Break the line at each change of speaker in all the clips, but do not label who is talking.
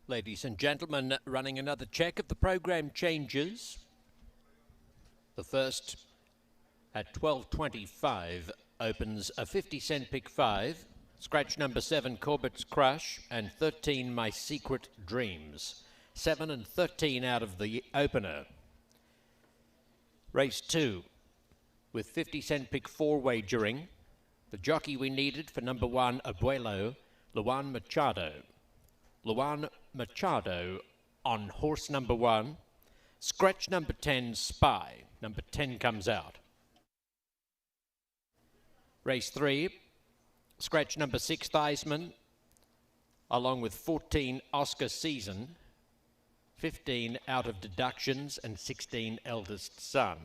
Ladies and gentlemen, running another check of the program changes. The first at 12:25 opens a 50-cent pick 5, scratch number 7 Corbett's Crush, and 13 My Secret Dreams. 7 and 13 out of the opener. Race 2 with 50-cent pick 4 wagering. The jockey we needed for number 1 Abuelo, Luan Machado. Luan Machado on horse number 1. Scratch number 10, Spy. Number 10 comes out. Race 3, scratch number 6, Theismann, along with 14, Oscar Season, 15 out of deductions, and 16, Eldest Son.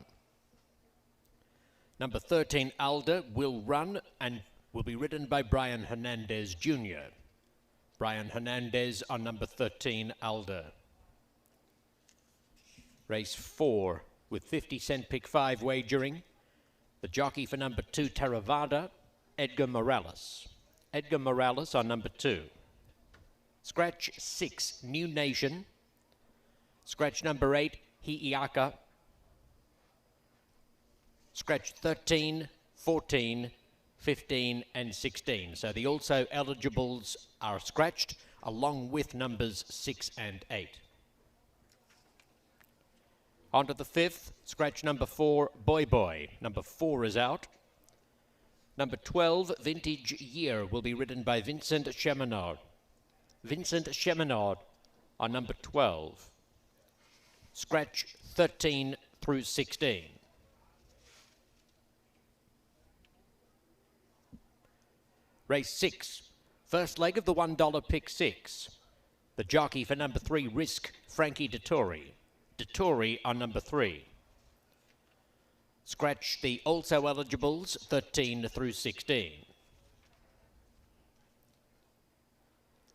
Number 13, Alda, will run and will be ridden by Brian Hernandez Jr. Brian Hernandez on number 13, Alda. Race 4 with 50-cent pick 5 wagering. The jockey for number 2, Theravada, Edgar Morales. Edgar Morales on number 2. Scratch 6, New Nation. Scratch number 8, Hiiaka. Scratch 13, 14, 15 and 16. So the also eligibles are scratched along with numbers 6 and 8. On to the 5th, scratch number 4, Boy Boy. Number 4 is out. Number 12, Vintage Year, will be ridden by Vincent Cheminade. Vincent Cheminade on number 12. Scratch 13 through 16. Race 6, first leg of the $1 pick 6. The jockey for number 3, Risk, Frankie Dettori. Dettori on number 3. Scratch the also eligibles 13 through 16.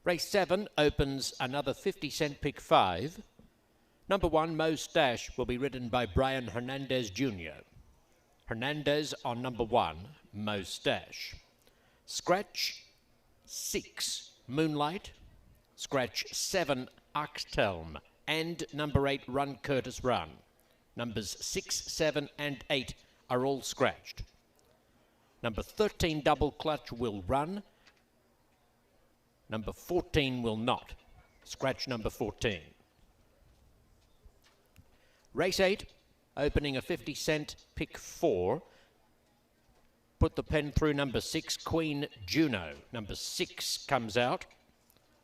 Race 7 opens another 50-cent pick 5. Number 1, Mo Stash, will be ridden by Brian Hernandez Jr. Hernandez on number 1, Mo Stash. Scratch 6, Moonlight. Scratch 7, Axtelm. And number 8, Run Curtis Run. Numbers 6, 7 and 8 are all scratched. Number 13, Double Clutch, will run. Number 14 will not. Scratch number 14. Race 8, opening a 50-cent pick 4. Put the pen through number 6, Queen Juno. Number 6 comes out,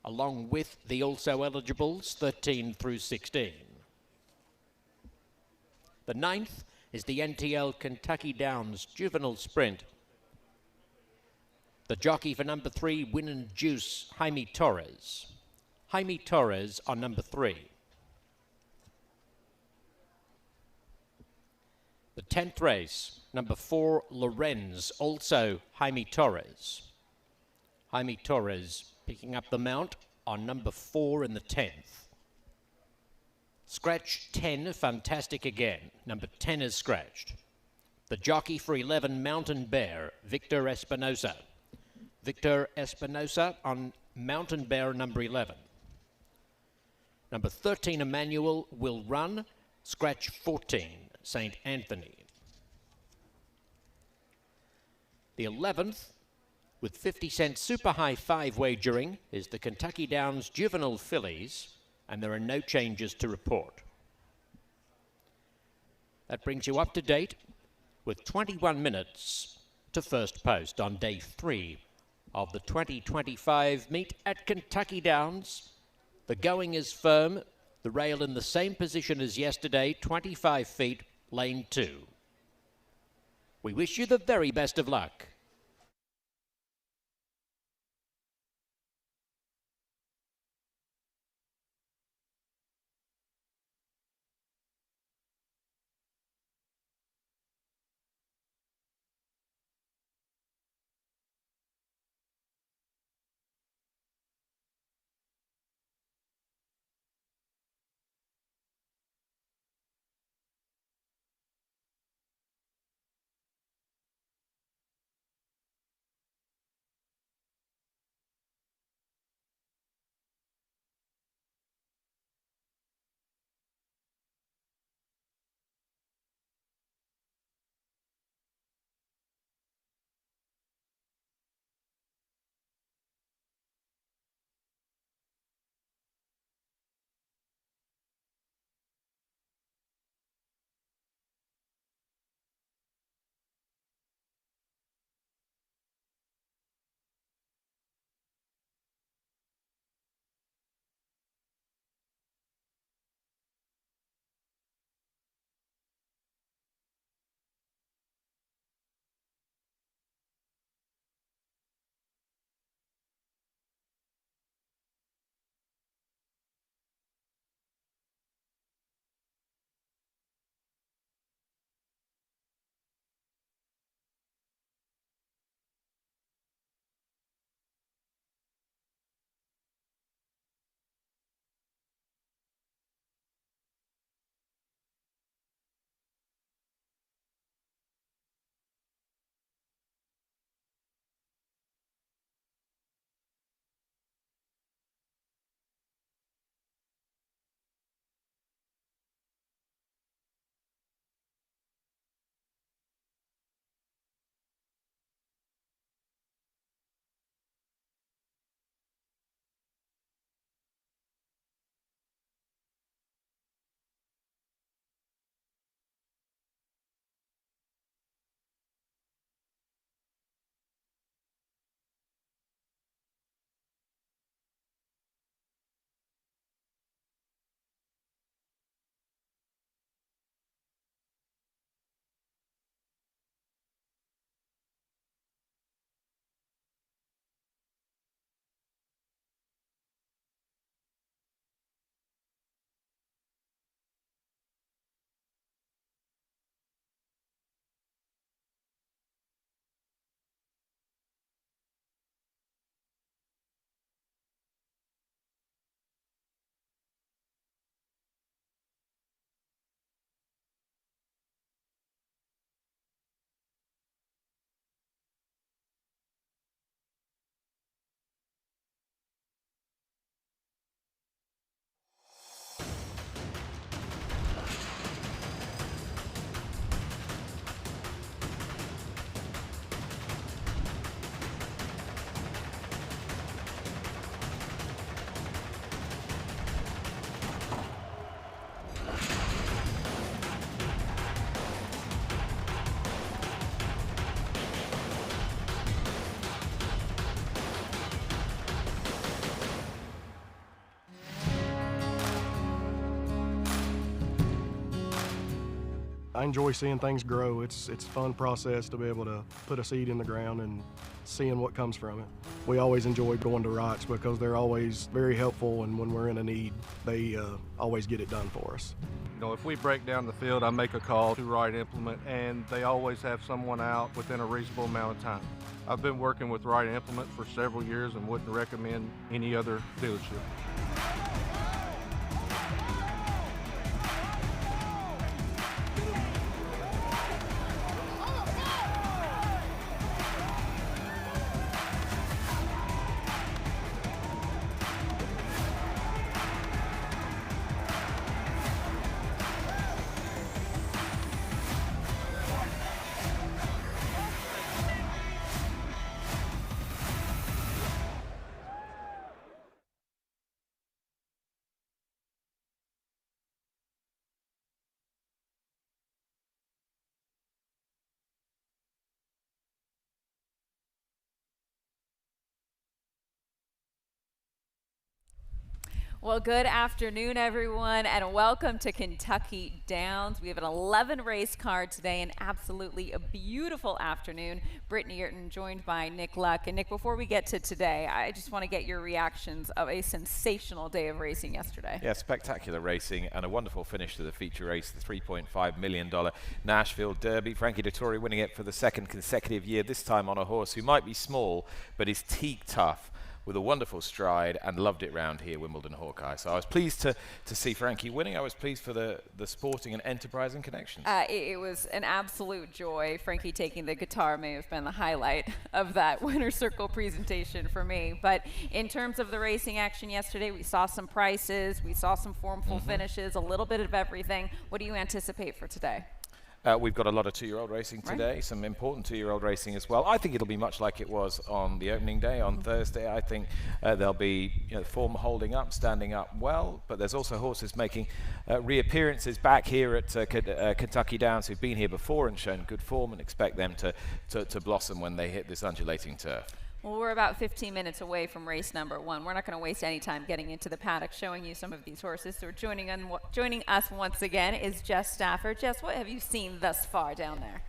along with the also eligibles 13 through 16. The 9th is the NTL Kentucky Downs Juvenile Sprint. The jockey for number 3, Win and Juice, Jaime Torres. Jaime Torres on number 3. The 10th race, number 4, Lorenz, also Jaime Torres. Jaime Torres picking up the mount on number 4 in the 10th. Scratch 10, Fantastic Again. Number 10 is scratched. The jockey for 11, Mountain Bear, Victor Espinosa. Victor Espinosa on Mountain Bear number 11. Number 13, Emmanuel, will run. Scratch 14, St. Anthony. The 11th, with 50-cent super high 5 wagering, is the Kentucky Downs Juvenile Fillies, and there are no changes to report. That brings you up to date with 21 minutes to first post on day 3 of the 2025 meet at Kentucky Downs. The going is firm, the rail in the same position as yesterday, 25 feet, lane 2. We wish you the very best of luck.
I enjoy seeing things grow. It's a fun process to be able to put a seed in the ground and seeing what comes from it. We always enjoy going to Wrights because they're always very helpful, and when we're in a need, they always get it done for us.
You know, if we break down the field, I make a call to Wright Implement, and they always have someone out within a reasonable amount of time. I've been working with Wright Implement for several years and wouldn't recommend any other dealership.
Well, good afternoon, everyone, and welcome to Kentucky Downs. We have an 11 race card today, and absolutely a beautiful afternoon. Brittany Earton joined by Nick Luck. And Nick, before we get to today, I just want to get your reactions of a sensational day of racing yesterday.
Yeah, spectacular racing and a wonderful finish to the feature race, the $3.5 million Nashville Derby. Frankie Dettori winning it for the second consecutive year, this time on a horse who might be small, but is teak tough, with a wonderful stride, and loved it round here, Wimbledon Hawkeye. So I was pleased to see Frankie winning. I was pleased for the sporting and enterprising connections.
It was an absolute joy. Frankie taking the guitar may have been the highlight of that winner's circle presentation for me. But in terms of the racing action yesterday, we saw some prices, we saw some formful finishes, a little bit of everything. What do you anticipate for today?
We've got a lot of two-year-old racing today, some important two-year-old racing as well. I think it'll be much like it was on the opening day on Thursday. I think there'll be form holding up, standing up well, but there's also horses making reappearances back here at Kentucky Downs who've been here before and shown good form, and expect them to blossom when they hit this undulating turf.
Well, we're about 15 minutes away from race number 1. We're not going to waste any time getting into the paddock, showing you some of these horses. So joining us once again is Jess Stafford. Jess, what have you seen thus far down there?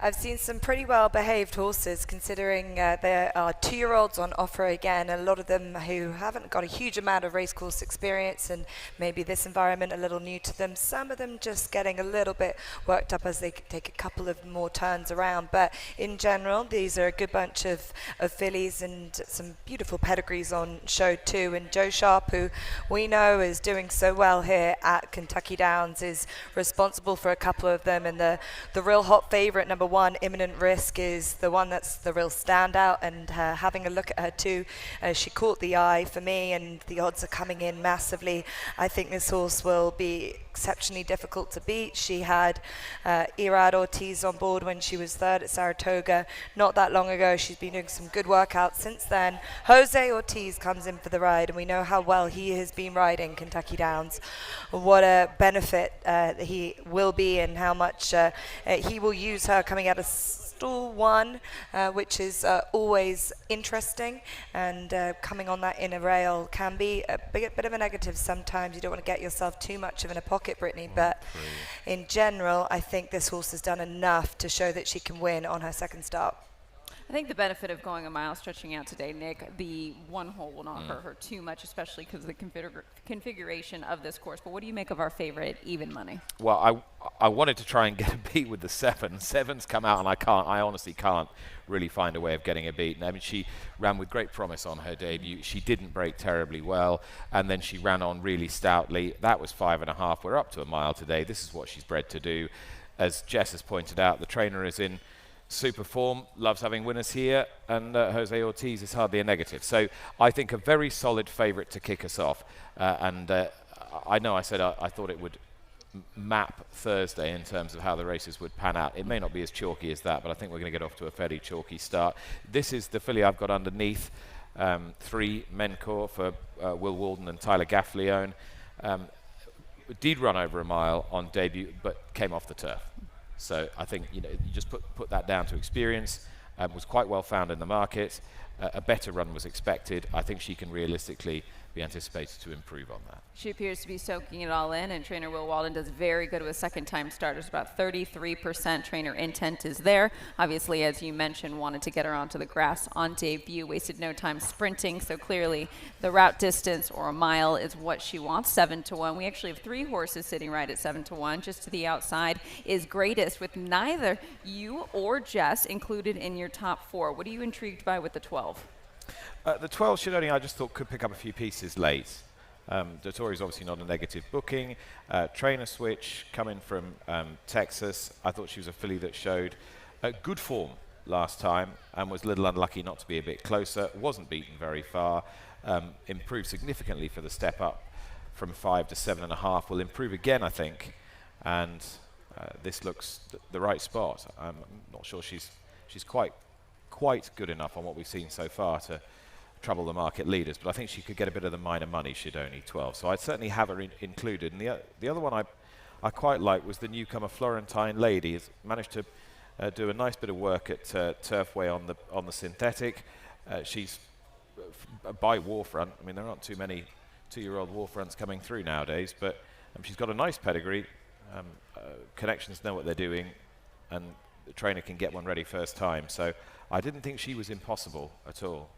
I've seen some pretty well-behaved horses, considering there are 2-year-olds on offer again, a lot of them who haven't got a huge amount of racecourse experience, and maybe this environment a little new to them. Some of them just getting a little bit worked up as they take a couple of more turns around. But in general, these are a good bunch of fillies and some beautiful pedigrees on show too. And Joe Sharp, who we know is doing so well here at Kentucky Downs, is responsible for a couple of them. And the real hot favorite, number 1, Imminent Risk, is the one that's the real standout, and having a look at her too, she caught the eye for me, and the odds are coming in massively. I think this horse will be exceptionally difficult to beat. She had Irad Ortiz on board when she was 3rd at Saratoga not that long ago. She's been doing some good workouts since then. Jose Ortiz comes in for the ride, and we know how well he has been riding Kentucky Downs. What a benefit he will be, and how much he will use her coming out of stall 1, which is always interesting, and coming on that inner rail can be a bit of a negative sometimes. You don't want to get yourself too much of in a pocket, Brittany, but in general, I think this horse has done enough to show that she can win on her second start.
I think the benefit of going a mile stretching out today, Nick, the one hole will not hurt her too much, especially because of the configuration of this course. But what do you make of our favorite, Even Money?
Well, I wanted to try and get a beat with the 7. 7's come out, and I honestly can't really find a way of getting a beat. I mean, she ran with great promise on her debut. She didn't break terribly well, and then she ran on really stoutly. That was 5.5. We're up to a mile today. This is what she's bred to do. As Jess has pointed out, the trainer is in super form, loves having winners here, and Jose Ortiz is hardly a negative. So I think a very solid favourite to kick us off. I know I said I thought it would map Thursday in terms of how the races would pan out. It may not be as chalky as that, but I think we're going to get off to a fairly chalky start. This is the filly I've got underneath, 3 Mencore for Will Walden and Tyler Gaffleone. Did run over a mile on debut, but came off the turf. So I think you just put that down to experience. Was quite well found in the market. A better run was expected. I think she can realistically be anticipated to improve on that.
She appears to be soaking it all in, and trainer Will Walden does very good with second-time starters. About 33% trainer intent is there. Obviously, as you mentioned, wanted to get her onto the grass on debut, wasted no time sprinting, so clearly the route distance or a mile is what she wants. 7-1. We actually have 3 horses sitting right at 7-1. Just to the outside is Greatest, with neither you or Jess included in your top 4. What are you intrigued by with the 12?
The 12 should only, I just thought, could pick up a few pieces late. Dottori's obviously not a negative booking. Trainer switch coming from Texas. I thought she was a filly that showed good form last time and was a little unlucky not to be a bit closer. Wasn't beaten very far. Improved significantly for the step up from 5 to 7.5. Will improve again, I think. And this looks the right spot. I'm not sure she's quite good enough on what we've seen so far to trouble the market leaders, but I think she could get a bit of the minor money should only 12. So I'd certainly have her included. And the other one I quite like was the newcomer Florentine Lady. Has managed to do a nice bit of work at Turfway on the synthetic. She's by Warfront. I mean, there aren't too many 2-year-old Warfronts coming through nowadays, but she's got a nice pedigree. Connections know what they're doing, and the trainer can get one ready first time. So I didn't think she was impossible at all.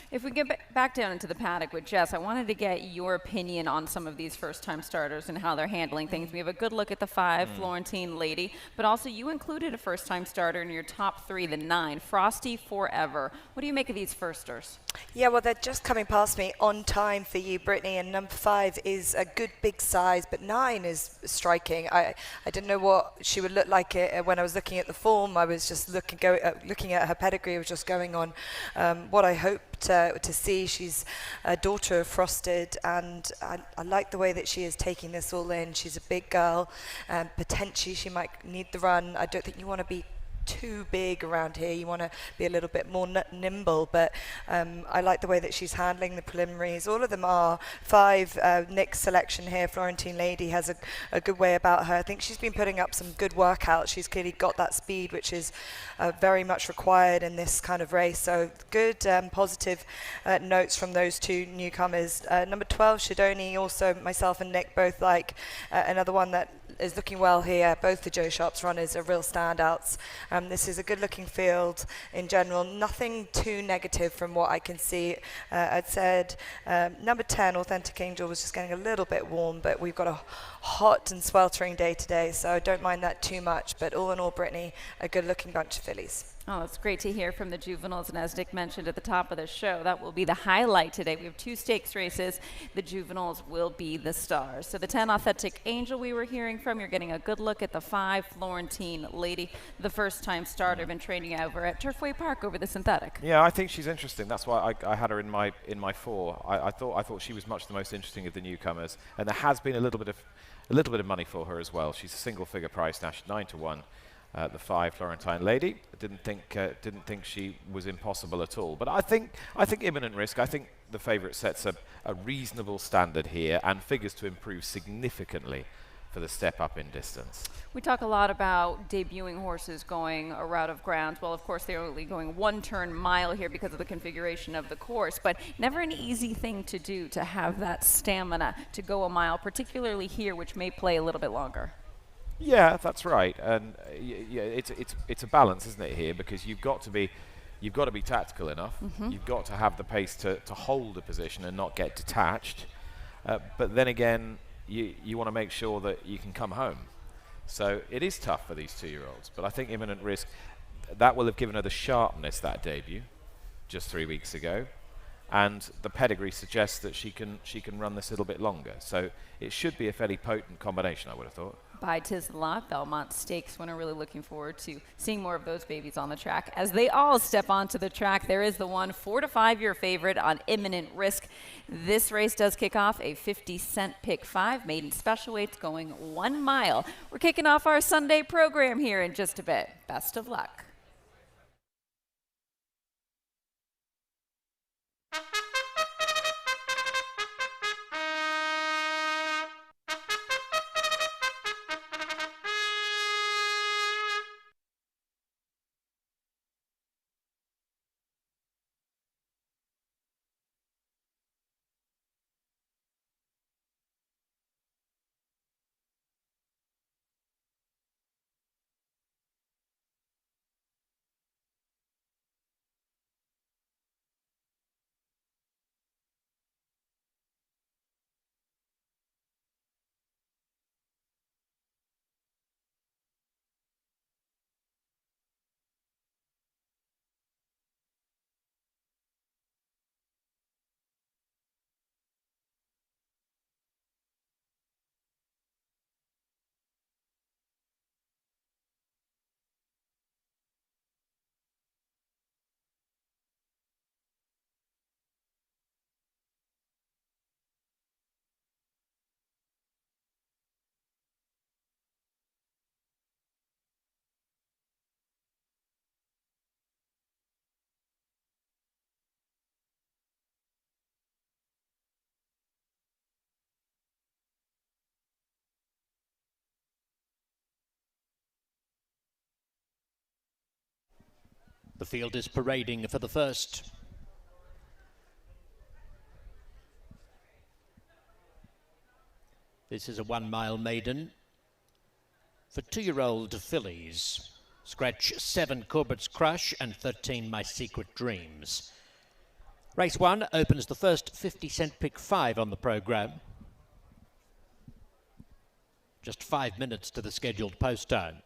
If we get back down into the paddock with Jess, I wanted to get your opinion on some of these first-time starters and how they're handling things. We have a good look at the 5, Florentine Lady, but also you included a first-time starter in your top 3, the 9, Frosty Forever. What do you make of these firsters?
Yeah, well, they're just coming past me on time for you, Brittany, and number 5 is a good big size, but 9 is striking. I didn't know what she would look like when I was looking at the form. I was just looking at her pedigree, was just going on what I hoped to see. She's a daughter of Frosted, and I like the way that she is taking this all in. She's a big girl, and potentially she might need the run. I don't think you want to be too big around here. You want to be a little bit more nimble, but I like the way that she's handling the preliminaries. All of them are 5. Nick's selection here, Florentine Lady, has a good way about her. I think she's been putting up some good workouts. She's clearly got that speed, which is very much required in this kind of race. So good positive notes from those 2 newcomers. Number 12, Shidoni, also myself and Nick both like. Another one that is looking well here. Both the Joe Sharps runners are real standouts. This is a good-looking field in general. Nothing too negative from what I can see. I'd said number 10, Authentic Angel, was just getting a little bit warm, but we've got a hot and sweltering day today, so I don't mind that too much. But all in all, Brittany, a good-looking bunch of fillies.
Oh, it's great to hear from the juveniles, and as Nick mentioned at the top of the show, that will be the highlight today. We have 2 stakes races. The juveniles will be the stars. So the 10, Authentic Angel, we were hearing from. You're getting a good look at the 5, Florentine Lady, the first-time starter, been training over at Turfway Park over the synthetic.
Yeah, I think she's interesting. That's why I had her in my 4. I thought she was much the most interesting of the newcomers, and there has been a little bit of money for her as well. She's a single-figure price now, 9-1. The 5, Florentine Lady. Didn't think she was impossible at all. But I think imminent risk. I think the favourite sets a reasonable standard here and figures to improve significantly for the step up in distance.
We talk a lot about debuting horses going a route of ground. Well, of course, they're only going 1-turn mile here because of the configuration of the course, but never an easy thing to do to have that stamina to go a mile, particularly here, which may play a little bit longer.
Yeah, that's right, and it's a balance, isn't it, here? Because you've got to be tactical enough. You've got to have the pace to hold a position and not get detached. But then again, you want to make sure that you can come home. So it is tough for these 2-year-olds. But I think imminent risk, that will have given her the sharpness, that debut, just 3 weeks ago. And the pedigree suggests that she can run this a little bit longer. So it should be a fairly potent combination, I would have thought.
By Tisla, Belmont Stakes winner. Really looking forward to seeing more of those babies on the track. As they all step onto the track, there is the one 4 to 5-year favorite on imminent risk. This race does kick off a 50-cent pick 5, maiden special weights going 1 mile. We're kicking off our Sunday program here in just a bit. Best of luck.
The field is parading for the first. This is a 1 mile maiden for 2-year-old fillies. Scratch 7 Corbett's Crush and 13 My Secret Dreams. Race 1 opens the first 50-cent pick 5 on the programme. Just 5 minutes to the scheduled post time.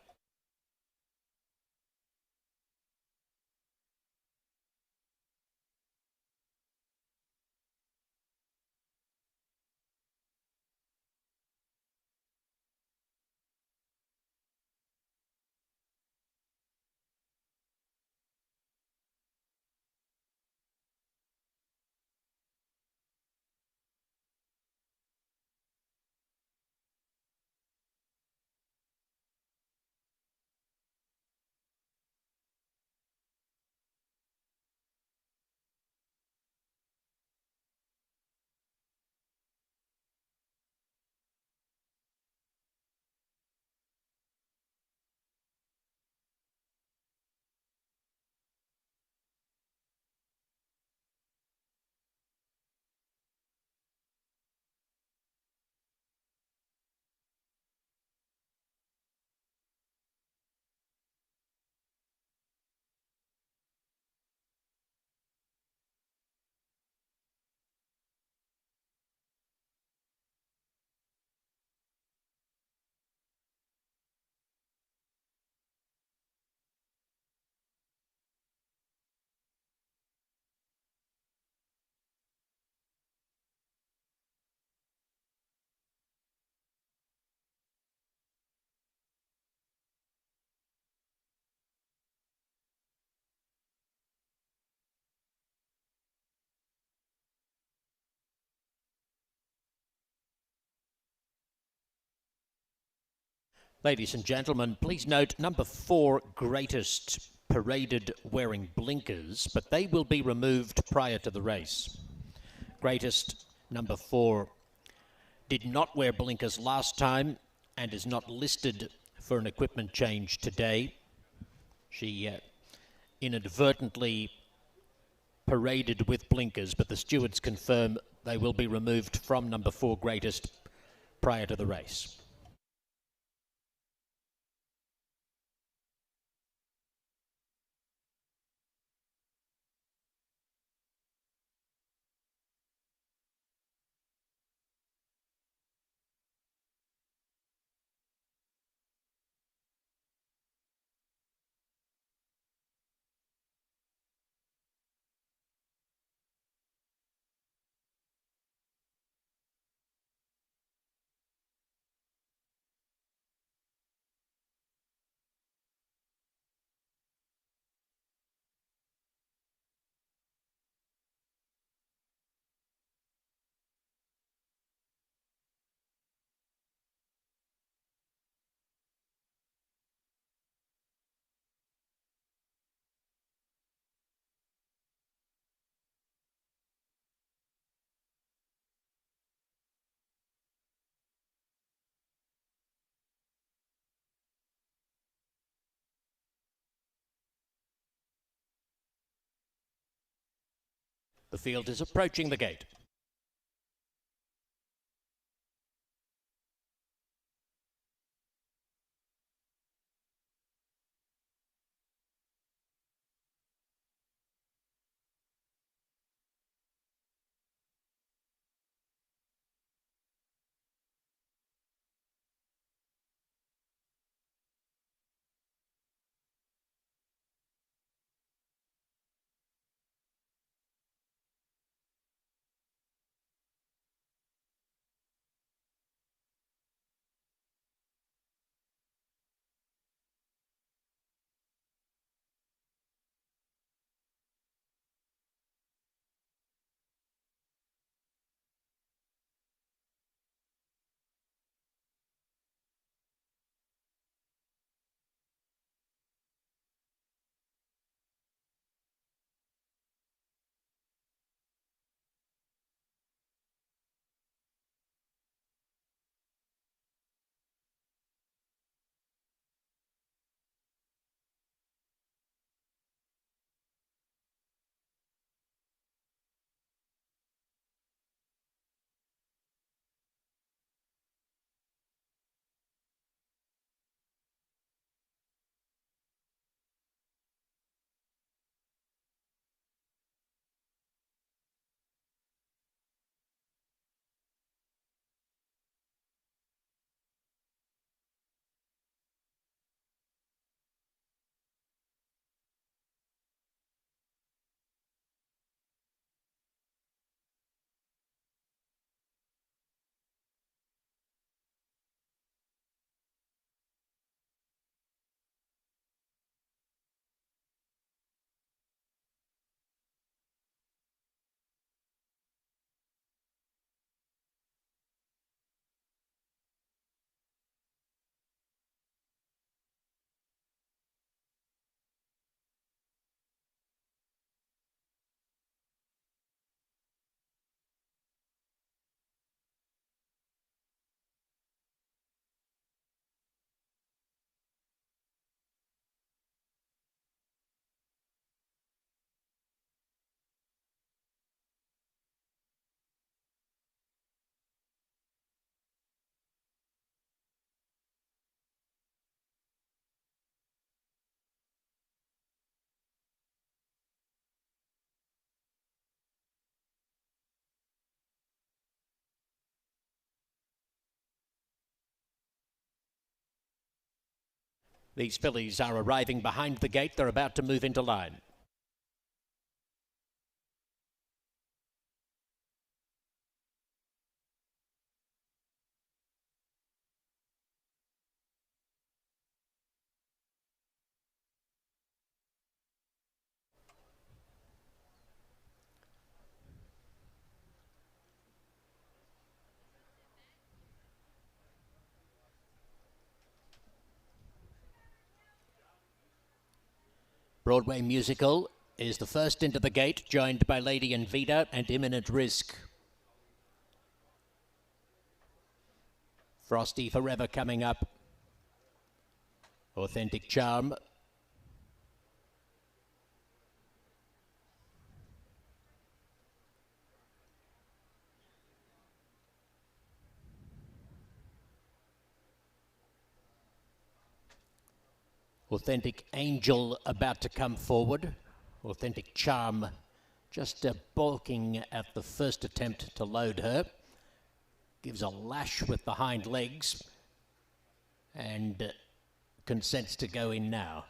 Ladies and gentlemen, please note number 4 Greatest paraded wearing blinkers, but they will be removed prior to the race. Greatest, number 4, did not wear blinkers last time and is not listed for an equipment change today. She inadvertently paraded with blinkers, but the stewards confirm they will be removed from number 4 Greatest prior to the race. The field is approaching the gate. These fillies are arriving behind the gate. They're about to move into line. Broadway Musical is the first into the gate, joined by Lady Invita and Imminent Risk. Frosty Forever coming up. Authentic Charm. Authentic Angel about to come forward. Authentic Charm just balking at the first attempt to load her. Gives a lash with the hind legs and consents to go in now.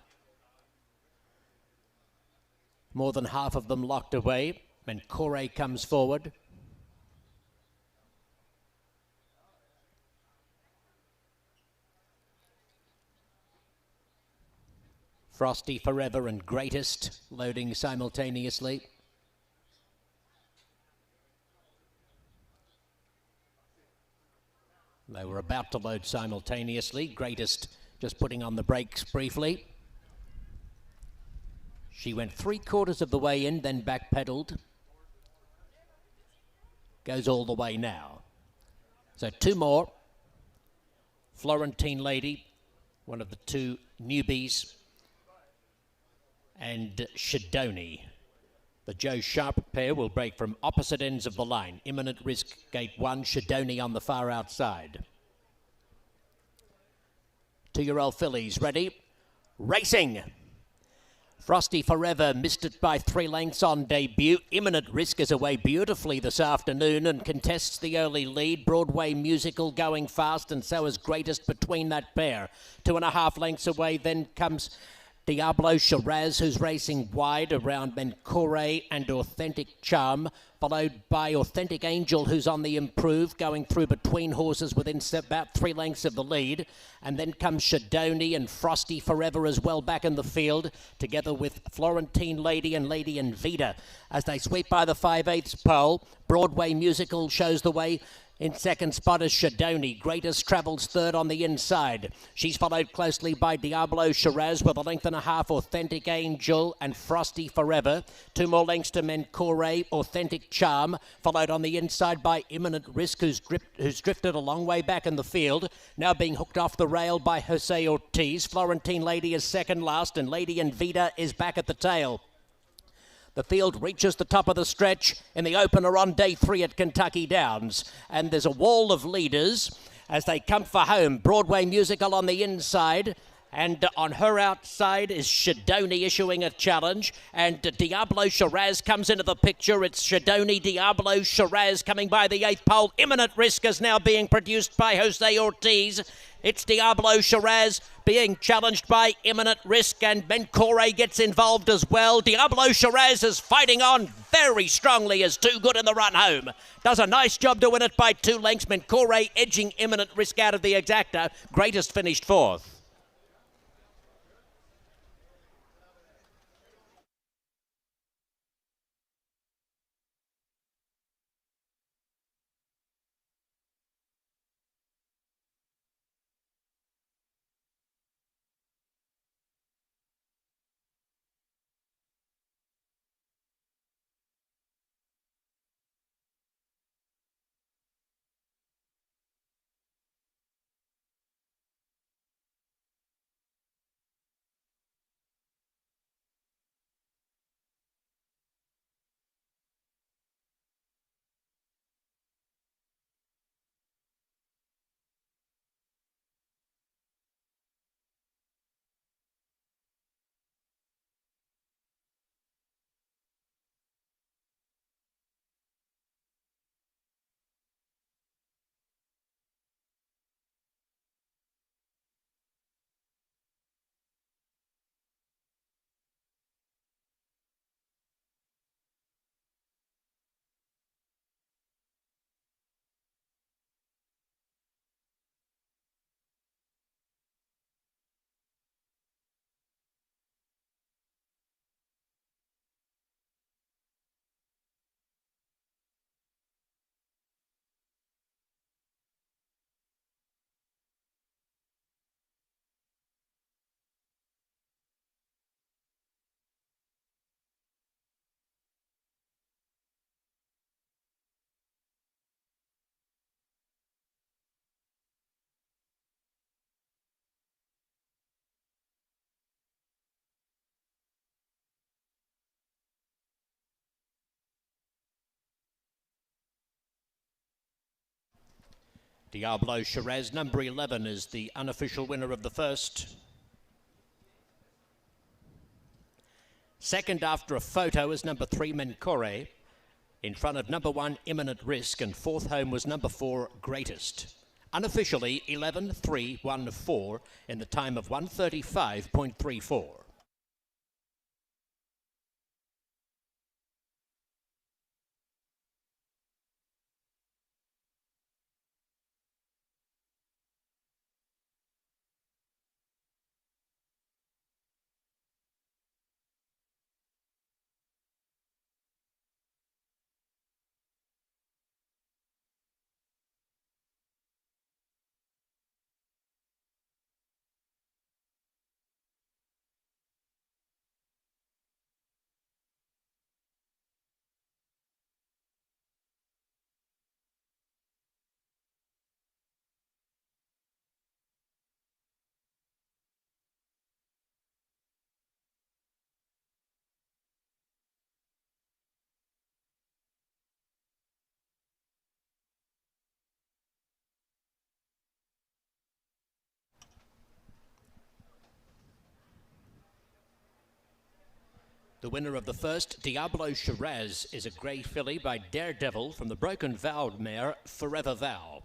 More than half of them locked away. Mencore comes forward. Frosty Forever and Greatest loading simultaneously. They were about to load simultaneously. Greatest just putting on the brakes briefly. She went 3/4 of the way in, then backpedaled. Goes all the way now. So two more. Florentine Lady, one of the two newbies, and Shadoni. The Joe Sharp pair will break from opposite ends of the line. Imminent Risk, gate 1, Shadoni on the far outside. 2-year-old fillies ready. Racing. Frosty Forever missed it by 3 lengths on debut. Imminent Risk is away beautifully this afternoon and contests the early lead. Broadway Musical going fast, and so is Greatest between that pair. 2.5 lengths away, then comes Diablo Shiraz, who's racing wide around Mencore and Authentic Charm, followed by Authentic Angel, who's on the improve, going through between horses within about 3 lengths of the lead. And then comes Shadoni and Frosty Forever as well back in the field, together with Florentine Lady and Lady Invita. As they sweep by the 5/8 pole, Broadway Musical shows the way. In second spot is Shadoni. Greatest travels third on the inside. She's followed closely by Diablo Shiraz with 1.5 lengths Authentic Angel and Frosty Forever. 2 more lengths to Mencore, Authentic Charm, followed on the inside by Imminent Risk, who's drifted a long way back in the field. Now being hooked off the rail by Jose Ortiz. Florentine Lady is second last, and Lady Invita is back at the tail. The field reaches the top of the stretch in the opener on day 3 at Kentucky Downs. And there's a wall of leaders as they come for home. Broadway Musical on the inside. And on her outside is Shadoni issuing a challenge. And Diablo Shiraz comes into the picture. It's Shadoni, Diablo Shiraz coming by the 8th pole. Imminent Risk is now being produced by Jose Ortiz. It's Diablo Shiraz being challenged by Imminent Risk, and Mencore gets involved as well. Diablo Shiraz is fighting on very strongly, is too good in the run home. Does a nice job to win it by 2 lengths. Mencore edging Imminent Risk out of the exacta. Greatest finished 4th. Diablo Shiraz, number 11, is the unofficial winner of the first. Second after a photo is number 3, Mencore, in front of number 1, Imminent Risk, and fourth home was number 4, Greatest. Unofficially, 11.314 in the time of 1:35.34. The winner of the first, Diablo Shiraz, is a grey filly by Daredevil from the Broken Vow mare, Forever Vow.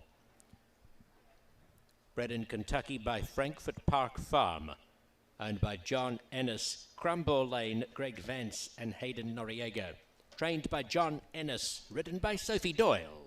Bred in Kentucky by Frankfurt Park Farm, owned by John Ennis, Crumbo Lane, Greg Vance, and Hayden Noriega. Trained by John Ennis, ridden by Sophie Doyle.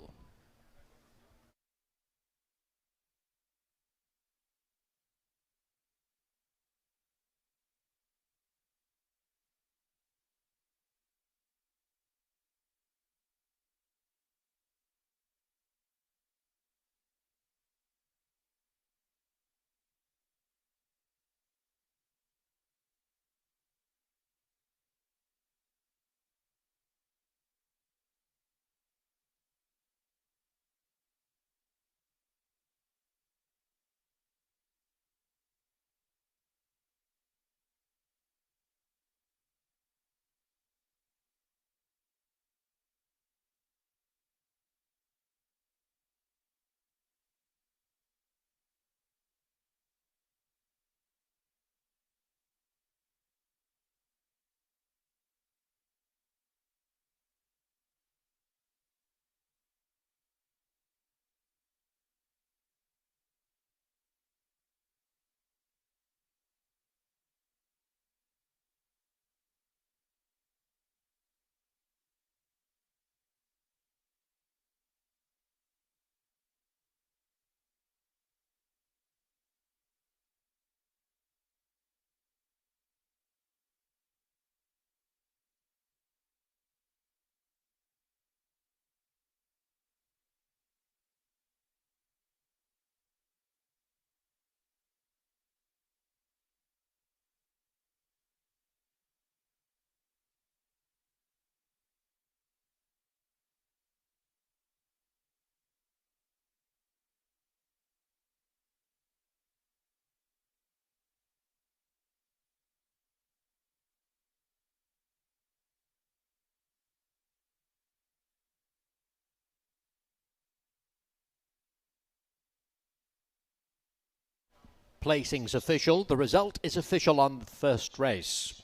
Placings official. The result is official on the first race.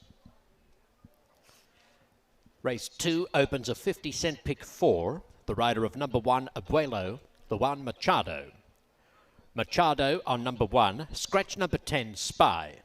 Race 2 opens a 50-cent pick 4. The rider of number 1, Abuelo, the 1, Machado. Machado on number 1, scratch number 10, Spy.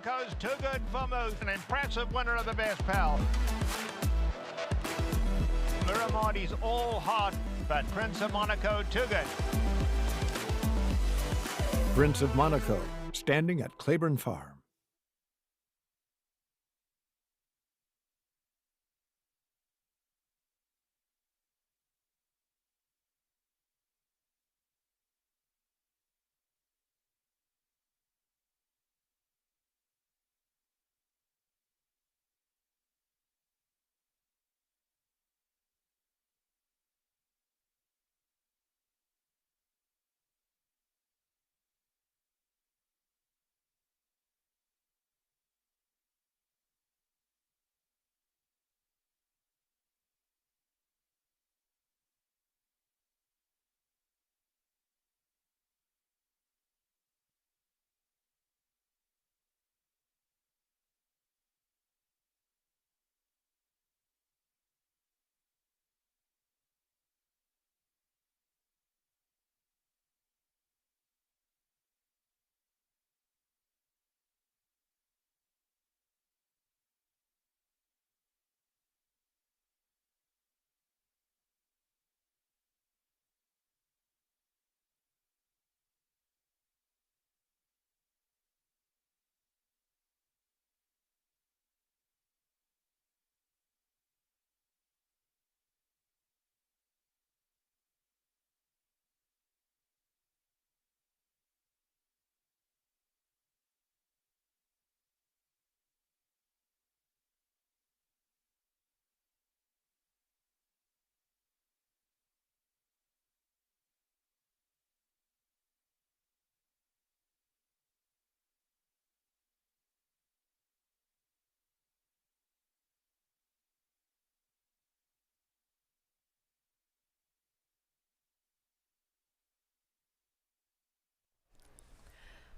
Monaco's Too Good Vermouth, an impressive winner of the Best Pal. Miramondi's All Hot, but Prince of Monaco Too Good.
Prince of Monaco, standing at Claiborne Farm.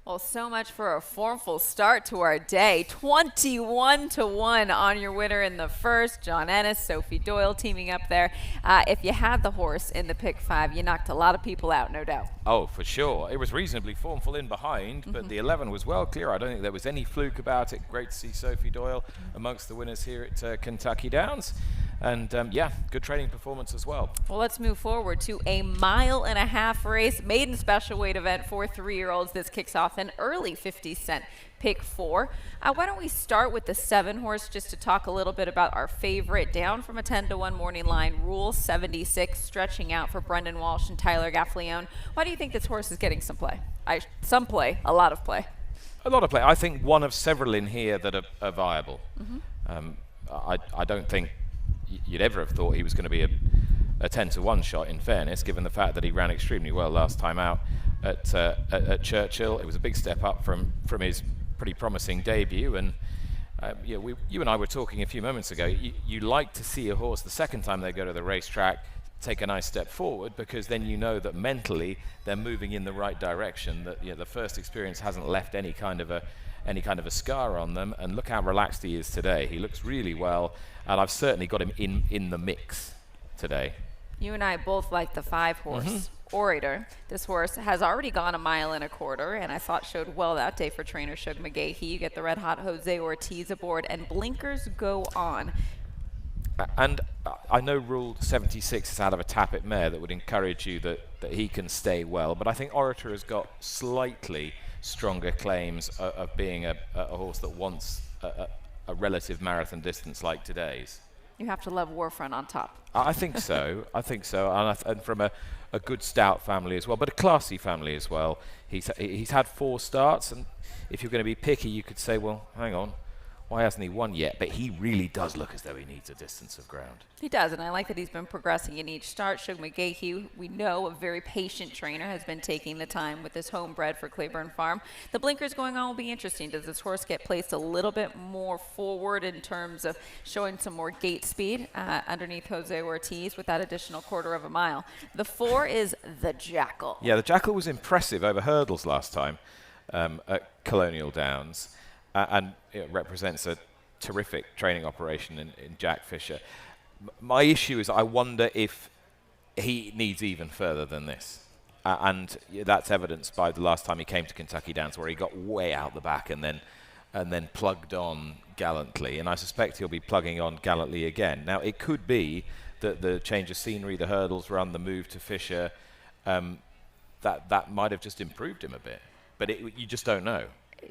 Well, so much for a formful start to our day. 21-1 on your winner in the first. John Ennis, Sophie Doyle teaming up there. If you had the horse in the pick 5, you knocked a lot of people out, no doubt.
Oh, for sure. It was reasonably formful in behind, but the 11 was well clear. I don't think there was any fluke about it. Great to see Sophie Doyle amongst the winners here at Kentucky Downs. And yeah, good training performance as well.
Well, let's move forward to a 1.5 mile race, maiden special weight event for 3-year-olds. This kicks off an early 50-cent pick 4. Why don't we start with the 7 horse just to talk a little bit about our favorite, down from a 10-1 morning line, Rule 76, stretching out for Brendan Walsh and Tyler Gaffalione. Why do you think this horse is getting some play? A lot of play.
A lot of play. I think one of several in here that are viable. I don't think you'd ever have thought he was going to be a 10-1 shot, in fairness, given the fact that he ran extremely well last time out at Churchill. It was a big step up from his pretty promising debut, and you and I were talking a few moments ago. You like to see a horse the second time they go to the racetrack take a nice step forward, because then you know that mentally they're moving in the right direction, that the first experience hasn't left any kind of a scar on them. And look how relaxed he is today. He looks really well, and I've certainly got him in the mix today.
You and I both like the 5 horse. Orator. This horse has already gone 1.25 miles, and I thought showed well that day for trainer Shug McGahee. You get the red hot Jose Ortiz aboard, and blinkers go on.
And I know Rule 76 is out of a Tappet mare that would encourage you that he can stay well, but I think Orator has got slightly stronger claims of being a horse that wants a relative marathon distance like today's.
You have to love Warfront on top.
I think so. And from a good stout family as well, but a classy family as well. He's had 4 starts, and if you're going to be picky, you could say, well, hang on, why hasn't he won yet? But he really does look as though he needs a distance of ground. He
does, and I like that he's been progressing in each start. Shug McGahee, we know, a very patient trainer, has been taking the time with this homebred for Claiborne Farm. The blinkers going on will be interesting. Does this horse get placed a little bit more forward in terms of showing some more gate speed underneath Jose Ortiz with that additional 1/4 mile? The 4 is the Jackal.
Yeah, the Jackal was impressive over hurdles last time at Colonial Downs. And it represents a terrific training operation in Jack Fisher. My issue is I wonder if he needs even further than this. And that's evidenced by the last time he came to Kentucky Downs, where he got way out the back and then and then plugged on gallantly, and I suspect he'll be plugging on gallantly again. Now, it could be that the change of scenery, the hurdles run, the move to Fisher, that might have just improved him a bit, but you just don't know.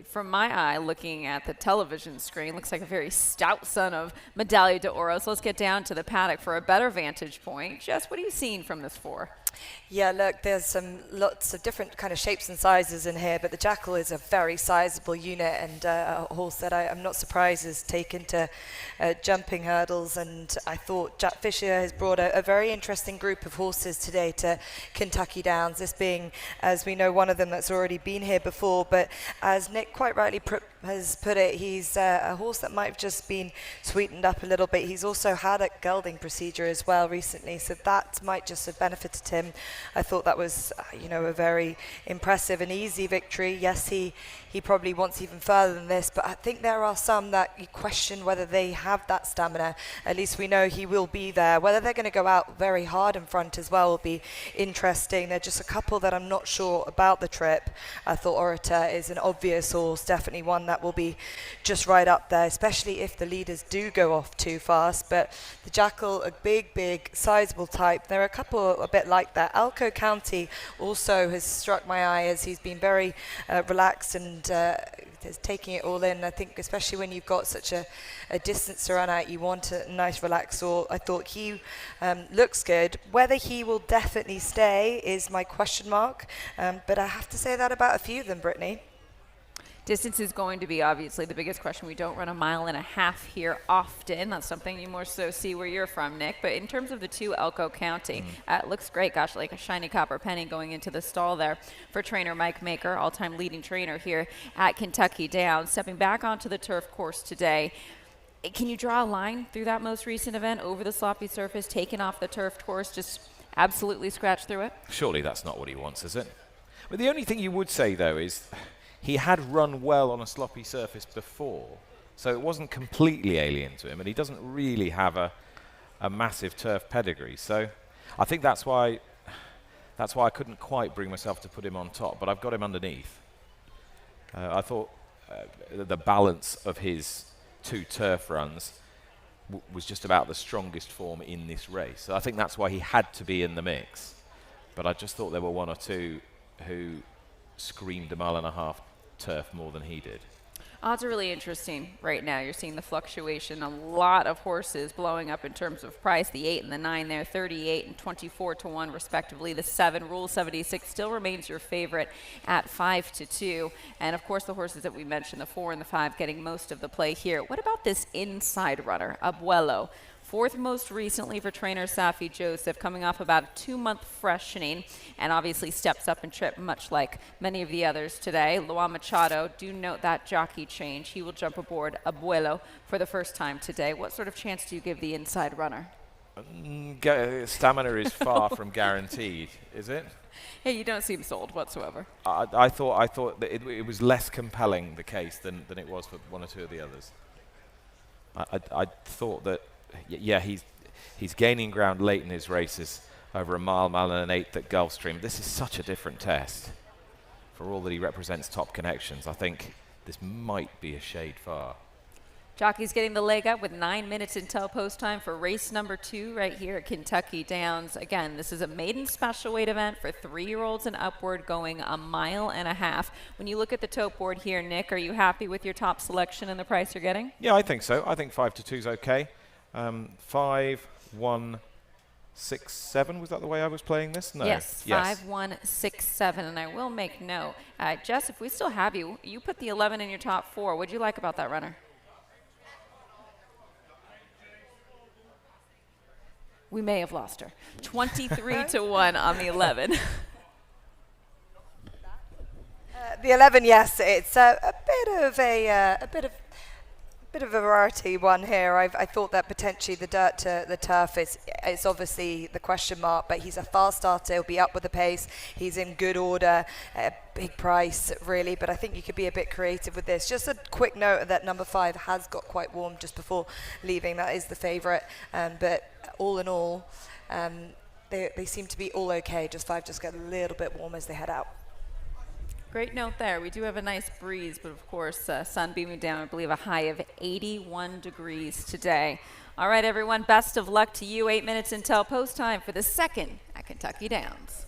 From my eye, looking at the television screen, looks like a very stout son of Medaglia d'Oro. So let's get down to the paddock for a better vantage point. Jess, what are you seeing from this 4?
Yeah, look, there's lots of different kind of shapes and sizes in here, but the Jackal is a very sizable unit, and a horse that I'm not surprised is taken to jumping hurdles. And I thought Jack Fisher has brought a very interesting group of horses today to Kentucky Downs, this being, as we know, one of them that's already been here before. But as Nick quite rightly has put it, he's a horse that might have just been sweetened up a little bit. He's also had a gelding procedure as well recently, so that might just have benefited him. I thought that was, a very impressive and easy victory. Yes, he probably wants even further than this, but I think there are some that you question whether they have that stamina. At least we know he will be there. Whether they're going to go out very hard in front as well will be interesting. There are just a couple that I'm not sure about the trip. I thought Orator is an obvious horse, definitely one that will be just right up there, especially if the leaders do go off too fast. But the Jackal, a big, sizable type. There are a couple a bit like that. Elko County also has struck my eye as he's been very relaxed and is taking it all in. I think especially when you've got such a distance to run out, you want a nice relaxed horse. I thought he looks good. Whether he will definitely stay is my question mark, but I have to say that about a few of them, Brittany.
Distance is going to be obviously the biggest question. We don't run 1.5 miles here often. That's something you more so see where you're from, Nick. But in terms of the 2 Elko County, it looks great. Gosh, like a shiny copper penny going into the stall there for trainer Mike Maker, all-time leading trainer here at Kentucky Downs. Stepping back onto the turf course today, can you draw a line through that most recent event over the sloppy surface, taken off the turf course, just absolutely scratch through it?
Surely that's not what he wants, is it? But the only thing you would say, though, is he had run well on a sloppy surface before, so it wasn't completely alien to him, and he doesn't really have a massive turf pedigree. So I think that's why I couldn't quite bring myself to put him on top, but I've got him underneath. I thought the balance of his 2 turf runs was just about the strongest form in this race. So I think that's why he had to be in the mix. But I just thought there were 1 or 2 who screamed 1.5 miles turf more than he did.
Odds are really interesting right now. You're seeing the fluctuation. A lot of horses blowing up in terms of price. The 8 and the 9 there, 38 and 24 to 1 respectively. The 7, Rule 76, still remains your favorite at 5 to 2. And of course the horses that we mentioned, the 4 and the 5, getting most of the play here. What about this inside runner, Abuelo? 4th most recently for trainer Safi Joseph, coming off about a 2-month freshening, and obviously steps up and trip much like many of the others today. Luan Machado, do note that jockey change. He will jump aboard Abuelo for the first time today. What sort of chance do you give the inside runner?
Stamina is far from guaranteed, is it?
Yeah, you don't seem sold whatsoever.
I thought that it was less compelling the case than it was for 1 or 2 of the others. I thought that, yeah, he's gaining ground late in his races over 1 mile, 1.8 miles at Gulfstream. This is such a different test. For all that he represents top connections, I think this might be a shade far.
Jockey's getting the leg up with 9 minutes until post time for race number 2 right here at Kentucky Downs. Again, this is a maiden special weight event for 3-year-olds and upward, going 1.5 miles. When you look at the tote board here, Nick, are you happy with your top selection and the price you're getting?
Yeah, I think so. I think 5 to 2 is okay. 5, 1, 6, 7. Was that the way I was playing this? No.
Yes, 5, 1, 6, 7. And I will make note. Jess, if we still have you, you put the 11 in your top 4. What do you like about that runner? We may have lost her. 23 to 1 on the 11.
The 11, yes, it's a bit of a variety one here. I thought that potentially the dirt to the turf is obviously the question mark, but he's a fast starter. He'll be up with the pace. He's in good order. Big price, really, but I think you could be a bit creative with this. Just a quick note that number 5 has got quite warm just before leaving. That is the favourite, but all in all, they seem to be all okay. Just 5 just get a little bit warm as they head out.
Great note there. We do have a nice breeze, but of course, sun beaming down. I believe a high of 81 degrees today. All right, everyone, best of luck to you. 8 minutes until post time for the second at Kentucky Downs.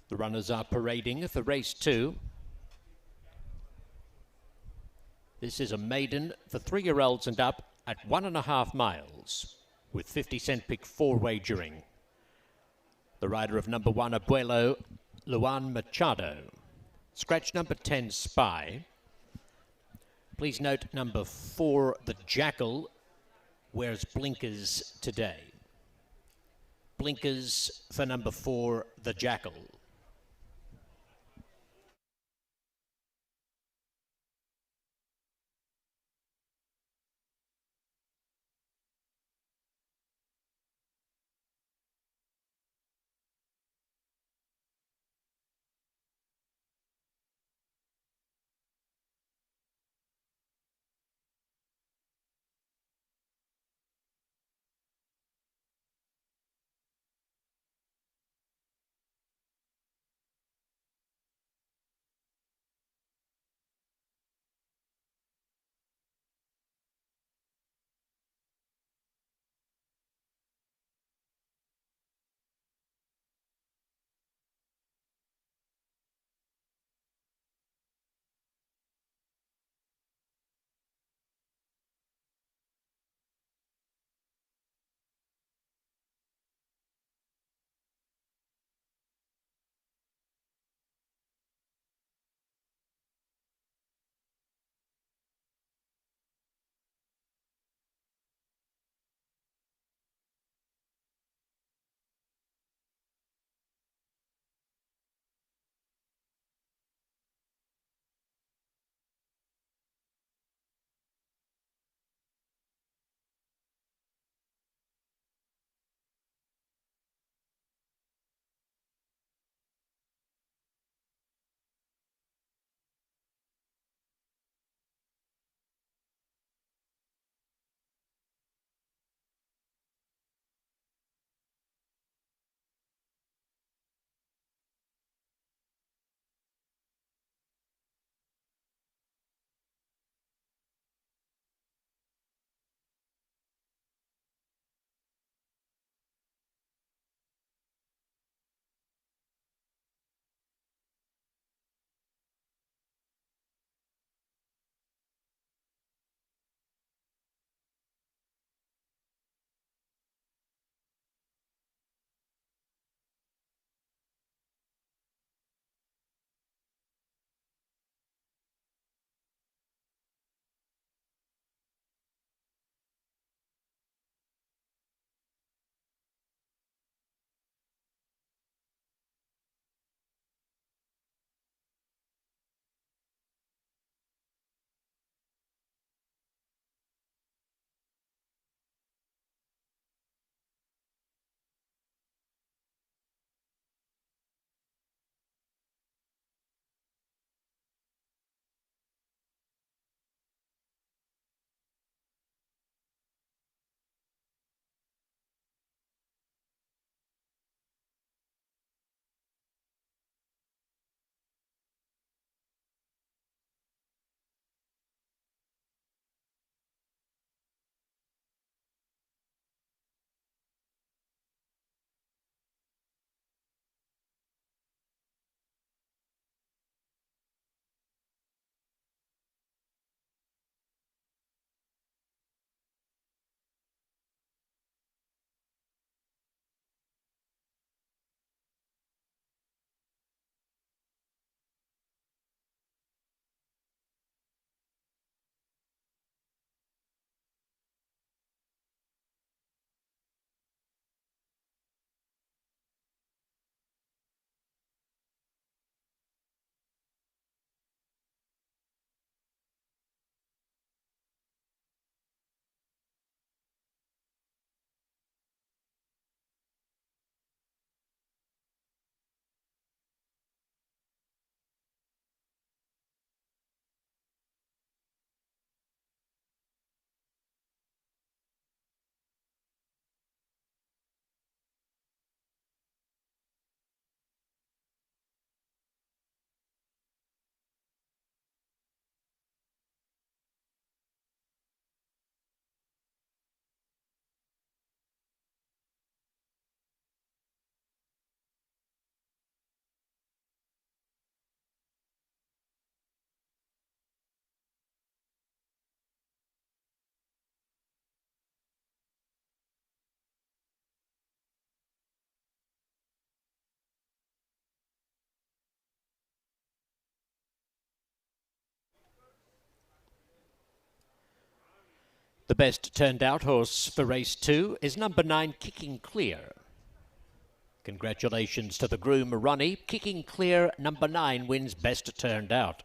The runners are parading for race 2. This is a maiden for 3-year-olds and up at 1.5 miles with 50-cent pick 4 wagering. The rider of number 1, Abuelo, Luan Machado. Scratch number 10, Spy. Please note number 4, the Jackal, wears blinkers today. Blinkers for number 4, the Jackal. The best turned out horse for race 2 is number 9, Kicking Clear. Congratulations to the groom, Ronnie. Kicking Clear, number 9, wins best turned out.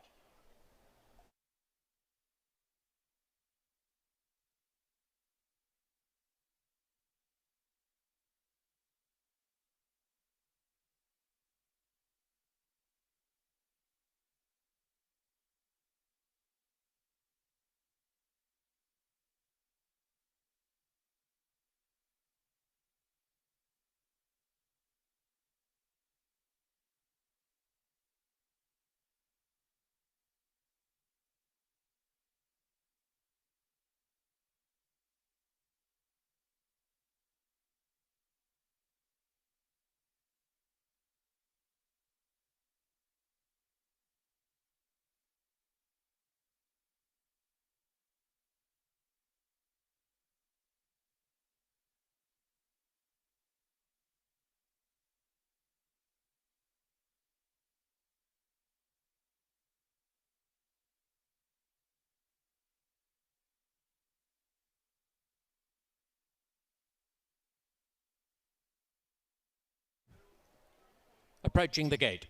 Approaching the gate.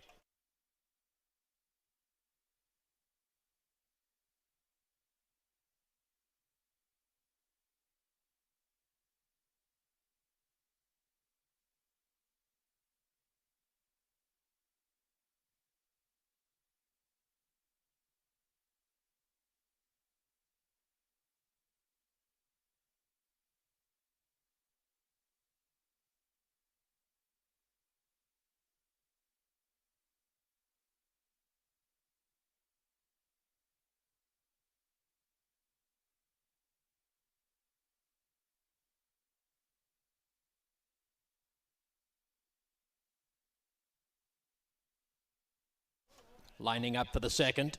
Lining up for the second.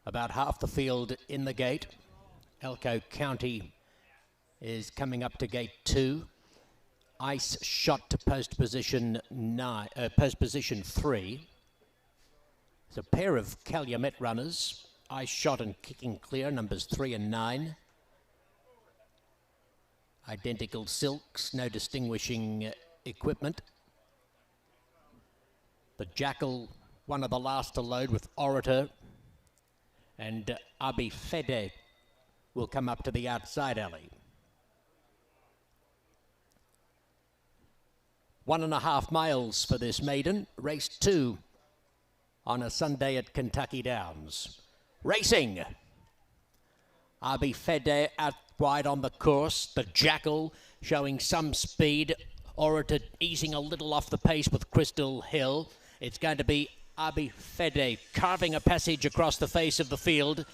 About half the field in the gate. Elko County is coming up to gate 2. Ice Shot to post position 3. It's a pair of Calumet runners, Ice Shot and Kicking Clear, numbers 3 and 9. Identical silks, no distinguishing equipment. The Jackal, one of the last to load with Orator, and Abi Fede will come up to the outside alley. 1.5 miles for this maiden, race 2. On a Sunday at Kentucky Downs. Racing. Abi Fede out wide on the course. The Jackal showing some speed. Orator easing a little off the pace with Crystal Hill. It's going to be Abi Fede carving a passage across the face of the field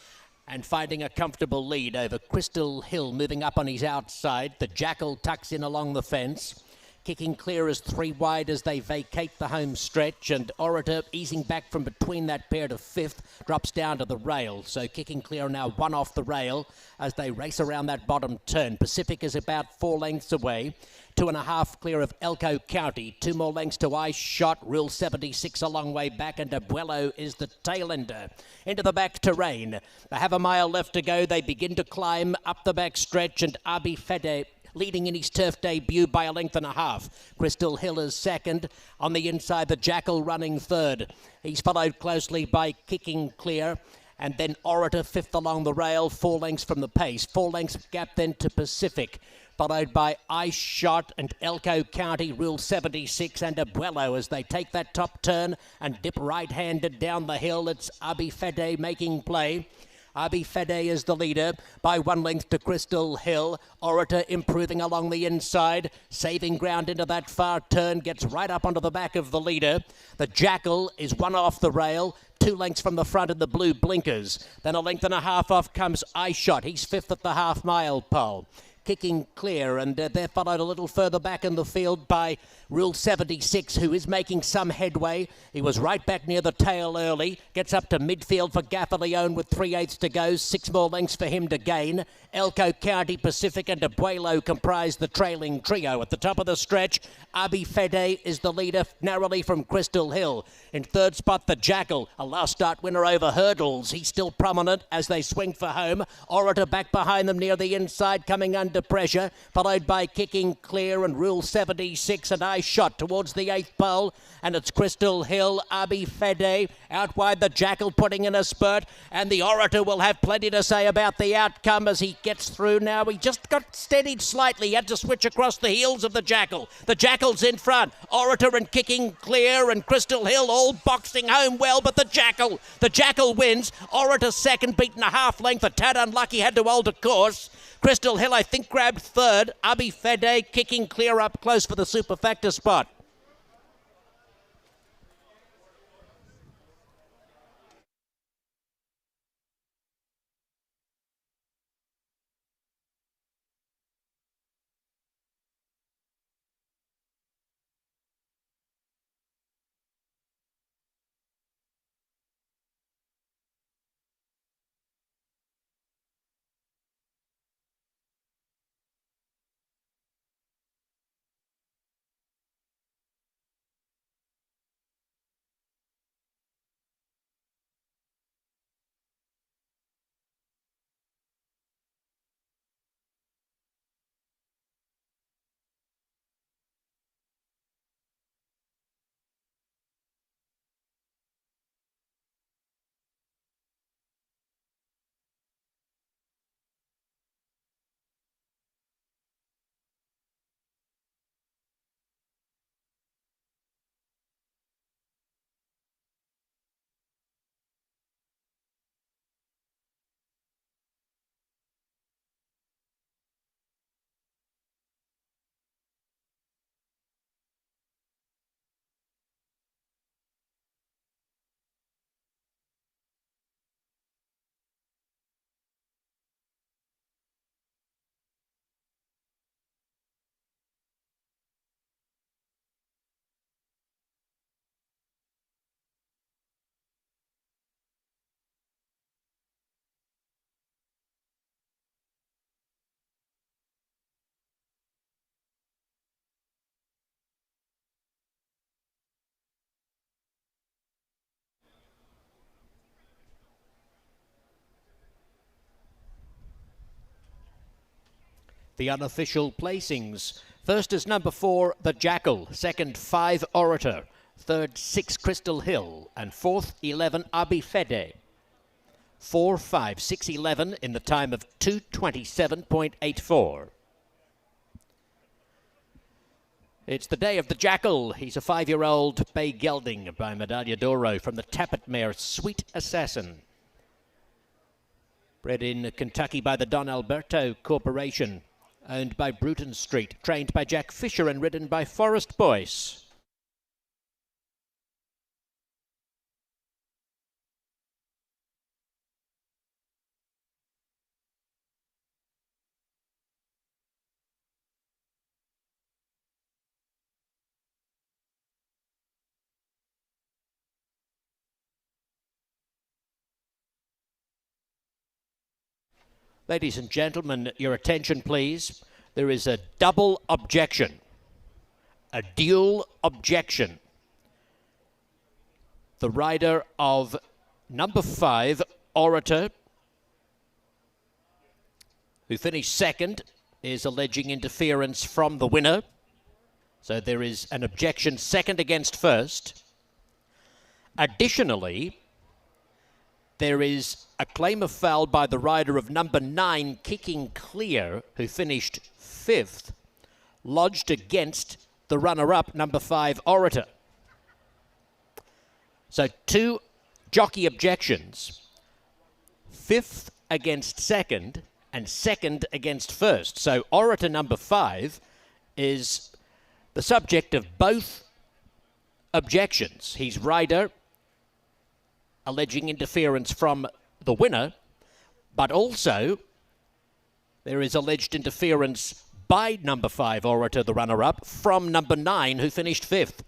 and finding a comfortable lead over Crystal Hill, moving up on his outside. The Jackal tucks in along the fence. Kicking Clear is 3 wide as they vacate the home stretch, and Orator easing back from between that pair to 5th, drops down to the rail. So Kicking Clear now 1 off the rail as they race around that bottom turn. Pacific is about 4 lengths away. 2.5 clear of Elko County. 2 more lengths to Ice Shot. Rule 76 a long way back, and Abuelo is the tail ender. Into the back terrain. They have a mile left to go. They begin to climb up the back stretch, and Abi Fede leading in his turf debut by 1.5 lengths. Crystal Hill is second. On the inside, the Jackal running third. He's followed closely by Kicking Clear. And then Orator 5th along the rail, 4 lengths from the pace. 4 lengths gap then to Pacific. Followed by Ice Shot and Elko County, Rule 76, and Abuelo as they take that top turn and dip right-handed down the hill. It's Abi Fede making play. Abi Fede is the leader by 1 length to Crystal Hill. Orator improving along the inside, saving ground into that far turn, gets right up onto the back of the leader. The Jackal is 1 off the rail, 2 lengths from the front in the blue blinkers. Then 1.5 lengths off comes Ice Shot. He's 5th at the half-mile pole. Kicking Clear, and they're followed a little further back in the field by Rule 76, who is making some headway. He was right back near the tail early, gets up to midfield for Gaffaleone with 3/8 to go, 6 more lengths for him to gain. Elko County Pacific and Abuelo comprise the trailing trio. At the top of the stretch, Abi Fede is the leader, narrowly from Crystal Hill. In third spot, the Jackal, a last start winner over hurdles. He's still prominent as they swing for home. Orator back behind them near the inside, coming under pressure, followed by Kicking Clear and Rule 76, and I Shot towards the 8th pole, and it's Crystal Hill, Abi Fede, out wide the Jackal putting in a spurt, and the Orator will have plenty to say about the outcome as he gets through now. He just got steadied slightly, he had to switch across the heels of the Jackal. The Jackal's in front, Orator and Kicking Clear and Crystal Hill all boxing home well, but the Jackal wins. Orator second, beaten a half length, a tad unlucky, had to alter course. Crystal Hill, I think, grabbed third. Abi Fede Kicking Clear up close for the superfactor spot. The unofficial placings. First is number 4, the Jackal. Second, 5, Orator. Third, 6, Crystal Hill. And fourth, 11, Abi Fede. 4, 5, 6, 11 in the time of 2:27.84. It's the day of the Jackal. He's a 5-year-old bay gelding by Medaglia d'Oro from the Tappet mare Sweet Assassin. Bred in Kentucky by the Don Alberto Corporation. Owned by Bruton Street, trained by Jack Fisher and ridden by Forrest Boyce. Ladies and gentlemen, your attention please. There is a double objection, a dual objection. The rider of number 5, Orator, who finished second, is alleging interference from the winner. So there is an objection, second against first. Additionally, there is a claim of foul by the rider of number 9, Kicking Clear, who finished 5th, lodged against the runner-up, number 5, Orator. So 2 jockey objections, 5th against second and second against first. So Orator number 5 is the subject of both objections. He's rider alleging interference from the winner, but also There is alleged interference by number 5, Orator, the runner-up, from number 9, who finished 5th.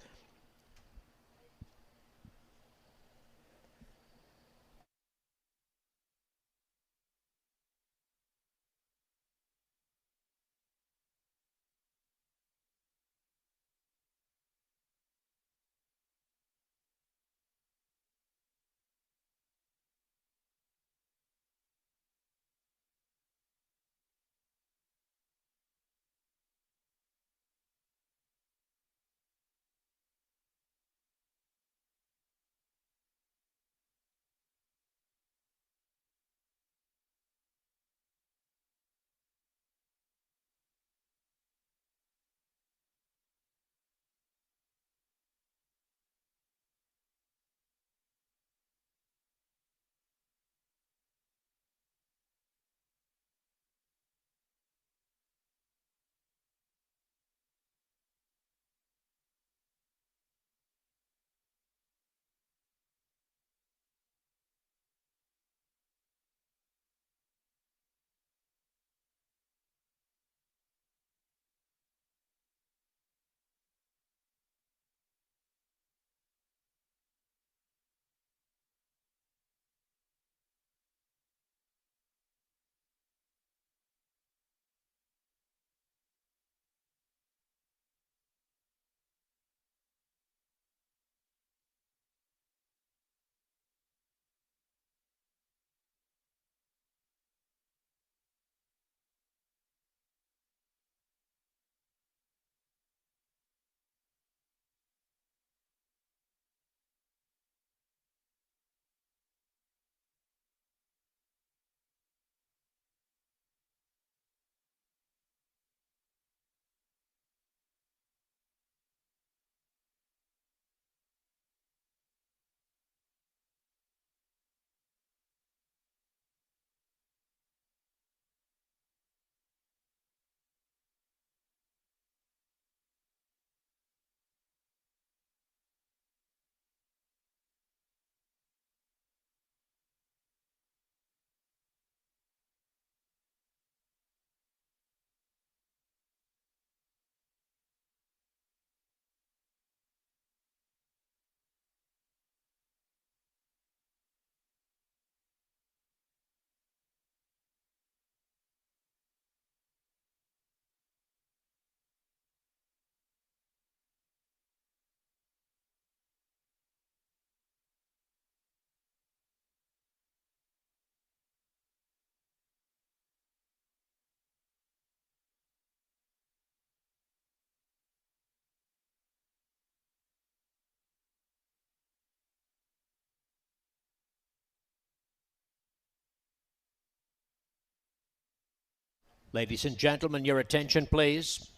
Ladies and gentlemen, your attention, please.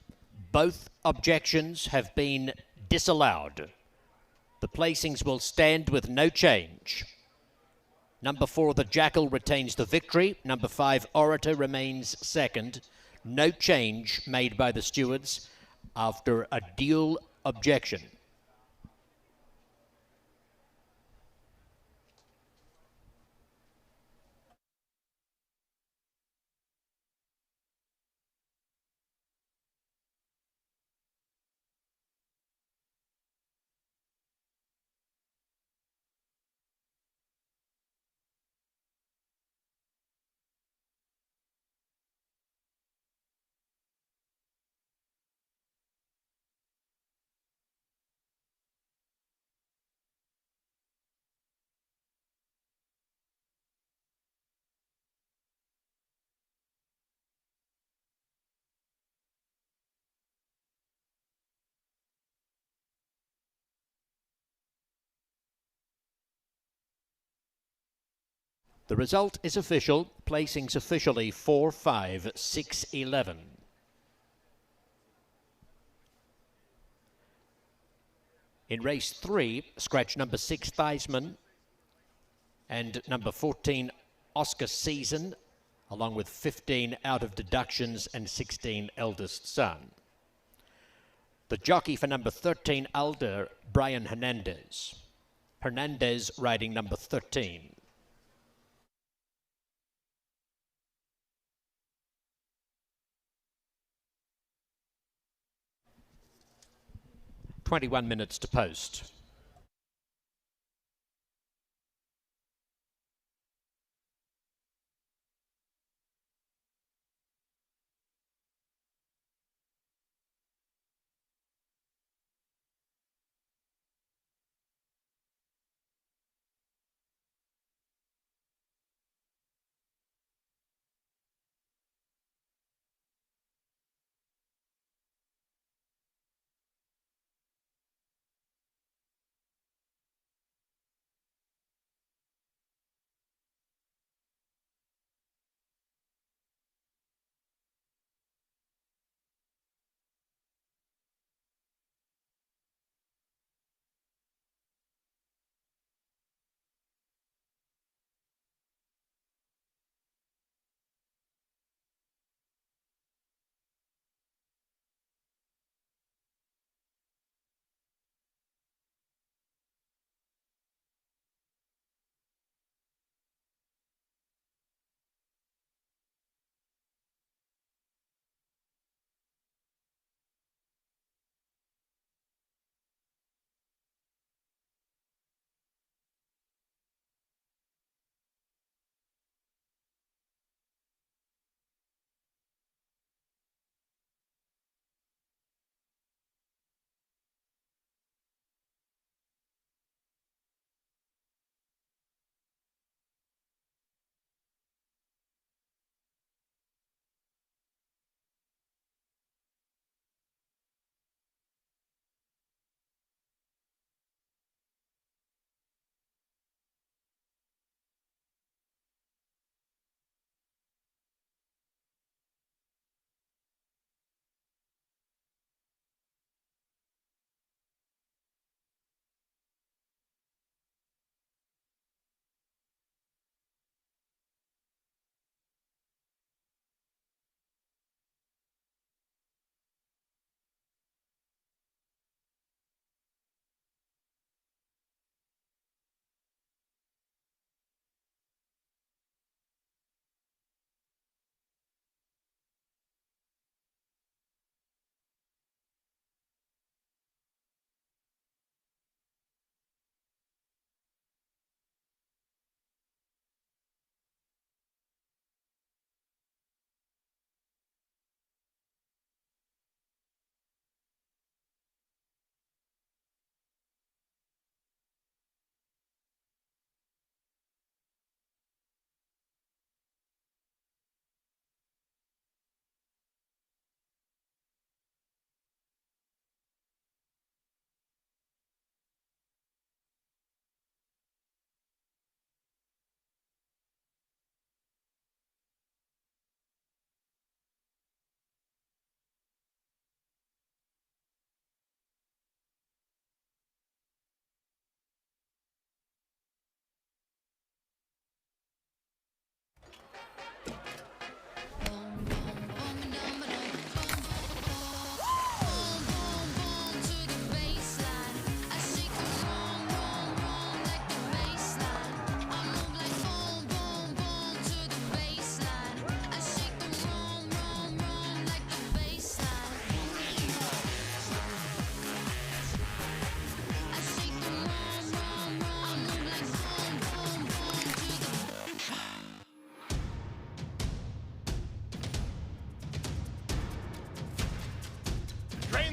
Both objections have been disallowed. The placings will stand with no change. Number 4, the Jackal, retains the victory. Number 5, Orator, remains second. No change made by the stewards after a dual objection. The result is official. Placings officially 4, 5, 6, 11. In race 3, scratch number 6, Theismann, and number 14, Oscar Season, along with 15 out of deductions and 16 eldest son. The jockey for number 13, Alder, Brian Hernandez. Hernandez riding number 13. 21 minutes to post.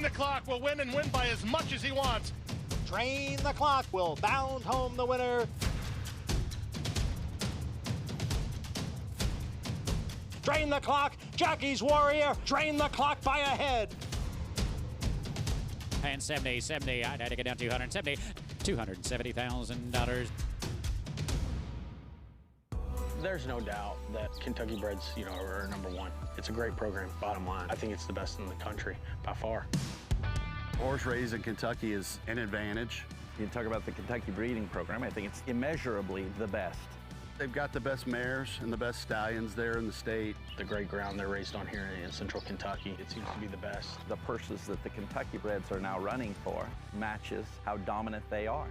Drain the Clock will win and win by as much as he wants.
Drain the Clock will bound home the winner. Drain the Clock, Jackie's Warrior, drain the clock by a head.
And 70, I had to get down 270, $270,000.
There's no doubt that Kentucky Breds, are number one. It's a great program, bottom line. I think it's the best in the country by far.
Horse raised in Kentucky is an advantage.
You talk about the Kentucky breeding program, I think it's immeasurably the best.
They've got the best mares and the best stallions there in the state.
The great ground they're raised on here in central Kentucky, it seems to be the best.
The purses that the Kentucky Breds are now running for matches how dominant they are.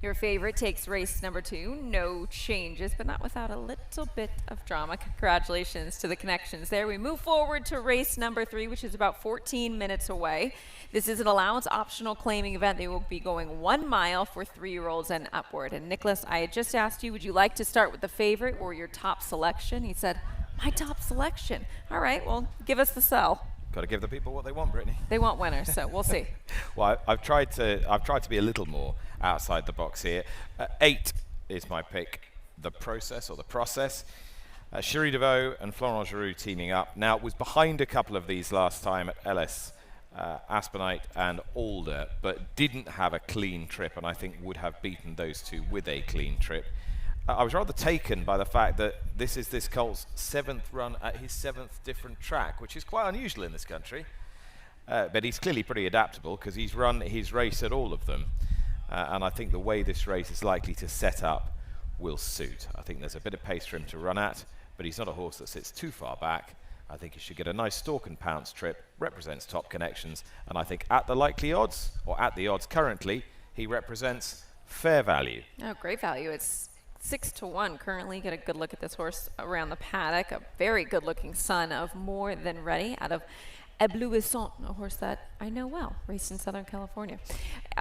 Your favorite takes race number 2. No changes, but not without a little bit of drama. Congratulations to the connections there. We move forward to race number 3, which is about 14 minutes away. This is an allowance optional claiming event. They will be going 1 mile for 3-year-olds and upward. And Nicholas, I had just asked you, would you like to start with the favorite or your top selection? He said, my top selection. All right, well, give us the sell.
Got to give the people what they want, Brittany.
They want winners, so we'll see.
Well, I've tried to be a little more outside the box here. 8 is my pick. The process. Cherie Deveau and Florent Giroux teaming up. Now, it was behind a couple of these last time at Ellis, Aspenite and Alder, but didn't have a clean trip, and I think would have beaten those two with a clean trip. I was rather taken by the fact that this is this colt's 7th run at his 7th different track, which is quite unusual in this country. But he's clearly pretty adaptable because he's run his race at all of them. And I think the way this race is likely to set up will suit. I think there's a bit of pace for him to run at, but he's not a horse that sits too far back. I think he should get a nice stalk and pounce trip, represents top connections, and I think at the likely odds, or at the odds currently, he represents fair value.
Oh, great value. It's 6-1 currently. Get a good look at this horse around the paddock. A very good looking son of More Than Ready out of Eblouissant, a horse that I know well, raced in Southern California.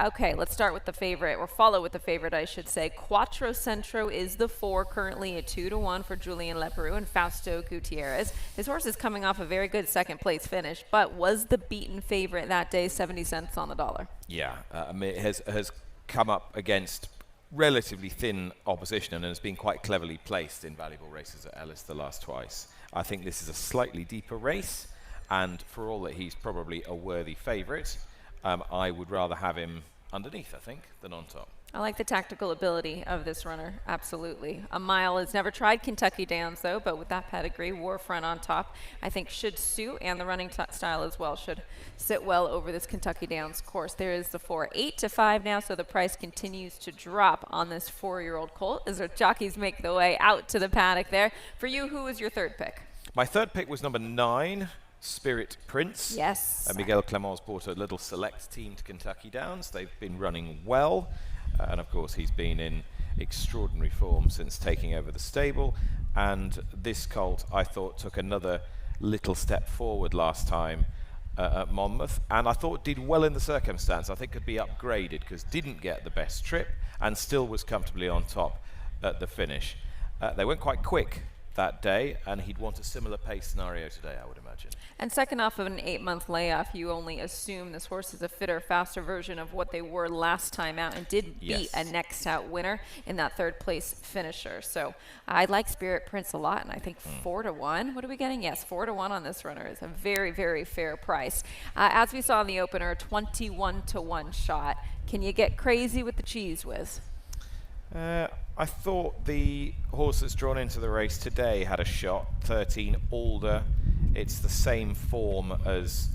Okay, let's start with the favorite, or follow with the favorite, I should say. Quattro Centro is the 4, currently a 2-1 for Julien Leparoux and Fausto Gutierrez. His horse is coming off a very good second place finish, but was the beaten favorite that day, 70 cents on the dollar.
Yeah, I mean, it has come up against relatively thin opposition and has been quite cleverly placed in valuable races at Ellis the last twice. I think this is a slightly deeper race, and for all that he's probably a worthy favourite, I would rather have him underneath, I think, than on top.
I like the tactical ability of this runner, absolutely. A mile has never tried Kentucky Downs, though, but with that pedigree, War Front on top, I think should suit, and the running style as well should sit well over this Kentucky Downs course. There is the 4, 8-5 now, so the price continues to drop on this 4-year-old colt as our jockeys make the way out to the paddock there. For you, who was your third pick?
My third pick was number 9, Spirit Prince.
Yes.
Miguel Clemens brought a little select team to Kentucky Downs. They've been running well. And of course, he's been in extraordinary form since taking over the stable. And this colt, I thought, took another little step forward last time at Monmouth. And I thought did well in the circumstance. I think could be upgraded because didn't get the best trip and still was comfortably on top at the finish. They went quite quick that day, and he'd want a similar pace scenario today, I would imagine.
And second off of an 8-month layoff, you only assume this horse is a fitter, faster version of what they were last time out, and did beat a next out winner in that 3rd place finisher. So I like Spirit Prince a lot, and I think 4-1. What are we getting? Yes, 4-1 on this runner is a very, very fair price. As we saw in the opener, 21-1 shot. Can you get crazy with the cheese whiz?
I thought the horse that's drawn into the race today had a shot. 13 Alder. It's the same form as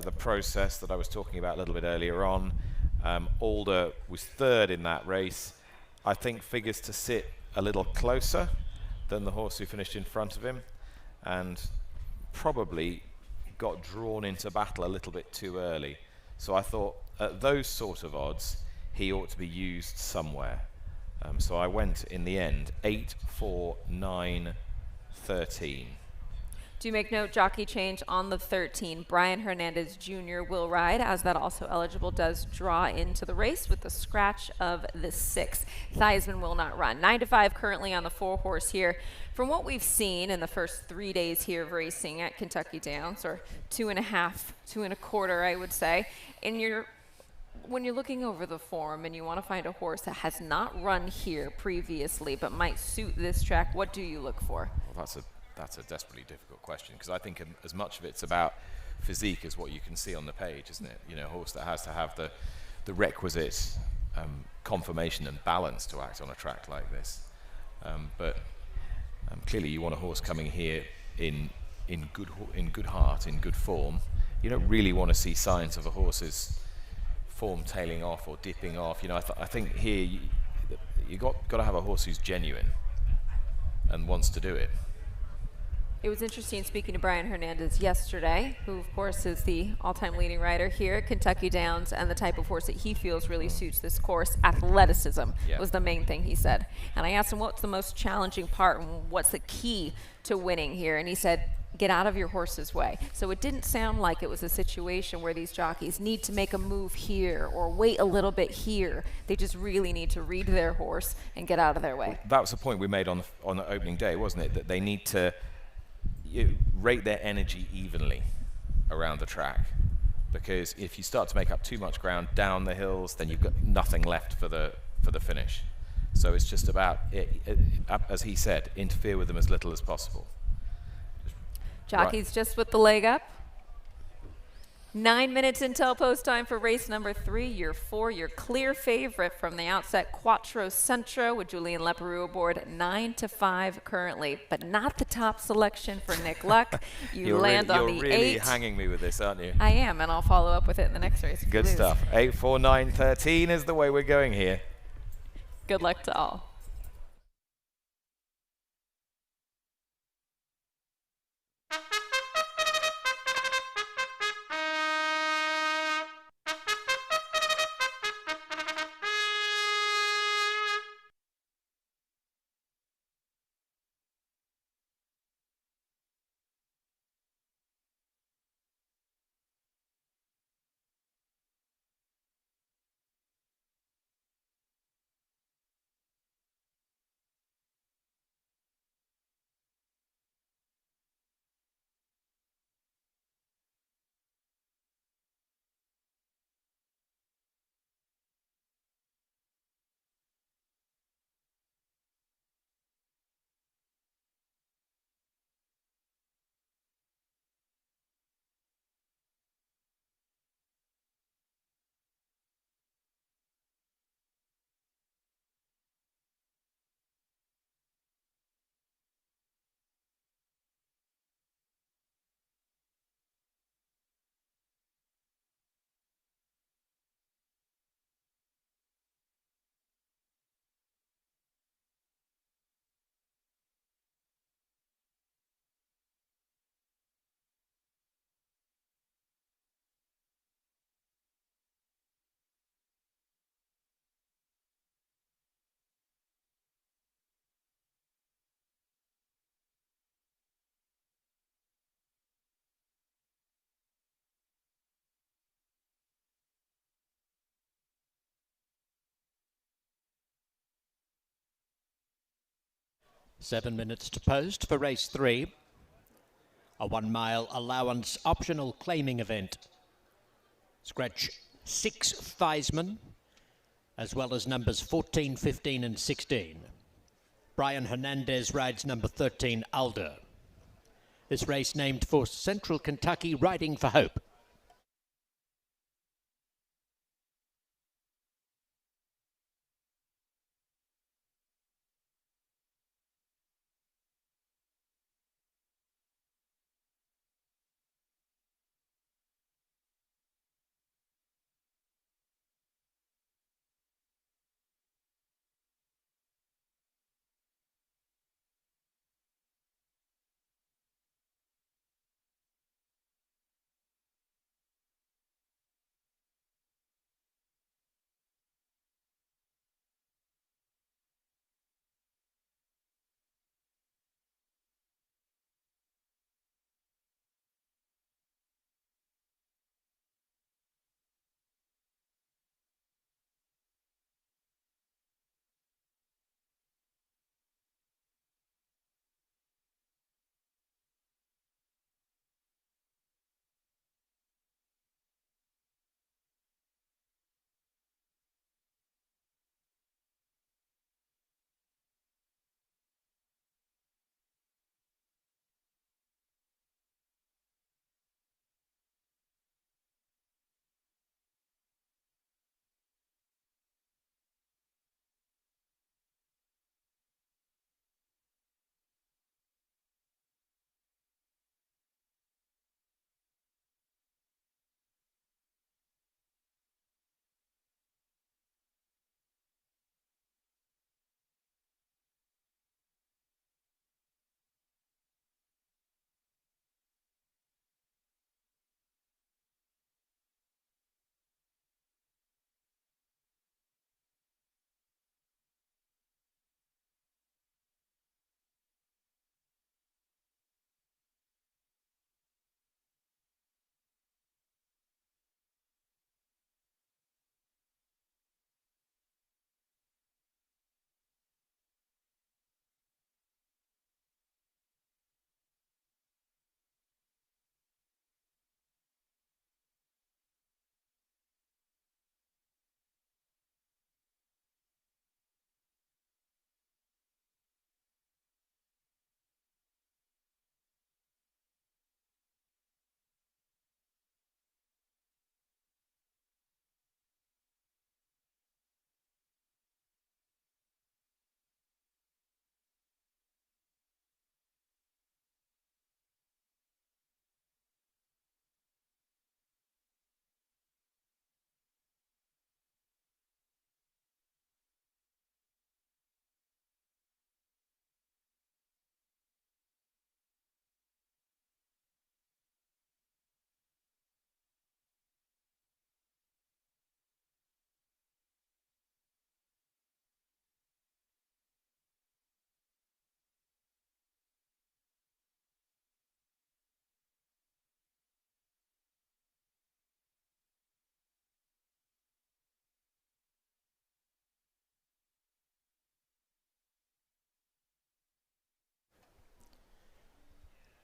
the process that I was talking about a little bit earlier on. Alder was 3rd in that race. I think figures to sit a little closer than the horse who finished in front of him, and probably got drawn into battle a little bit too early. So I thought at those sort of odds, he ought to be used somewhere. So I went in the end 8, 4, 9, 13.
Do make note, jockey change on the 13. Brian Hernandez Jr. will ride, as that also eligible does draw into the race with the scratch of the 6. Theismann will not run. 9-5 currently on the 4-horse here. From what we've seen in the first 3 days here of racing at Kentucky Downs, or 2.5, 2.25, I would say, when you're looking over the form and you want to find a horse that has not run here previously but might suit this track, what do you look for?
Well, that's a desperately difficult question, because I think as much of it's about physique as what you can see on the page, isn't it? You know, a horse that has to have the requisite conformation and balance to act on a track like this. But clearly you want a horse coming here in good heart, in good form. You don't really want to see signs of a horse's form tailing off or dipping off. You know, I think here you got to have a horse who's genuine and wants to do it.
It was interesting speaking to Brian Hernandez yesterday, who of course is the all-time leading rider here at Kentucky Downs, and the type of horse that he feels really suits this course. Athleticism was the main thing he said. And I asked him what's the most challenging part and what's the key to winning here, and he said, get out of your horse's way. So it didn't sound like it was a situation where these jockeys need to make a move here or wait a little bit here. They just really need to read their horse and get out of their way.
That was the point we made on the opening day, wasn't it? That they need to rate their energy evenly around the track, because if you start to make up too much ground down the hills, then you've got nothing left for the finish. So it's just about, as he said, interfere with them as little as possible.
Jockeys just with the leg up. 9 minutes until post time for race number 3. Your clear favorite from the outset, Quattro Centro, with Julian Leparoux aboard 9-5 currently, but not the top selection for Nick Luck. You land on the 8.
You're really hanging me with this, aren't you?
I am, and I'll follow up with it in the next race.
Good stuff. 8, 4, 9, 13 is the way we're going here.
Good luck to all.
Seven minutes to post for race 3. A 1 mile allowance optional claiming event. Scratch 6 Theismann, as well as numbers 14, 15 and 16. Brian Hernandez rides number 13, Alder. This race named for Central Kentucky Riding for Hope.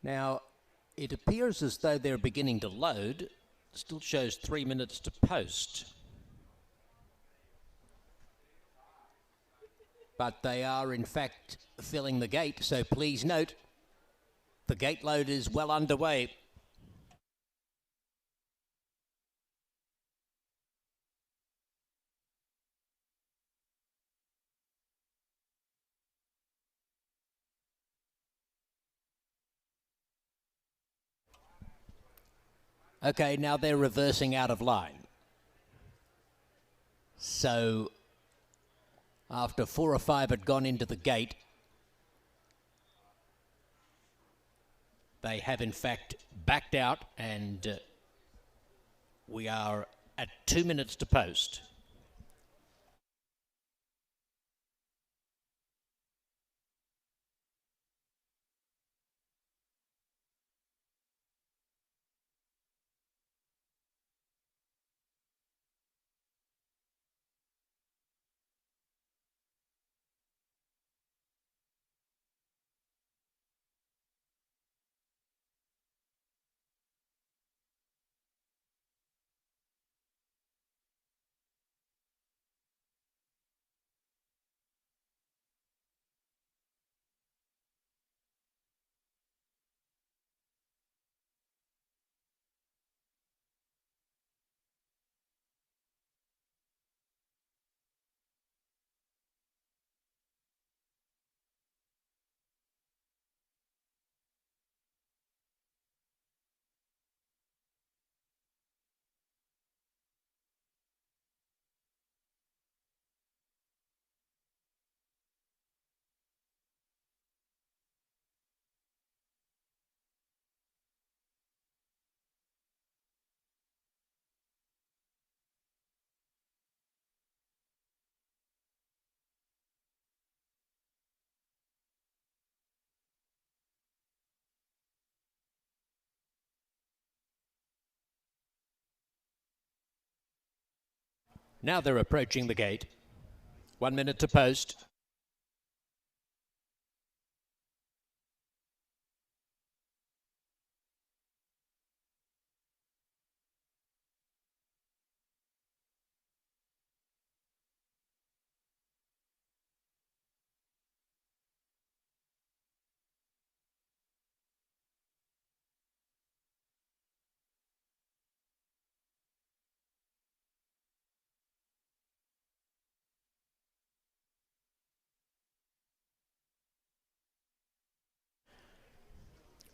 Now, it appears as though they're beginning to load. Still shows 3 minutes to post. But they are, in fact, filling the gate, so please note, the gate load is well underway. Okay, now they're reversing out of line. So, after 4 or 5 had gone into the gate, they have in fact backed out, and we are at 2 minutes to post. Now they're approaching the gate. 1 minute to post.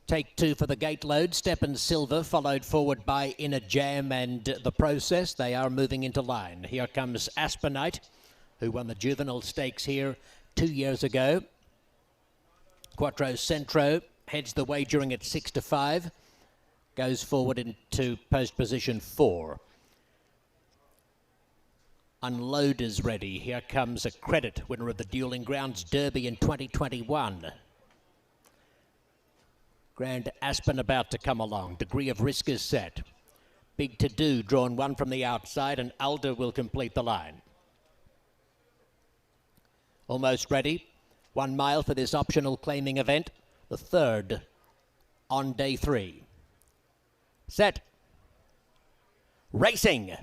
Take 2 for the gate load. Step and Silver followed forward by Inner Jam and The Process. They are moving into line. Here comes Aspenite, who won the Juvenile Stakes here 2 years ago. Quattro Centro heads the wagering at 6 to 5. Goes forward into post position 4. Unload is ready. Here comes A Credit, winner of the Dueling Grounds Derby in 2021. Grand Aspen about to come along. Degree of Risk is set. Big To Do drawn 1 from the outside, and Alder will complete the line. Almost ready. 1 mile for this optional claiming event. The third on day 3. Set. Racing.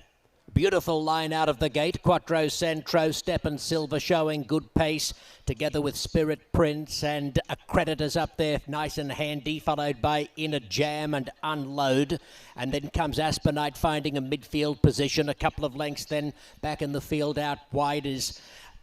Beautiful line out of the gate. Quattro Centro, Step and Silver showing good pace, together with Spirit Prince, and A Credit is up there nice and handy, followed by Inner Jam and Unload. And then comes Aspenite finding a midfield position, a couple of lengths then back in the field. Out wide is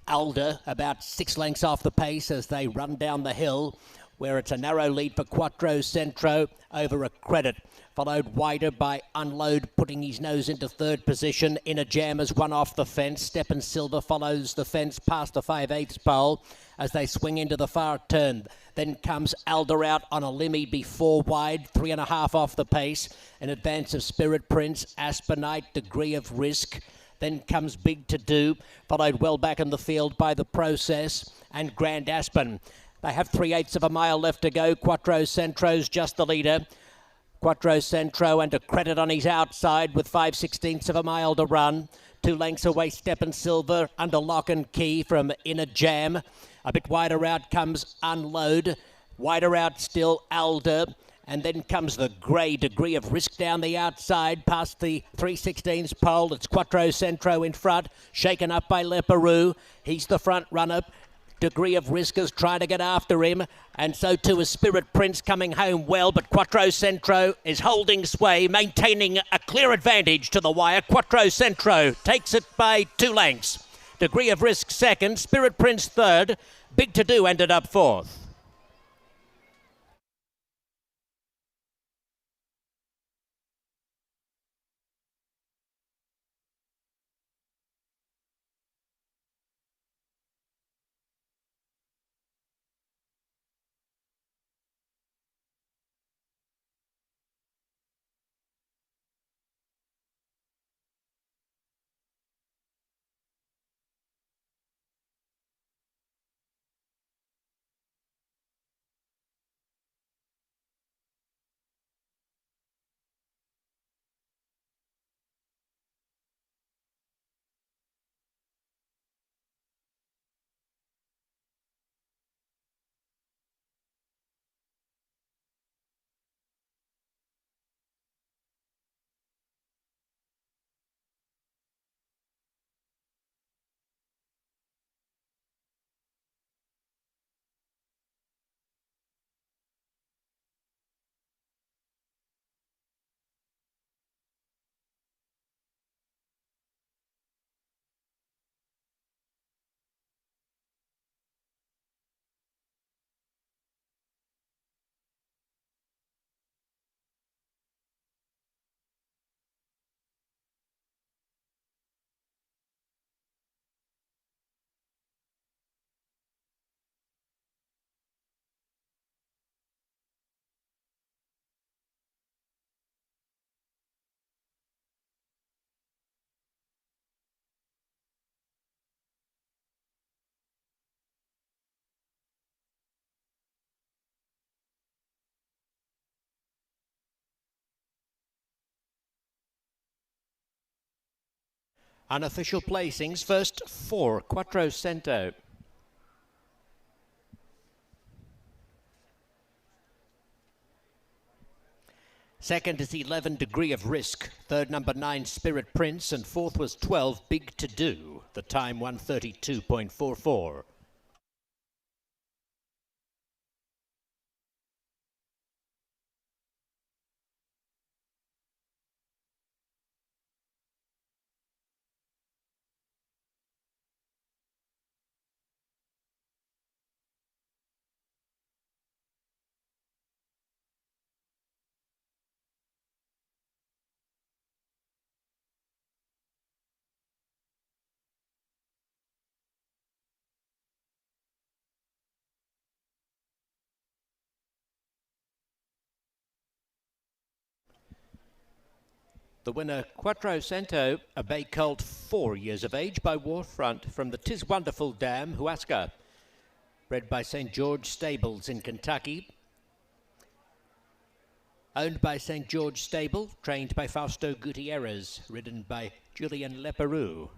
Alder, about 6 lengths off the pace as they run down the hill, where it's a narrow lead for Quattro Centro over A Credit. Followed wider by Unload, putting his nose into 3rd position. Inner Jam has won off the fence. Step and Silver follows the fence past the 5/8 pole as they swing into the far turn. Then comes Alder out on a limmy before wide, 3.5 off the pace. In advance of Spirit Prince, Aspenite, Degree of Risk. Then comes Big To Do, followed well back in the field by The Process and Grand Aspen. They have 3/8 of a mile left to go. Quattro Centro's just the leader. Quattro Centro and A Credit on his outside with 5/16 of a mile to run. 2 lengths away, Step and Silver under lock and key from Inner Jam. A bit wider out comes Unload. Wider out still Alder. And then comes the grey Degree of Risk down the outside, past the 3/16 pole. It's Quattro Centro in front, shaken up by Leperoux. He's the front runner. Degree of Risk is trying to get after him, and so too is Spirit Prince coming home well, but Quattro Centro is holding sway, maintaining a clear advantage to the wire. Quattro Centro takes it by 2 lengths. Degree of Risk second, Spirit Prince third. Big To Do ended up fourth. Unofficial placings, first 4, Quattro Cento. Second is 11, Degree of Risk. Third, number 9, Spirit Prince. And fourth was 12, Big To Do. The time 1:32.44. The winner, Quattro Cento, a bay colt 4 years of age by Waterfront from the 'Tis Wonderful Dam, Huasca. Bred by St. George Stables in Kentucky. Owned by St. George Stable, trained by Fausto Gutierrez, ridden by Julian Leperoux.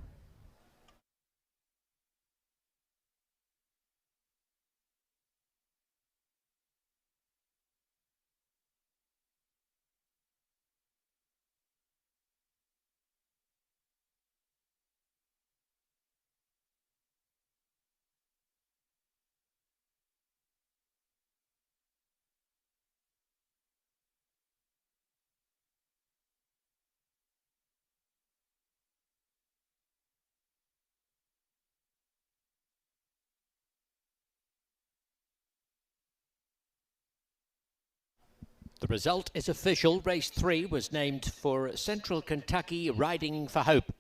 The result is official. Race 3 was named for Central Kentucky Riding for Hope.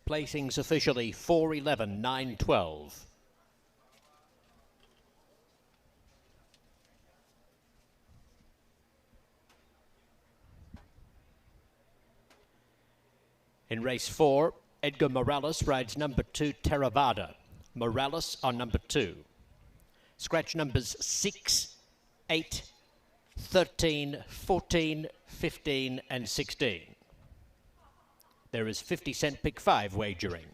Placings officially 4, 11, 9, 12. In race 4, Edgar Morales rides number 2, Theravada. Morales on number 2. Scratch numbers 6, 8, 13, 14, 15 and 16. There is 50-cent pick 5 wagering.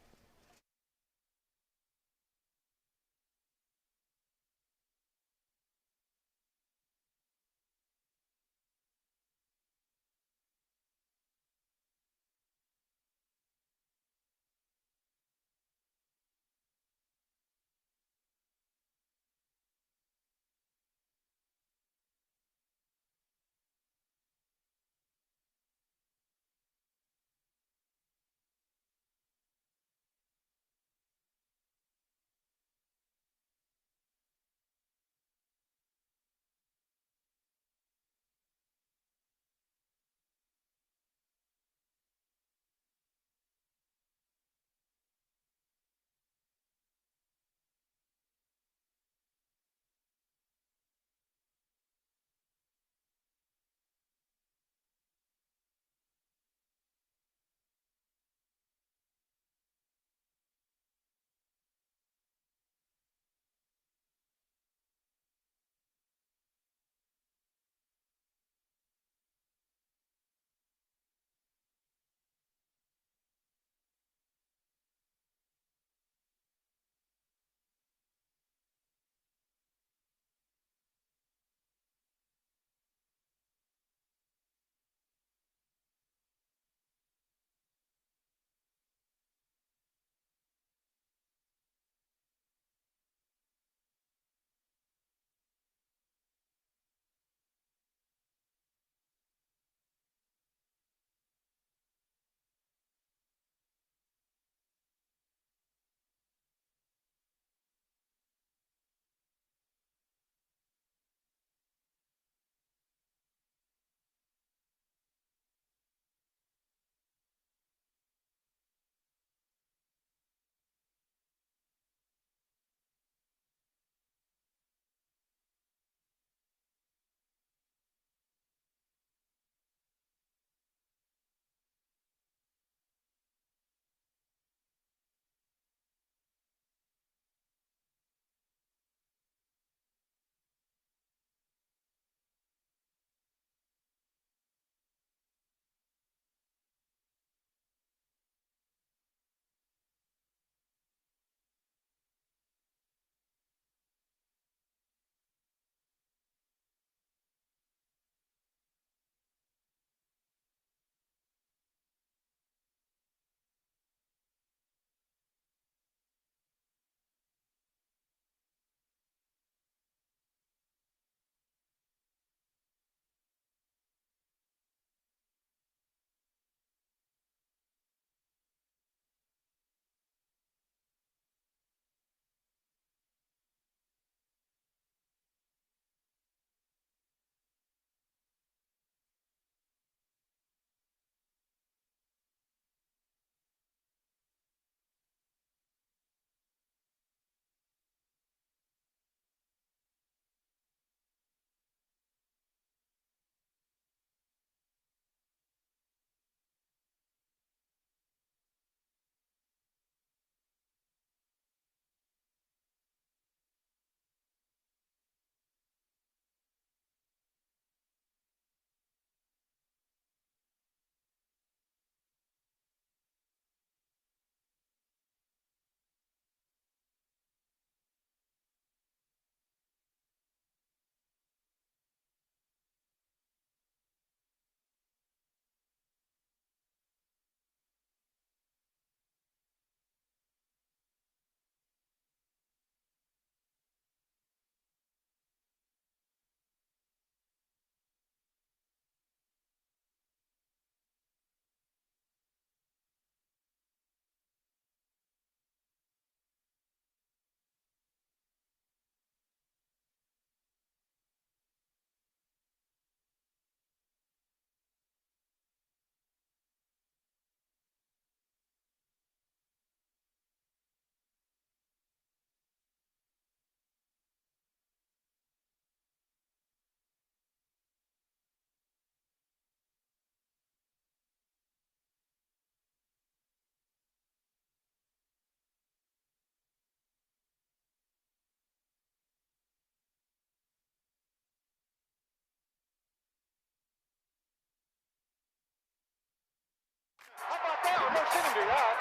sit down. No sitting do that.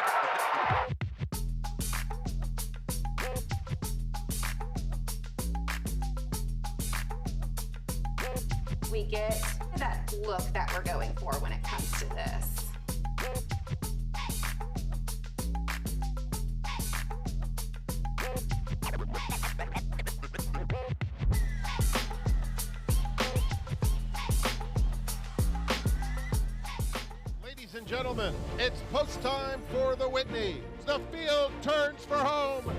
We get that look that we're going for when it comes to this.
Ladies and gentlemen, it's post time for the Whitney. The field turns for home.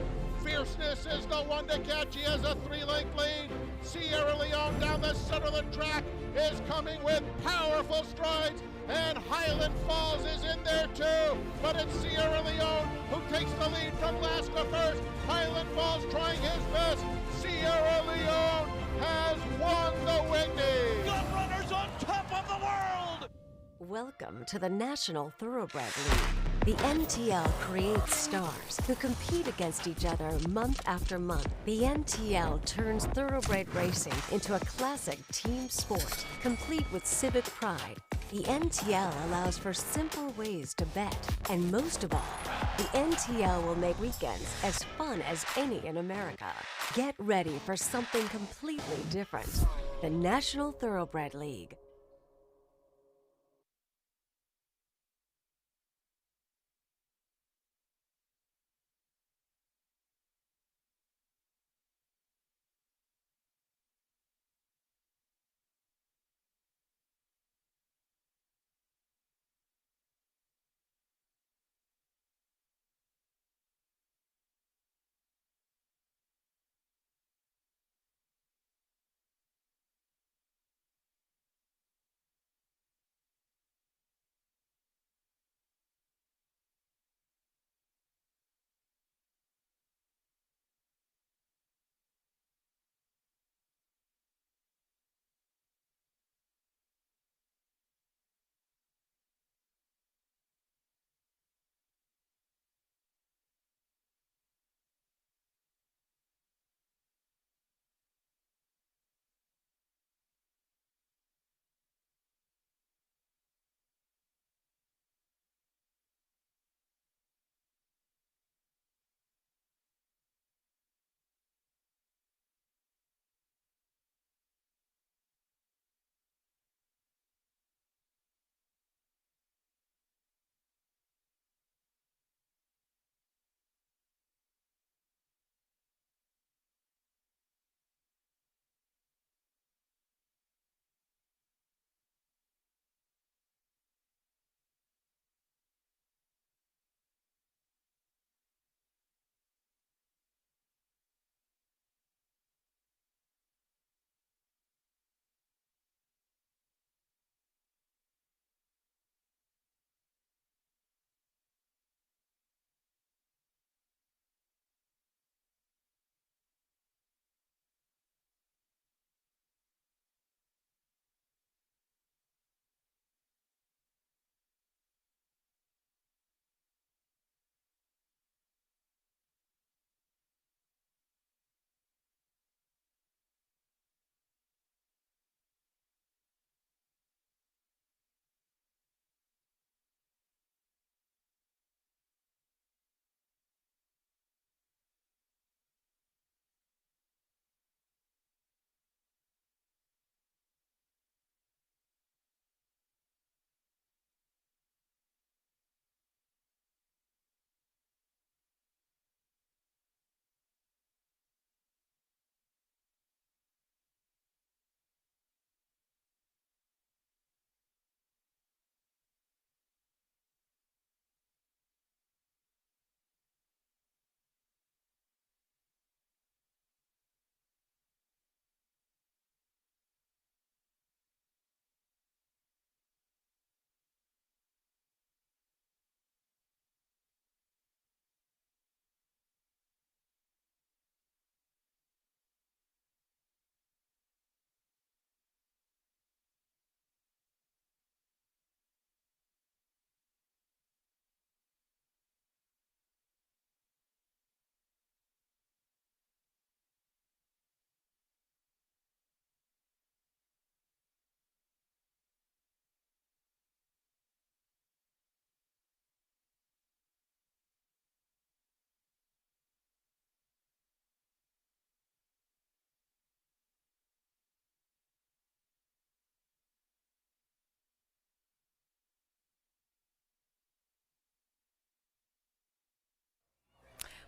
Fierceness is the one to catch. He has a 3-length lead. Sierra Leone down the center of the track is coming with powerful strides, and Highland Falls is in there too. But it's Sierra Leone who takes the lead from last to first. Highland Falls trying his best. Sierra Leone has won the Whitney.
Gun runners on top of the world.
Welcome to the National Thoroughbred League. The NTL creates stars who compete against each other month after month. The NTL turns thoroughbred racing into a classic team sport, complete with civic pride. The NTL allows for simple ways to bet, and most of all, the NTL will make weekends as fun as any in America. Get ready for something completely different. The National Thoroughbred League.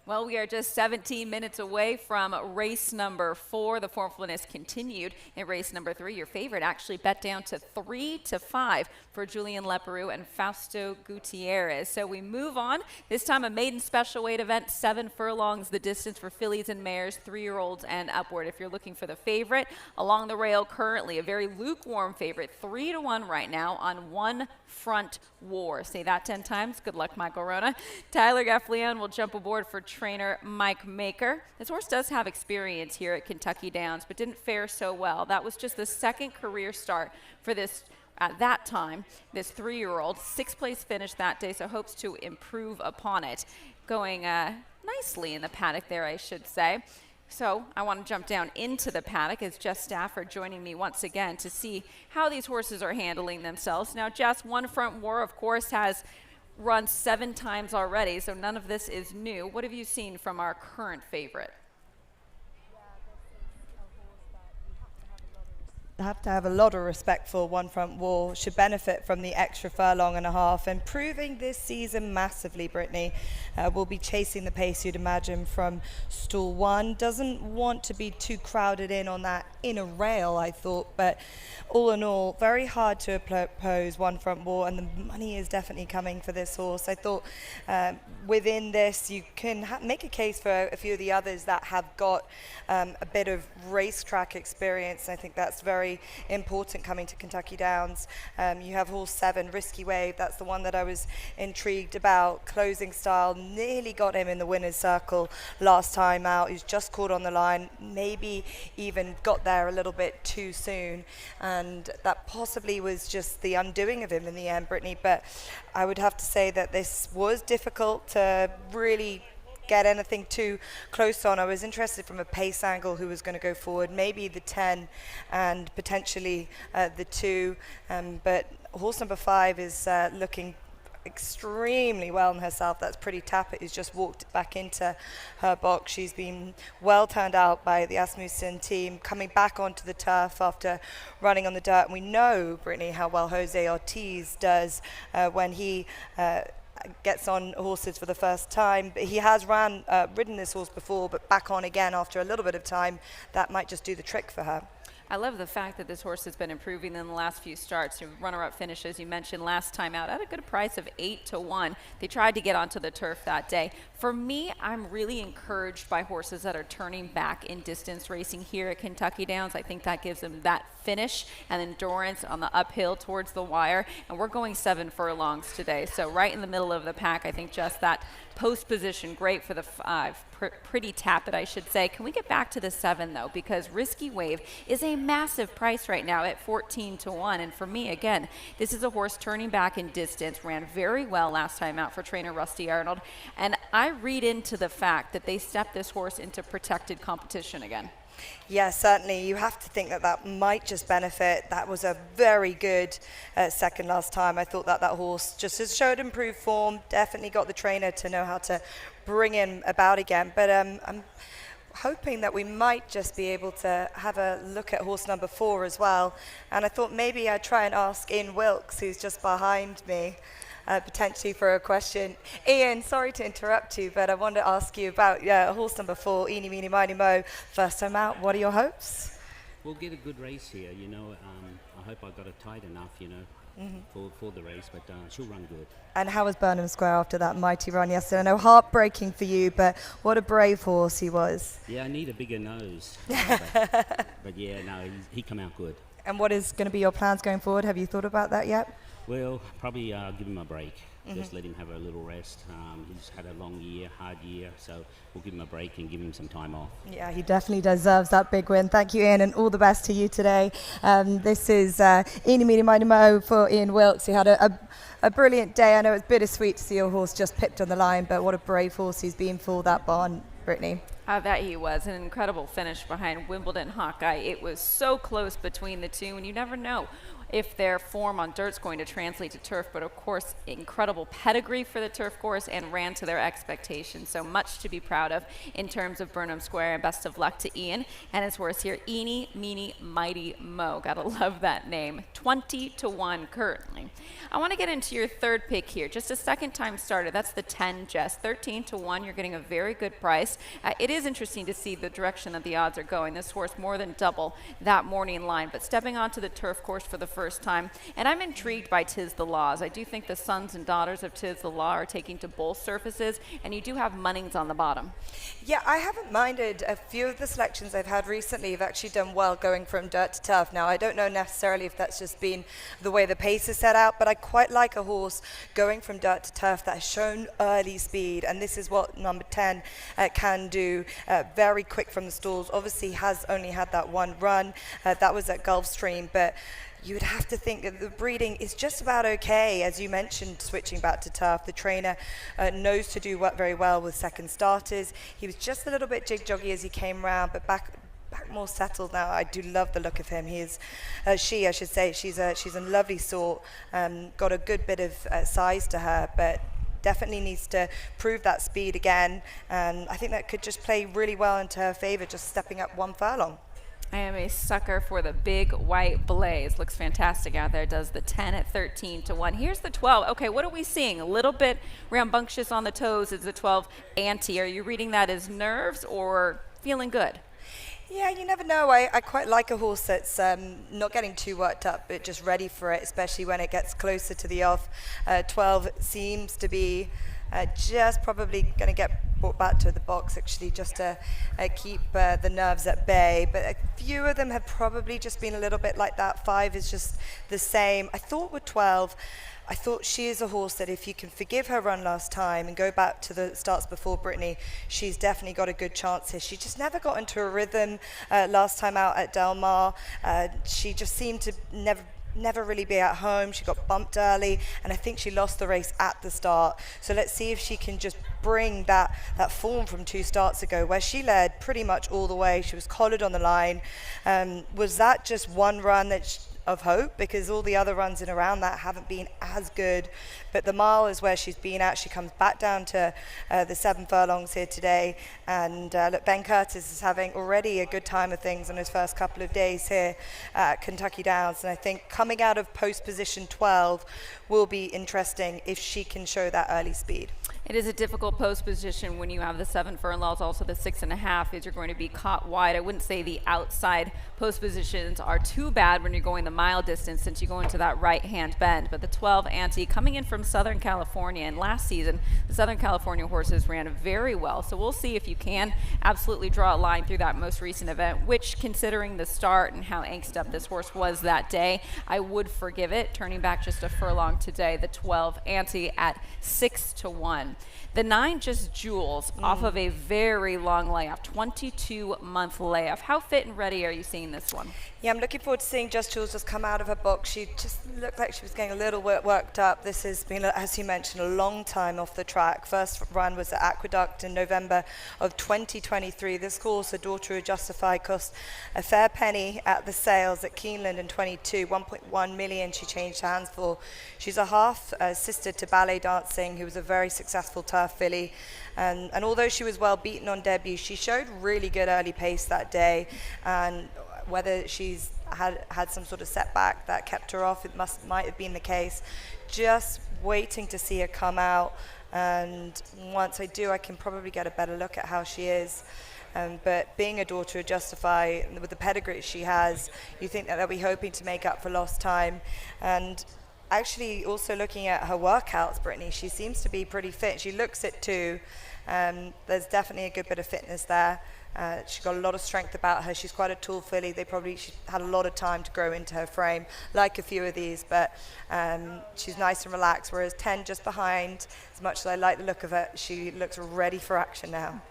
Well, we are just 17 minutes away from race number 4. The formfulness continued in race number 3. Your favorite actually bet down to 3-5 for Julian Leperoux and Fausto Gutierrez. So we move on. This time a maiden special weight event, 7 furlongs the distance for fillies and mares, 3-year-olds and upward. If you're looking for the favorite, along the rail currently, a very lukewarm favorite, 3-1 right now on One Front War. Say that 10 times. Good luck, Michael Rona. Tyler Gaffleon will jump aboard for trainer Mike Maker. This horse does have experience here at Kentucky Downs, but didn't fare so well. That was just the second career start for this, at that time, this 3-year-old. 6th place finish that day, so hopes to improve upon it. Going nicely in the paddock there, I should say. So I want to jump down into the paddock as Jess Stafford joining me once again to see how these horses are handling themselves. Now, Jess, One Front War, of course, has run 7 times already, so none of this is new. What have you seen from our current favorite?
Have to have a lot of respect for One Front War. Should benefit from the extra furlong and a half, improving this season massively. Brittany will be chasing the pace, you'd imagine, from stall 1. Doesn't want to be too crowded in on that inner rail, I thought, but all in all, very hard to oppose One Front War, and the money is definitely coming for this horse. I thought within this you can make a case for a few of the others that have got a bit of racetrack experience. I think that's very important coming to Kentucky Downs. You have horse 7, Risky Wave. That's the one that I was intrigued about. Closing style, nearly got him in the winner's circle last time out. He's just caught on the line, maybe even got there a little bit too soon, and that possibly was just the undoing of him in the end, Brittany. But I would have to say that this was difficult to really get anything too close on. I was interested from a pace angle who was going to go forward, maybe the 10 and potentially the 2, but horse number 5 is looking extremely well in herself. That's Pretty Tappet, who's just walked back into her box. She's been well turned out by the Asmussen team, coming back onto the turf after running on the dirt. And we know, Brittany, how well Jose Ortiz does when he gets on horses for the first time. But he has ridden this horse before, but back on again after a little bit of time. That might just do the trick for her.
I love the fact that this horse has been improving in the last few starts. Runner-up finish, as you mentioned, last time out at a good price of 8-1. They tried to get onto the turf that day. For me, I'm really encouraged by horses that are turning back in distance racing here at Kentucky Downs. I think that gives them that finish and endurance on the uphill towards the wire. And we're going 7 furlongs today, so right in the middle of the pack. I think just that post position, great for the 5. Pretty Tappet, I should say. Can we get back to the 7, though? Because Risky Wave is a massive price right now at 14-1. And for me, again, this is a horse turning back in distance, ran very well last time out for trainer Rusty Arnold. And I read into the fact that they stepped this horse into protected competition again.
Yes, certainly. You have to think that that might just benefit. That was a very good second last time. I thought that horse just has showed improved form, definitely got the trainer to know how to bring him about again. But I'm hoping that we might just be able to have a look at horse number 4 as well. And I thought maybe I'd try and ask Ian Wilkes, who's just behind me, potentially for a question. Ian, sorry to interrupt you, but I wanted to ask you about horse number 4, Eeny, Meeny, Miny, Mo. First time out, what are your hopes?
We'll get a good race here, you know. I hope I got it tight enough, you know, for the race, but she'll run good.
And how was Burnham Square after that mighty run yesterday? I know heartbreaking for you, but what a brave horse he was.
Yeah, I need a bigger nose. But yeah, no, he come out good.
And what is going to be your plans going forward? Have you thought about that yet?
Well, probably give him a break. Just let him have a little rest. He's had a long year, hard year, so we'll give him a break and give him some time off. Yeah,
he definitely deserves that big win. Thank you, Ian, and all the best to you today. This is Eeny, Meeny, Miny, Mo for Ian Wilkes. He had a brilliant day. I know it's bittersweet to see your horse just pipped on the line, but what a brave horse he's been for that barn, Brittany.
That he was. An incredible finish behind Wimbledon Hawkeye. It was so close between the two, and you never know. if their form on dirt's going to translate to turf, but of course, incredible pedigree for the turf course and ran to their expectations. So much to be proud of in terms of Burnham Square, and best of luck to Ian and his horse here, Eeny, Meeny, Mighty Mo. Gotta love that name. 20-1 currently. I want to get into your third pick here. Just a second time starter. That's the 10, Jess. 13-1. You're getting a very good price. It is interesting to see the direction that the odds are going. This horse more than double that morning line, but stepping onto the turf course for the first time. And I'm intrigued by Tiz the Laws. I do think the sons and daughters of Tiz the Law are taking to both surfaces, and you do have Munnings on the bottom.
Yeah, I haven't minded. A few of the selections I've had recently have actually done well going from dirt to turf. Now, I don't know necessarily if that's just been the way the pace is set out, but I quite like a horse going from dirt to turf that has shown early speed, and this is what number 10 can do. Very quick from the stalls. Obviously has only had that one run. That was at Gulfstream, but you would have to think that the breeding is just about okay. As you mentioned, switching back to turf, the trainer knows to do very well with second starters. He was just a little bit jig-joggy as he came round, but back more settled now. I do love the look of him. He is, I should say, she's a lovely sort. Got a good bit of size to her, but definitely needs to prove that speed again. And I think that could just play really well into her favor, just stepping up 1 furlong.
I am a sucker for the big white blaze. Looks fantastic out there. Does the 10 at 13-1. Here's the 12. Okay, what are we seeing? A little bit rambunctious on the toes is the 12 ante. Are you reading that as nerves or feeling good?
Yeah, you never know. I quite like a horse that's not getting too worked up, but just ready for it, especially when it gets closer to the off. 12 seems to be just probably going to get brought back to the box, actually, just to keep the nerves at bay. But a few of them have probably just been a little bit like that. 5 is just the same. I thought with 12, I thought she is a horse that if you can forgive her run last time and go back to the starts before Brittany, she's definitely got a good chance here. She just never got into a rhythm last time out at Del Mar. She just seemed to never really be at home. She got bumped early, and I think she lost the race at the start. So let's see if she can just bring that form from 2 starts ago, where she led pretty much all the way. She was collared on the line. Was that just one run that of hope? Because all the other runs in around that haven't been as good. But the mile is where she's been at. She comes back down to the 7 furlongs here today. And look, Ben Curtis is having already a good time of things on his first couple of days here at Kentucky Downs. And I think coming out of post position 12 will be interesting if she can show that early speed.
It is a difficult post position when you have the 7 furlongs, also the 6.5, as you're going to be caught wide. I wouldn't say the outside post positions are too bad when you're going the mile distance, since you go into that right-hand bend. But the 12 ante coming in from Southern California, and last season the Southern California horses ran very well. So we'll see if you can absolutely draw a line through that most recent event, which, considering the start and how angst up this horse was that day, I would forgive it. Turning back just a furlong today, the 12 ante at 6-1. The 9, Just Jewels, off of a very long layoff, 22-month layoff. How fit and ready are you seeing this one?
Yeah, I'm looking forward to seeing Just Jewels just come out of her box. She just looked like she was getting a little worked up. This has been, as you mentioned, a long time off the track. First run was at Aqueduct in November of 2023. This horse, a daughter who Justified, cost a fair penny at the sales at Keeneland in 22. 1.1 million she changed hands for. She's a half sister to Ballet Dancing, who was a very successful turf filly. And although she was well beaten on debut, she showed really good early pace that day. And whether she's had some sort of setback that kept her off, it might have been the case. Just waiting to see her come out, and once I do, I can probably get a better look at how she is. But being a daughter of Justify, with the pedigree she has, you think that they'll be hoping to make up for lost time. And actually also looking at her workouts, Brittany, she seems to be pretty fit. She looks it too. There's definitely a good bit of fitness there. She's got a lot of strength about her. She's quite a tall filly. She had a lot of time to grow into her frame, like a few of these, but she's nice and relaxed, whereas 10 just behind, as much as I like the look of her, she looks ready for action now.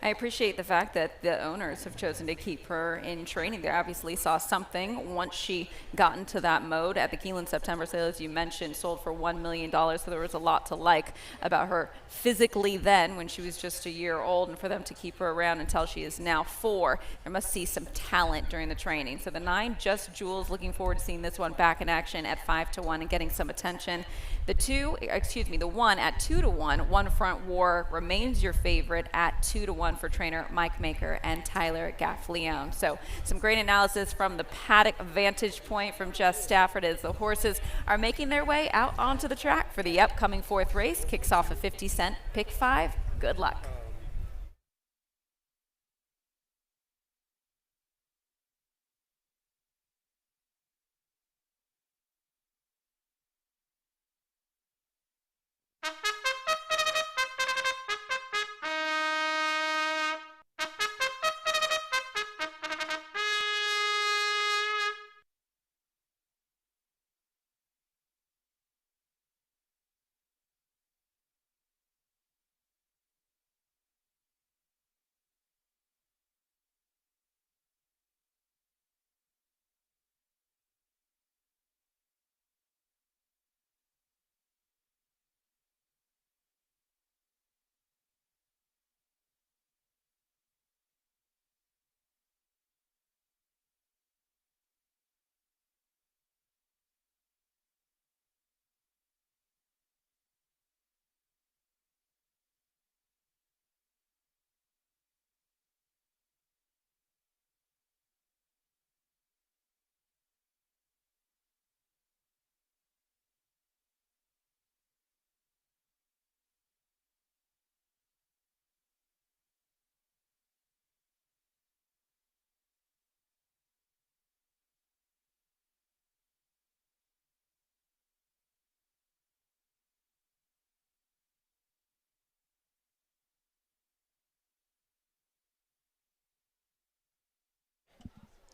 I appreciate the fact that the owners have chosen to keep her in training. They obviously saw something once she got into that mode. At the Keeneland September sale, as you mentioned, sold for $1 million, so there was a lot to like about her physically then when she was just a year old, and for them to keep her around until she is now 4, there must see some talent during the training. So the 9, Just Jules, looking forward to seeing this one back in action at 5-1 and getting some attention. The 1 at 2-1, One Front War remains your favorite at 2-1 for trainer Mike Maker and Tyler Gaffleone. So some great analysis from the paddock vantage point from Jess Stafford as the horses are making their way out onto the track for the upcoming 4th race. Kicks off a 50-cent pick 5. Good luck.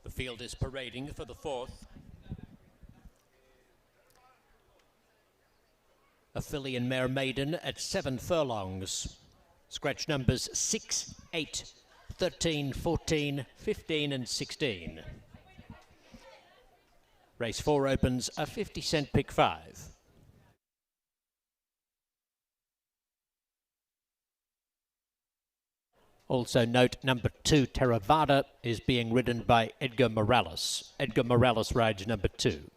The field is parading for the 4th. A filly and mare maiden at 7 furlongs. Scratch numbers 6, 8, 13, 14, 15 and 16. Race 4 opens a 50-cent pick 5. Also note number 2, Theravada, is being ridden by Edgar Morales. Edgar Morales rides number 2.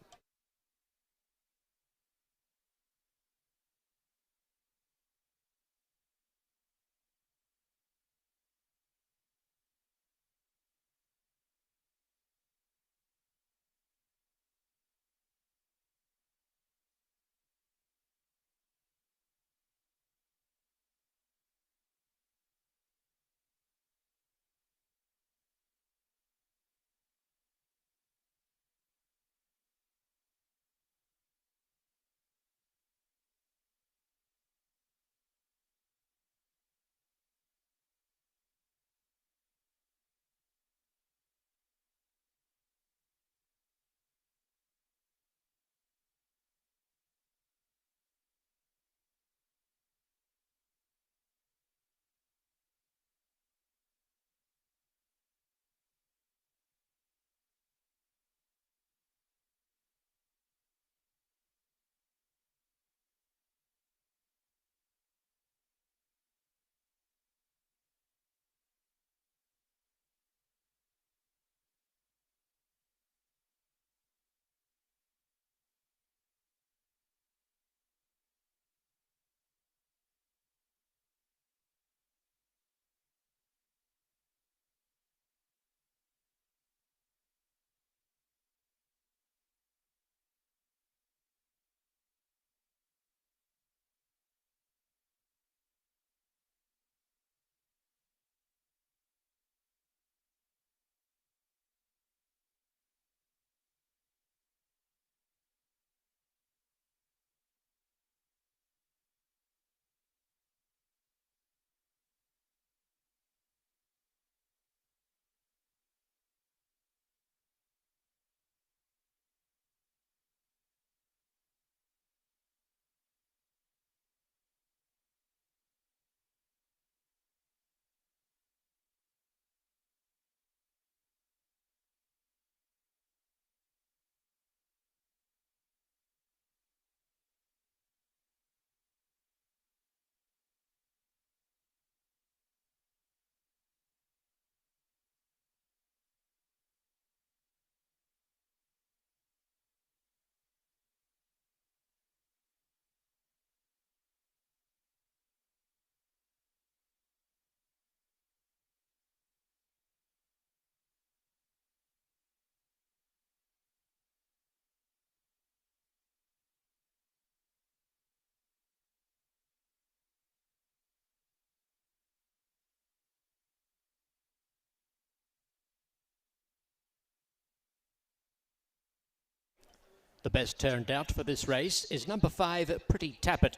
The best turned out for this race is number 5, Pretty Tappet.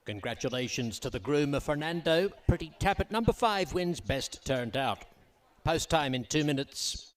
Congratulations to the groom, Fernando. Pretty Tappet, number 5, wins best turned out. Post time in 2 minutes.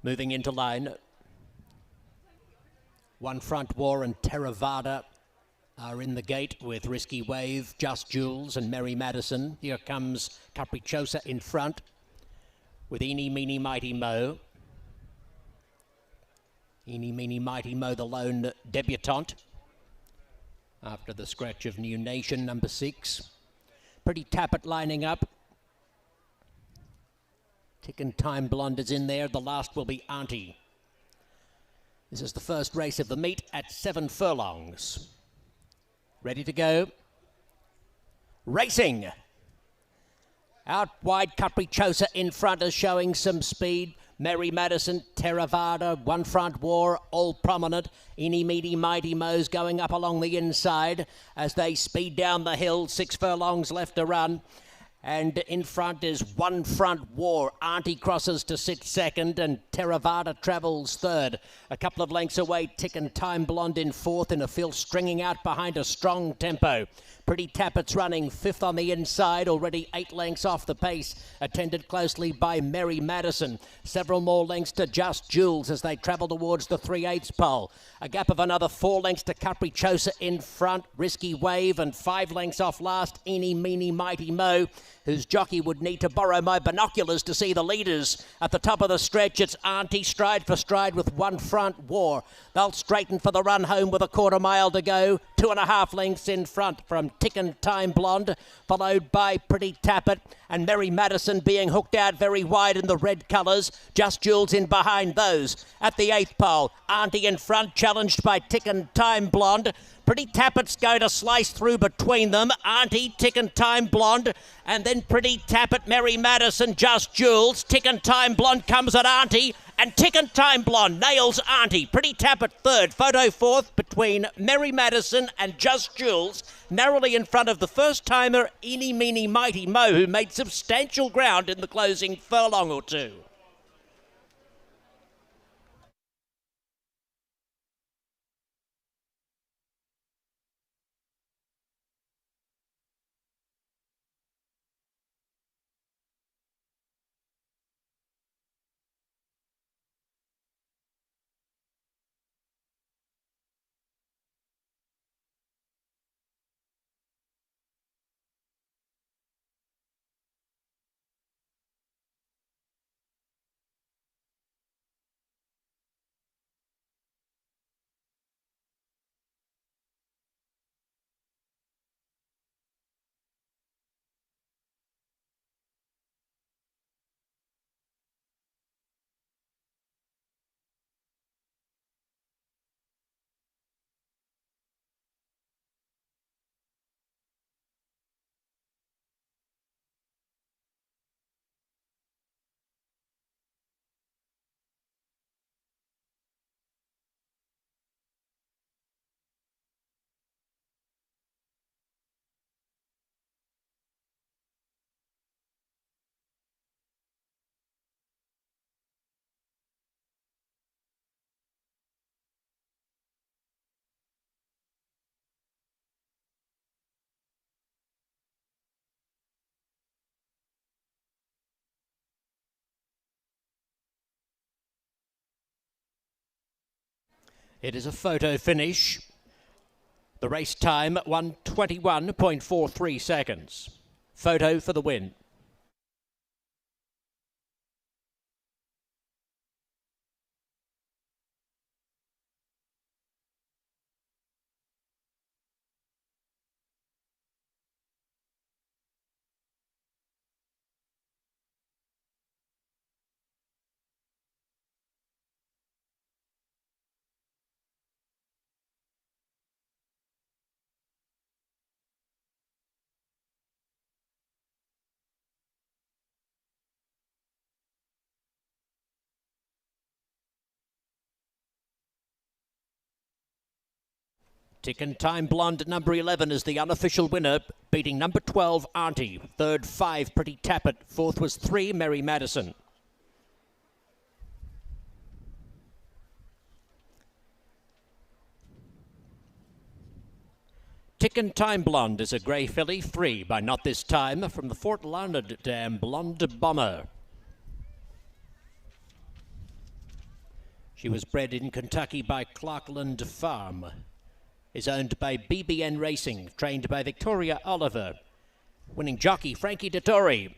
Moving into line. One Front War and Theravada are in the gate with Risky Wave, Just Jules and Merry Madison. Here comes Capricciosa in front with Eeny, Meeny, Mighty Mo. Eeny, Meeny, Mighty Mo, the lone debutante after the scratch of New Nation, number 6. Pretty Tappet lining up. Tickin' Time Blonde is in there. The last will be Auntie. This is the first race of the meet at 7 furlongs. Ready to go. Racing. Out wide, Capricciosa in front is showing some speed. Merry Madison, Theravada, One Front War, all prominent. Eeny, Meeny, Mighty Mo's going up along the inside as they speed down the hill. 6 furlongs left to run. And in front is One Front War. Auntie crosses to sit second and Theravada travels third. A couple of lengths away, Tickin' Time Blonde in fourth in a field stringing out behind a strong tempo. Pretty Tappet's running 5th on the inside, already 8 lengths off the pace, attended closely by Merry Madison. Several more lengths to Just Jules as they travel towards the 3/8 pole. A gap of another 4 lengths to Capricciosa in front, Risky Wave, and 5 lengths off last, Eeny, Meeny, Mighty Mo, whose jockey would need to borrow my binoculars to see the leaders. At the top of the stretch, it's Auntie stride for stride with One Front War. They'll straighten for the run home with a 1/4 mile to go. 2.5 lengths in front from Tickin' Time Blonde, followed by Pretty Tappet and Merry Madison being hooked out very wide in the red colours. Just Jules in behind those. At the 8th pole, Auntie in front, challenged by Tickin' Time Blonde. Pretty Tappet's going to slice through between them. Auntie, Tickin' Time Blonde, and then Pretty Tappet, Merry Madison, Just Jules. Tickin' Time Blonde comes at Auntie, and Tickin' Time Blonde nails Auntie. Pretty Tappet third, photo fourth between Merry Madison and Just Jules. Narrowly in front of the first-timer, Eeny, Meeny, Mighty Mo, who made substantial ground in the closing furlong or two. It is a photo finish. The race time, 1:21.43 seconds. Photo for the win. Tick and Time Blonde, number 11, is the unofficial winner, beating number 12, Auntie. Third, 5, Pretty Tappet. Fourth was 3, Mary Madison. Tick and Time Blonde is a grey filly, 3 by Not This Time, from the Fort Larned Dam Blonde Bomber. She was bred in Kentucky by Clarkland Farm. Is owned by BBN Racing, trained by Victoria Oliver. Winning jockey Frankie Dettori.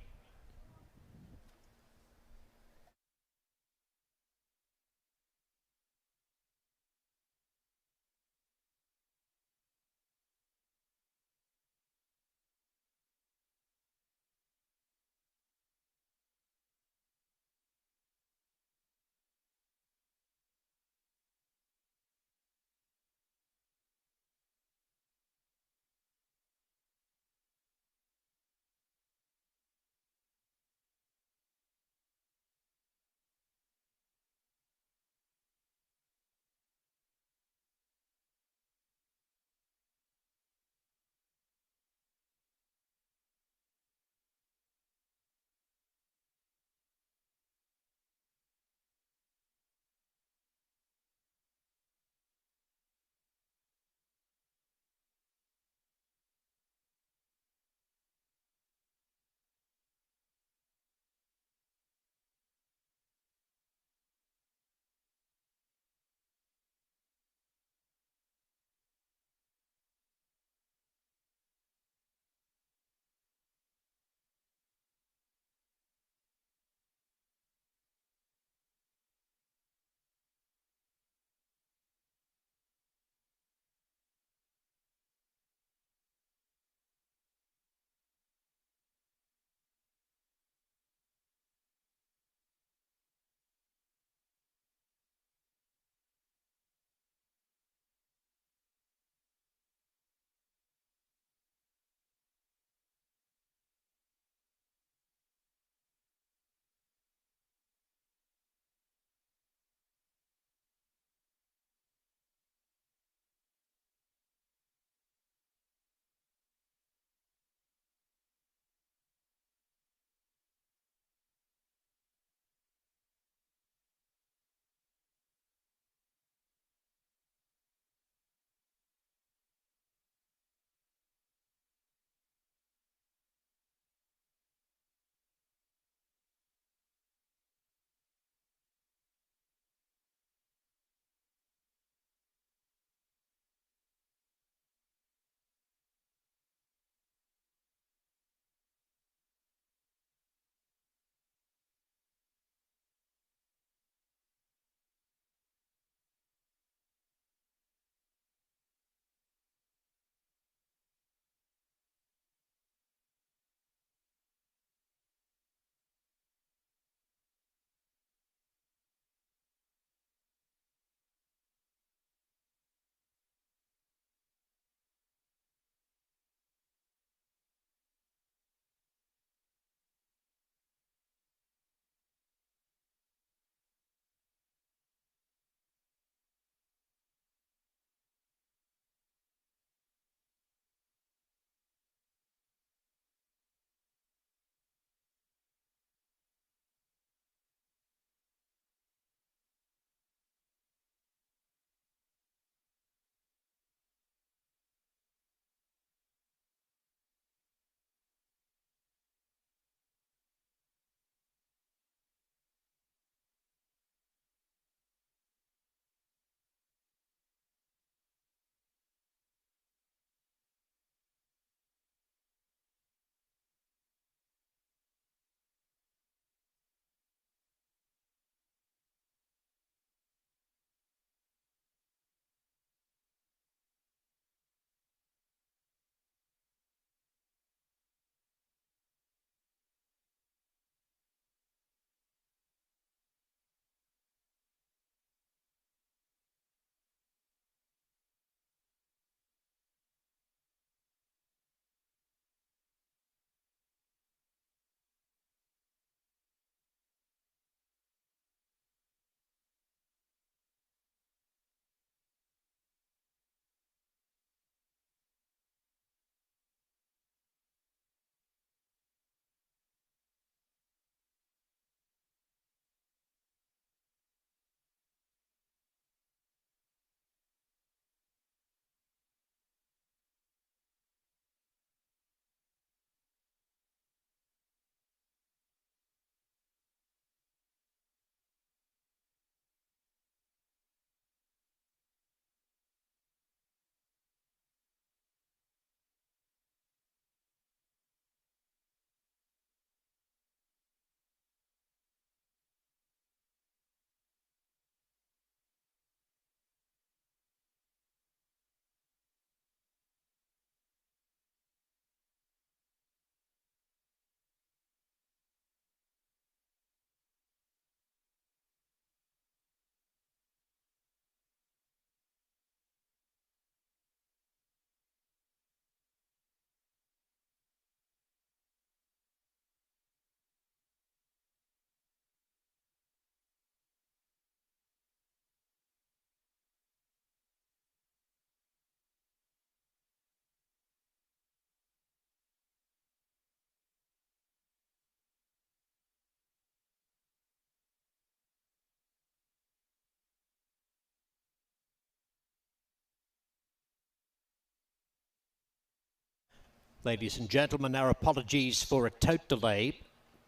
Ladies and gentlemen, our apologies for a tote delay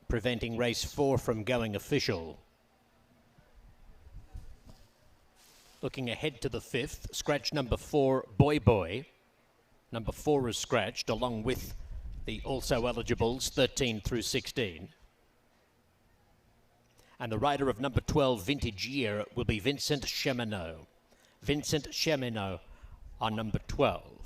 preventing race 4 from going official. Looking ahead to the 5th, scratch number 4, Boy Boy. Number 4 is scratched along with the also eligibles 13 through 16. And the rider of number 12, Vintage Year, will be Vincent Cheminot. Vincent Cheminot on number 12.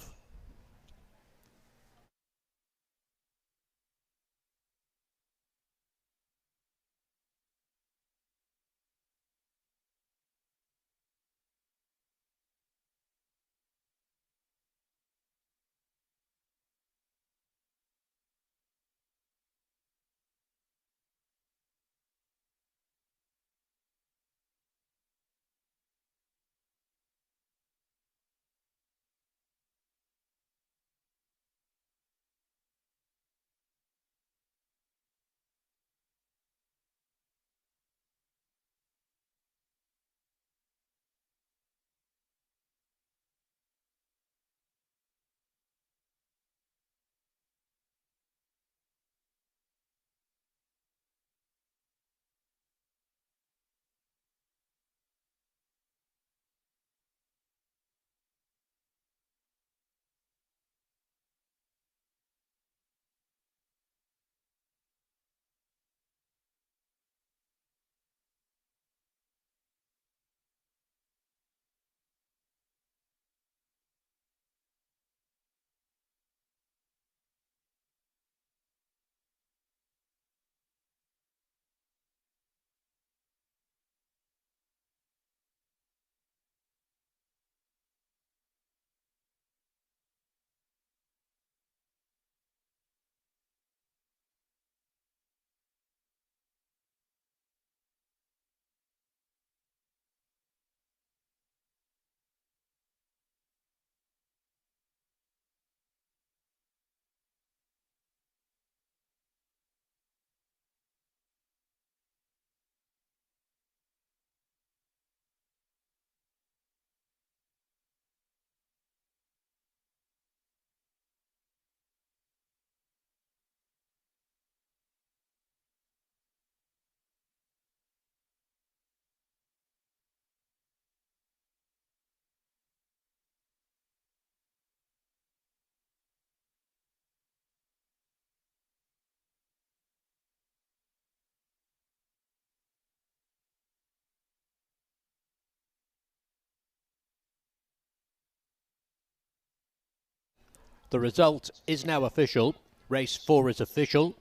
The result is now official. Race 4 is official.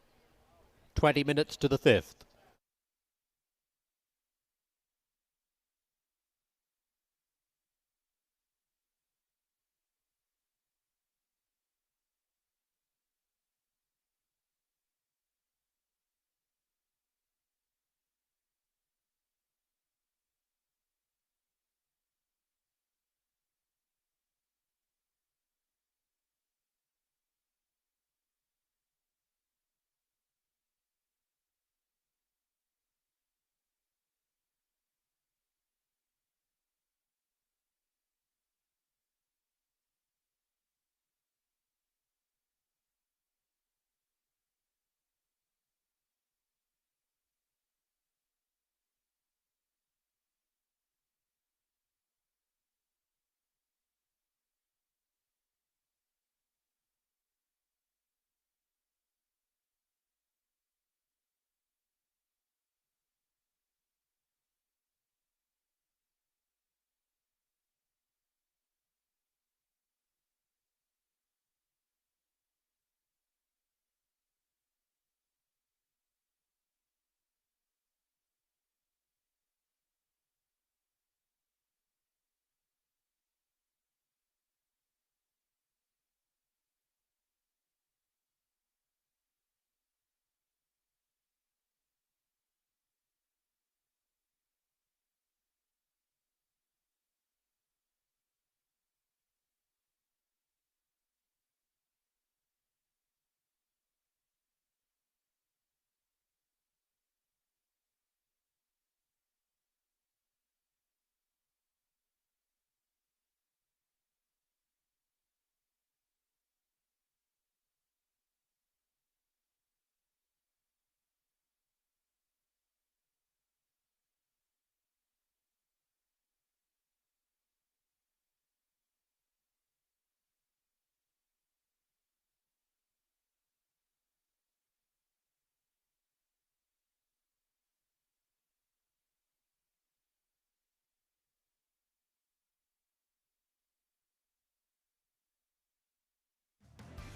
20 minutes to the 5th.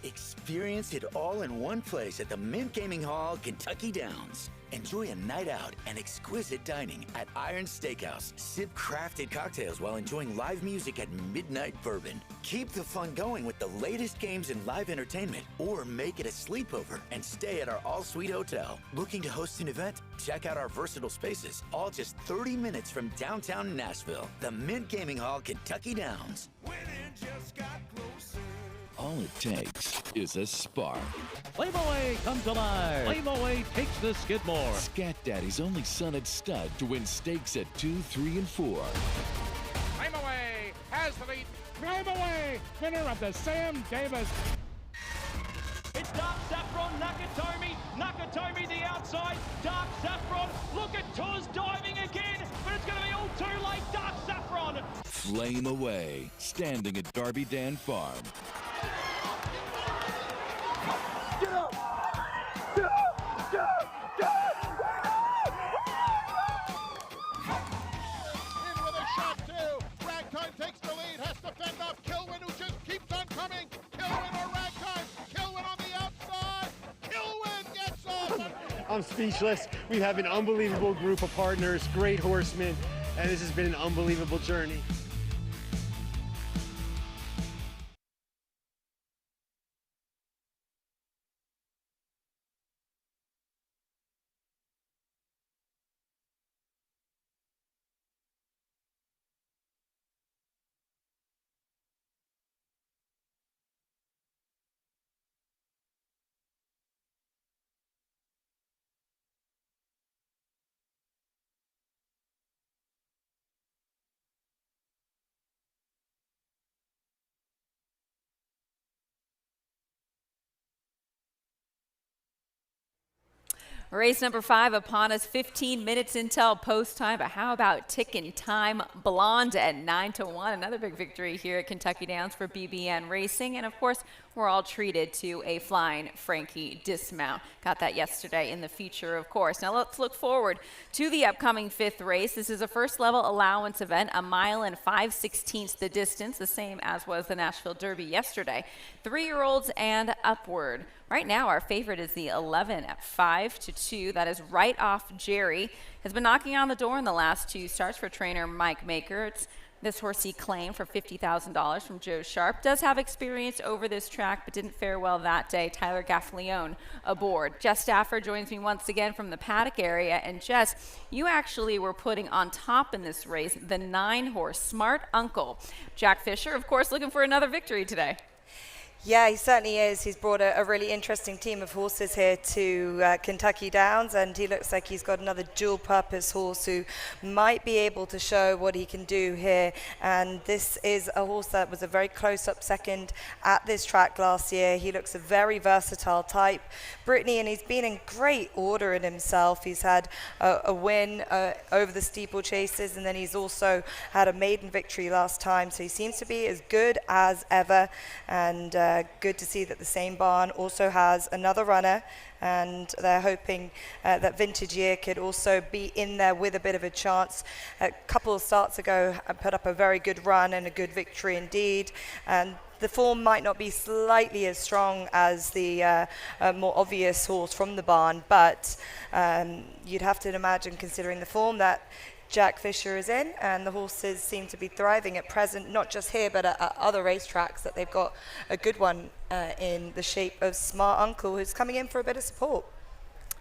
Experience it all in one place at the Mint Gaming Hall, Kentucky Downs. Enjoy a night out and exquisite dining at Iron Steakhouse. Sip crafted cocktails while enjoying live music at Midnight Bourbon. Keep the fun going with the latest games and live entertainment, or make it a sleepover and stay at our all-suite hotel. Looking to host an event? Check out our versatile spaces, all just 30 minutes from downtown Nashville. The Mint Gaming Hall, Kentucky Downs.
All it takes is a spark.
Flameaway comes alive. Flameaway takes the Skidmore.
Scat Daddy's only son at stud to win stakes at 2, 3, and 4.
Flameaway has the lead. Flameaway, winner of the Sam Davis.
It's Dark Saffron, Nakatomi the outside, Dark Saffron, look at Tuz diving again, but it's going to be all too late, Dark Saffron.
Flame Away, standing at Darby Dan Farm.
Get up! Get up! Get up! Get up! In with a shot, too. Ragtime takes the lead, has to fend off Kilwin, who just keeps on coming. Kilwin or Ragtime? Kilwin on the outside. Kilwin gets off.
I'm speechless. We have an unbelievable group of partners, great horsemen, and this has been an unbelievable journey.
Race number 5 upon us, 15 minutes until post time, but how about Tickin' Time Blonde at 9-1? Another big victory here at Kentucky Downs for BBN Racing. And of course, we're all treated to a flying Frankie dismount. Got that yesterday in the feature, of course. Now let's look forward to the upcoming 5th race. This is a first level allowance event, 1 mile and 5/16 the distance, the same as was the Nashville Derby yesterday. 3-year-olds and upward. Right now, our favorite is the 11 at 5-2. That is right off Jerry. Has been knocking on the door in the last 2 starts for trainer Mike Maker. It's this horse he claimed for $50,000 from Joe Sharp. Does have experience over this track, but didn't fare well that day. Tyler Gaffleone aboard. Jess Stafford joins me once again from the paddock area. And Jess, you actually were putting on top in this race the 9-horse Smart Uncle. Jack Fisher, of course, looking for another victory today.
Yeah, he certainly is. He's brought a really interesting team of horses here to Kentucky Downs, and he looks like he's got another dual-purpose horse who might be able to show what he can do here. And this is a horse that was a very close-up second at this track last year. He looks a very versatile type, Brittany, and he's been in great order in himself. He's had a win over the steeplechases, and then he's also had a maiden victory last time. So he seems to be as good as ever, and good to see that the same barn also has another runner, and they're hoping that Vintage Year could also be in there with a bit of a chance. A couple of starts ago, I put up a very good run and a good victory indeed, and the form might not be slightly as strong as the more obvious horse from the barn, but you'd have to imagine, considering the form that Jack Fisher is in, and the horses seem to be thriving at present, not just here but at other racetracks, that they've got a good one in the shape of Smart Uncle, who's coming in for a bit of support.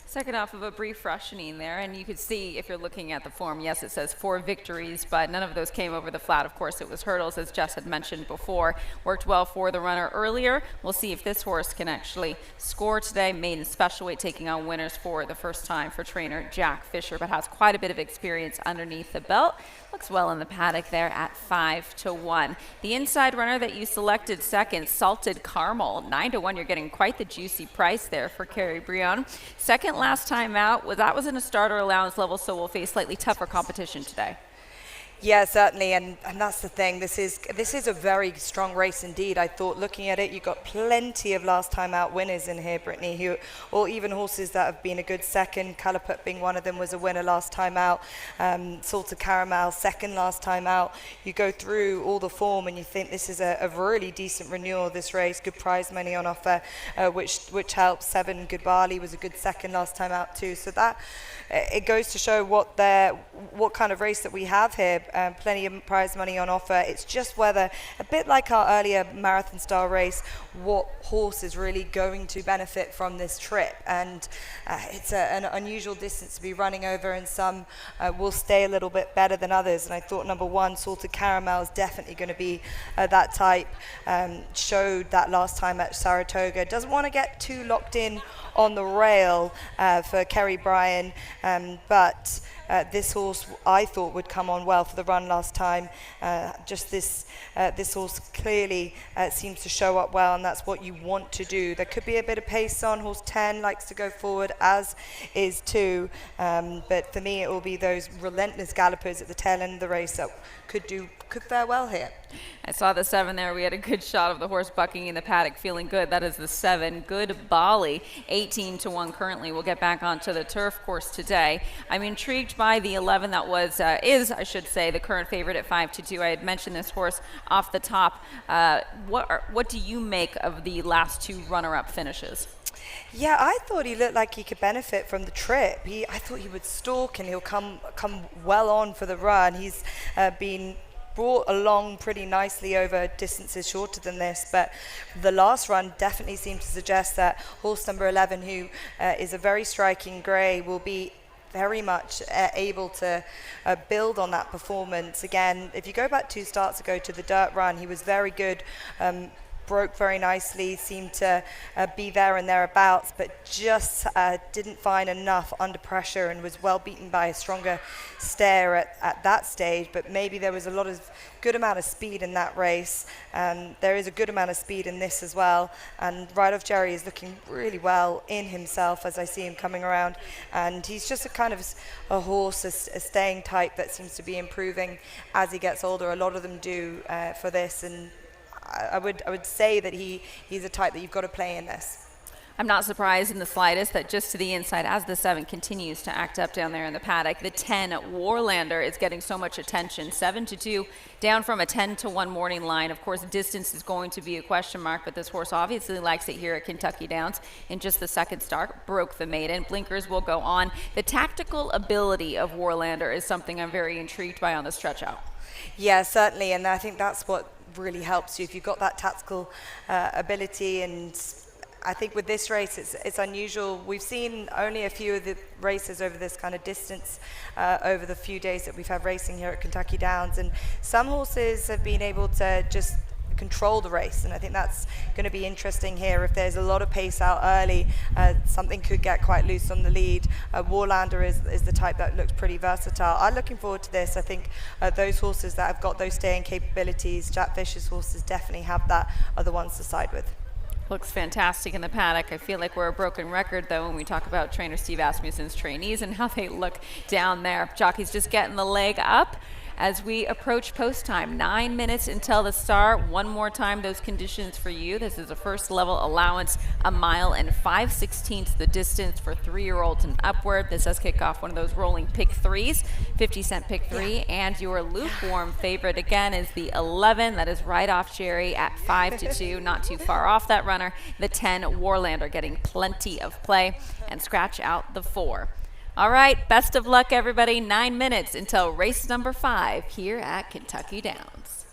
Second off of a brief freshening there, and you could see if you're looking at the form, yes, it says 4 victories, but none of those came over the flat. Of course, it was hurdles, as Jess had mentioned before. Worked well for the runner earlier. We'll see if this horse can actually score today. Maiden special weight, taking on winners for the first time for trainer Jack Fisher, but has quite a bit of experience underneath the belt. Looks well in the paddock there at 5-1. The inside runner that you selected second, Salted Caramel, 9-1. You're getting quite the juicy price there for Carrie Brion. Second last time out, that was in a starter allowance level, so we'll face slightly tougher competition today.
Yeah, certainly, and that's the thing. This is a very strong race indeed. I thought, looking at it, you got plenty of last time out winners in here, Brittany, or even horses that have been a good second. Caliput being one of them was a winner last time out. Salted Caramel second last time out. You go through all the form and you think this is a really decent renewal of this race. Good prize money on offer, which helps. 7 Good Barley was a good second last time out too. So that it goes to show what kind of race that we have here. Plenty of prize money on offer. It's just whether, a bit like our earlier marathon style race, what horse is really going to benefit from this trip. And it's an unusual distance to be running over, and some will stay a little bit better than others. And I thought number 1, Salted Caramel, is definitely going to be that type. Showed that last time at Saratoga. Doesn't want to get too locked in on the rail for Kerry Bryan, but this horse I thought would come on well for the run last time. This horse clearly seems to show up well, and that's what you want to do. There could be a bit of pace on. Horse 10 likes to go forward, as is 2, but for me it will be those relentless gallopers at the tail end of the race that could fare well here.
I saw the 7 there. We had a good shot of the horse bucking in the paddock, feeling good. That is the 7, Good Bali, 18-1 currently. We'll get back onto the turf course today. I'm intrigued by the 11 that is, I should say, the current favorite at 5-2. I had mentioned this horse off the top. What do you make of the last 2 runner-up finishes?
Yeah, I thought he looked like he could benefit from the trip. I thought he would stalk and he'll come well on for the run. He's been brought along pretty nicely over distances shorter than this, but the last run definitely seemed to suggest that horse number 11, who is a very striking grey, will be very much able to build on that performance. Again, if you go back 2 starts ago to the dirt run, he was very good. Broke very nicely, seemed to be there and thereabouts, but just didn't find enough under pressure, and was well beaten by a stronger stare at that stage. But maybe there was a good amount of speed in that race. There is a good amount of speed in this as well, and Right Off Jerry is looking really well in himself as I see him coming around, and he's just a kind of a horse, a staying type that seems to be improving as he gets older. A lot of them do for this, and I would say that he's a type that you've got to play in this.
I'm not surprised in the slightest that just to the inside, as the 7 continues to act up down there in the paddock, the 10 Warlander is getting so much attention. 7-2, down from a 10-1 morning line. Of course, distance is going to be a question mark, but this horse obviously likes it here at Kentucky Downs. In just the second start, broke the maiden. Blinkers will go on. The tactical ability of Warlander is something I'm very intrigued by on the stretch out.
Yeah, certainly, and I think that's what really helps you if you've got that tactical ability. And I think with this race it's unusual. We've seen only a few of the races over this kind of distance over the few days that we've had racing here at Kentucky Downs, and some horses have been able to just control the race, and I think that's going to be interesting here. If there's a lot of pace out early, something could get quite loose on the lead. Warlander is the type that looks pretty versatile. I'm looking forward to this. I think those horses that have got those staying capabilities, Jack Fisher's horses definitely have that, are the ones to side with.
Looks fantastic in the paddock. I feel like we're a broken record, though, when we talk about trainer Steve Asmussen's trainees and how they look down there. Jockey's just getting the leg up as we approach post time. 9 minutes until the start. One more time, those conditions for you. This is a first level allowance, 1 mile and 5/16 the distance for 3-year-olds and upward. This does kick off one of those rolling pick 3s, 50-cent pick 3. Yeah. And your lukewarm favorite again is the 11. That is Right Off Jerry at 5-2, not too far off that runner. The 10 Warlander getting plenty of play, and scratch out the 4. All right, best of luck, everybody. 9 minutes until race number 5 here at Kentucky Downs.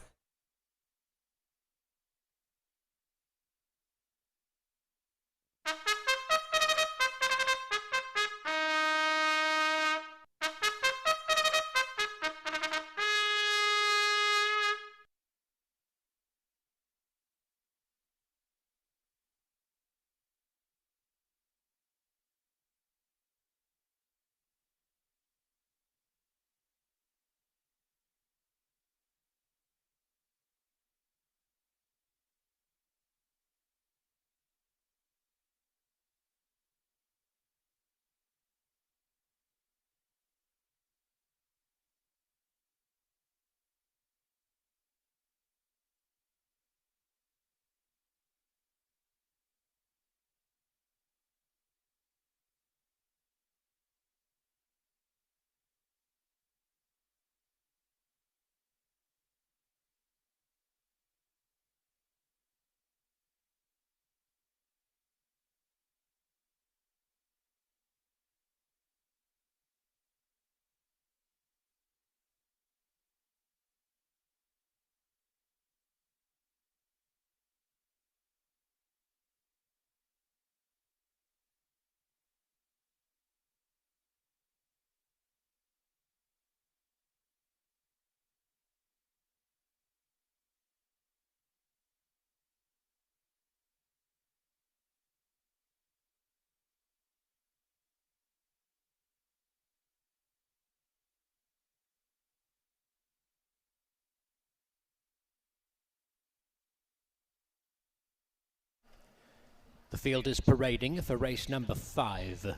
The field is parading for race number 5.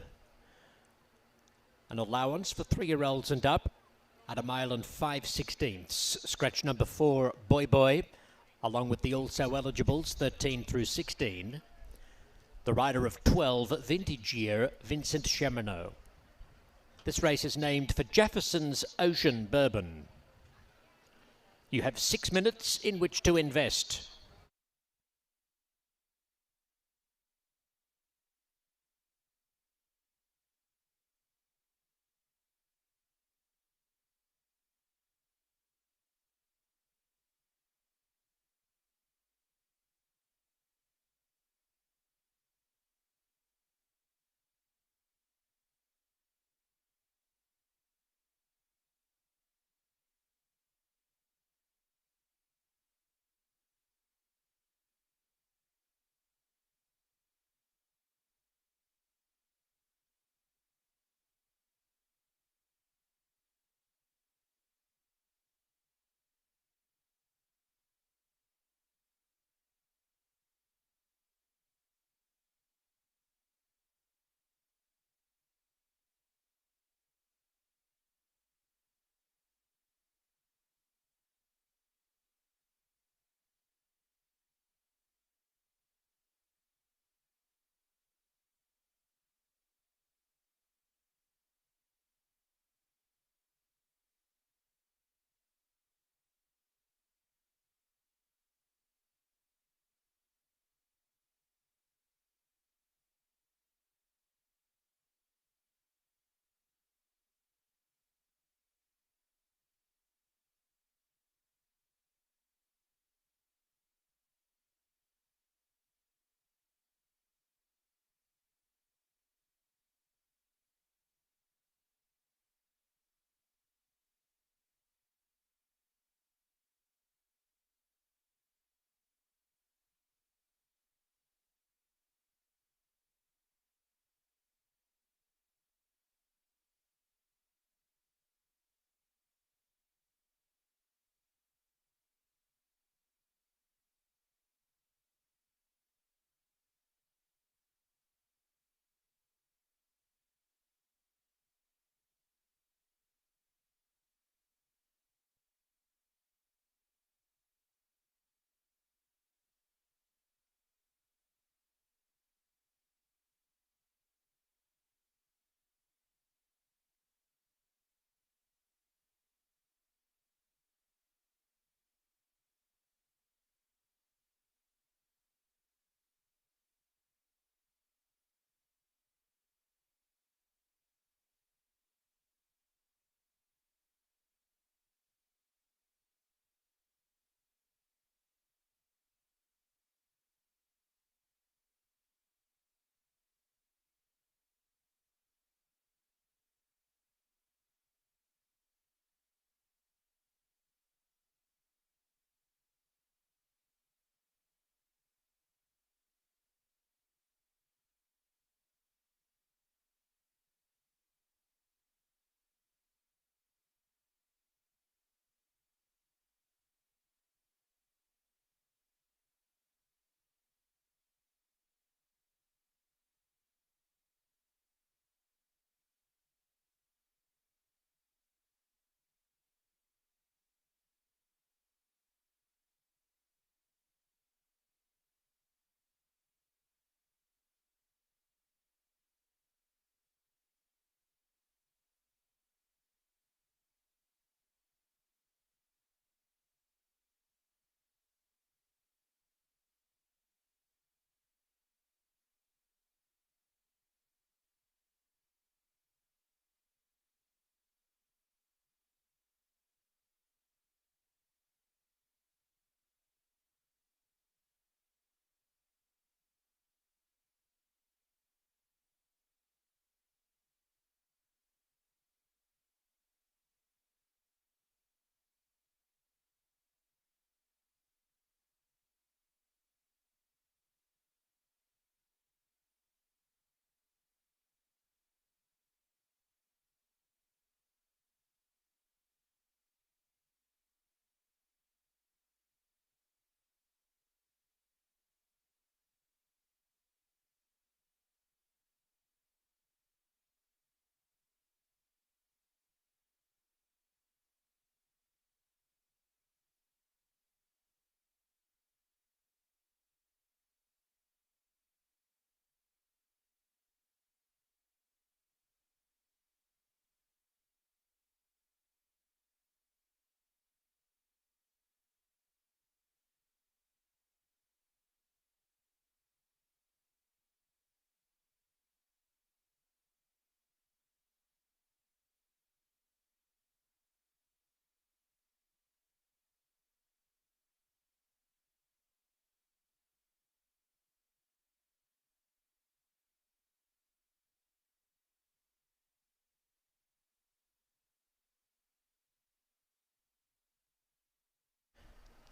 An allowance for 3-year-olds and up at 1 mile and 5/16. Scratch number 4, Boy Boy, along with the also eligibles 13 through 16. The rider of 12, vintage year, Vincent Cheminot. This race is named for Jefferson's Ocean Bourbon. You have 6 minutes in which to invest.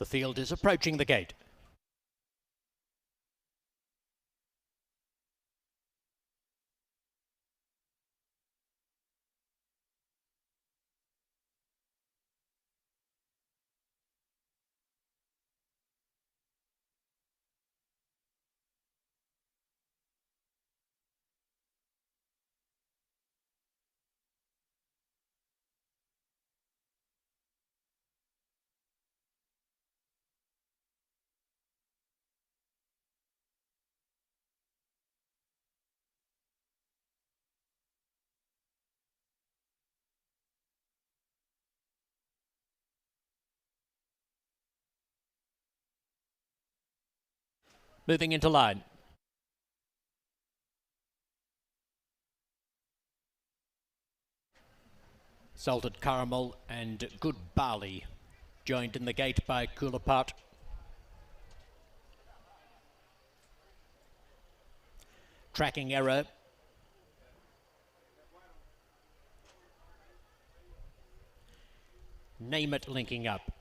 The field is approaching the gate. Moving into line. Salted Caramel and Good Barley, joined in the gate by Cooler Pot. Tracking Error. Name It linking up.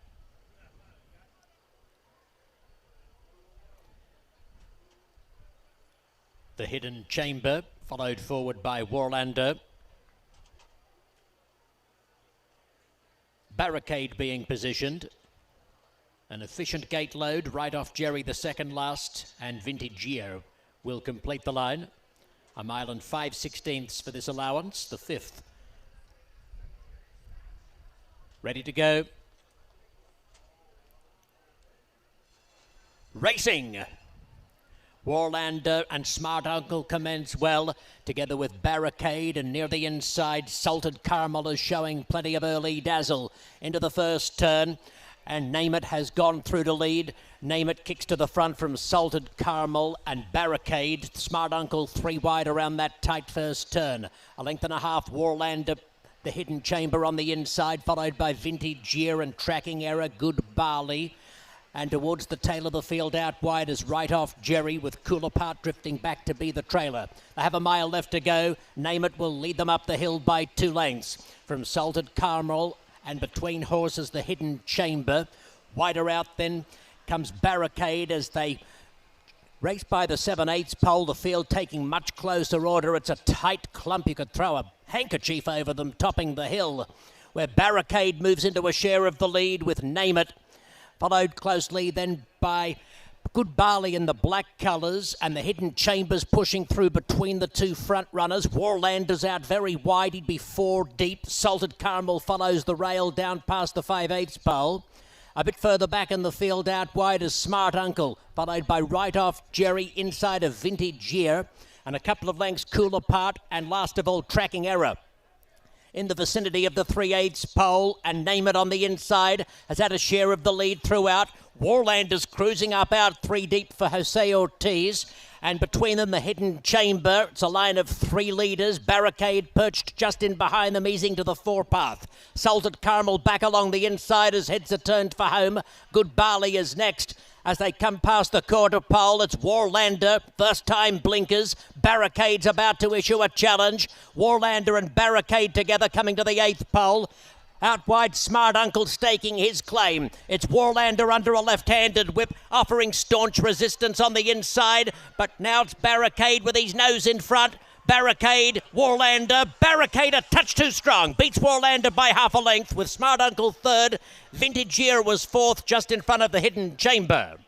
The Hidden Chamber, followed forward by Warlander. Barricade being positioned. An efficient gate load right off Jerry, the second last, and Vintage Year will complete the line. 1 mile and 5/16 for this allowance, the 5th. Ready to go. Racing. Warlander and Smart Uncle commence well, together with Barricade, and near the inside, Salted Caramel is showing plenty of early dazzle into the first turn, and Name It has gone through to lead. Name It kicks to the front from Salted Caramel and Barricade. Smart Uncle 3 wide around that tight first turn. 1.5 lengths, Warlander, the Hidden Chamber on the inside, followed by Vintage Year and Tracking Error, Good Barley. And towards the tail of the field out wide is Right Off Jerry, with Cooler Part drifting back to be the trailer. They have 1 mile left to go. Name It will lead them up the hill by 2 lengths. From Salted Caramel and between horses, the Hidden Chamber. Wider out then comes Barricade as they race by the 7/8 pole. The field taking much closer order. It's a tight clump. You could throw a handkerchief over them, topping the hill, where Barricade moves into a share of the lead with Name It, followed closely then by Good Barley in the black colours, and the Hidden Chambers pushing through between the two front runners. Warlander's out very wide. He'd be 4 deep. Salted Caramel follows the rail down past the 5/8 pole. A bit further back in the field out wide is Smart Uncle, followed by Right Off Jerry inside of Vintage Year, and a couple of lengths Cooler Part, and last of all Tracking Error. In the vicinity of the 3/8 pole, and Name It on the inside has had a share of the lead throughout. Warlander's cruising up out 3 deep for Jose Ortiz, and between them the Hidden Chamber. It's a line of 3 leaders. Barricade perched just in behind them, easing to the 4 path. Salted Caramel back along the inside as heads are turned for home. Good Barley is next. As they come past the quarter pole, it's Warlander, first time blinkers. Barricade's about to issue a challenge. Warlander and Barricade together coming to the 8th pole. Out wide, Smart Uncle staking his claim. It's Warlander under a left-handed whip, offering staunch resistance on the inside. But now it's Barricade with his nose in front. Barricade, Warlander, Barricade a touch too strong. Beats Warlander by 1/2 length, with Smart Uncle 3rd. Vintage Year was 4th, just in front of the Hidden Chamber.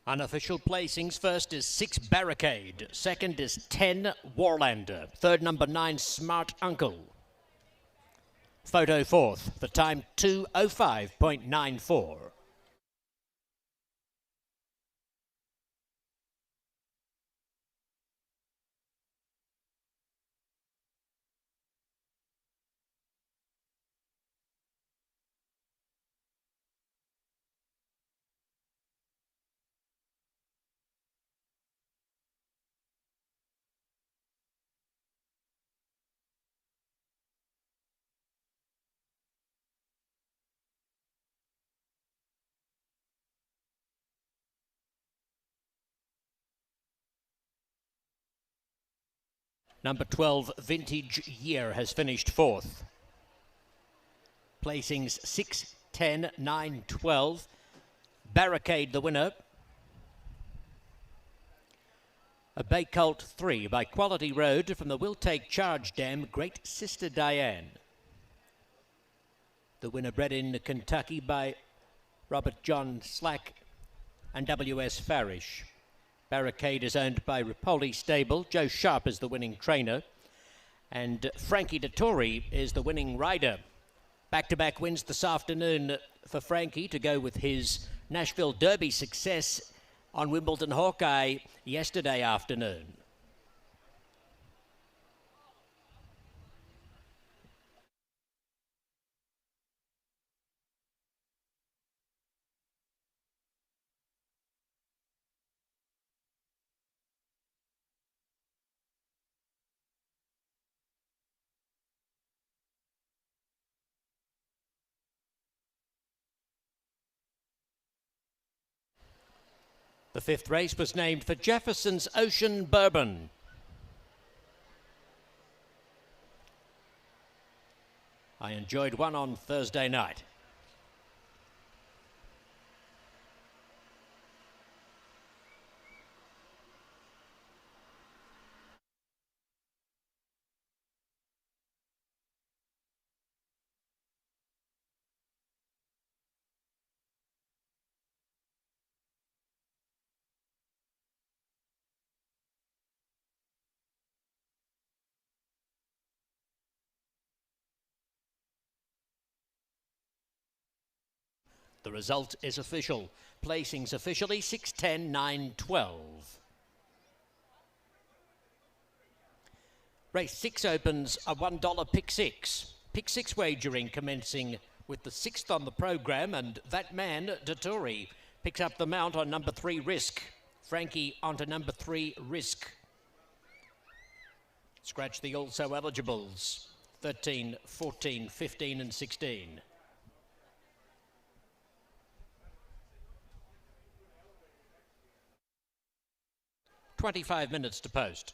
Unofficial placings. First is 6 Barricade. Second is 10 Warlander. Third, number 9 Smart Uncle. Photo fourth. The time 2:05.94. Number 12, Vintage Year, has finished fourth. Placings 6, 10, 9, 12. Barricade the winner. A Bay Colt 3 by Quality Road from the Will Take Charge Dam, Great Sister Diane. The winner bred in Kentucky by Robert John Slack and W.S. Farish. Barricade is owned by Ripoli Stable. Joe Sharp is the winning trainer. And Frankie Dettori is the winning rider. Back-to-back wins this afternoon for Frankie to go with his Nashville Derby success on Wimbledon Hawkeye yesterday afternoon. The fifth race was named for Jefferson's Ocean Bourbon. I enjoyed one on Thursday night. The result is official. Placings officially 6, 10, 9, 12. Race 6 opens a $1 pick 6. Pick 6 wagering commencing with the 6th on the program, and that man, Dettori, picks up the mount on number 3 Risk. Frankie onto number 3 Risk. Scratch the also eligibles 13, 14, 15 and 16. 25 minutes to post.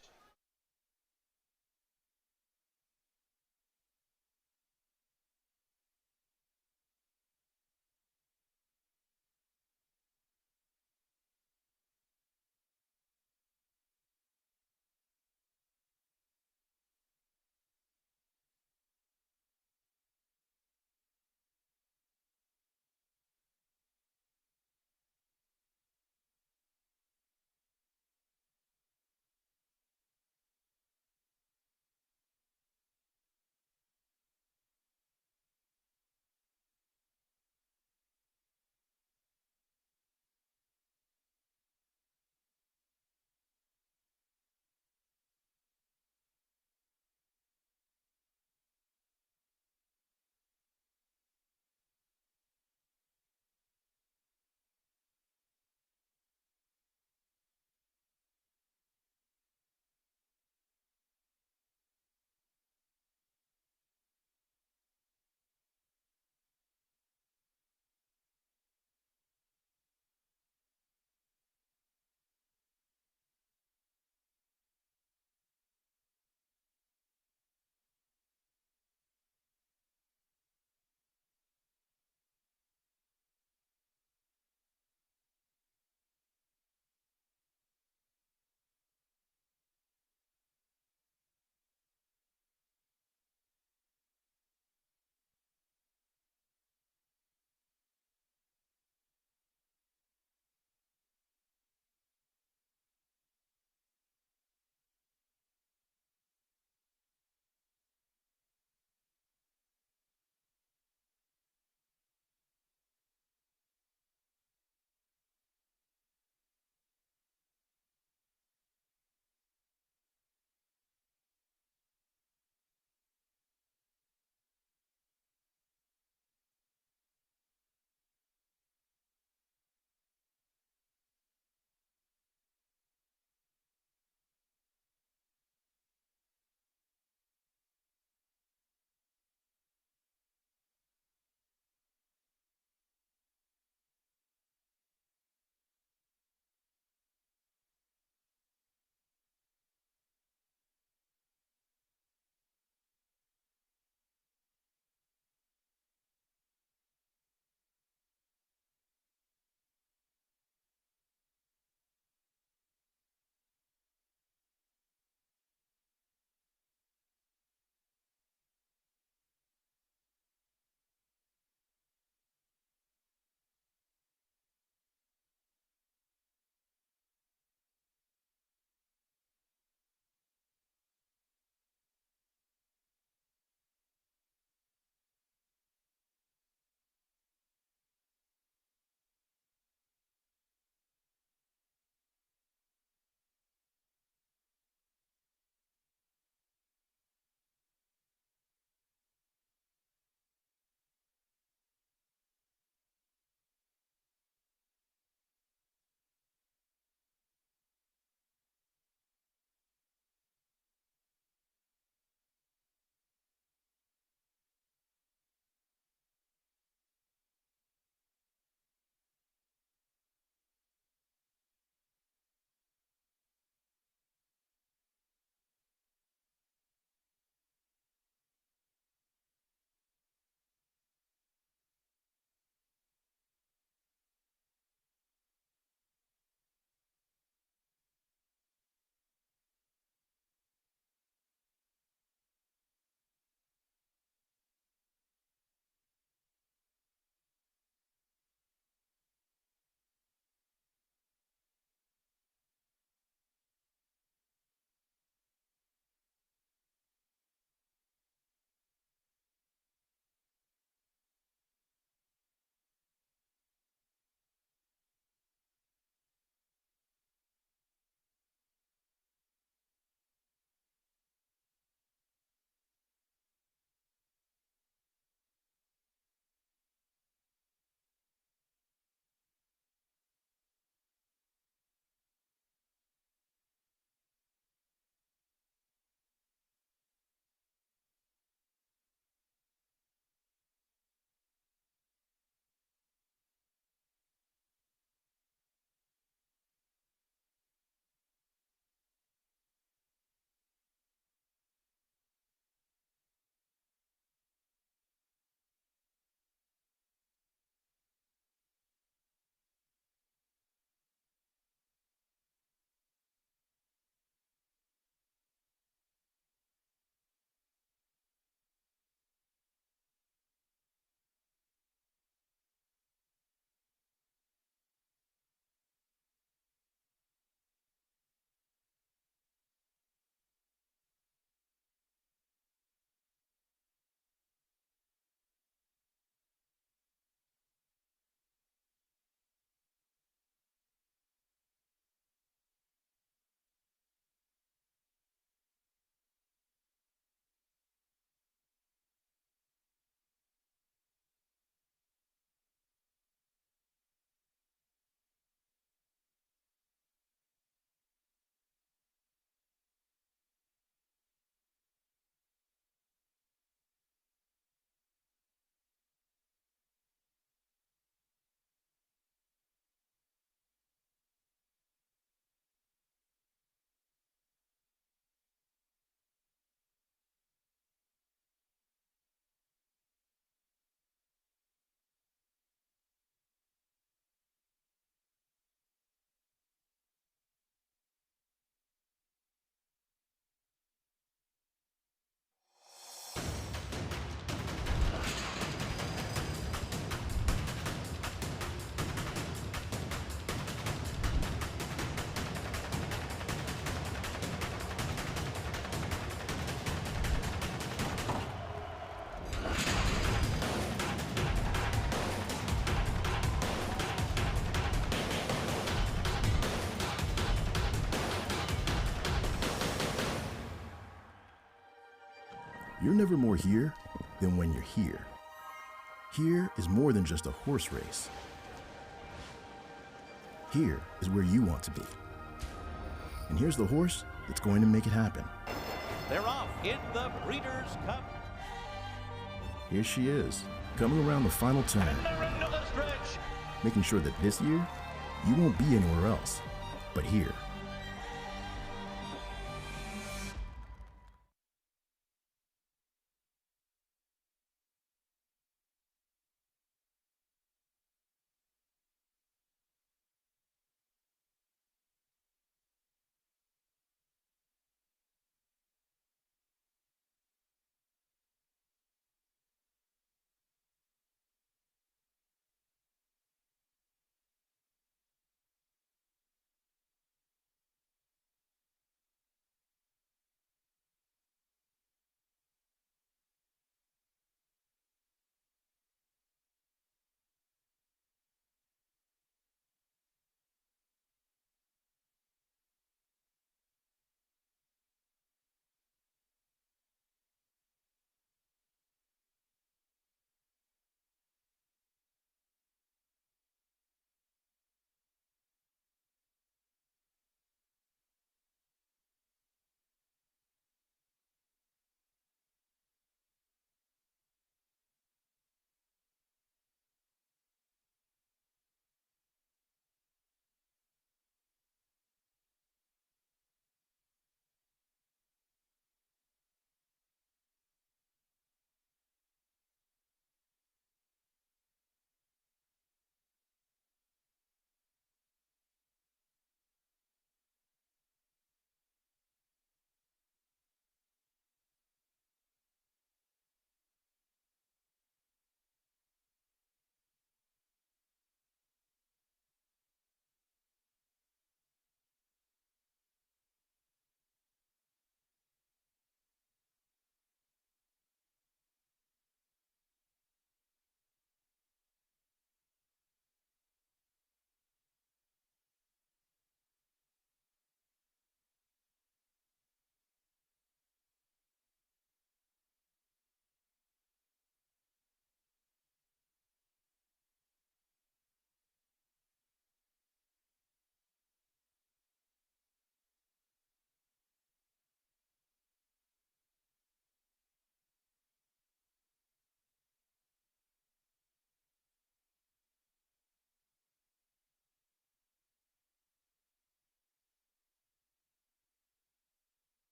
You're never more here than when you're here. Here is more than just a horse race. Here is where you want to be. And here's the horse that's going to make it happen.
They're off in the Breeders' Cup.
Here she is, coming around the final turn,
Another stretch.
making sure that this year, you won't be anywhere else, but here.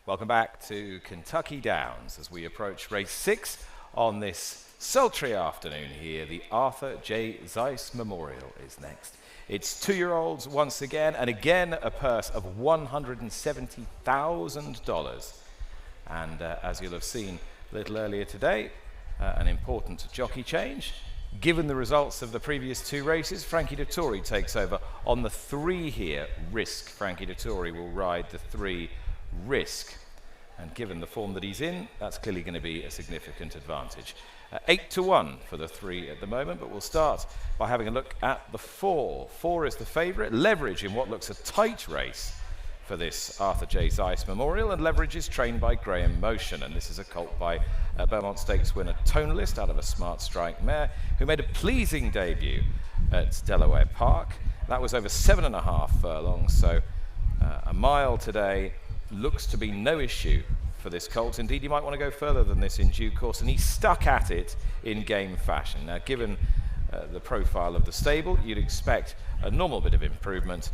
Welcome back to Kentucky Downs as we approach race 6 on this sultry afternoon here. The Arthur J. Zeiss Memorial is next. It's 2-year-olds once again, and again a purse of $170,000. And as you'll have seen a little earlier today, an important jockey change. Given the results of the previous 2 races, Frankie Dettori takes over on the 3 here, Risk. Frankie Dettori will ride the 3 Risk, and given the form that he's in, that's clearly going to be a significant advantage. 8-1 for the 3 at the moment, but we'll start by having a look at the 4. 4 is the favourite. Leverage in what looks a tight race for this Arthur J. Zeiss Memorial, and Leverage is trained by Graham Motion, and this is a colt by Belmont Stakes winner Tonalist out of a Smart Strike mare who made a pleasing debut at Delaware Park. That was over 7.5 furlongs, so a mile today looks to be no issue for this colt. Indeed, you might want to go further than this in due course, and he stuck at it in game fashion. Now, given the profile of the stable, you'd expect a normal bit of improvement,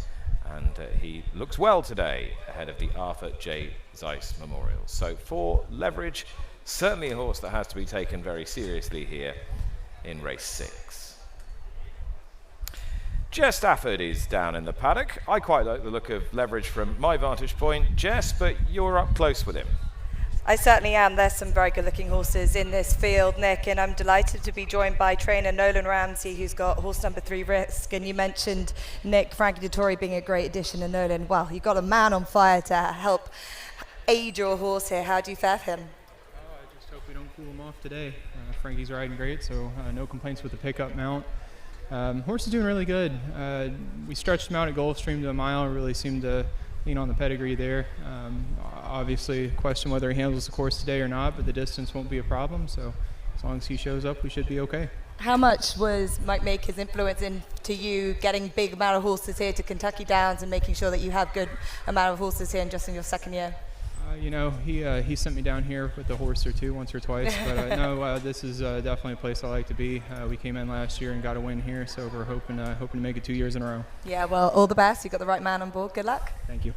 and he looks well today ahead of the Arthur J. Zeiss Memorial. So for Leverage, certainly a horse that has to be taken very seriously here in race 6. Jess Stafford is down in the paddock. I quite like the look of Leverage from my vantage point, Jess, but you're up close with him.
I certainly am. There's some very good-looking horses in this field, Nick, and I'm delighted to be joined by trainer Nolan Ramsey, who's got horse number 3, Risk. And you mentioned, Nick, Frankie Dettori being a great addition, and Nolan, well, you've got a man on fire to help aid your horse here. How do you fare him?
I just hope we don't cool him off today. Frankie's riding great, so no complaints with the pickup mount. Horse is doing really good. We stretched him out at Gulfstream to a mile, really seemed to lean on the pedigree there. Obviously, question whether he handles the course today or not, but the distance won't be a problem, so as long as he shows up, we should be okay.
How much was Mike Maker's influence into you getting big amount of horses here to Kentucky Downs and making sure that you have good amount of horses here just in your second year?
He sent me down here with a horse or two once or twice, but this is definitely a place I like to be. We came in last year and got a win here, so we're hoping to make it 2 years in a row.
Yeah, well, all the best. You've got the right man on board. Good luck.
Thank you.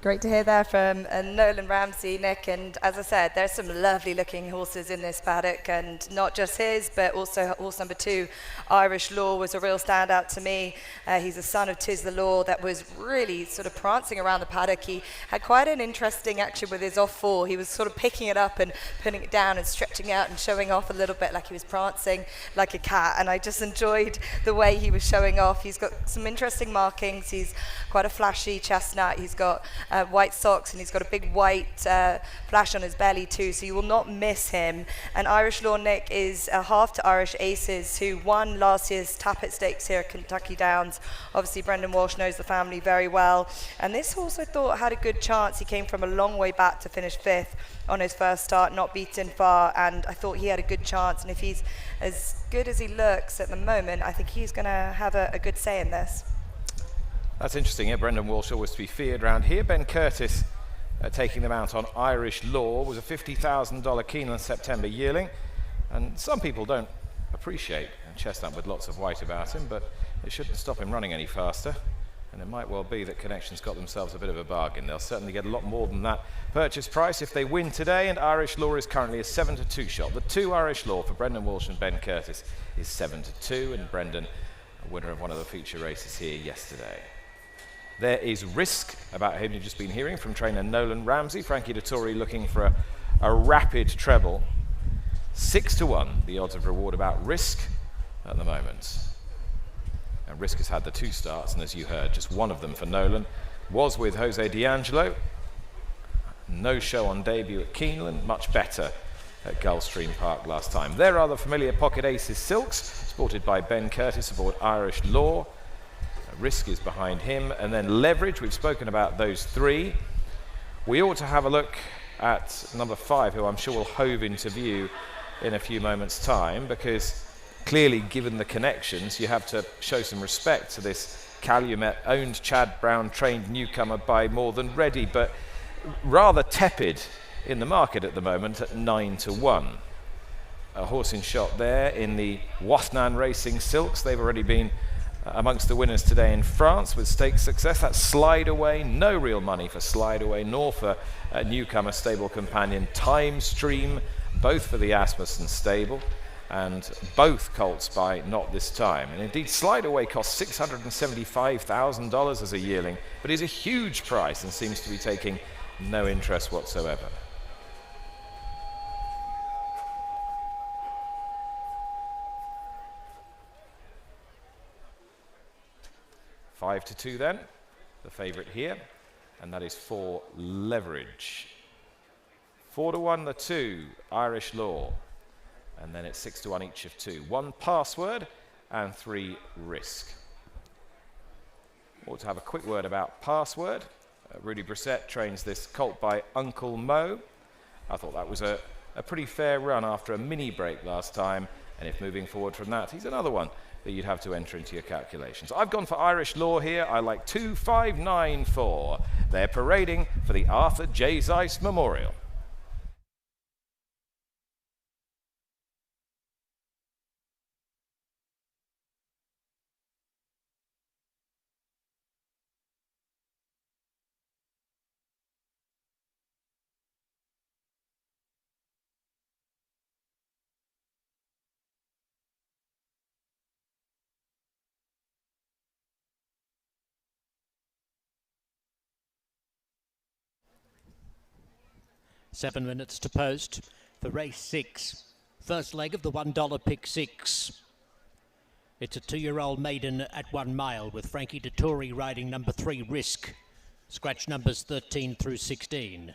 Great to hear that from Nolan Ramsey, Nick. And as I said, there's some lovely looking horses in this paddock, and not just his, but also horse number 2, Irish Law, was a real standout to me. He's a son of Tis the Law that was really sort of prancing around the paddock. He had quite an interesting action with his off fall. He was sort of picking it up and putting it down and stretching out and showing off a little bit like he was prancing like a cat. And I just enjoyed the way he was showing off. He's got some interesting markings. He's quite a flashy chestnut. He's got white socks, and he's got a big white flash on his belly too, so you will not miss him. And Irish Law, Nick, is a half to Irish Aces, who won last year's Tappet Stakes here at Kentucky Downs. Obviously, Brendan Walsh knows the family very well, and this horse, I thought, had a good chance. He came from a long way back to finish 5th on his first start, not beaten far, and I thought he had a good chance. And if he's as good as he looks at the moment, I think he's going to have a good say in this.
That's interesting. Yeah, Brendan Walsh always to be feared around here. Ben Curtis taking them out on Irish Law was a $50,000 Keeneland September yearling, and some people don't appreciate a chestnut with lots of white about him, but it shouldn't stop him running any faster, and it might well be that Connections got themselves a bit of a bargain. They'll certainly get a lot more than that purchase price if they win today, and Irish Law is currently a 7-2 shot. The 2 Irish Law for Brendan Walsh and Ben Curtis is 7-2, and Brendan, a winner of one of the feature races here yesterday. There is Risk, about whom you've just been hearing from trainer Nolan Ramsey. Frankie Dettori looking for a rapid treble. 6-1, the odds of reward about Risk at the moment. And Risk has had the 2 starts, and as you heard, just one of them for Nolan was with Jose D'Angelo. No show on debut at Keeneland, much better at Gulfstream Park last time. There are the familiar Pocket Aces Silks, sported by Ben Curtis aboard Irish Law. Risk is behind him, and then Leverage. We've spoken about those 3. We ought to have a look at number 5, who I'm sure will hove into view in a few moments' time, because clearly, given the connections, you have to show some respect to this Calumet-owned, Chad Brown-trained newcomer by More Than Ready, but rather tepid in the market at the moment at 9-1. A horse in shot there in the Wasnan Racing Silks. They've already been amongst the winners today in France with stakes success. That's Slide Away. No real money for Slide Away, nor for a newcomer stable companion Time Stream, both for the Asmussen stable, and both colts by Not This Time. And indeed, Slide Away costs $675,000 as a yearling, but is a huge price and seems to be taking no interest whatsoever. Five to 2 then, the favourite here, and that is for Leverage. 4-1 the 2, Irish Law, and then it's 6-1 each of 2. 1 Password and 3 Risk. Ought to have a quick word about Password. Rudy Brissett trains this colt by Uncle Mo. I thought that was a pretty fair run after a mini break last time, and if moving forward from that, he's another one that you'd have to enter into your calculations. I've gone for Irish Law here. I like 2594. They're parading for the Arthur J. Zeiss Memorial.
Seven minutes to post for race 6. First leg of the $1 pick 6. It's a 2-year-old maiden at 1 mile with Frankie Dettori riding number 3 Risk. Scratch numbers 13 through 16.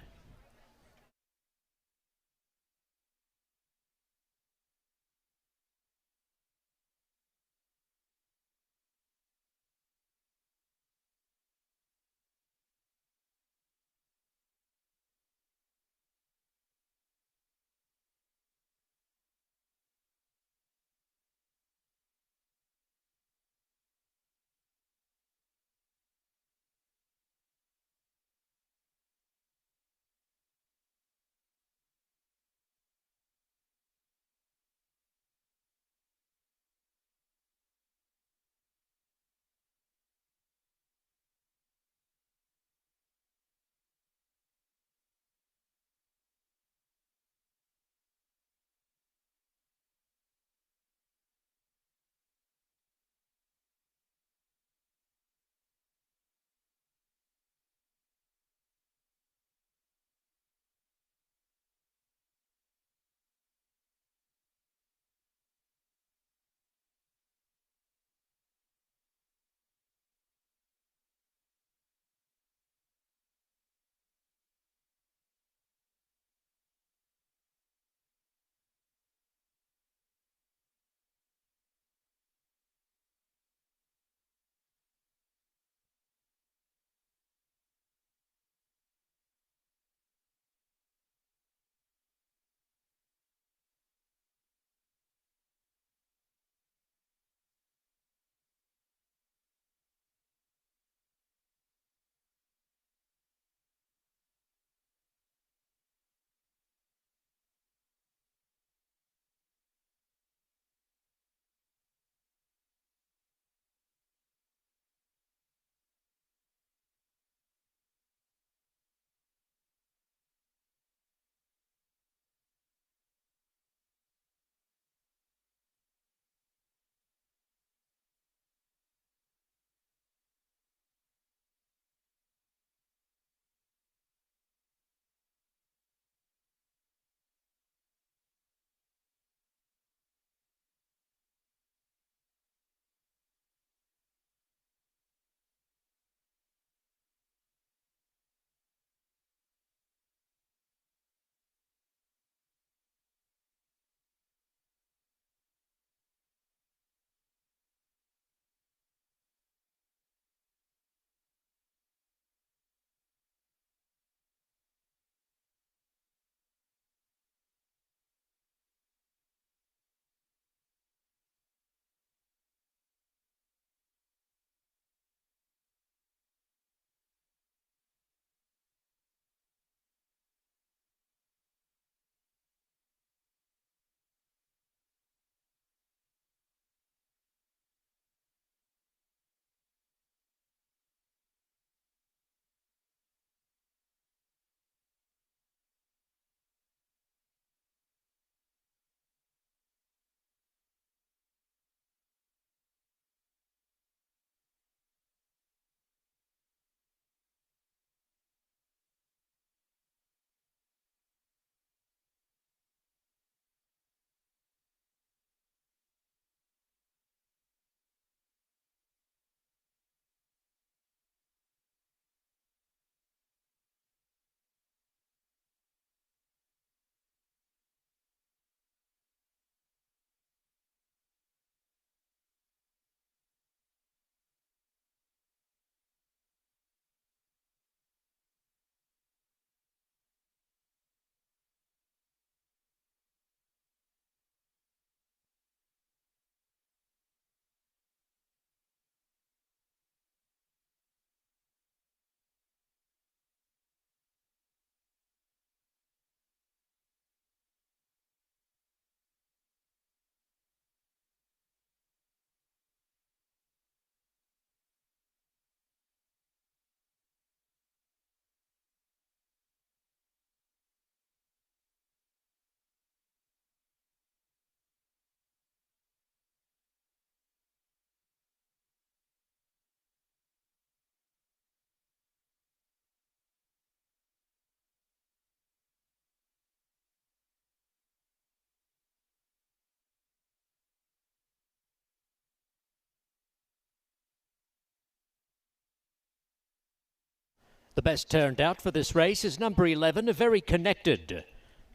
The best turned out for this race is number 11, Very Connected.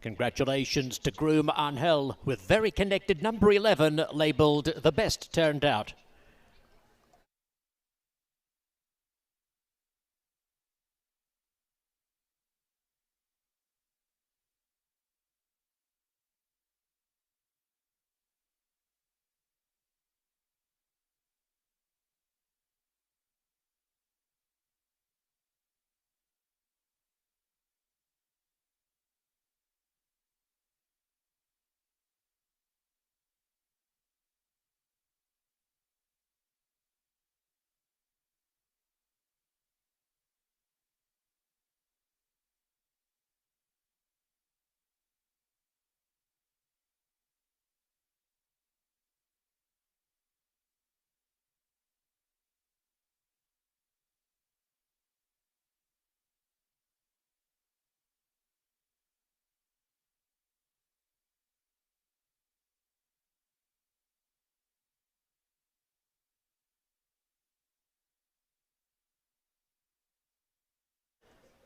Congratulations to groom Angel with Very Connected number 11 labelled the best turned out.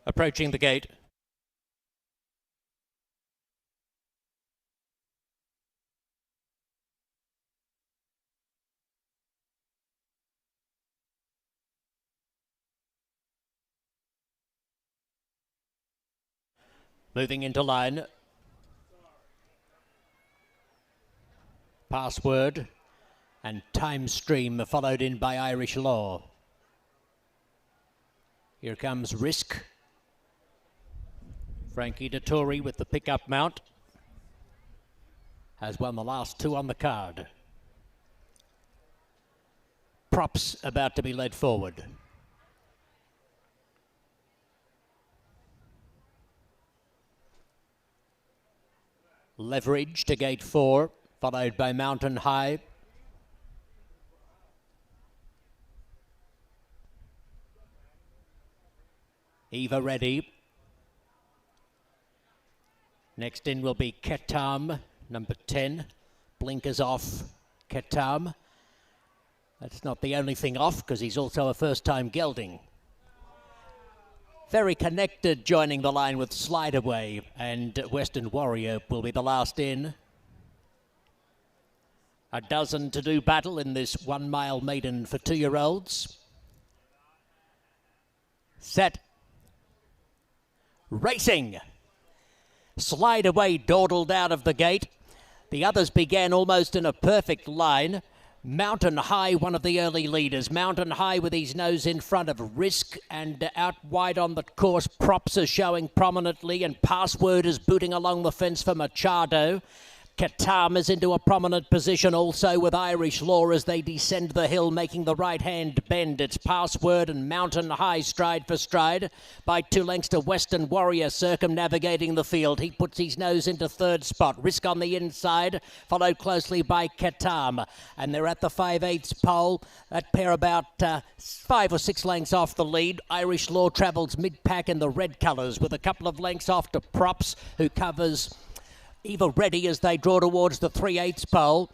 Approaching the gate. Moving into line. Password and Time Stream followed in by Irish Law. Here comes Risk. Frankie Dettori with the pickup mount has won the last two on the card. Props about to be led forward. Leverage to gate 4, followed by Mountain High. Eva Ready. Next in will be Ketam, number 10. Blinkers off, Ketam. That's not the only thing off, because he's also a first-time gelding. Very Connected joining the line with Slide Away, and Western Warrior will be the last in. A dozen to do battle in this 1 mile maiden for 2-year-olds. Set. Racing. Slide Away dawdled out of the gate. The others began almost in a perfect line. Mountain High, one of the early leaders. Mountain High with his nose in front of Risk, and out wide on the course, Props are showing prominently, and Password is booting along the fence for Machado. Katam is into a prominent position also with Irish Law as they descend the hill, making the right-hand bend. It's Password and Mountain High stride for stride by 2 lengths to Western Warrior, circumnavigating the field. He puts his nose into third spot. Risk on the inside, followed closely by Katam. And they're at the 5/8 pole. That pair about 5 or 6 lengths off the lead. Irish Law travels mid-pack in the red colours with a couple of lengths off to Props, who covers Eva Ready as they draw towards the 3/8 pole.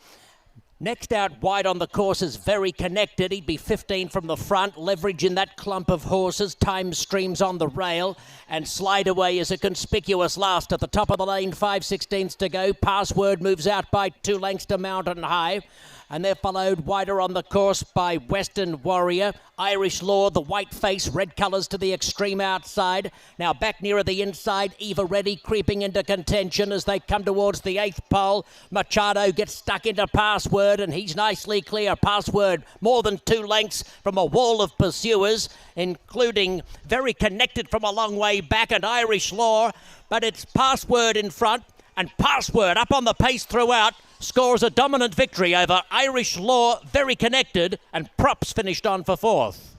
Next out wide on the course is Very Connected. He'd be 15 from the front. Leverage in that clump of horses. Time Streams on the rail. And Slide Away is a conspicuous last at the top of the lane. 5/16 to go. Password moves out by 2 lengths to Mountain High. And they're followed wider on the course by Western Warrior. Irish Law, the white face, red colours to the extreme outside. Now back nearer the inside, Eva Ready creeping into contention as they come towards the 8th pole. Machado gets stuck into Password, and he's nicely clear. Password more than 2 lengths from a wall of pursuers, including Very Connected from a long way back and Irish Law. But it's Password in front, and Password up on the pace throughout. Scores a dominant victory over Irish Law, Very Connected, and Props finished on for 4th.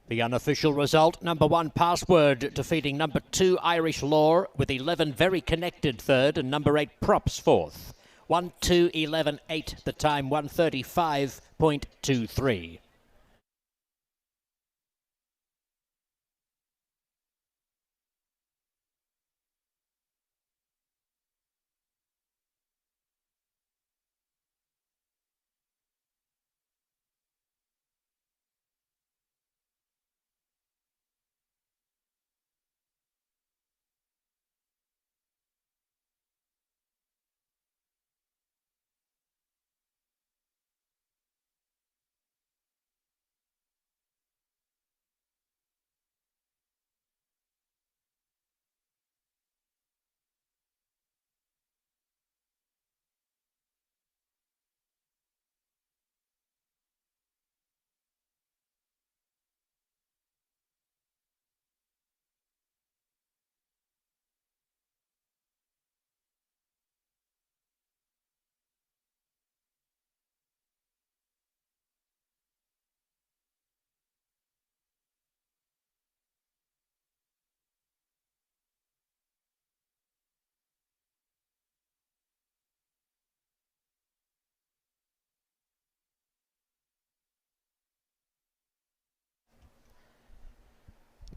The unofficial result, number 1 Password defeating number 2 Irish Law with 11 Very Connected third and number 8 Props fourth. 1-2-11-8, the time 1:35.23.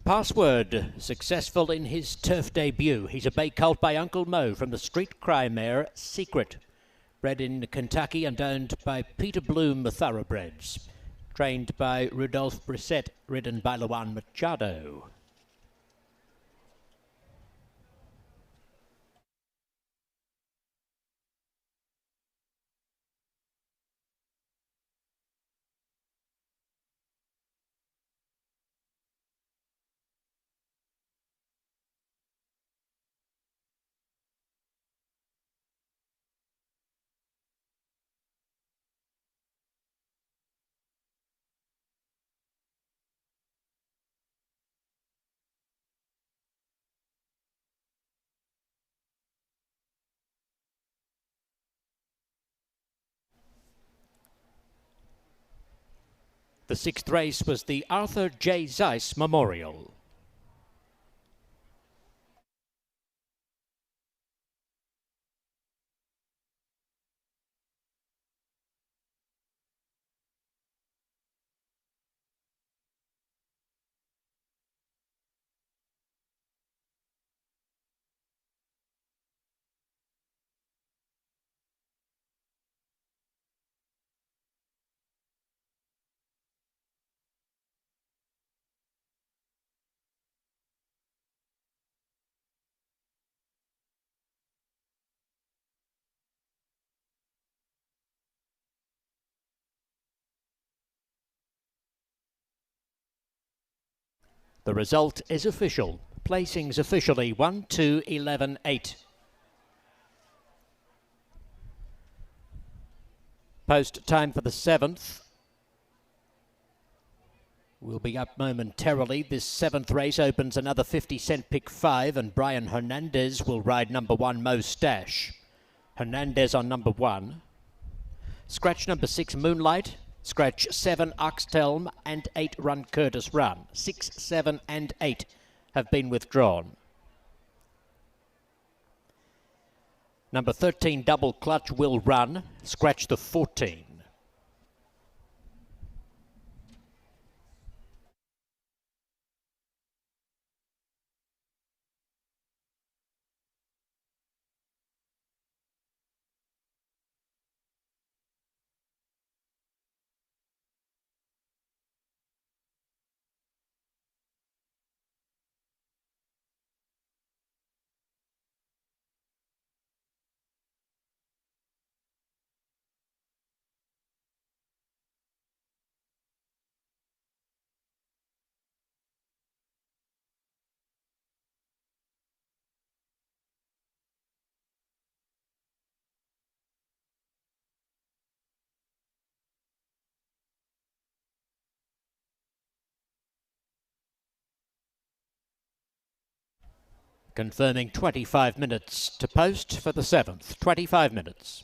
Password, successful in his turf debut. He's a bay colt by Uncle Mo from the street cry mare Secret. Bred in Kentucky and owned by Peter Bloom Thoroughbreds. Trained by Rudolph Brissett, ridden by Luan Machado. The 6th race was the Arthur J. Zeiss Memorial. The result is official. Placings officially 1-2-11-8. Post time for the 7th will be up momentarily. This 7th race opens another 50-cent pick 5, and Brian Hernandez will ride number 1 Moustache. Hernandez on number 1. Scratch number 6 Moonlight. Scratch 7 Oxtelm and 8 Run Curtis Run. 6, 7 and 8 have been withdrawn. Number 13 Double Clutch will run. Scratch the 14. Confirming 25 minutes to post for the 7th. 25 minutes.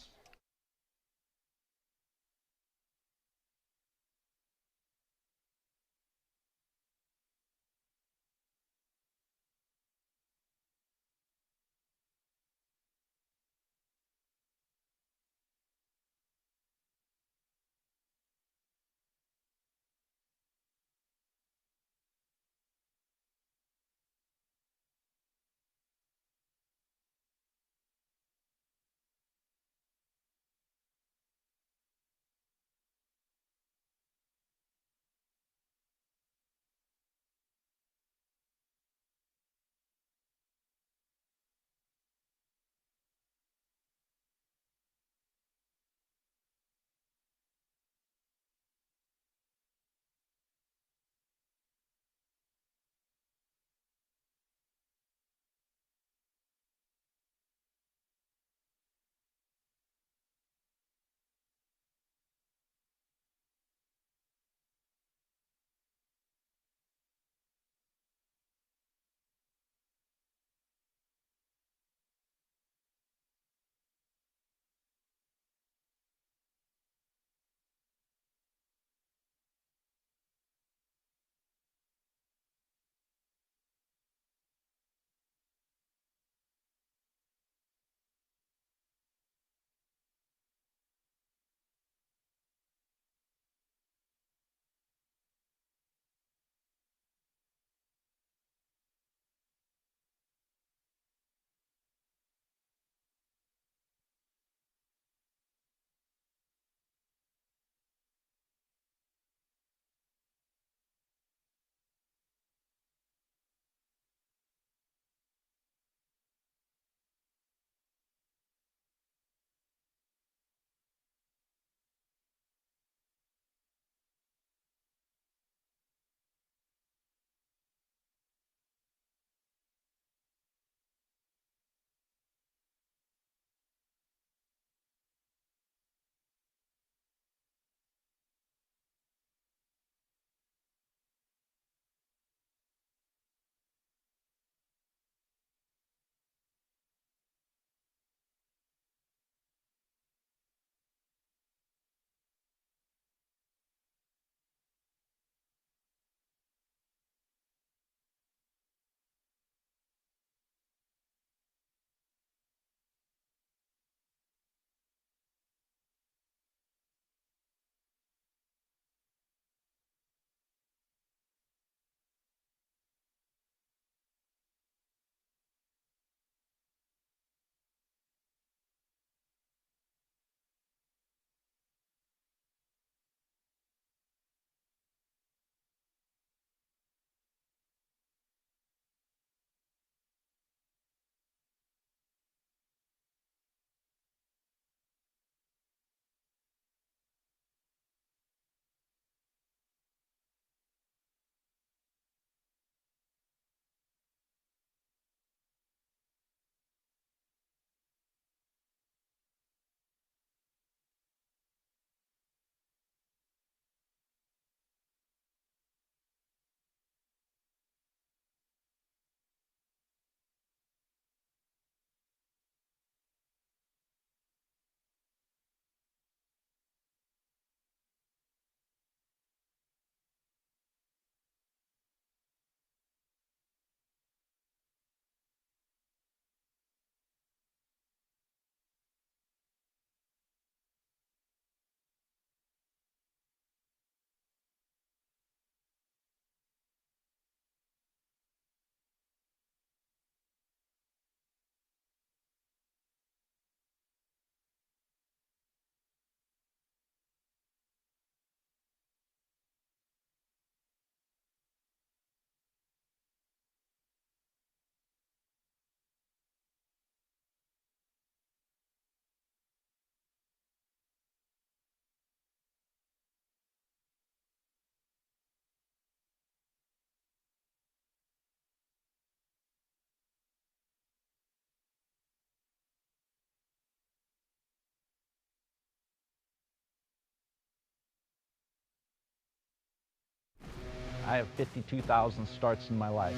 I have 52,000 starts in my life.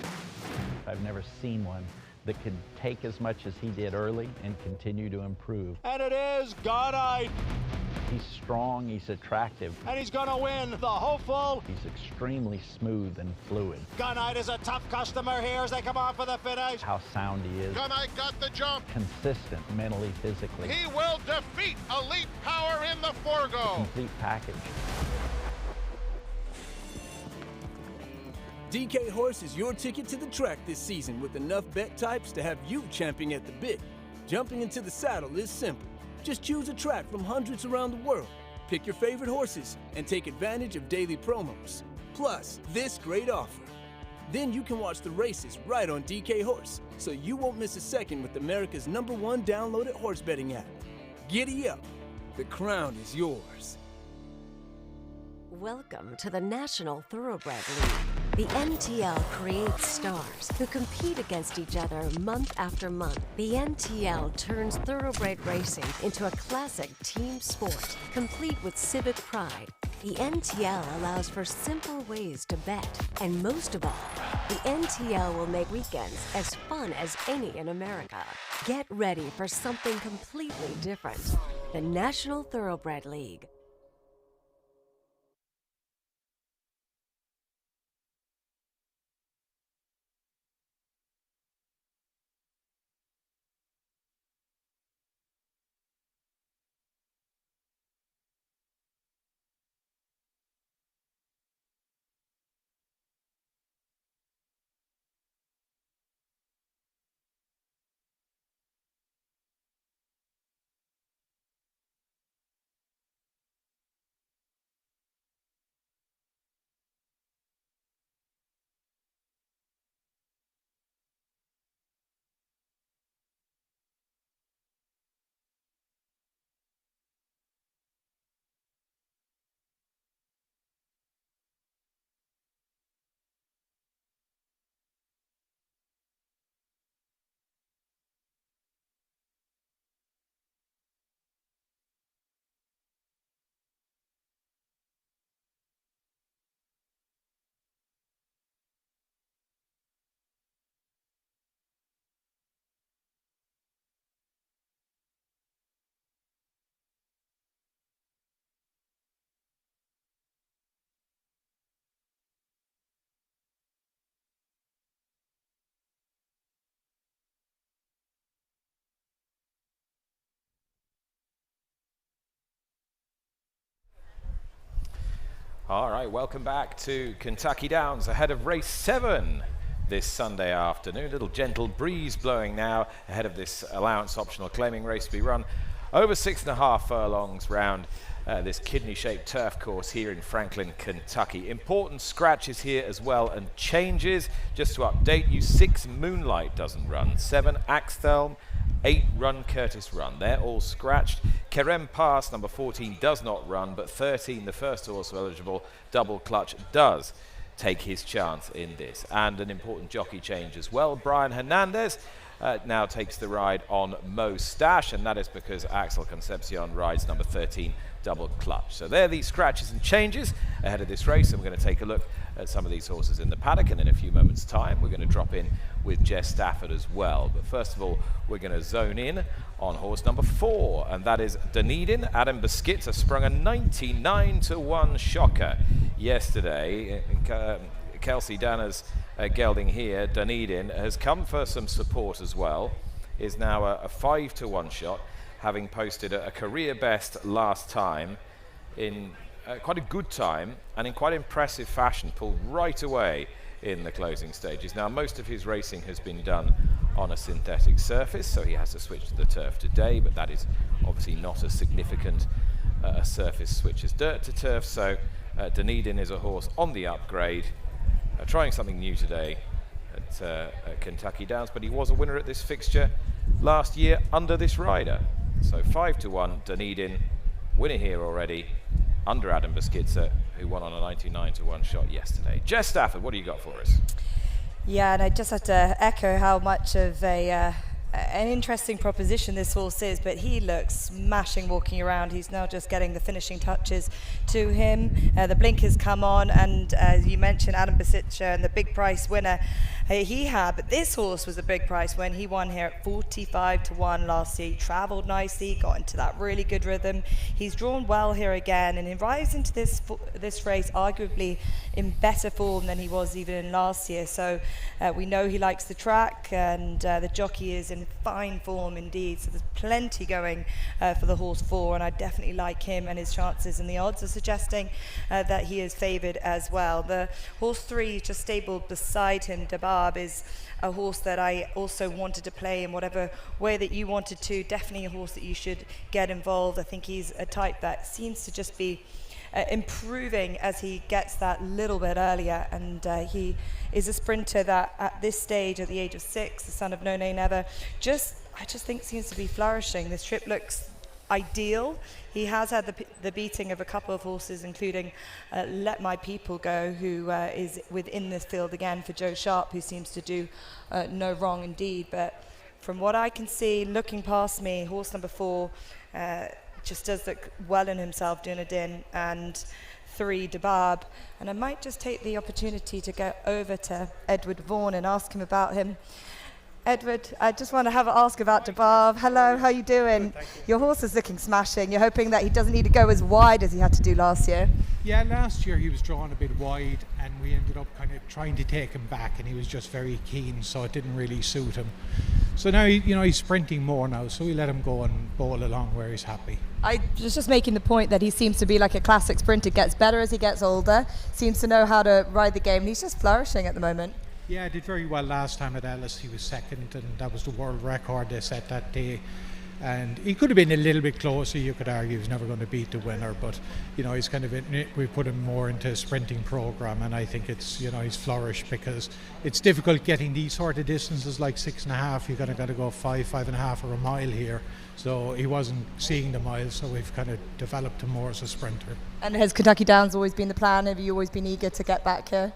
I've never seen one that could take as much as he did early and continue to improve.
And it is Godite.
He's strong, he's attractive.
And he's gonna win the hopeful.
He's extremely smooth and fluid.
Gunite is a tough customer here as they come on for the finish.
How sound he is.
Gunite got the jump.
Consistent mentally, physically.
He will defeat Elite Power in the Forgo.
Complete package.
DK Horse is your ticket to the track this season with enough bet types to have you champing at the bit. Jumping into the saddle is simple. Just choose a track from hundreds around the world, pick your favorite horses, and take advantage of daily promos. Plus, this great offer. Then you can watch the races right on DK Horse, so you won't miss a second with America's #1 downloaded horse betting app. Giddy up. The crown is yours.
Welcome to the National Thoroughbred League. The NTL creates stars who compete against each other month after month. The NTL turns thoroughbred racing into a classic team sport, complete with civic pride. The NTL allows for simple ways to bet, and most of all, the NTL will make weekends as fun as any in America. Get ready for something completely different. The National Thoroughbred League.
All right, welcome back to Kentucky Downs ahead of race 7 this Sunday afternoon. A little gentle breeze blowing now ahead of this allowance optional claiming race to be run over 6.5 furlongs round this kidney-shaped turf course here in Franklin, Kentucky. Important scratches here as well and changes. Just to update you, 6 Moonlight doesn't run, 7 Axthelm, 8 Run Curtis Run. They're all scratched. Kerem Pass, number 14, does not run, but 13, the first also eligible, Double Clutch, does take his chance in this. And an important jockey change as well. Brian Hernandez now takes the ride on Mo Stash, and that is because Axel Concepcion rides number 13, Double Clutch. So there are these scratches and changes ahead of this race, and we're going to take a look at some of these horses in the paddock, and in a few moments' time we're going to drop in with Jess Stafford as well. But first of all, we're going to zone in on horse number 4, and that is Dunedin. Adam Beskidt sprung a 99-1 shocker yesterday. Kelsey Danner's gelding here, Dunedin, has come for some support as well, is now a 5-1 shot, having posted a career best last time in quite a good time and in quite impressive fashion, pulled right away in the closing stages. Now, most of his racing has been done on a synthetic surface, so he has to switch to the turf today, but that is obviously not as significant a surface switch as dirt to turf, so Dunedin is a horse on the upgrade, trying something new today at Kentucky Downs, but he was a winner at this fixture last year under this rider. So 5-1 Dunedin, winner here already under Adam Beskidt, who won on a 99-1 shot yesterday. Jess Stafford, what do you got for us?
Yeah, and I just have to echo how much of a an interesting proposition this horse is, but he looks smashing walking around. He's now just getting the finishing touches to him. The blinkers come on, and as you mentioned, Adam Basicha and the big price winner he had, but this horse was a big price when he won here at 45-1 last year. He travelled nicely, got into that really good rhythm. He's drawn well here again, and he arrives into this race arguably in better form than he was even in last year. So we know he likes the track, and the jockey is in fine form indeed. So there's plenty going for the horse 4, and I definitely like him and his chances, and the odds are suggesting that he is favoured as well. The horse 3 just stabled beside him, Dabab, is a horse that I also wanted to play in whatever way that you wanted to. Definitely a horse that you should get involved. I think he's a type that seems to just be improving as he gets that little bit earlier, and he is a sprinter that at this stage, at the age of 6, the son of No Nay Never, I just think seems to be flourishing. This trip looks ideal. He has had the beating of a couple of horses, including Let My People Go, who is within this field again for Joe Sharp, who seems to do no wrong indeed. But from what I can see, looking past me, horse number 4 just does look well in himself, Dunedin, and 3, Dabab. And I might just take the opportunity to go over to Edward Vaughan and ask him about him. Edward, I just want to ask about Dabab. Hello, how are you doing?
Good,
your horse is looking smashing. You're hoping that he doesn't need to go as wide as he had to do last year?
Yeah, last year he was drawn a bit wide, and we ended up kind of trying to take him back, and he was just very keen, so it didn't really suit him. So now, he's sprinting more now, so we let him go and bowl along where he's happy.
I was just making the point that he seems to be like a classic sprinter, gets better as he gets older, seems to know how to ride the game, and he's just flourishing at the moment.
Yeah, did very well last time at Ellis. He was second, and that was the world record they set that day. And he could have been a little bit closer. You could argue he's never going to beat the winner, but he's kind of we put him more into a sprinting program, and I think it's he's flourished, because it's difficult getting these sort of distances like 6.5. You're got to go 5.5 or a mile here. So he wasn't seeing the miles, so we've kind of developed him more as a sprinter.
And has Kentucky Downs always been the plan? Have you always been eager to get back here?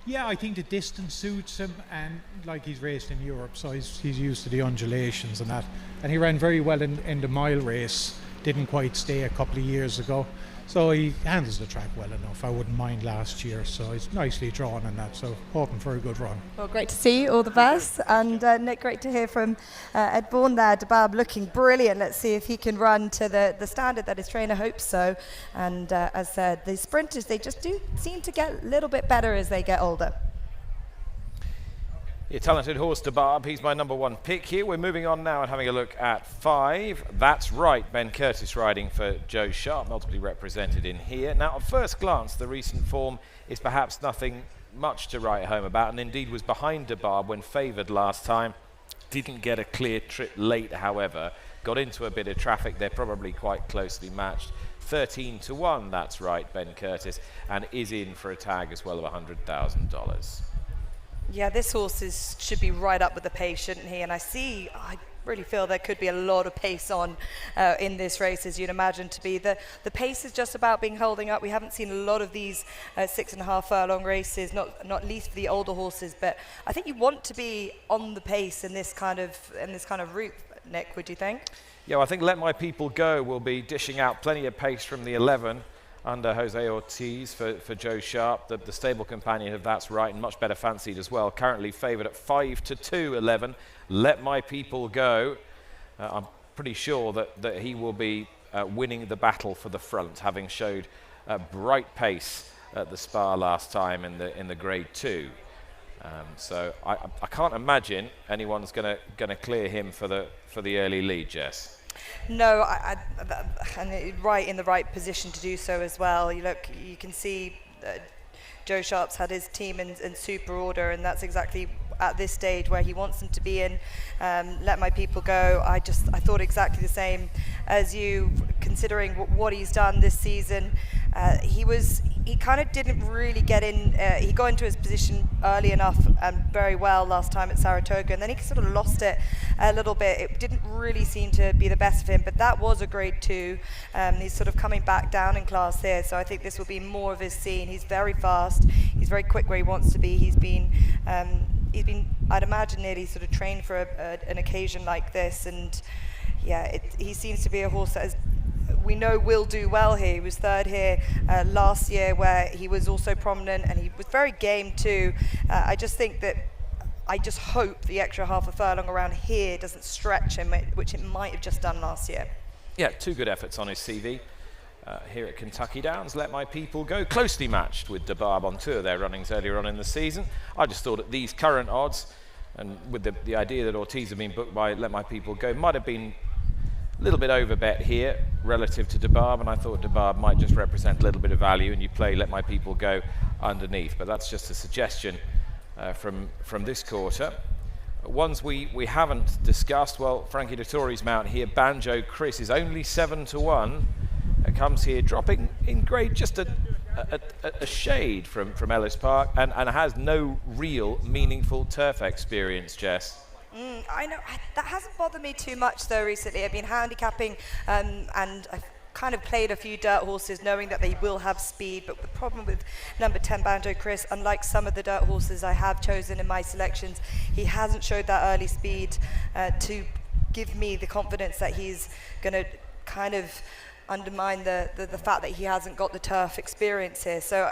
Yeah, I think the distance suits him, and like he's raced in Europe, so he's used to the undulations and that. And he ran very well in the mile race, didn't quite stay a couple of years ago. So he handles the track well enough. I wouldn't mind last year, so he's nicely drawn in that, so hoping for a good run.
Well, great to see you, all the best. And Nick, great to hear from Ed Vaughan there. Dabab looking brilliant. Let's see if he can run to the standard that his trainer hopes so. And as said, the sprinters, they just do seem to get a little bit better as they get older.
Your talented horse, Dabab, he's my number 1 pick here. We're moving on now and having a look at 5. That's right, Ben Curtis riding for Joe Sharp, multiply represented in here. Now, at first glance, the recent form is perhaps nothing much to write home about, and indeed was behind Dabab when favoured last time. Didn't get a clear trip late, however. Got into a bit of traffic. They're probably quite closely matched. 13-1, that's right, Ben Curtis, and is in for a tag as well of $100,000.
Yeah, this horse should be right up with the pace, shouldn't he? And I really feel there could be a lot of pace on in this race, as you'd imagine to be. The pace is just about being holding up. We haven't seen a lot of these 6.5 furlong races, not least for the older horses. But I think you want to be on the pace in this kind of route, Nick. Would you think?
Yeah, well, I think Let My People Go will be dishing out plenty of pace from the 11. Under Jose Ortiz for Joe Sharp, the stable companion of That's Right, and much better fancied as well. Currently favoured at 5-2, 11. Let My People Go. I'm pretty sure that he will be winning the battle for the front, having showed bright pace at the Spa last time in the Grade 2. So I can't imagine anyone's going to clear him for the early lead, Jess.
No, and right in the right position to do so as well. You can see Joe Sharp's had his team in super order, and that's exactly at this stage where he wants them to be in. Let My People Go. I thought exactly the same as you, considering what he's done this season. He kind of didn't really get in. He got into his position early enough and very well last time at Saratoga, and then he sort of lost it a little bit. It didn't really seem to be the best of him, but that was a Grade 2. He's sort of coming back down in class here, so I think this will be more of his scene. He's very fast. He's very quick where he wants to be. He's been he's been, I'd imagine, nearly sort of trained for an occasion like this, and yeah, he seems to be a horse that we know will do well here. He was third here last year, where he was also prominent, and he was very game too. I just think that, I just hope the extra half a furlong around here doesn't stretch him, which it might have just done last year.
Yeah, 2 good efforts on his CV. Here at Kentucky Downs, Let My People Go, closely matched with DeBarb on 2 of their runnings earlier on in the season. I just thought at these current odds, and with the idea that Ortiz had been booked by Let My People Go, might have been a little bit overbet here relative to DeBarb, and I thought DeBarb might just represent a little bit of value, and you play Let My People Go underneath. But that's just a suggestion from this quarter. Ones we haven't discussed, well, Frankie Dettori's mount here, Banjo Chris, is only 7-1. Comes here dropping in grade just a shade from Ellis Park, and has no real meaningful turf experience, Jess.
I know, that hasn't bothered me too much though recently. I've been handicapping and I've kind of played a few dirt horses knowing that they will have speed, but the problem with number 10 Banjo Chris, unlike some of the dirt horses I have chosen in my selections, he hasn't showed that early speed to give me the confidence that he's going to kind of undermine the fact that he hasn't got the turf experience here. So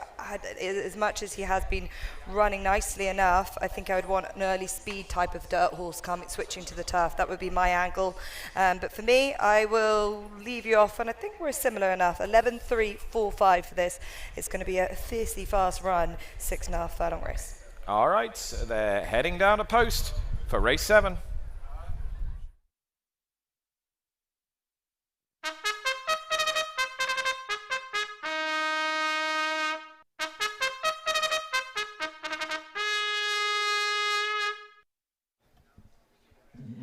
as much as he has been running nicely enough, I think I would want an early speed type of dirt horse switching to the turf. That would be my angle. But for me, I will leave you off, and I think we're similar enough. 11-3-4-5 for this. It's going to be a fiercely fast run, 6.5 furlong race.
All right, so they're heading down a post for race 7.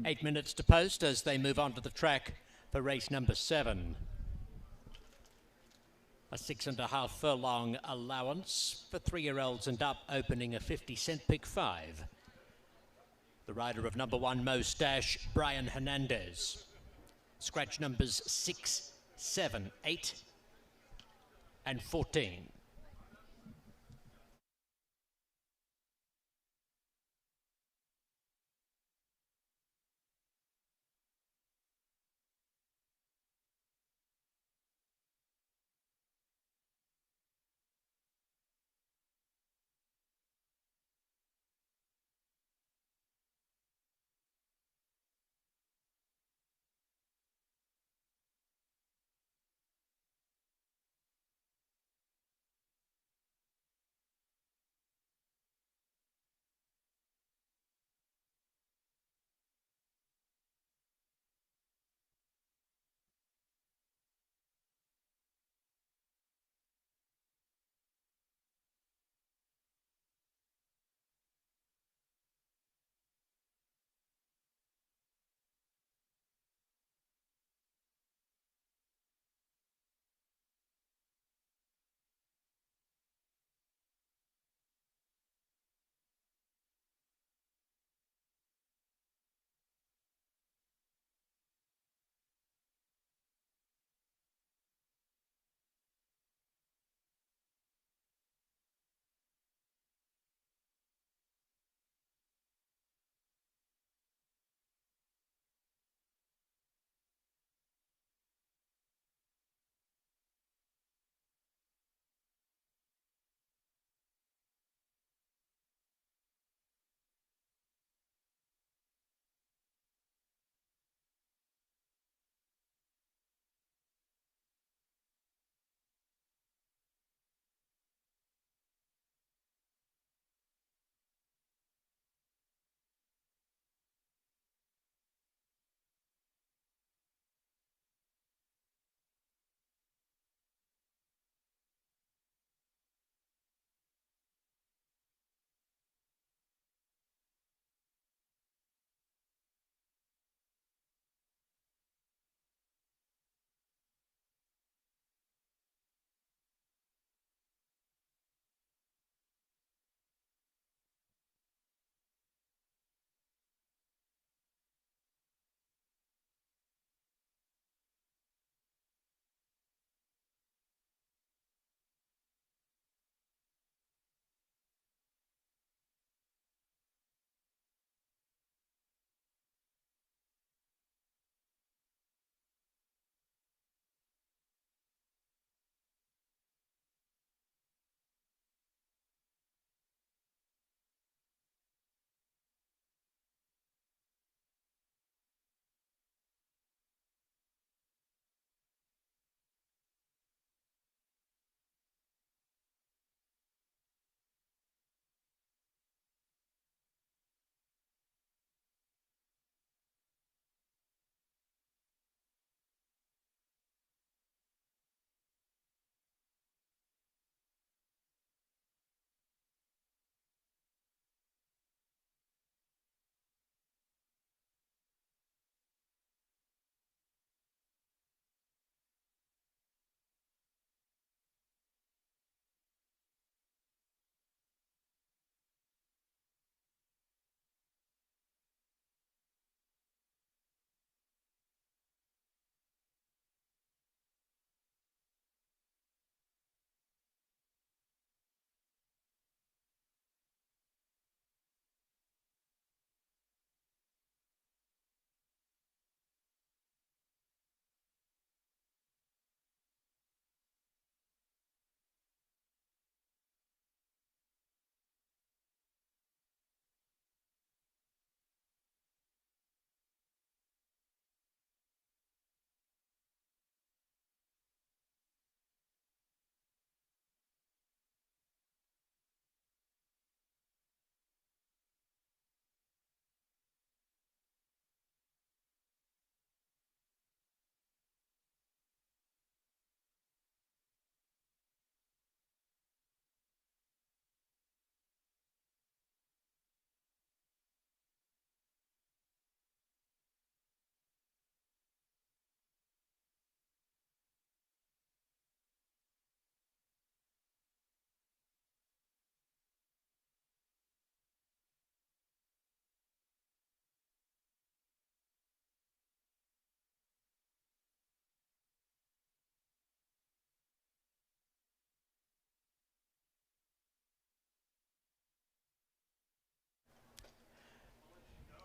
Eight minutes to post as they move on to the track for race number 7. A 6.5 furlong allowance for 3-year-olds and up, opening a 50-cent pick 5. The rider of number 1 Moustache, Brian Hernandez. Scratch numbers 6, 7, 8, and 14.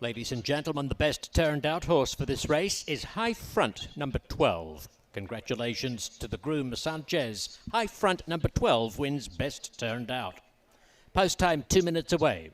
Ladies and gentlemen, the best turned out horse for this race is High Front, number 12. Congratulations to the groom, Sanchez. High Front, number 12, wins best turned out. Post time 2 minutes away.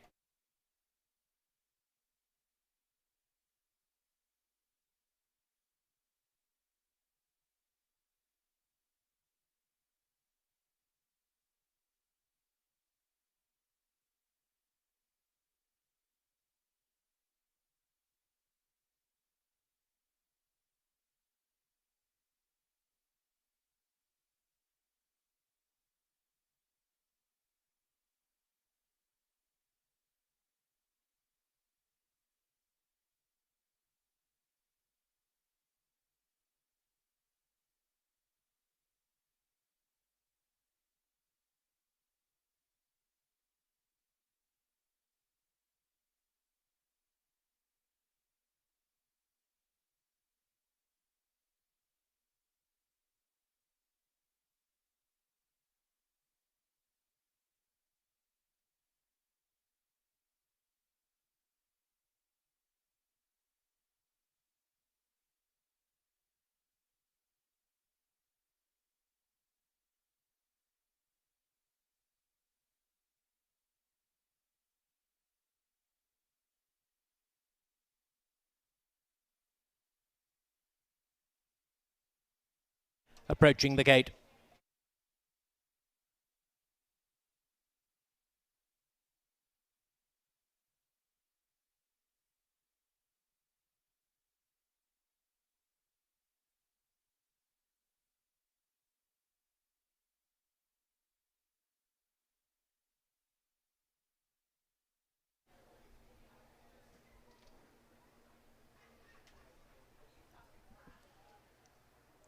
Approaching the gate.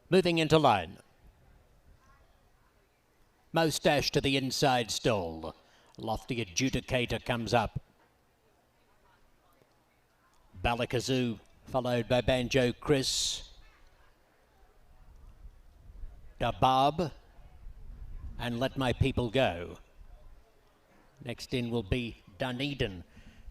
Moving into line. Moustache to the inside stall. Lofty Adjudicator comes up. Balakazoo followed by Banjo Chris. Dabab and Let My People Go. Next in will be Dunedin,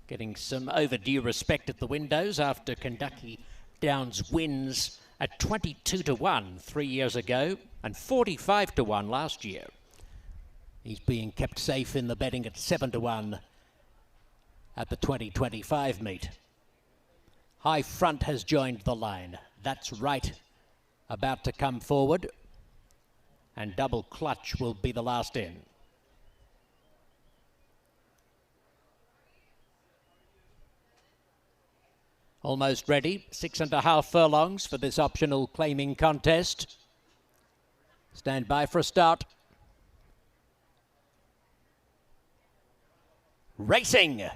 getting some overdue respect at the windows after Kentucky Downs wins at 22-1 3 years ago and 45-1 last year. He's being kept safe in the betting at 7-1 at the 2025 meet. High Front has joined the line. That's right. About to come forward. And Double Clutch will be the last in. Almost ready. 6.5 furlongs for this optional claiming contest. Stand by for a start. Racing.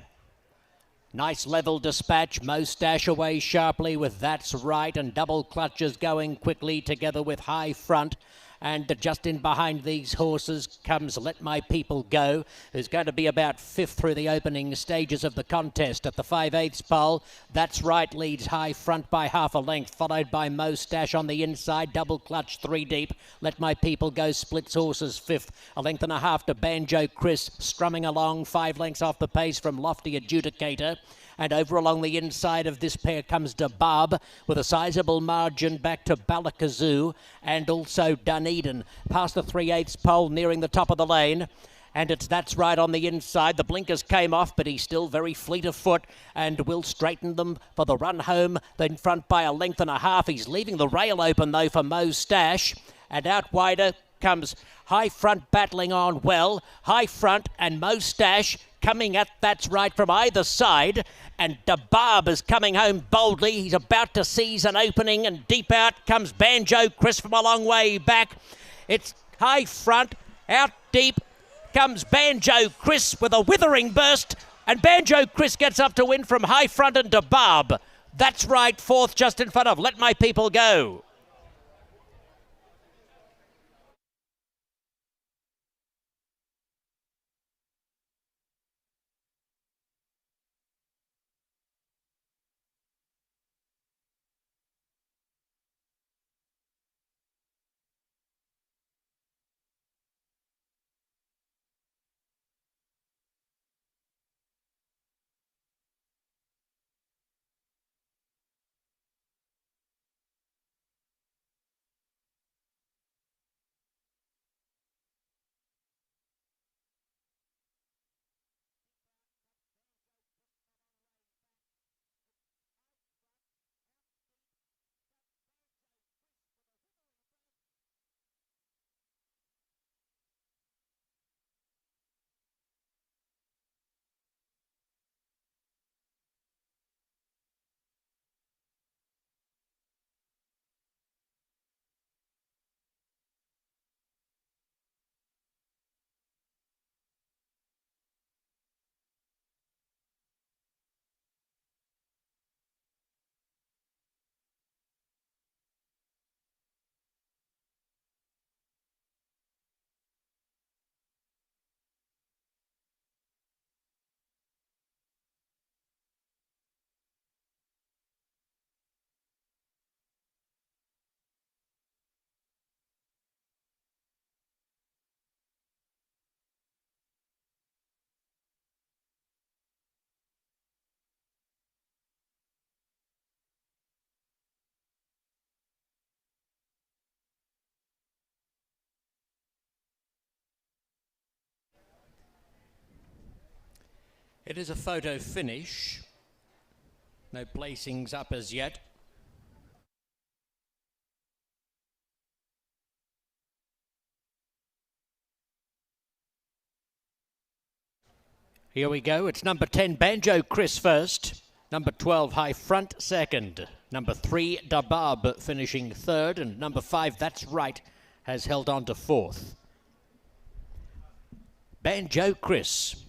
Nice level dispatch. Moustache away sharply with That's Right, and Double Clutches going quickly together with High Front. And just in behind these horses comes Let My People Go, who's going to be about fifth through the opening stages of the contest at the 5/8 pole. That's Right leads High Front by half a length, followed by Moustache on the inside. Double Clutch 3 deep. Let My People Go splits horses fifth. 1.5 lengths to Banjo Chris, strumming along 5 lengths off the pace from Lofty Adjudicator. And over along the inside of this pair comes Dabab with a sizable margin back to Balakazoo and also Dunedin. Past the 3/8 pole, nearing the top of the lane. And it's That's Right on the inside. The blinkers came off, but he's still very fleet of foot and will straighten them for the run home. Then front by 1.5 lengths. He's leaving the rail open, though, for Moustache. And out wider comes High Front battling on well. High Front and Moustache coming at That's Right from either side. And Dabab is coming home boldly. He's about to seize an opening, and deep out comes Banjo Chris from a long way back. It's High Front. Out deep comes Banjo Chris with a withering burst, and Banjo Chris gets up to win from High Front and Dabab. That's Right fourth, just in front of Let My People Go. It is a photo finish. No placings up as yet. Here we go. It's number 10, Banjo Chris first. Number 12, High Front second. Number 3, Dabab finishing third. And number 5, That's Right, has held on to fourth. Banjo Chris,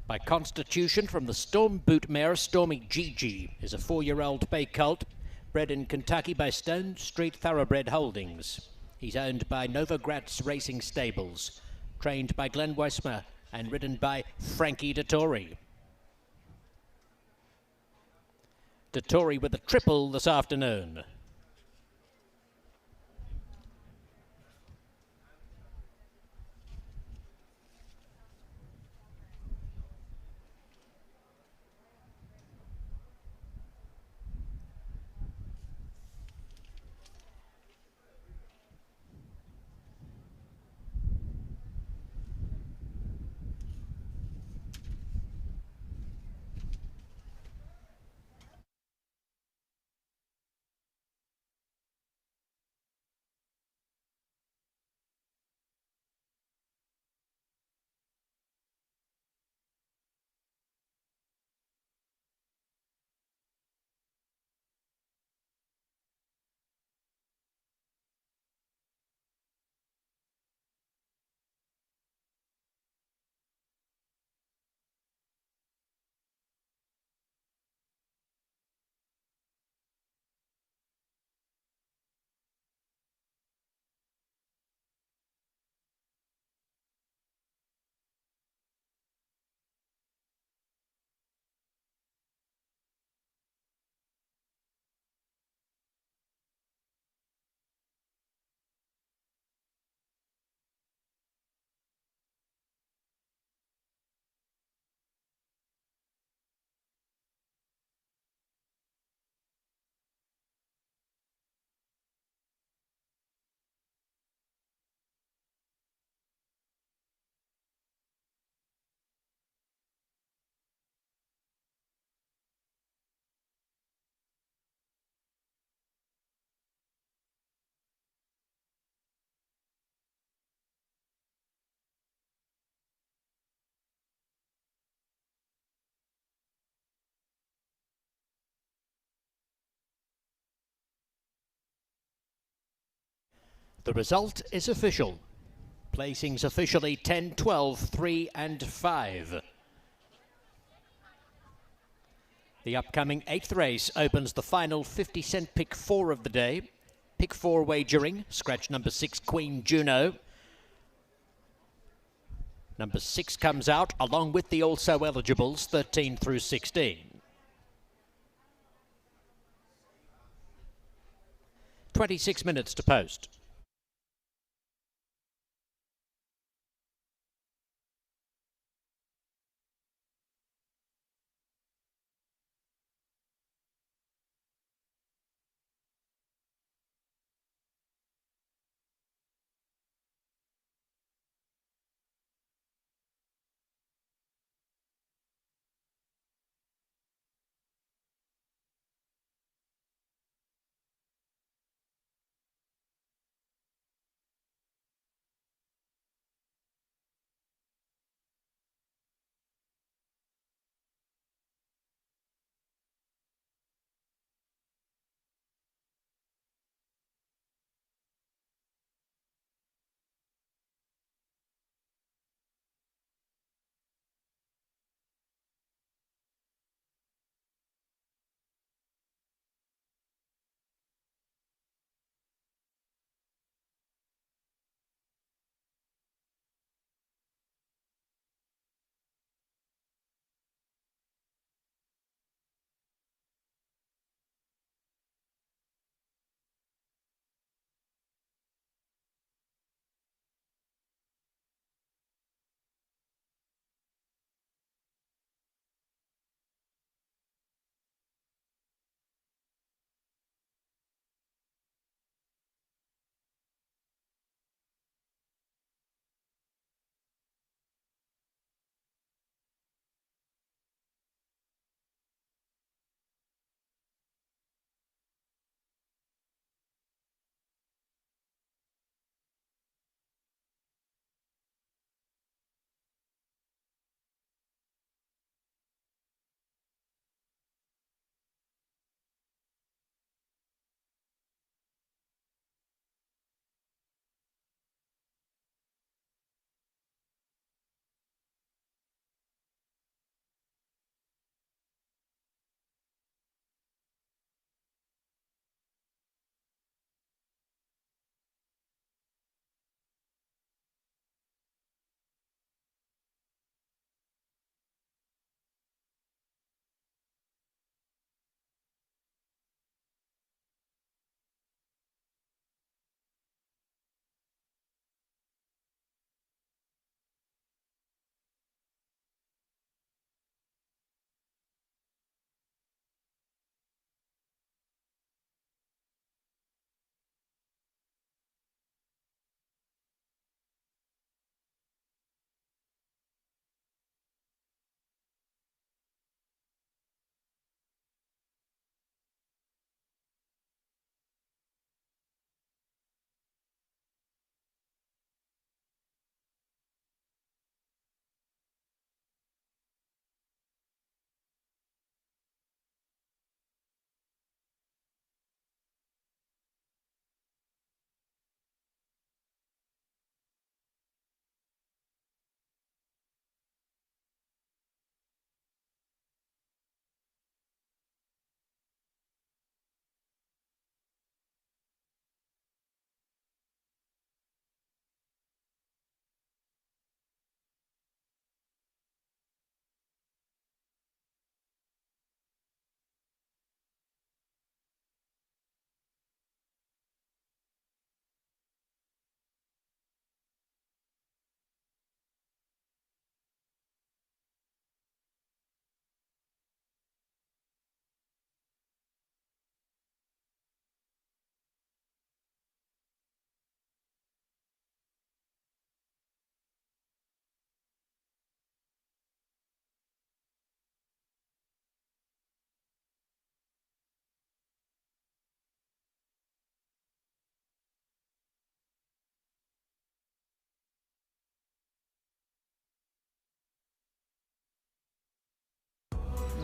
by constitution from the Storm Boot mare Stormy Gigi, is a 4-year-old bay colt bred in Kentucky by Stone Street Thoroughbred Holdings. He's owned by Novogratz Racing Stables, trained by Glenn Weismer and ridden by Frankie Dettori. Dettori with a triple this afternoon. The result is official. Placings officially 10, 12, 3 and 5. The upcoming 8th race opens the final 50-cent pick 4 of the day. Pick 4 wagering, scratch number 6, Queen Juno. Number 6 comes out along with the also eligibles 13 through 16. 26 minutes to post.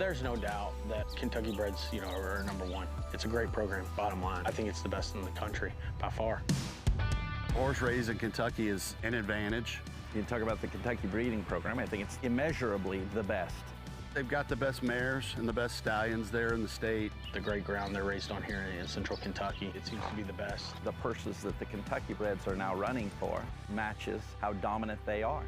There's no doubt that Kentucky breds, are number one. It's a great program, bottom line. I think it's the best in the country by far.
Horse raised in Kentucky is an advantage.
You talk about the Kentucky breeding program, I think it's immeasurably the best.
They've got the best mares and the best stallions there in the state.
The great ground they're raised on here in central Kentucky, it seems to be the best.
The purses that the Kentucky breds are now running for matches how dominant they are.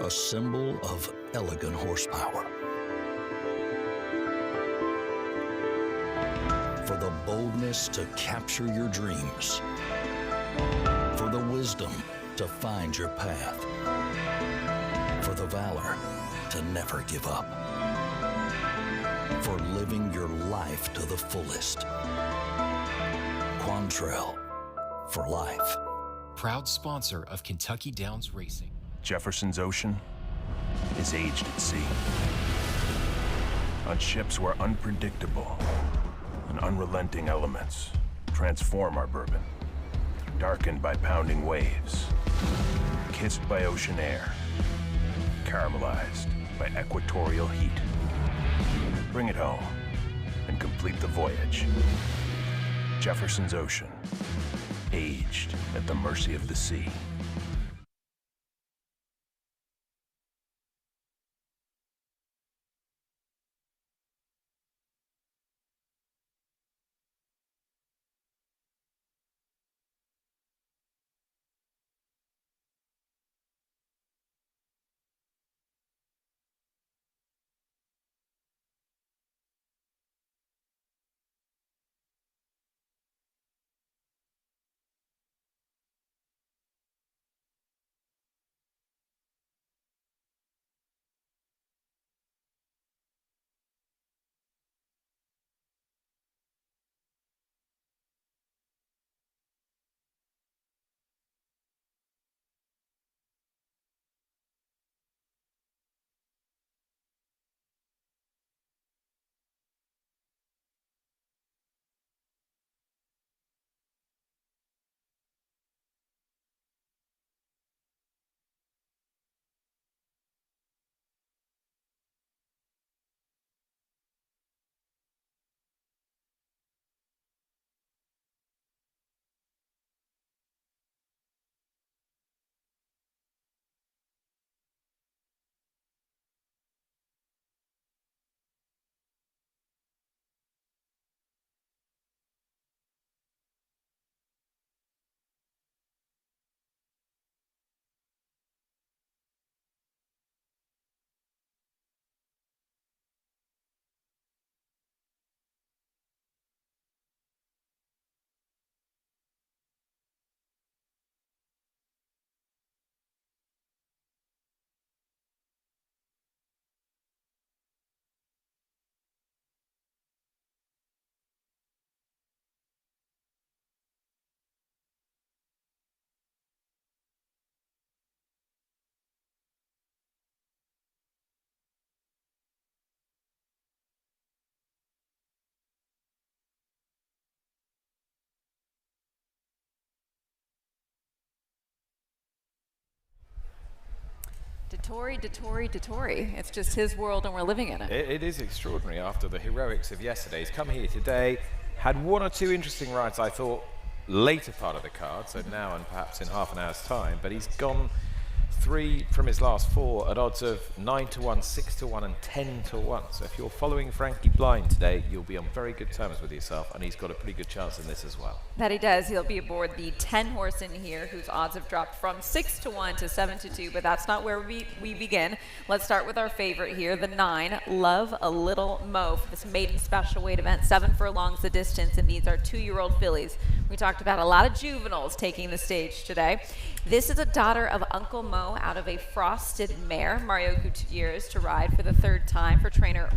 A symbol of elegant horsepower. For the boldness to capture your dreams. For the wisdom to find your path. For the valor to never give up. For living your life to the fullest. Quantrill, for life.
Proud sponsor of Kentucky Downs Racing.
Jefferson's Ocean is aged at sea. On ships where unpredictable and unrelenting elements transform our bourbon. Darkened by pounding waves, kissed by ocean air, caramelized by equatorial heat. Bring it home and complete the voyage. Jefferson's Ocean, aged at the mercy of the sea.
Dettori. It's just his world and we're living in it.
It is extraordinary after the heroics of yesterday. He's come here today, had one or two interesting rides, I thought, later part of the card, so now and perhaps in half an hour's time, but he's gone 3 from his last 4 at odds of 9-1, 6-1 and 10-1. So if you're following Frankie blind today, you'll be on very good terms with yourself, and he's got a pretty good chance in this as well.
That he does. He'll be aboard the 10 horse in here whose odds have dropped from 6-1 to 7-2, but that's not where we begin. Let's start with our favorite here, the 9, Love a Little Mo, for this maiden special weight event. 7 furlongs the distance, and these are 2-year-old fillies. We talked about a lot of juveniles taking the stage today. This is a daughter of Uncle Mo out of a frosted mare, Mario Gutierrez, to ride for the 3rd time for trainer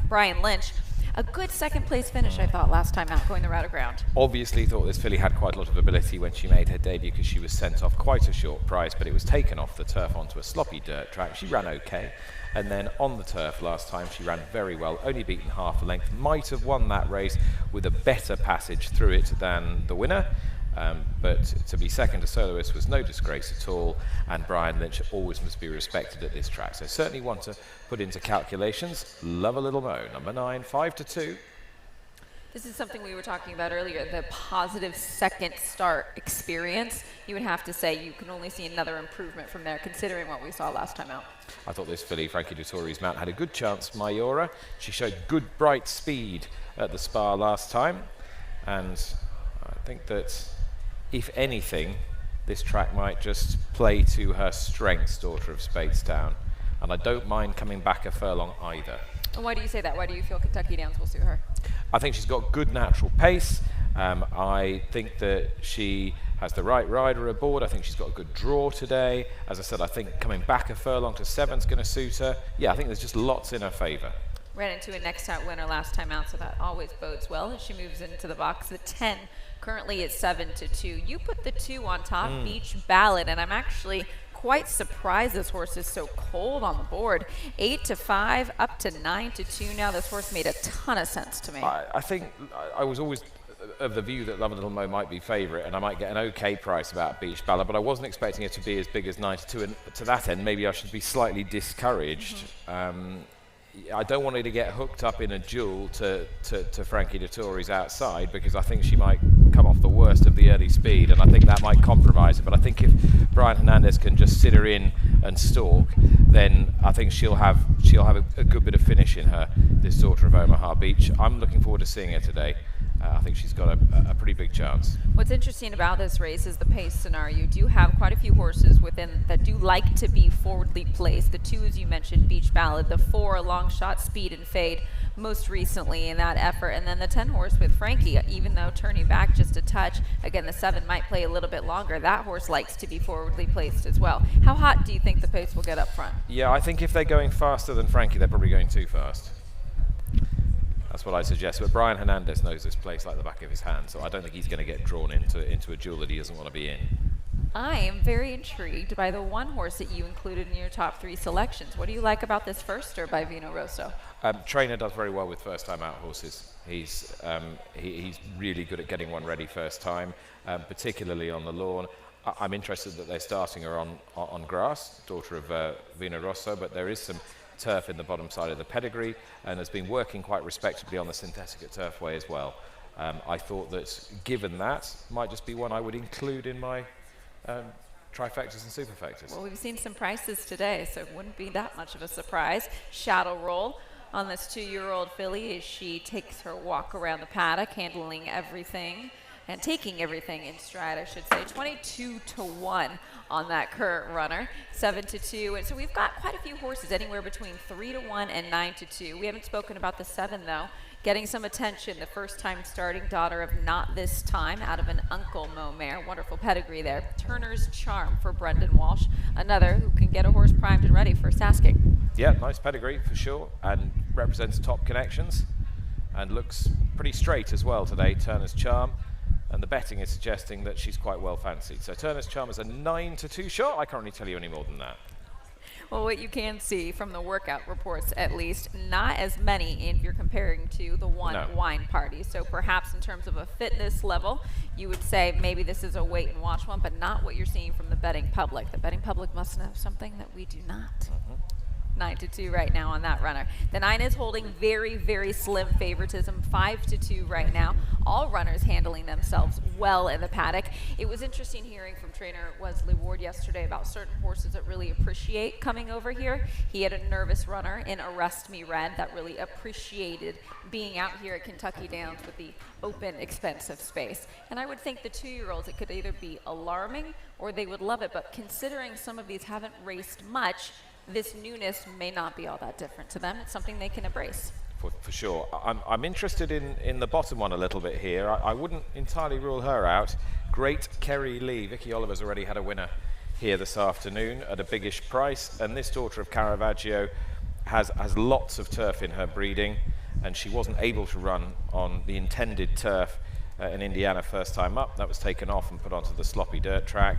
Brian Lynch. A good second place finish, I thought, last time out going the route of ground.
Obviously thought this filly had quite a lot of ability when she made her debut because she was sent off quite a short price, but it was taken off the turf onto a sloppy dirt track. She ran okay. And then on the turf last time, she ran very well, only beaten half a length. Might have won that race with a better passage through it than the winner. But to be second to Soloist was no disgrace at all, and Brian Lynch always must be respected at this track. So certainly one to put into calculations. Love a Little Mo, number 9, 5-2.
This is something we were talking about earlier, the positive second start experience. You would have to say you can only see another improvement from there, considering what we saw last time out.
I thought this filly, Frankie Dettori's mount, had a good chance, Mayora. She showed good, bright speed at the Spa last time. And I think that, if anything, this track might just play to her strengths, Daughter of Speightstown. And I don't mind coming back a furlong either.
And why do you say that? Why do you feel Kentucky Downs will suit her?
I think she's got good natural pace. I think that she has the right rider aboard. I think she's got a good draw today. As I said, I think coming back a furlong to 7 is going to suit her. Yeah, I think there's just lots in her favour.
Ran into a next out winner last time out, so that always bodes well as she moves into the box. The 10 currently at 7-2. You put the 2 on top, Beach Ballad, and I'm actually quite surprised this horse is so cold on the board. 8-5, up to 9-2 now. This horse made a ton of sense to me.
I think I was always of the view that Love a Little Mo might be favourite, and I might get an okay price about Beach Ballad, but I wasn't expecting it to be as big as 9-2, and to that end, maybe I should be slightly discouraged. I don't want her to get hooked up in a duel to Frankie Dettori's outside, because I think she might come off the worst of the early speed, and I think that might compromise it. But I think if Brian Hernandez can just sit her in and stalk, then I think she'll have a good bit of finish in her, this Daughter of Omaha Beach. I'm looking forward to seeing her today. I think she's got a pretty big chance.
What's interesting about this race is the pace scenario. You do have quite a few horses within that do like to be forwardly placed. The 2, as you mentioned, Beach Ballad. The 4, Long Shot, Speed and Fade, most recently in that effort. And then the 10 horse with Frankie, even though turning back just a touch. Again, the 7 might play a little bit longer. That horse likes to be forwardly placed as well. How hot do you think the pace will get up front?
Yeah, I think if they're going faster than Frankie, they're probably going too fast. That's what I suggest. But Brian Hernandez knows this place like the back of his hand, so I don't think he's going to get drawn into a duel that he doesn't want to be in.
I am very intrigued by the 1 horse that you included in your top 3 selections. What do you like about this Firster by Vino Rosso?
Trainer does very well with first-time out horses. He's really good at getting one ready first time, particularly on the lawn. I'm interested that they're starting her on grass, Daughter of Vino Rosso, but there is some turf in the bottom side of the pedigree, and has been working quite respectably on the synthetic at Turfway as well. I thought that, given that, might just be one I would include in my trifectas and superfectas.
Well, we've seen some prices today, so it wouldn't be that much of a surprise. Shadow Roll on this 2-year-old filly as she takes her walk around the paddock, handling everything and taking everything in stride, I should say. 22-1 on that current runner, 7-2. And so we've got quite a few horses, anywhere between 3-1 and 9-2. We haven't spoken about the 7, though. Getting some attention, the first time starting Daughter of Not This Time out of an Uncle Mo mare. Wonderful pedigree there. Turner's Charm for Brendan Walsh, another who can get a horse primed and ready for sasking.
Yeah, nice pedigree for sure, and represents top connections, and looks pretty straight as well today, Turner's Charm. And the betting is suggesting that she's quite well fancied. So Turner's Charm is a 9-2 shot. I can't really tell you any more than that.
Well, what you can see from the workout reports, at least, not as many if you're comparing to the Wine Party. So perhaps in terms of a fitness level, you would say maybe this is a wait and watch one, but not what you're seeing from the betting public. The betting public must know something that we do not. 9-2 right now on that runner. The 9 is holding very, very slim favoritism, 5-2 right now. All runners handling themselves well in the paddock. It was interesting hearing from trainer Wesley Ward yesterday about certain horses that really appreciate coming over here. He had a nervous runner in Arrest Me Red that really appreciated being out here at Kentucky Downs with the open, expensive space. And I would think the 2-year-olds, it could either be alarming or they would love it, but considering some of these haven't raced much, this newness may not be all that different to them. It's something they can embrace.
For sure. I'm interested in the bottom one a little bit here. I wouldn't entirely rule her out. Great Kerry Lee. Vicky Oliver's already had a winner here this afternoon at a biggish price, and this Daughter of Caravaggio has lots of turf in her breeding, and she wasn't able to run on the intended turf in Indiana first time up. That was taken off and put onto the sloppy dirt track,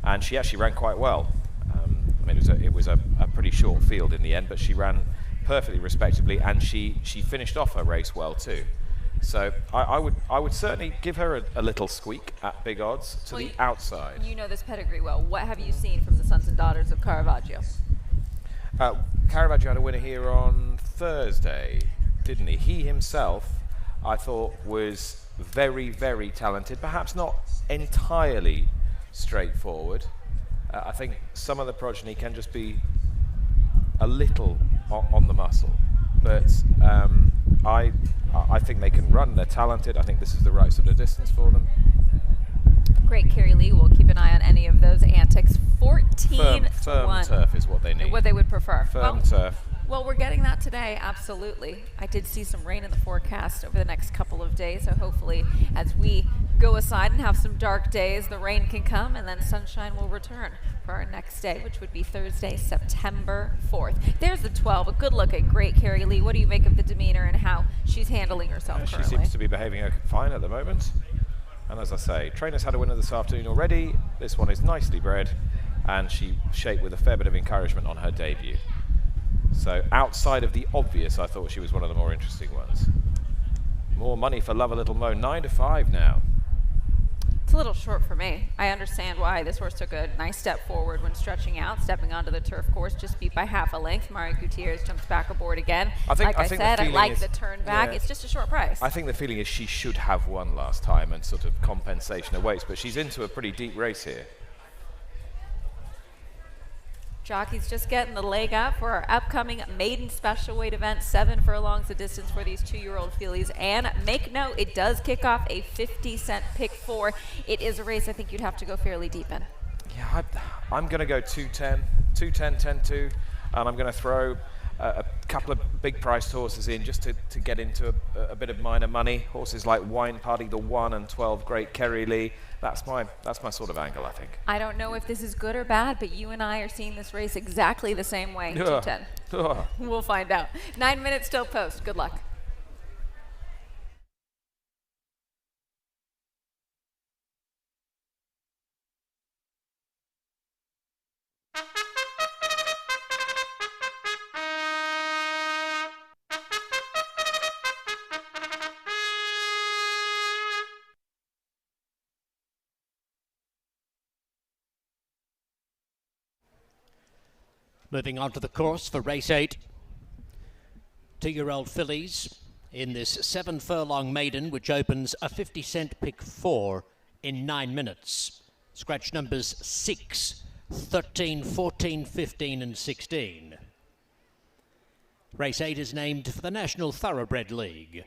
and she actually ran quite well. I mean, it was a pretty short field in the end, but she ran perfectly respectably, and she finished off her race well too. So I would certainly give her a little squeak at big odds to the outside.
You know this pedigree well. What have you seen from the sons and daughters of Caravaggio?
Caravaggio had a winner here on Thursday, didn't he? He himself, I thought, was very, very talented. Perhaps not entirely straightforward. I think some of the progeny can just be a little on the muscle, but I think they can run. They're talented. I think this is the right sort of distance for them.
Great, Carrie Lee. We'll keep an eye on any of those antics. 14
firm
to 1.
Turf is what they need.
What they would prefer.
Firm turf.
Well, we're getting that today, absolutely. I did see some rain in the forecast over the next couple of days, so hopefully as we go aside and have some dark days, the rain can come and then sunshine will return for our next day, which would be Thursday, September 4th. There's the 12, a good look at great Carrie Lee. What do you make of the demeanor and how she's handling herself currently?
She seems to be behaving fine at the moment. And as I say, trainers had a winner this afternoon already. This one is nicely bred, and she shaped with a fair bit of encouragement on her debut. So outside of the obvious, I thought she was one of the more interesting ones. More money for Love a Little Mo, 9 to 5 now.
It's a little short for me. I understand why. This horse took a nice step forward when stretching out, stepping onto the turf course, just beat by half a length. Mario Gutierrez jumps back aboard again. Like I said, I like the turn back. Yeah, it's just a short price.
I think the feeling is she should have won last time and sort of compensation awaits, but she's into a pretty deep race here.
Jockey's just getting the leg up for our upcoming maiden special weight event. 7 furlongs the distance for these 2-year-old fillies. And make note, it does kick off a 50-cent pick 4. It is a race I think you'd have to go fairly deep in.
Yeah, I'm going to go 210, 10-2, and I'm going to throw a couple of big priced horses in just to get into a bit of minor money. Horses like Wine Party, the 1 and 12, great Kerry Lee. That's my sort of angle, I think.
I don't know if this is good or bad, but you and I are seeing this race exactly the same way. 210. We'll find out. 9 minutes till post. Good luck.
Moving on to the course for race 8. 2-year-old fillies in this 7 furlong maiden, which opens a 50-cent pick 4 in 9 minutes. Scratch numbers 6, 13, 14, 15 and 16. Race 8 is named for the National Thoroughbred League.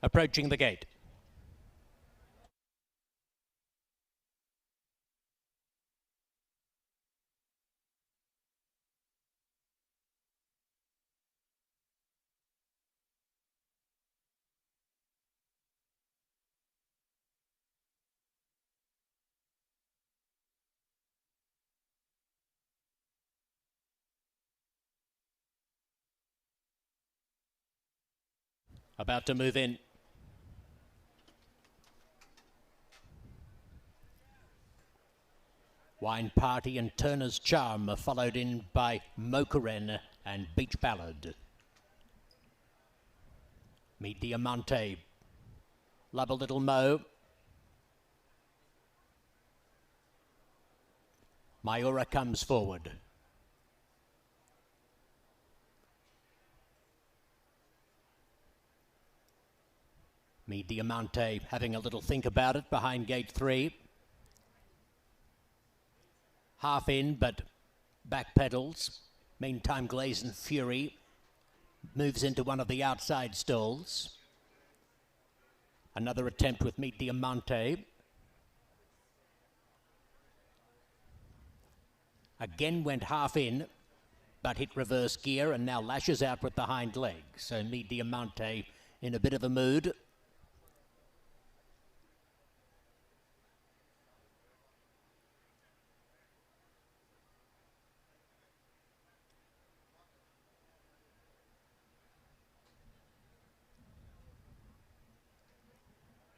approaching the gate. About to move in. Wine Party and Turner's Charm are followed in by Mokuren and Beach Ballad. Mi Diamante, Love a Little Mo, Mayura comes forward. Mi Diamante having a little think about it behind gate 3. Half in, but back pedals. Meantime, Glazing Fury moves into one of the outside stalls. Another attempt with Mi Diamante. Again went half in, but hit reverse gear and now lashes out with the hind leg. So Mi Diamante in a bit of a mood.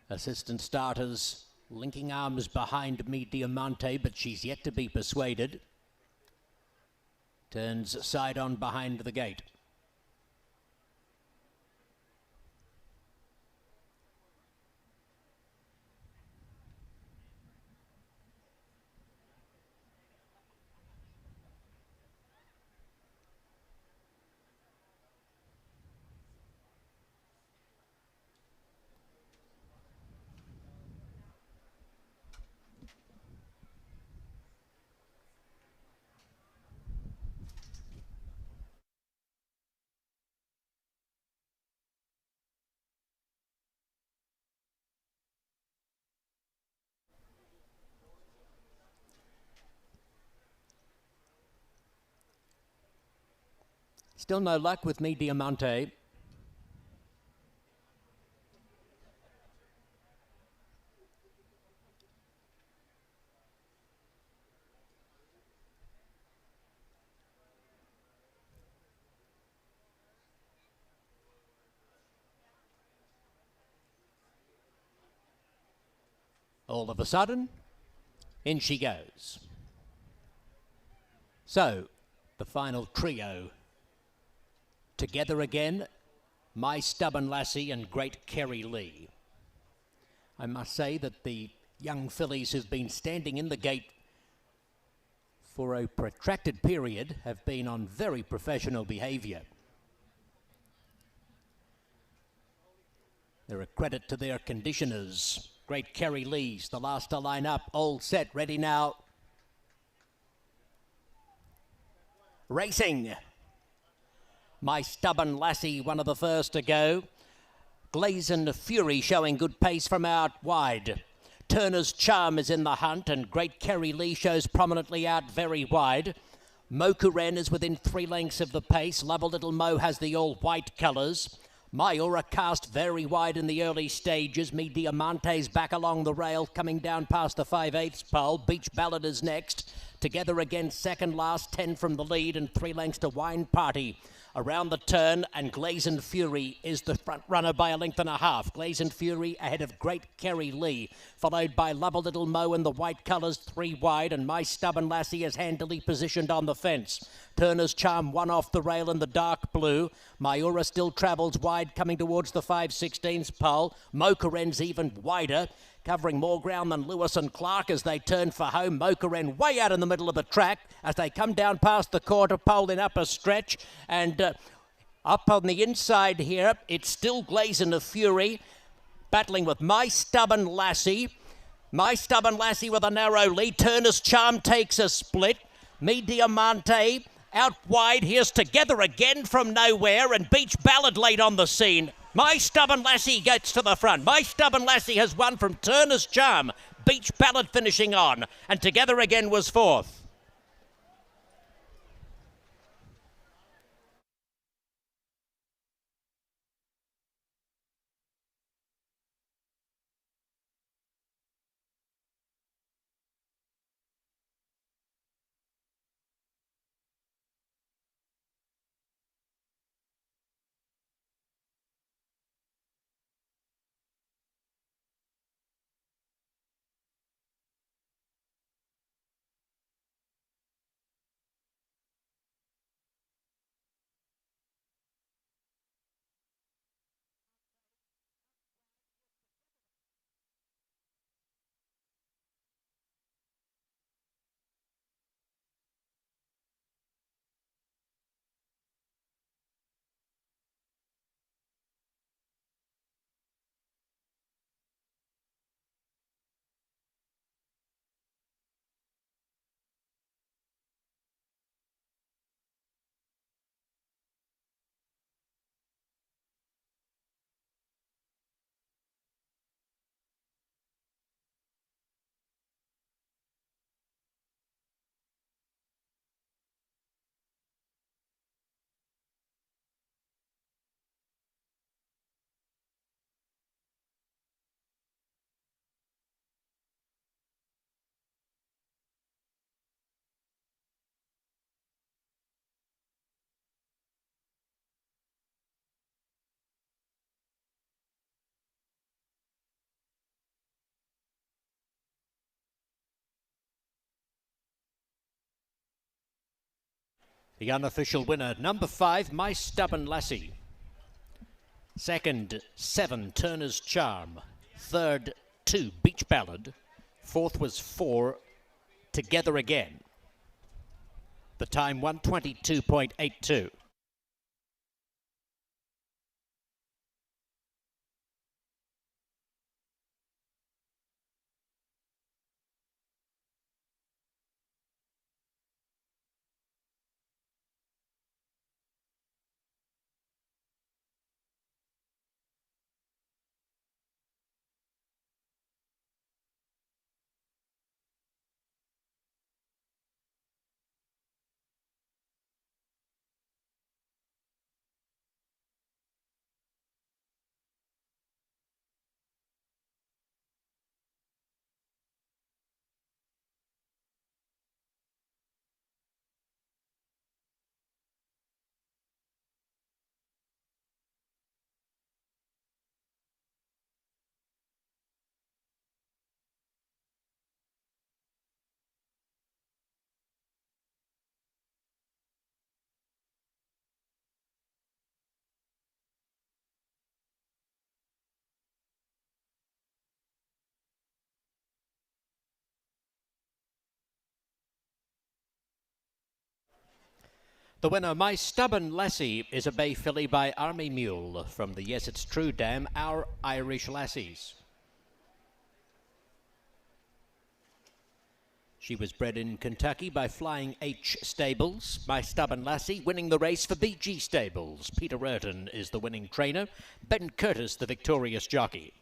Assistant starters linking arms behind Mi Diamante, but she's yet to be persuaded. Turns side on behind the gate. Still no luck with Mi Diamante. All of a sudden, in she goes. So, the final trio. Together again, My Stubborn Lassie and Great Kerry Lee. I must say that the young fillies who've been standing in the gate for a protracted period have been on very professional behaviour. They're a credit to their conditioners. Great Kerry Lee's the last to line up, all set, ready now. Racing. My Stubborn Lassie, one of the first to go. Glazing Fury showing good pace from out wide. Turner's Charm is in the hunt and Great Kerry Lee shows prominently out very wide. Mokuren is within 3 lengths of the pace. Love a Little Mo has the all white colours. Mayura cast very wide in the early stages. Mi Diamante's back along the rail, coming down past the 5/8 pole. Beach Ballad is next. Together again, second last, 10 from the lead and 3 lengths to Wine Party. Around the turn, and Glazing Fury is the front runner by a length and a half. Glazing Fury ahead of Great Kerry Lee, followed by Love a Little Mo in the white colours, 3 wide, and My Stubborn Lassie is handily positioned on the fence. Turner's Charm, 1 off the rail in the dark blue. Mayura still travels wide, coming towards the 5/16 pole. Mokuren's even wider, covering more ground than Lewis and Clark as they turn for home. Mokuren way out in the middle of the track as they come down past the quarter pole in upper stretch. And up on the inside here, it's still Glazing Fury, battling with My Stubborn Lassie. My Stubborn Lassie with a narrow lead. Turner's Charm takes a split. Mi Diamante out wide. Here's Together Again from nowhere, and Beach Ballad late on the scene. My Stubborn Lassie gets to the front. My Stubborn Lassie has won from Turner's Charm. Beach Ballad finishing on, and Together Again was fourth. The unofficial winner, number 5, My Stubborn Lassie. Second, 7, Turner's Charm. Third, 2, Beach Ballad. Fourth was 4, Together Again. The time 1:22.82. The winner, My Stubborn Lassie, is a bay filly by Army Mule from the Yes It's True dam, Our Irish Lassies. She was bred in Kentucky by Flying H Stables. My Stubborn Lassie winning the race for BG Stables. Peter Urton is the winning trainer. Ben Curtis the victorious jockey.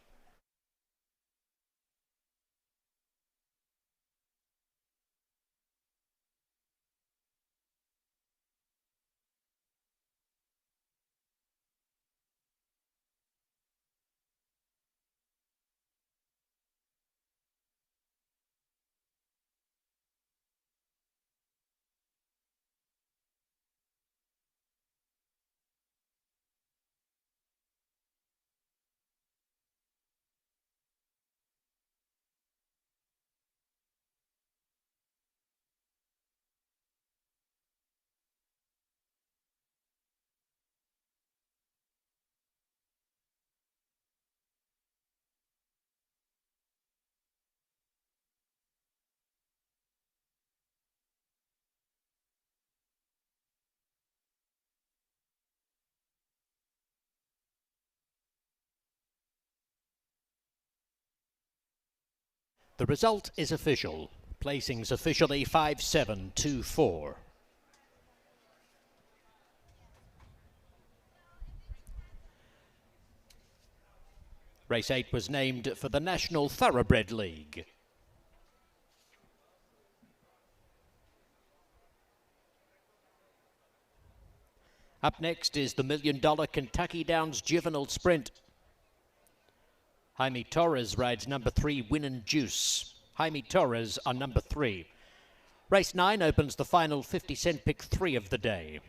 The result is official. Placings officially 5-7-2-4. Race 8 was named for the National Thoroughbred League. Up next is the $1 million Kentucky Downs Juvenile Sprint. Jaime Torres rides number 3, Win and Juice. Jaime Torres on number 3. Race 9 opens the final 50-cent pick 3 of the day.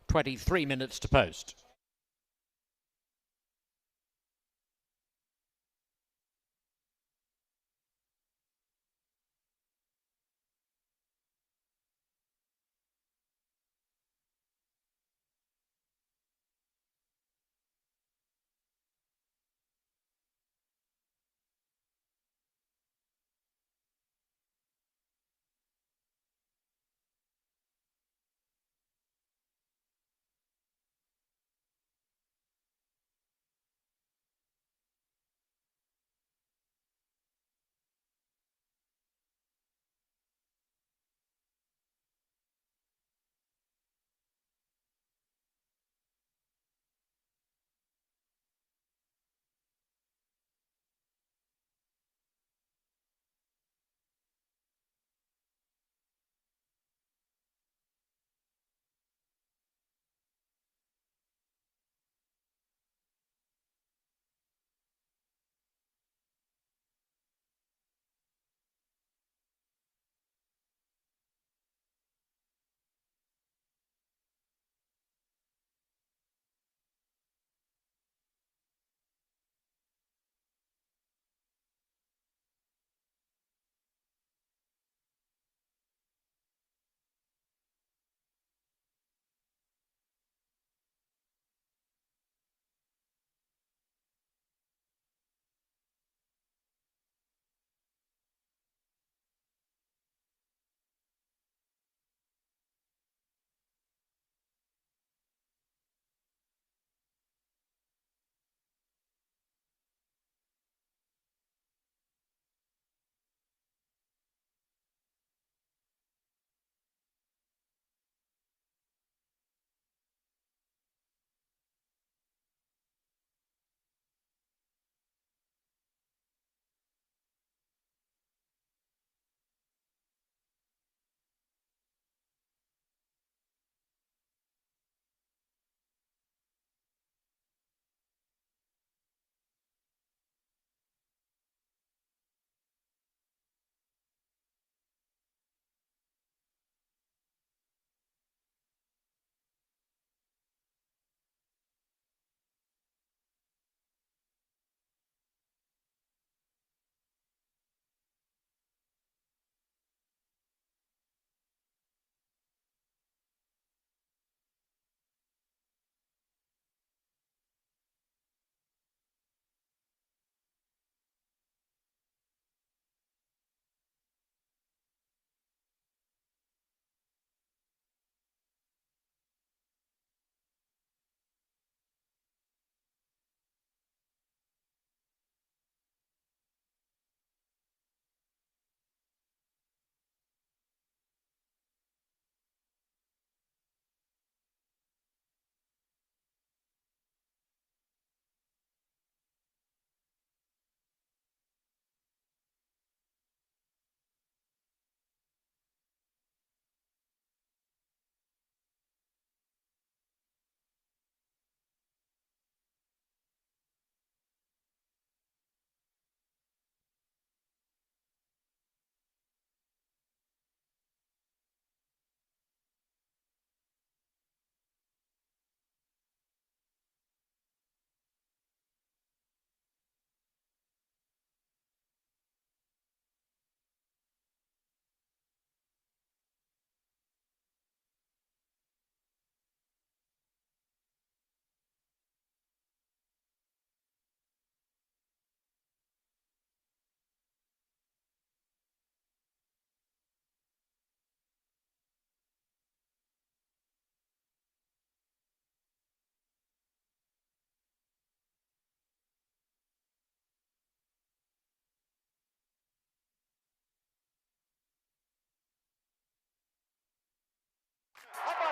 "23 minutes to post."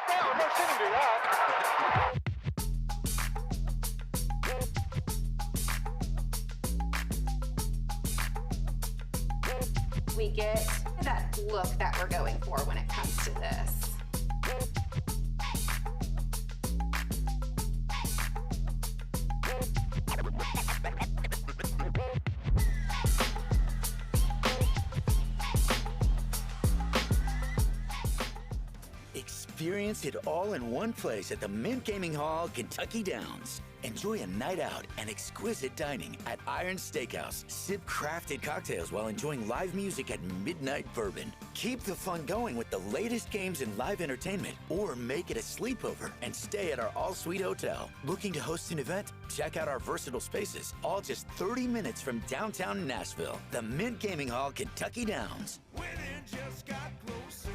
down. No shouldn't do that.
We get that look that we're going for when it comes to this.
Experience it all in one place at the Mint Gaming Hall, Kentucky Downs. Enjoy a night out and exquisite dining at Iron Steakhouse. Sip crafted cocktails while enjoying live music at Midnight Bourbon. Keep the fun going with the latest games and live entertainment, or make it a sleepover and stay at our all-suite hotel. Looking to host an event? Check out our versatile spaces, all just 30 minutes from downtown Nashville. The Mint Gaming Hall, Kentucky Downs.
Winning just got closer.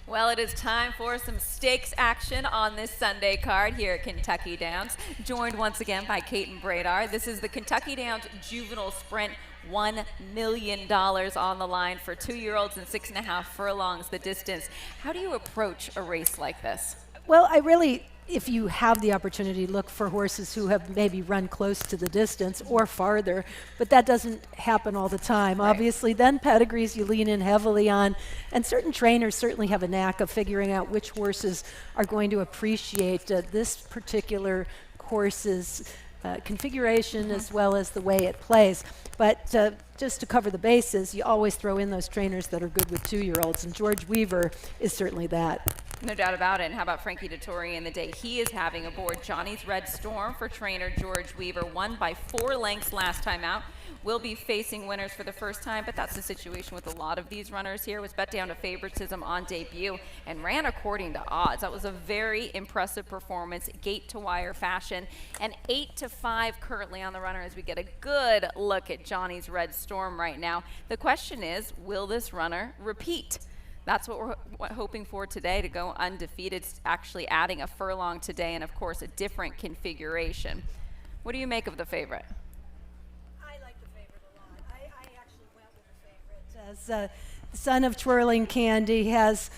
Well, it is time for some stakes action on this Sunday card here at Kentucky Downs. Joined once again by Kate and Bradar. This is the Kentucky Downs Juvenile Sprint. $1 million on the line for 2-year-olds and 6.5 furlongs the distance. How do you approach a race like this?
Well, I really if you have the opportunity, look for horses who have maybe run close to the distance or farther, but that doesn't happen all the time. Right. Obviously, then pedigrees you lean in heavily on, and certain trainers certainly have a knack of figuring out which horses are going to appreciate this particular course's configuration as well as the way it plays. But just to cover the bases, you always throw in those trainers that are good with 2-year-olds, and George Weaver is certainly that.
No doubt about it. And how about Frankie Dettori and the day he is having aboard Johnny's Red Storm for trainer George Weaver, won by 4 lengths last time out. Will be facing winners for the first time, but that's the situation with a lot of these runners here. Was bet down to favoritism on debut and ran according to odds. That was a very impressive performance, gate to wire fashion, and 8-5 currently on the runner as we get a good look at Johnny's Red Storm right now. The question is, will this runner repeat? That's what we're hoping for today, to go undefeated, actually adding a furlong today and, of course, a different configuration. What do you make of the favorite?
I like the favorite a lot. I actually went with the favorite. As the son of Twirling Candy, has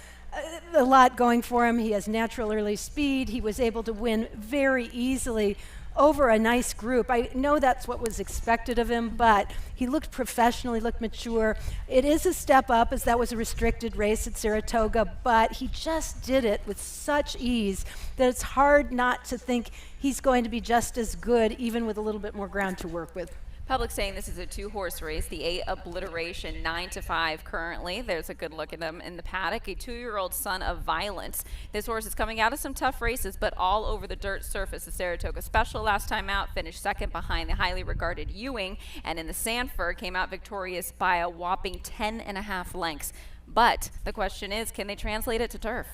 a lot going for him. He has natural early speed. He was able to win very easily over a nice group. I know that's what was expected of him, but he looked professional, he looked mature. It is a step up, as that was a restricted race at Saratoga, but he just did it with such ease that it's hard not to think he's going to be just as good, even with a little bit more ground to work with.
Public saying this is a 2-horse race. The 8 Obliteration, 9-5 currently. There's a good look at him in the paddock. A 2-year-old son of Violence. This horse is coming out of some tough races, but all over the dirt surface. The Saratoga Special last time out finished second behind the highly regarded Ewing, and in the Sanford came out victorious by a whopping 10.5 lengths. But the question is, can they translate it to turf?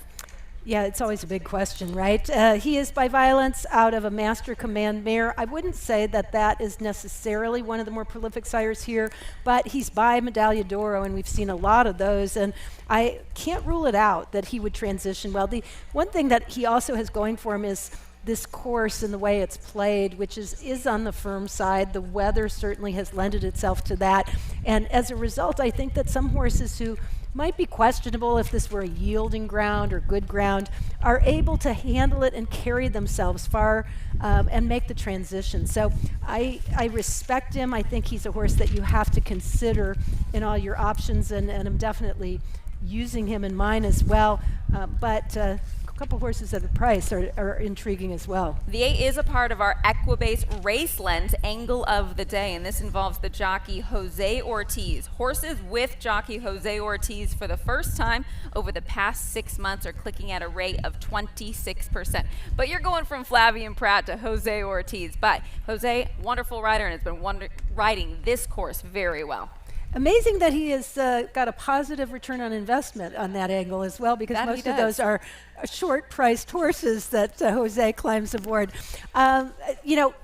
Yeah, it's always a big question, right? He is by Violence out of a Master Command mare. I wouldn't say that that is necessarily one of the more prolific sires here, but he's by Medaglia d'Oro, and we've seen a lot of those, and I can't rule it out that he would transition well. The one thing that he also has going for him is this course and the way it's played, which is on the firm side. The weather certainly has lended itself to that, and as a result, I think that some horses who might be questionable if this were a yielding ground or good ground, are able to handle it and carry themselves far and make the transition. So I respect him. I think he's a horse that you have to consider in all your options, and I'm definitely using him in mine as well. But a couple horses at the price are intriguing as well.
The 8 is a part of our Equibase Race Lens angle of the day, and this involves the jockey Jose Ortiz. Horses with jockey Jose Ortiz for the first time over the past 6 months are clicking at a rate of 26%. But you're going from Flavien Prat to Jose Ortiz. But Jose, wonderful rider, and has been riding this course very well.
Amazing that he has got a positive return on investment on that angle as well, because most of those are short-priced horses that Jose climbs aboard. You know,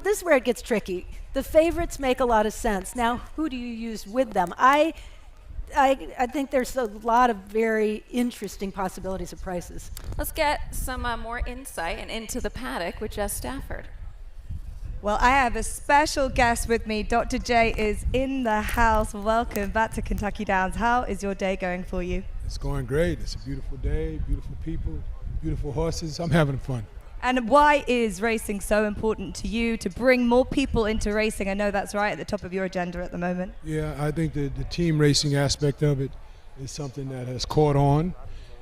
this is where it gets tricky. The favorites make a lot of sense. Now, who do you use with them? I think there's a lot of very interesting possibilities of prices.
Let's get some more insight and into the paddock with Jess Stafford.
Well, I have a special guest with me. Dr. J is in the house. Welcome back to Kentucky Downs. How is your day going for you?
It's going great. It's a beautiful day, beautiful people, beautiful horses. I'm having fun.
And why is racing so important to you, to bring more people into racing? I know that's right at the top of your agenda at the moment.
Yeah, I think the team racing aspect of it is something that has caught on.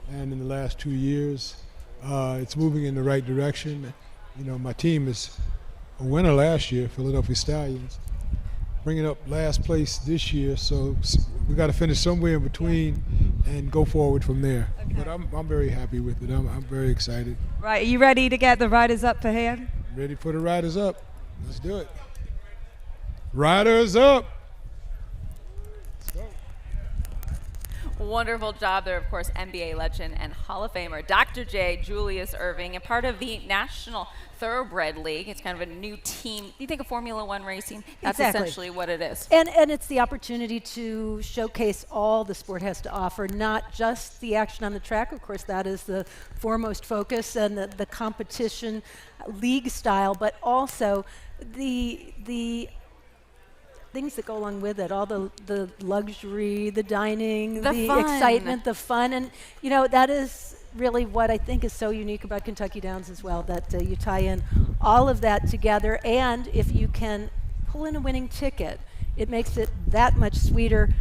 And in the last 2 years, it's moving in the right direction. You know, my team is a winner last year, Philadelphia Stallions, bringing up last place this year, so we got to finish somewhere in between and go forward from there. Okay. But I'm very happy with it. I'm very excited.
Right, are you ready to get the riders up for here?
Ready for the riders up. Let's do it. Riders up. Let's go.
Wonderful job there, of course, NBA legend and Hall of Famer Dr. J. Julius Erving, and part of the National Thoroughbred League. It's kind of a new team. You think of Formula One racing? That's essentially what it is.
And it's the opportunity to showcase all the sport has to offer, not just the action on the track. Of course, that is the foremost focus, and the competition league style, but also the things that go along with it, all the luxury, the dining, the
fun.
Excitement, the fun. And, you know, that is really what I think is so unique about Kentucky Downs as well, that you tie in all of that together, and if you can pull in a winning ticket, it makes it that much sweeter.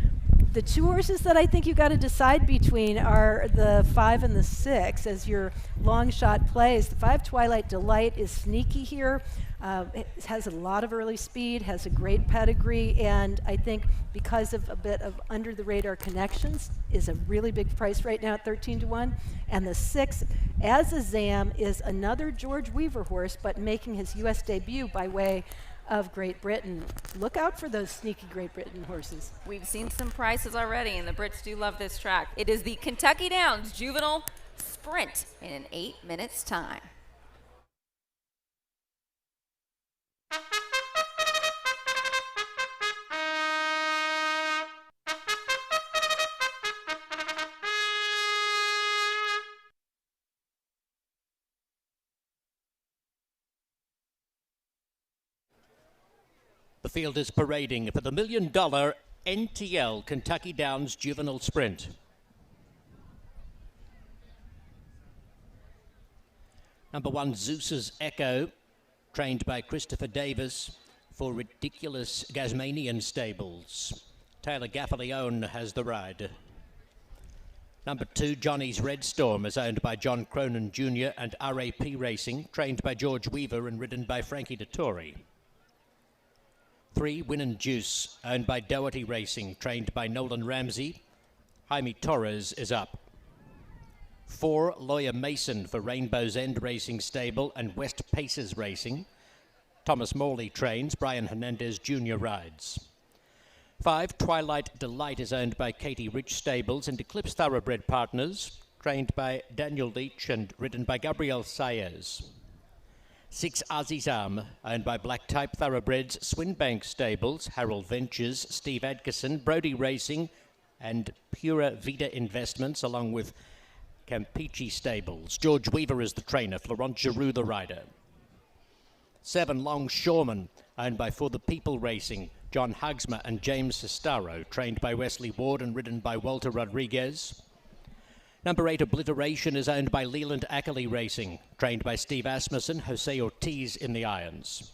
The two horses that I think you got to decide between are the 5 and the 6 as your long shot plays. The 5 Twilight Delight is sneaky here. It has a lot of early speed, has a great pedigree, and I think because of a bit of under the radar connections is a really big price right now at 13 to 1. And the 6 as a Zam is another George Weaver horse, but making his US debut by way of Great Britain. Look out for those sneaky Great Britain horses.
We've seen some prices already, and the Brits do love this track. It is the Kentucky Downs Juvenile Sprint in 8 minutes time.
The field is parading for the $1 million NTL Kentucky Downs Juvenile Sprint. Number 1, Zeus's Echo, trained by Christopher Davis for Ridiculous Gasmanian Stables. Taylor Gaffalione has the ride. Number 2, Johnny's Red Storm, is owned by John Cronin Jr. and RAP Racing, trained by George Weaver and ridden by Frankie Dettori. 3, Win and Juice, owned by Doherty Racing, trained by Nolan Ramsey. Jaime Torres is up. 4, Lawyer Mason for Rainbow's End Racing Stable and West Pacers Racing. Thomas Morley trains, Brian Hernandez Jr. rides. 5, Twilight Delight is owned by Katie Rich Stables and Eclipse Thoroughbred Partners, trained by Daniel Leach and ridden by Gabriel Saez. 6, Azizam, owned by Black Type Thoroughbreds, Swinbank Stables, Harold Ventures, Steve Adkisson, Brody Racing, and Pura Vida Investments, along with Campeche Stables. George Weaver is the trainer, Florent Giroux the rider. 7, Longshoreman, owned by For the People Racing, John Hugsma and James Sestaro, trained by Wesley Ward and ridden by Walter Rodriguez. Number 8, Obliteration, is owned by Leland Ackley Racing, trained by Steve Asmussen, Jose Ortiz in the irons.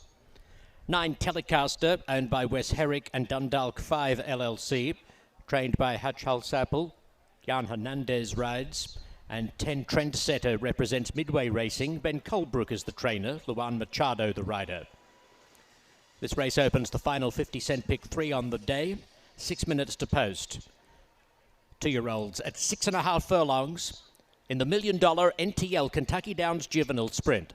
9, Telecaster, owned by Wes Herrick and Dundalk 5 LLC, trained by Hutch Hulsapple, Jan Hernandez rides. And 10, Trendsetter, represents Midway Racing. Ben Colebrook is the trainer, Luan Machado the rider. This race opens the final 50-cent pick 3 on the day, 6 minutes to post. 2-year-olds at 6.5 furlongs in the $1 million NTL Kentucky Downs Juvenile Sprint.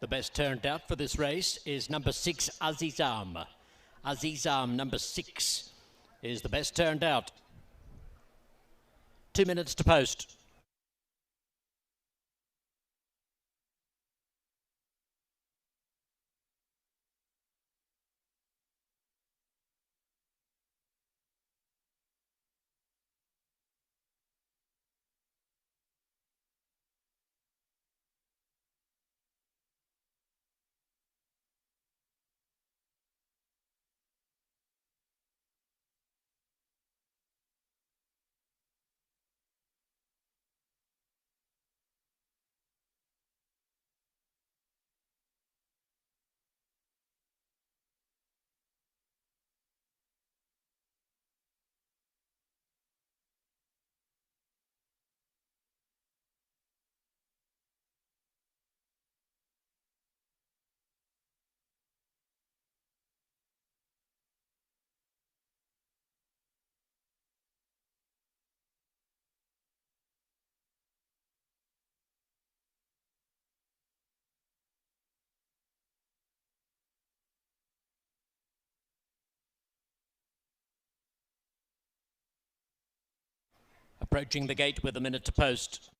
The best turned out for this race is number 6, Azizam. Azizam, number 6, is the best turned out. 2 minutes to post. Approaching the gate with a minute to post.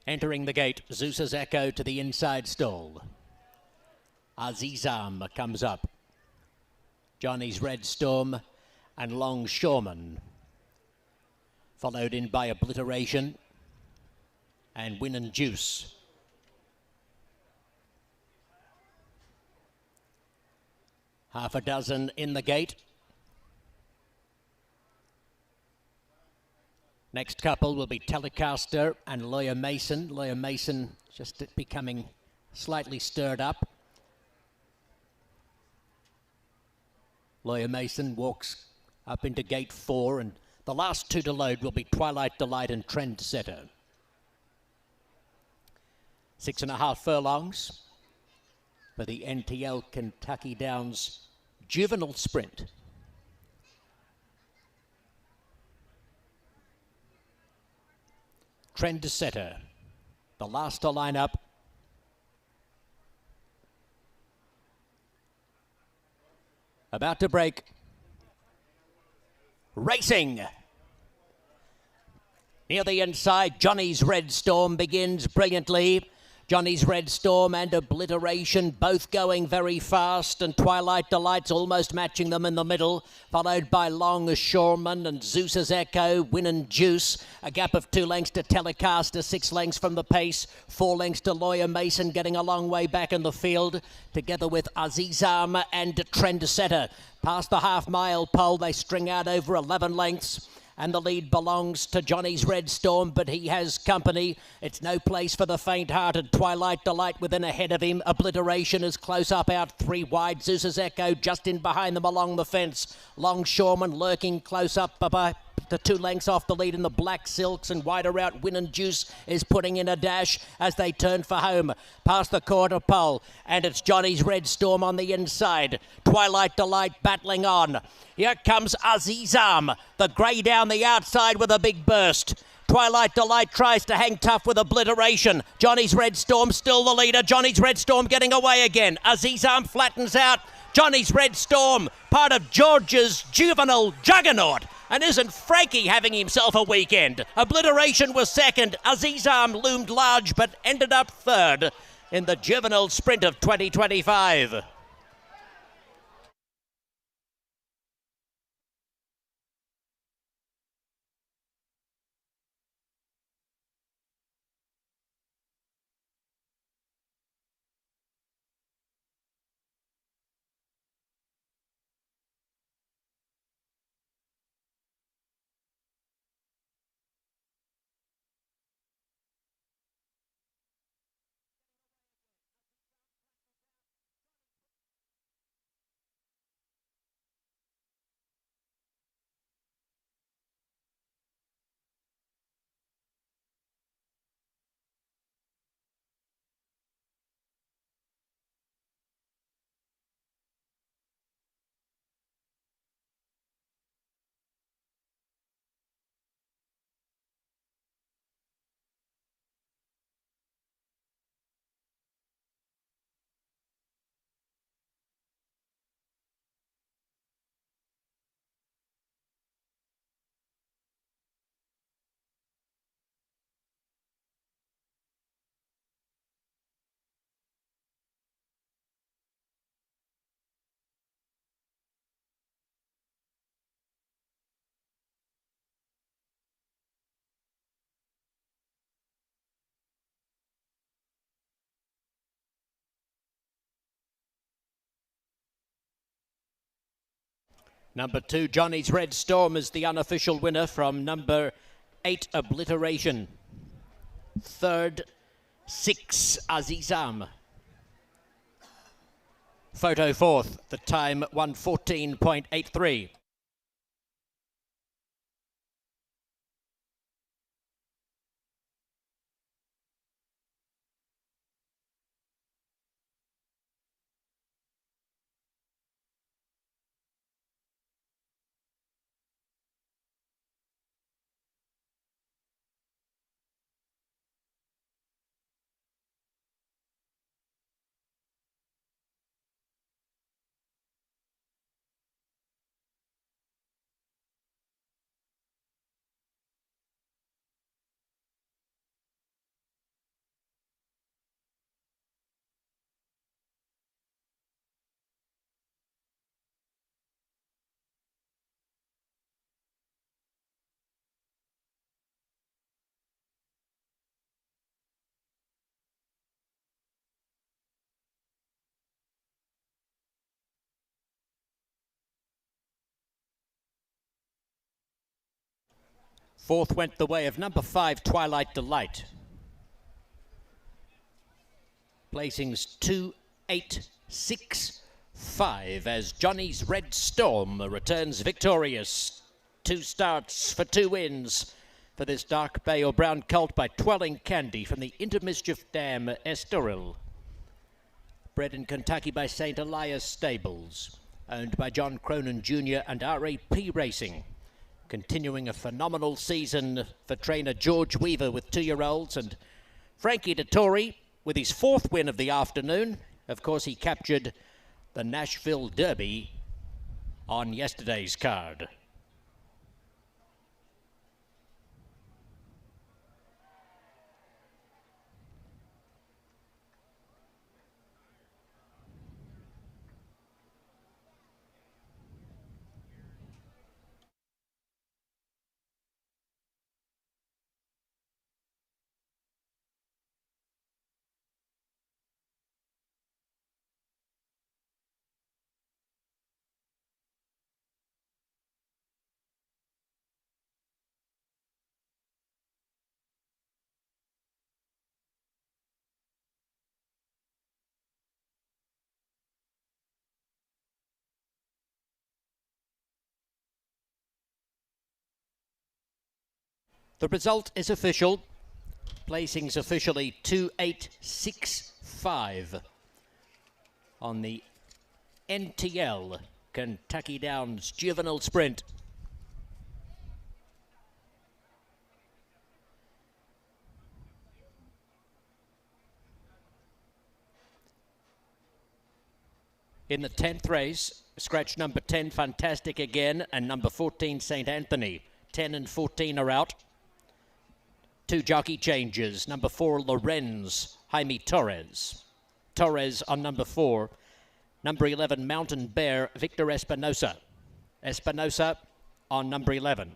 Entering the gate, Zeus's Echo to the inside stall. Azizam comes up. Johnny's Red Storm and Longshoreman. Followed in by Obliteration and Win and Juice. Half a dozen in the gate. Next couple will be Telecaster and Lawyer Mason. Lawyer Mason just becoming slightly stirred up. Lawyer Mason walks up into gate 4, and the last 2 to load will be Twilight Delight and Trendsetter. 6.5 furlongs for the NTL Kentucky Downs Juvenile Sprint. Trendsetter, the last to line up. About to break. Racing. Near the inside, Johnny's Red Storm begins brilliantly. Johnny's Red Storm and Obliteration both going very fast, and Twilight Delight's almost matching them in the middle, followed by Longshoreman and Zeus's Echo, Win and Juice. A gap of 2 lengths to Telecaster, 6 lengths from the pace, 4 lengths to Lawyer Mason, getting a long way back in the field, together with Azizam and Trendsetter. Past the half-mile pole, they string out over 11 lengths. And the lead belongs to Johnny's Red Storm, but he has company. It's no place for the faint-hearted. Twilight Delight within ahead of him. Obliteration is close up, out 3 wide. Zeus's Echo just in behind them along the fence. Longshoreman lurking close up by the 2 lengths off the lead in the black silks, and wider out Win and Juice is putting in a dash as they turn for home. Past the quarter pole, and it's Johnny's Red Storm on the inside. Twilight Delight battling on. Here comes Azizam, the grey down the outside with a big burst. Twilight Delight tries to hang tough with Obliteration. Johnny's Red Storm still the leader. Johnny's Red Storm getting away again. Azizam flattens out. Johnny's Red Storm, part of George's Juvenile juggernaut. And isn't Frankie having himself a weekend? Obliteration was second. Azizam loomed large but ended up third in the Juvenile Sprint of 2025. Number 2, Johnny's Red Storm, is the unofficial winner from number 8, Obliteration. Third, 6, Azizam. Photo fourth, the time 1:14.83. Fourth went the way of number 5, Twilight Delight. Placings 2, 8, 6, 5 as Johnny's Red Storm returns victorious. 2 starts for 2 wins for this dark bay or brown colt by Twirling Candy from the Intermischief Dam, Estoril. Bred in Kentucky by St. Elias Stables. Owned by John Cronin Jr. and RAP Racing. Continuing a phenomenal season for trainer George Weaver with 2-year-olds, and Frankie Dettori with his 4th win of the afternoon. Of course, he captured the Nashville Derby on yesterday's card. The result is official. Placings officially 2, 8, 6, 5 on the NTL Kentucky Downs Juvenile Sprint. In the 10th race, scratch number 10, Fantastic Again, and number 14, St. Anthony. 10 and 14 are out. 2 jockey changes. Number 4, Lorenz, Jaime Torres. Torres on number 4. Number 11, Mountain Bear, Victor Espinosa. Espinosa on number 11.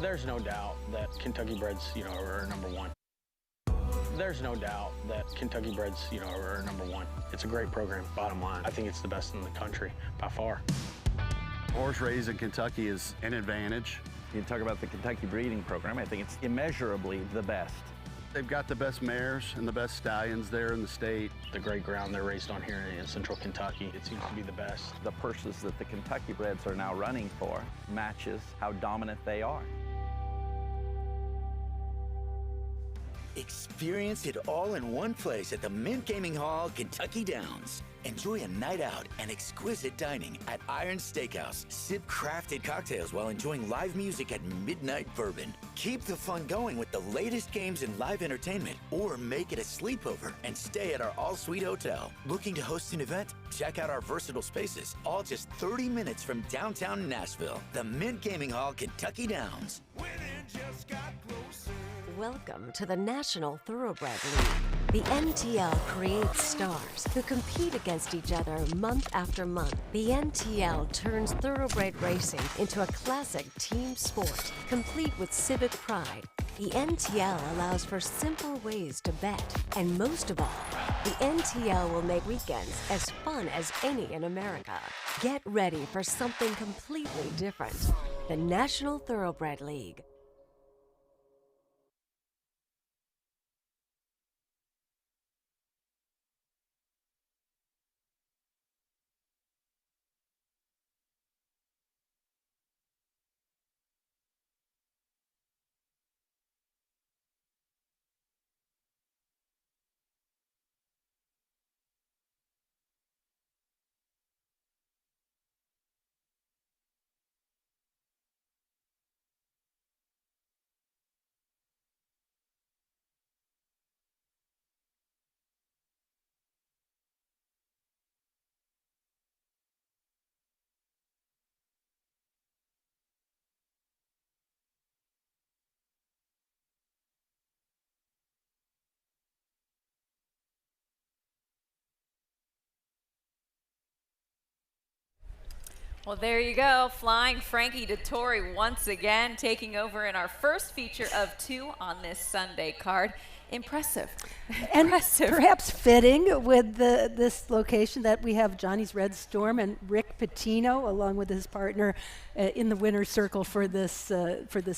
There's no doubt that Kentucky Breds, are number one. There's no doubt that Kentucky Breds, are number one. It's a great program, bottom line. I think it's the best in the country by far.
Horse raised in Kentucky is an advantage.
You talk about the Kentucky breeding program, I think it's immeasurably the best.
They've got the best mares and the best stallions there in the state.
The great ground they're raised on here in central Kentucky, it seems to be the best.
The purses that the Kentucky Breds are now running for matches how dominant they are.
Experience it all in one place at the Mint Gaming Hall, Kentucky Downs. Enjoy a night out and exquisite dining at Iron Steakhouse. Sip crafted cocktails while enjoying live music at midnight bourbon. Keep the fun going with the latest games and live entertainment, or make it a sleepover and stay at our all-suite hotel. Looking to host an event? Check out our versatile spaces, all just 30 minutes from downtown Nashville. The Mint Gaming Hall, Kentucky Downs.
Welcome to the National Thoroughbred League. The NTL creates stars who compete against each other month after month. The NTL turns thoroughbred racing into a classic team sport, complete with civic pride. The NTL allows for simple ways to bet, and most of all, the NTL will make weekends as fun as any in America. Get ready for something completely different. The National Thoroughbred League.
Well, there you go. Flying Frankie Dettori once again, taking over in our first feature of 2 on this Sunday card. Impressive.
And
Impressive.
perhaps fitting with this location that we have Johnny's Red Storm and Rick Pitino along with his partner in the winner's circle for this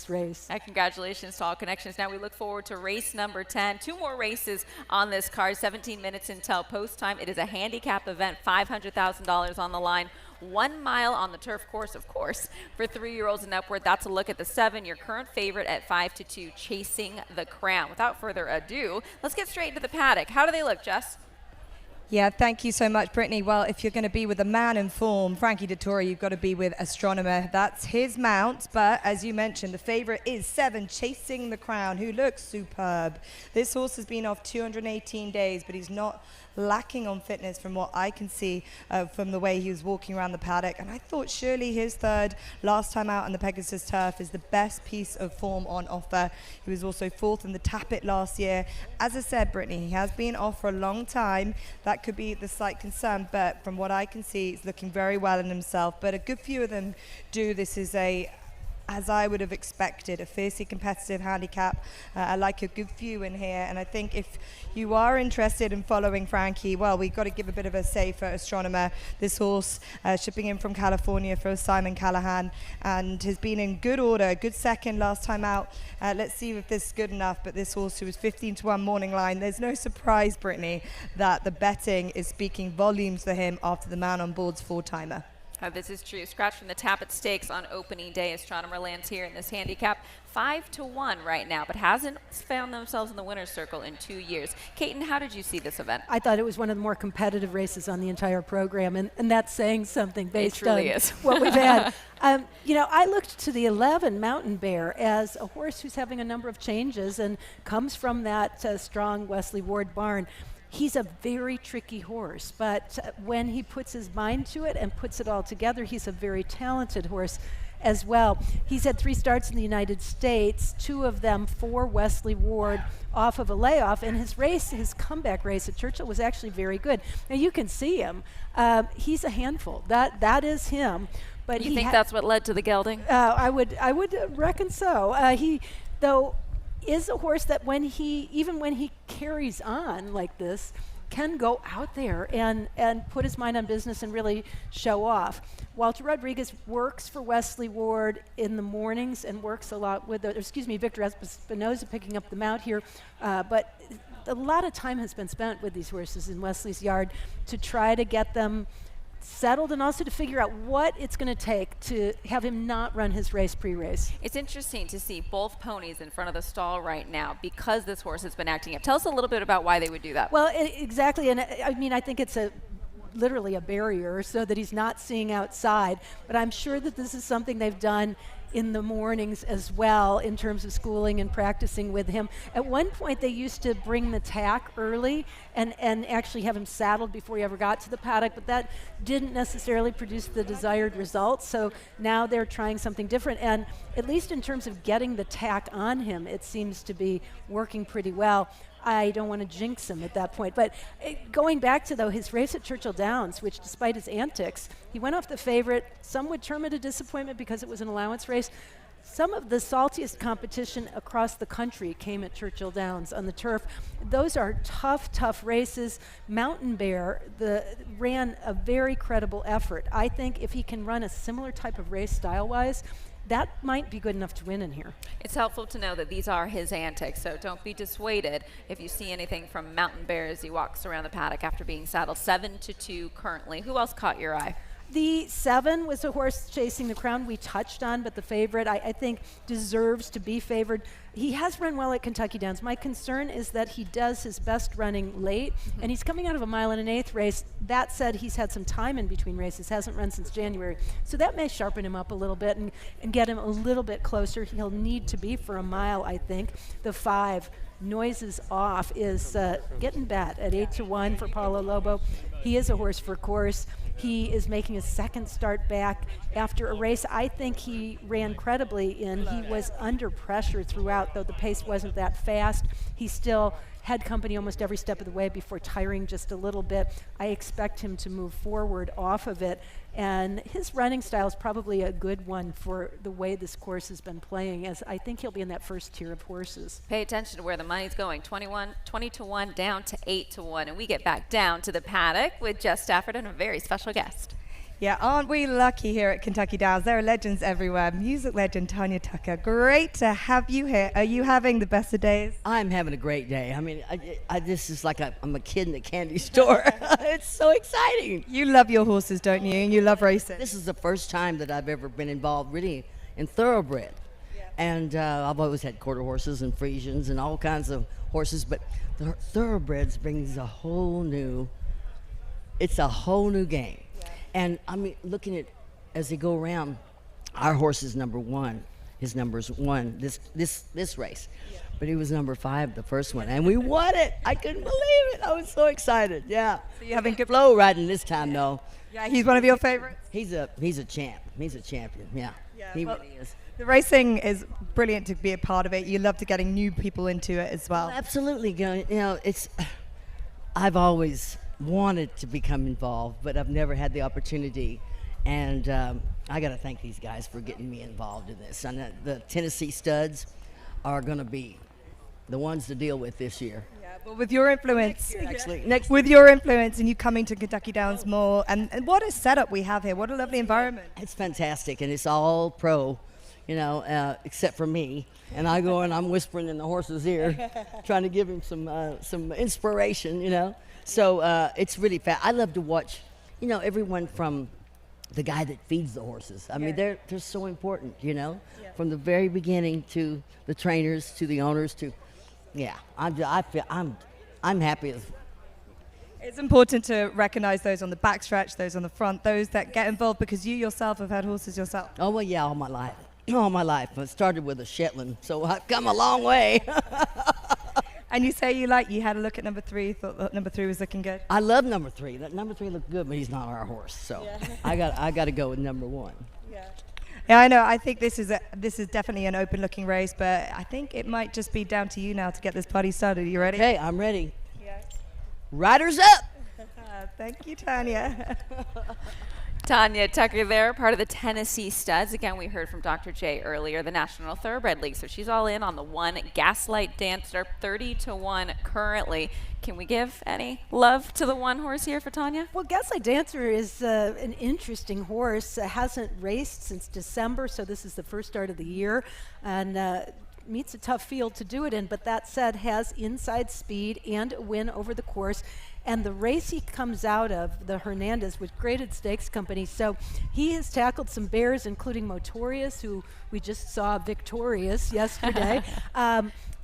race.
Congratulations to all connections. Now we look forward to race number 10. 2 more races on this card, 17 minutes until post time. It is a handicap event, $500,000 on the line. 1 mile on the turf course, of course, for 3-year-olds and upward. That's a look at the 7, your current favorite at 5-2, Chasing the Crown. Without further ado, let's get straight into the paddock. How do they look, Jess?
Yeah, thank you so much, Brittany. Well, if you're going to be with a man in form, Frankie Dettori, you've got to be with Astronomer. That's his mount, but as you mentioned, the favorite is 7, Chasing the Crown, who looks superb. This horse has been off 218 days, but he's not lacking on fitness from what I can see from the way he was walking around the paddock. And I thought surely his 3rd last time out on the Pegasus turf is the best piece of form on offer. He was also 4th in the Tappet last year. As I said, Brittany, he has been off for a long time. That could be the slight concern, but from what I can see, he's looking very well in himself. But a good few of them do. This is as I would have expected, a fiercely competitive handicap. I like a good few in here, and I think if you are interested in following Frankie, well, we've got to give a bit of a say for Astronomer. This horse shipping in from California for Simon Callahan, and has been in good order, good 2nd last time out. Let's see if this is good enough, but this horse who was 15-1 morning line, there's no surprise, Brittany, that the betting is speaking volumes for him after the man on board's 4-timer.
This is true. Scratch from the Tappet Stakes on opening day. Astronomer lands here in this handicap 5-1 right now, but hasn't found themselves in the winner's circle in 2 years. Kaiten, how did you see this event?
I thought it was one of the more competitive races on the entire program, and that's saying something based on
is.
what we've had. I looked to the 11 Mountain Bear as a horse who's having a number of changes and comes from that strong Wesley Ward barn. He's a very tricky horse, but when he puts his mind to it and puts it all together, he's a very talented horse as well. He's had 3 starts in the United States, 2 of them for Wesley Ward off of a layoff, and his comeback race at Churchill was actually very good. Now you can see him. He's a handful. That is him. But
you think that's what led to the gelding?
I would reckon so. He, though, is a horse that even when he carries on like this, can go out there and put his mind on business and really show off. Walter Rodriguez works for Wesley Ward in the mornings and works a lot with, Victor Espinoza picking up the mount here, but a lot of time has been spent with these horses in Wesley's yard to try to get them settled and also to figure out what it's going to take to have him not run his race pre-race.
It's interesting to see both ponies in front of the stall right now because this horse has been acting up. Tell us a little bit about why they would do that.
Well, exactly, and I mean, I think it's literally a barrier so that he's not seeing outside, but I'm sure that this is something they've done in the mornings as well in terms of schooling and practicing with him. At one point they used to bring the tack early and actually have him saddled before he ever got to the paddock, but that didn't necessarily produce the desired results. So now they're trying something different, and at least in terms of getting the tack on him, it seems to be working pretty well. I don't want to jinx him at that point. But going back to, though, his race at Churchill Downs, which despite his antics, he went off the favorite. Some would term it a disappointment because it was an allowance race. Some of the saltiest competition across the country came at Churchill Downs on the turf. Those are tough races. Mountain Bear ran a very credible effort. I think if he can run a similar type of race style-wise, that might be good enough to win in here.
It's helpful to know that these are his antics, so don't be dissuaded if you see anything from Mountain Bear as he walks around the paddock after being saddled. 7-2 currently. Who else caught your eye?
The 7 was a horse chasing the crown we touched on, but the favorite I think deserves to be favored. He has run well at Kentucky Downs. My concern is that he does his best running late, and he's coming out of a 1 1/8 race. That said, he's had some time in between races, hasn't run since January. So that may sharpen him up a little bit and get him a little bit closer. He'll need to be for a mile, I think. The 5, Noises Off, is getting bat at 8-1 for Paulo Lobo. He is a horse for course. He is making his second start back after a race I think he ran credibly in. He was under pressure throughout, though the pace wasn't that fast. He still had company almost every step of the way before tiring just a little bit. I expect him to move forward off of it, and his running style is probably a good one for the way this course has been playing, as I think he'll be in that first tier of horses.
Pay attention to where the money's going. 20-1 down to 8-1, and we get back down to the paddock with Jess Stafford and a very special guest.
Yeah, aren't we lucky here at Kentucky Downs? There are legends everywhere. Music legend Tanya Tucker, great to have you here. Are you having the best of days?
I'm having a great day. I mean, this is like I'm a kid in a candy store. It's so exciting.
You love your horses, don't you? And you love racing.
This is the first time that I've ever been involved really in thoroughbred. Yeah. And I've always had quarter horses and Friesians and all kinds of horses, but the thoroughbreds brings a whole new game. And I mean, looking at as they go around, our horse is number 1. His number's 1 this race, but he was number 5 the first one, and we won it. I couldn't believe it. I was so excited. Yeah.
So you having good
flow riding this time, though.
Yeah, he's one of your favorites.
He's a champ. He's a champion. Yeah. He really is.
The racing is brilliant to be a part of it. You love to getting new people into it as well.
Absolutely. You know, I've always wanted to become involved, but I've never had the opportunity, and I got to thank these guys for getting me involved in this. And the Tennessee studs are going to be the ones to deal with this year.
Yeah, but with your influence,
with
your influence and you coming to Kentucky Downs more, and what a setup we have here. What a lovely environment.
It's fantastic, and it's all pro, you know, except for me. And I go and I'm whispering in the horse's ear, trying to give him some inspiration, you know. So it's really fast. I love to watch, you know, everyone from the guy that feeds the horses. I mean, they're so important, you know, from the very beginning to the trainers to the owners to, I'm happy as.
It's important to recognize those on the backstretch, those on the front, those that get involved because you yourself have had horses yourself.
Oh well, yeah, all my life. All my life. I started with a Shetland, so I've come a long way.
And you say you had a look at number 3, thought that number 3 was looking good?
I love number 3. That number 3 looked good, but he's not our horse, so I got to go with number 1.
Yeah, I know. I think this is definitely an open-looking race, but I think it might just be down to you now to get this party started. Are you ready?
Okay, I'm ready. Yeah. Riders up!
Thank you, Tanya.
Tanya Tucker there, part of the Tennessee Studs. Again, we heard from Dr. J earlier, the National Thoroughbred League. So she's all in on the one. Gaslight Dancer, 30-1 currently. Can we give any love to the one horse here for Tanya?
Well, Gaslight Dancer is an interesting horse. Hasn't raced since December, so this is the first start of the year. And meets a tough field to do it in, but that said, has inside speed and a win over the course. And the race he comes out of, the Hernandez, with Graded Stakes Company. So he has tackled some bears, including Motorius, who we just saw victorious yesterday.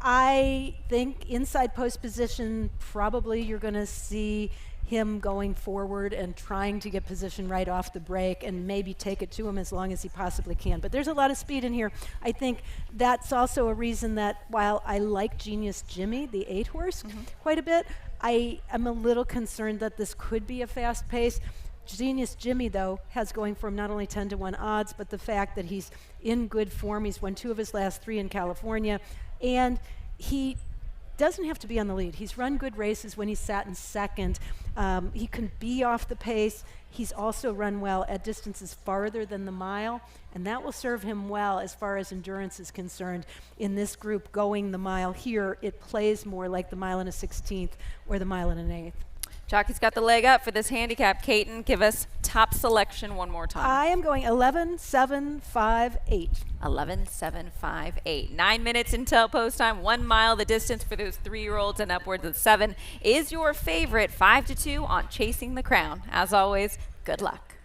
I think inside post position, probably you're going to see him going forward and trying to get position right off the break and maybe take it to him as long as he possibly can. But there's a lot of speed in here. I think that's also a reason that while I like Genius Jimmy, the 8 horse, quite a bit, I am a little concerned that this could be a fast pace. Genius Jimmy, though, has going for him not only 10-1 odds, but the fact that he's in good form. He's won 2 of his last 3 in California, and he doesn't have to be on the lead. He's run good races when he's sat in second. He can be off the pace. He's also run well at distances farther than the mile, and that will serve him well as far as endurance is concerned. In this group going the mile here, it plays more like the mile and a 16th or the mile and an 8th.
Jockey's got the leg up for this handicap. Caton, give us top selection one more time.
I am going 11-7-5-8.
11-7-5-8. 9 minutes until post time. 1 mile the distance for those 3-year-olds and upwards of 7 is your favorite. 5-2 on Chasing the Crown. As always, good luck.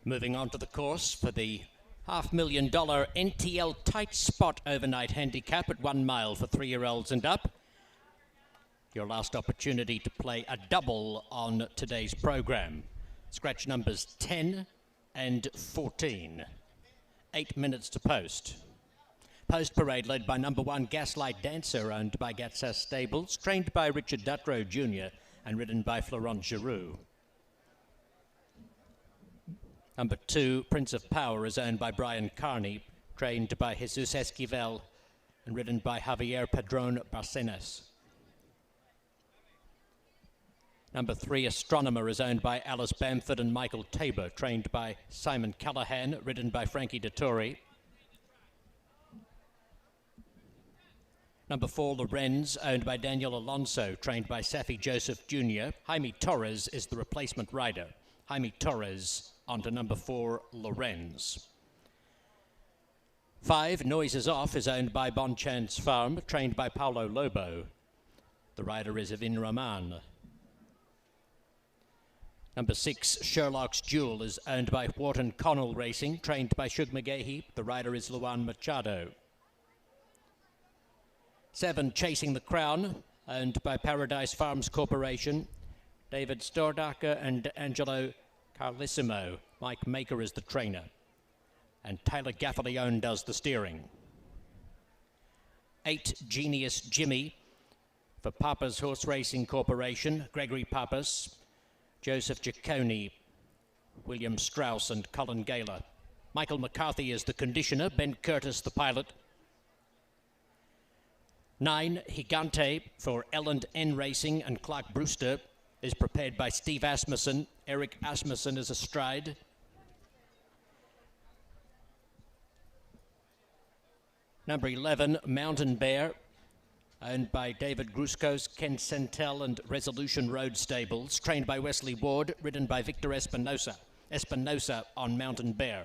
Moving on to the course for the $500,000 NTL Tight Spot overnight handicap at 1 mile for 3-year-olds and up. Your last opportunity to play a double on today's program. Scratch numbers 10 and 14. 8 minutes to post. Post parade led by number 1 Gaslight Dancer, owned by Gatsas Stables, trained by Richard Dutrow Jr. and ridden by Florent Giroux. Number 2, Prince of Power, is owned by Brian Carney, trained by Jesus Esquivel and ridden by Javier Padron Barcenas. Number 3, Astronomer, is owned by Alice Bamford and Michael Tabor, trained by Simon Callahan, ridden by Frankie Dettori. Number 4, Lorenz, owned by Daniel Alonso, trained by Safi Joseph Jr. Jaime Torres is the replacement rider. Jaime Torres onto number 4, Lorenz. 5, Noises Off, is owned by Bonchance Farm, trained by Paulo Lobo. The rider is Evin Rahman. Number 6, Sherlock's Jewel, is owned by Wharton Connell Racing, trained by Shug McGahey. The rider is Luan Machado. 7, Chasing the Crown, owned by Paradise Farms Corporation, David Stordacker and Angelo Carlissimo. Mike Maker is the trainer, and Tyler Gaffalione does the steering. 8, Genius Jimmy, for Papa's Horse Racing Corporation, Gregory Papas, Joseph Giacone, William Strauss and Colin Gaylor. Michael McCarthy is the conditioner, Ben Curtis the pilot. 9, Gigante, for L&N Racing and Clark Brewster, is prepared by Steve Asmussen. Eric Asmussen is astride. Number 11, Mountain Bear, owned by David Gruskos, Ken Centel and Resolution Road Stables, trained by Wesley Ward, ridden by Victor Espinosa. Espinosa on Mountain Bear.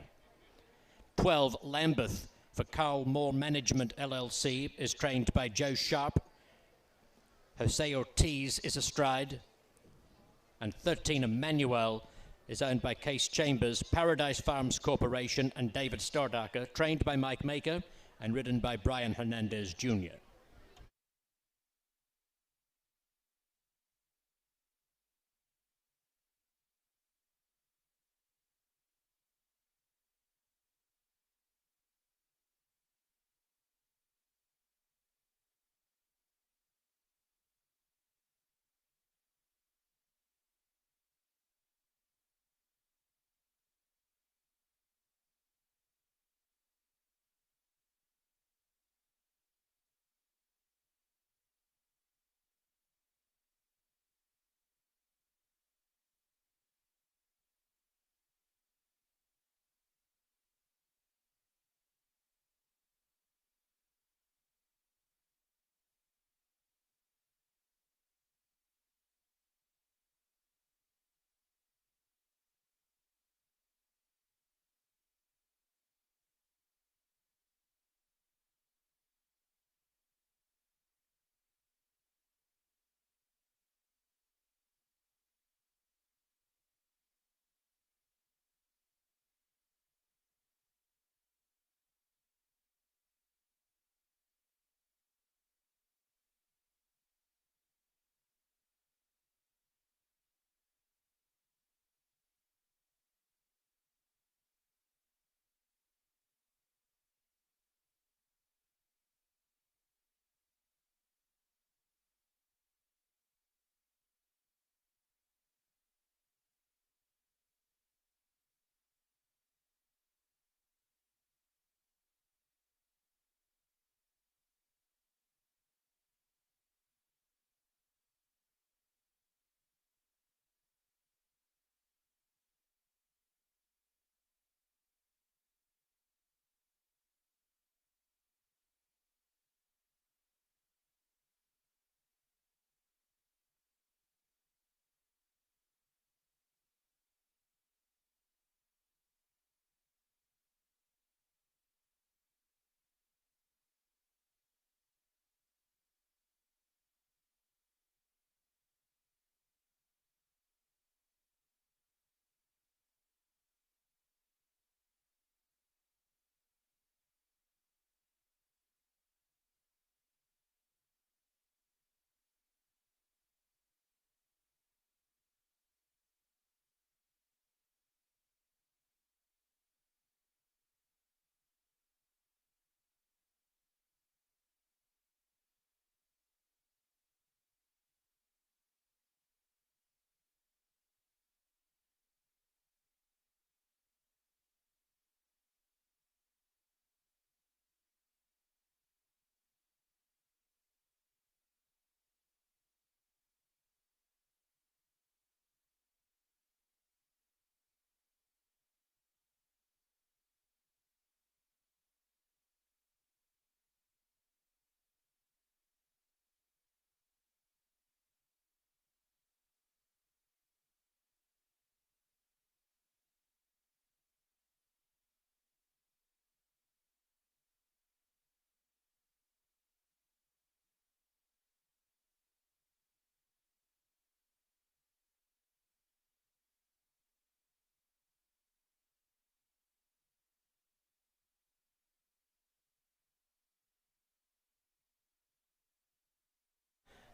12, Lambeth, for Carl Moore Management LLC, is trained by Joe Sharp. Jose Ortiz is astride. And 13, Emmanuel, is owned by Case Chambers, Paradise Farms Corporation, and David Stordacker, trained by Mike Maker and ridden by Brian Hernandez Jr.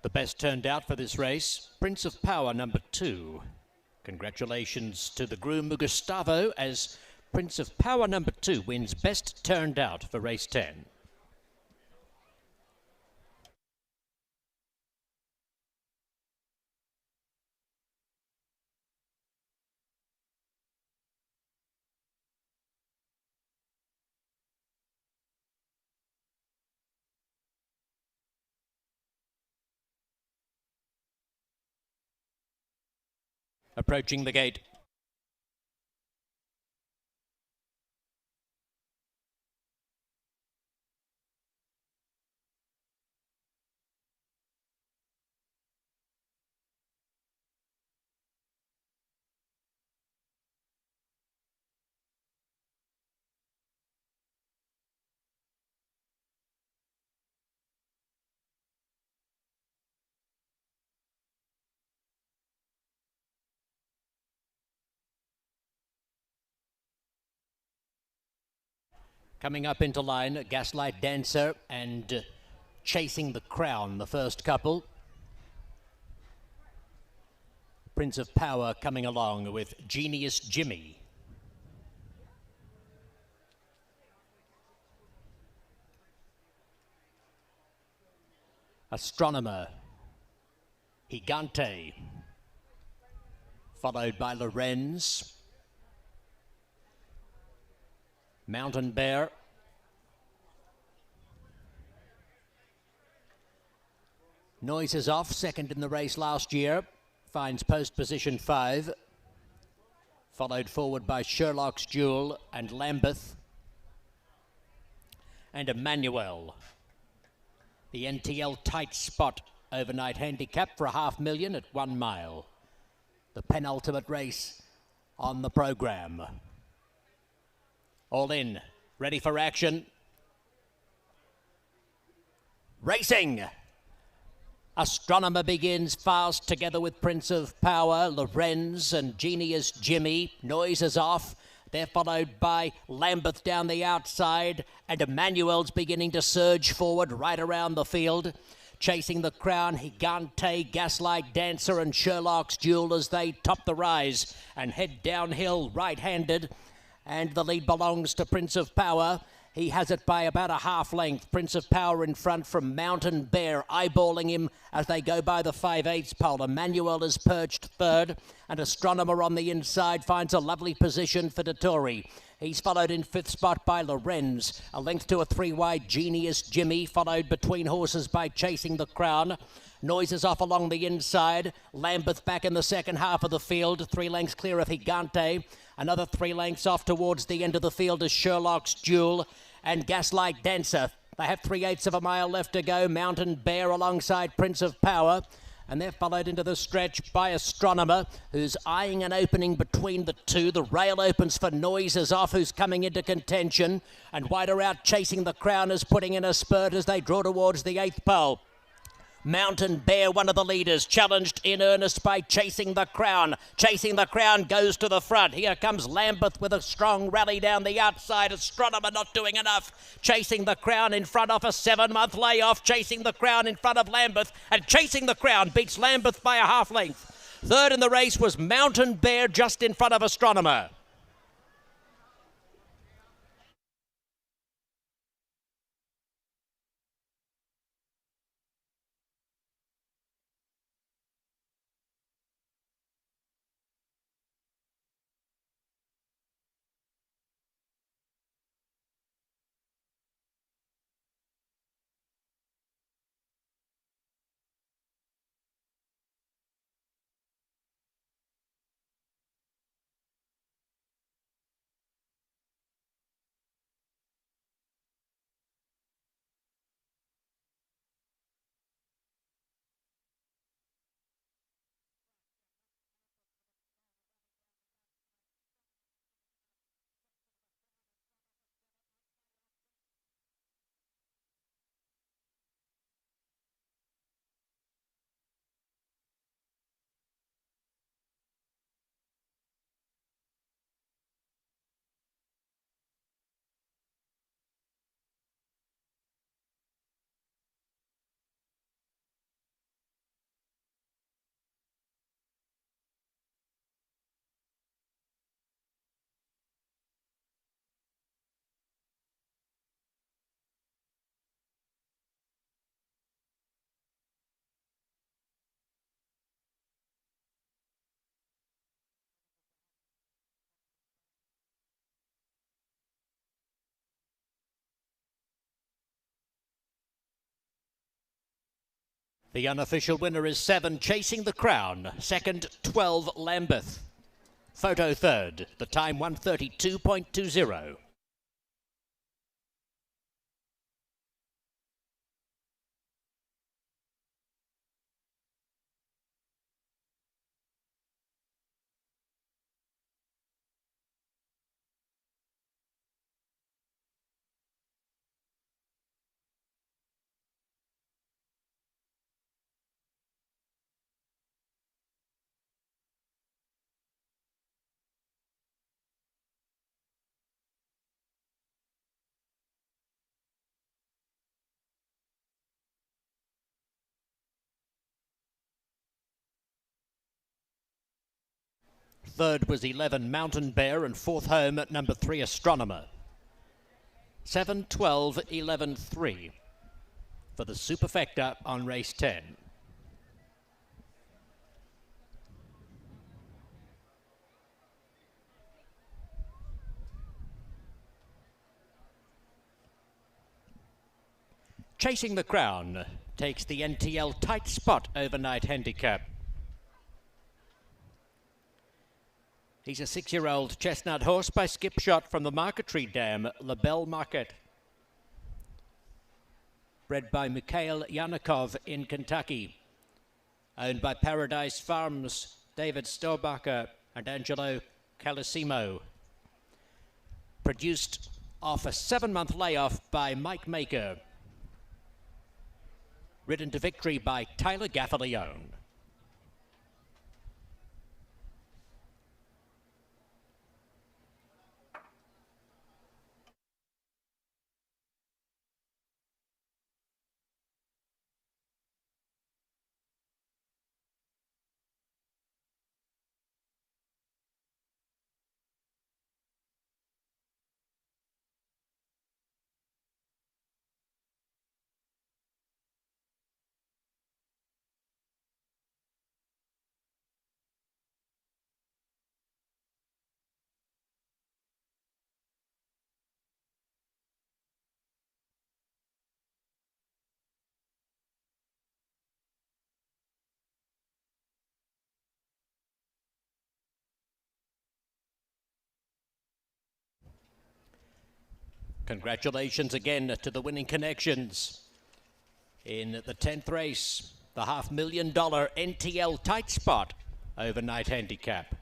The best turned out for this race, Prince of Power number 2. Congratulations to the groom Gustavo, as Prince of Power number 2 wins best turned out for race 10. Approaching the gate. Coming up into line, Gaslight Dancer and Chasing the Crown, the first couple. Prince of Power coming along with Genius Jimmy. Astronomer, Gigante, followed by Lorenz. Mountain Bear. Noise is off, second in the race last year. Finds post position 5. Followed forward by Sherlock's Jewel and Lambeth. And Emmanuel. The NTL tight spot overnight handicap for $500,000 at 1 mile. The penultimate race on the program. All in, ready for action. Racing. Astronomer begins fast together with Prince of Power, Lorenz and Genius Jimmy. Noise is off. They're followed by Lambeth down the outside, and Emmanuel's beginning to surge forward right around the field. Chasing the Crown, Gigante, Gaslight Dancer and Sherlock's Jewel as they top the rise and head downhill right-handed. And the lead belongs to Prince of Power. He has it by about a half length. Prince of Power in front from Mountain Bear, eyeballing him as they go by the 5/8 pole. Emmanuel is perched third, and Astronomer on the inside finds a lovely position for Dettori. He's followed in 5th spot by Lorenz. A length to a 3 wide Genius Jimmy, followed between horses by Chasing the Crown. Noise is off along the inside. Lambeth back in the second half of the field. 3 lengths clear of Gigante. Another 3 lengths off towards the end of the field is Sherlock's Jewel and Gaslight Dancer. They have 3/8 of a mile left to go. Mountain Bear alongside Prince of Power. And they're followed into the stretch by Astronomer, who's eyeing an opening between the two. The rail opens for Noise is off, who's coming into contention. And wider out, Chasing the Crown is putting in a spurt as they draw towards the 8th pole. Mountain Bear, one of the leaders, challenged in earnest by Chasing the Crown. Chasing the Crown goes to the front. Here comes Lambeth with a strong rally down the outside. Astronomer not doing enough. Chasing the Crown in front of a 7-month layoff. Chasing the Crown in front of Lambeth. And Chasing the Crown beats Lambeth by a half length. Third in the race was Mountain Bear just in front of Astronomer. The unofficial winner is 7, Chasing the Crown. Second, 12, Lambeth. Photo third. The time 1:32.20. Third was 11 Mountain Bear, and fourth home at number 3 Astronomer. 7, 12, 11, 3 for the superfecta on race 10. Chasing the Crown takes the NTL Tight Spot overnight handicap. He's a 6-year-old chestnut horse by Skip Shot from the Marketry Dam, La Belle Market. Bred by Mikhail Yanikov in Kentucky. Owned by Paradise Farms, David Storbacher and Angelo Calissimo. Produced off a 7-month layoff by Mike Maker. Ridden to victory by Tyler Gaffalione. Congratulations again to the winning connections in the 10th race, the $500,000 NTL Tight Spot overnight handicap.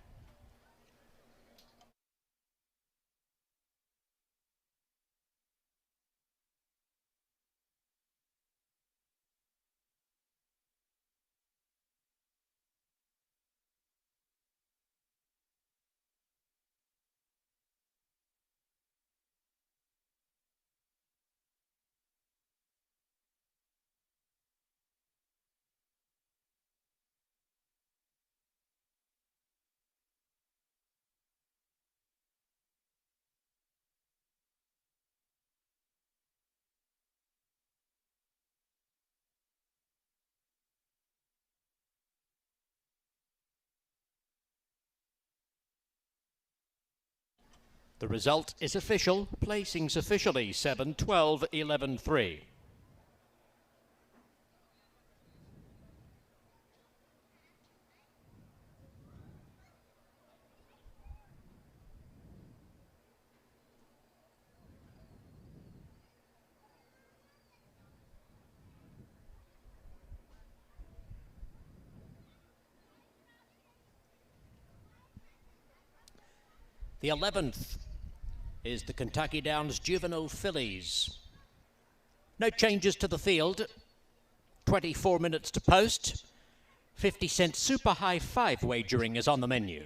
The result is official. Placings officially 7, 12, 11, 3. The 11th is the Kentucky Downs Juvenile Fillies. No changes to the field. 24 minutes to post. 50-cent super high 5 wagering is on the menu.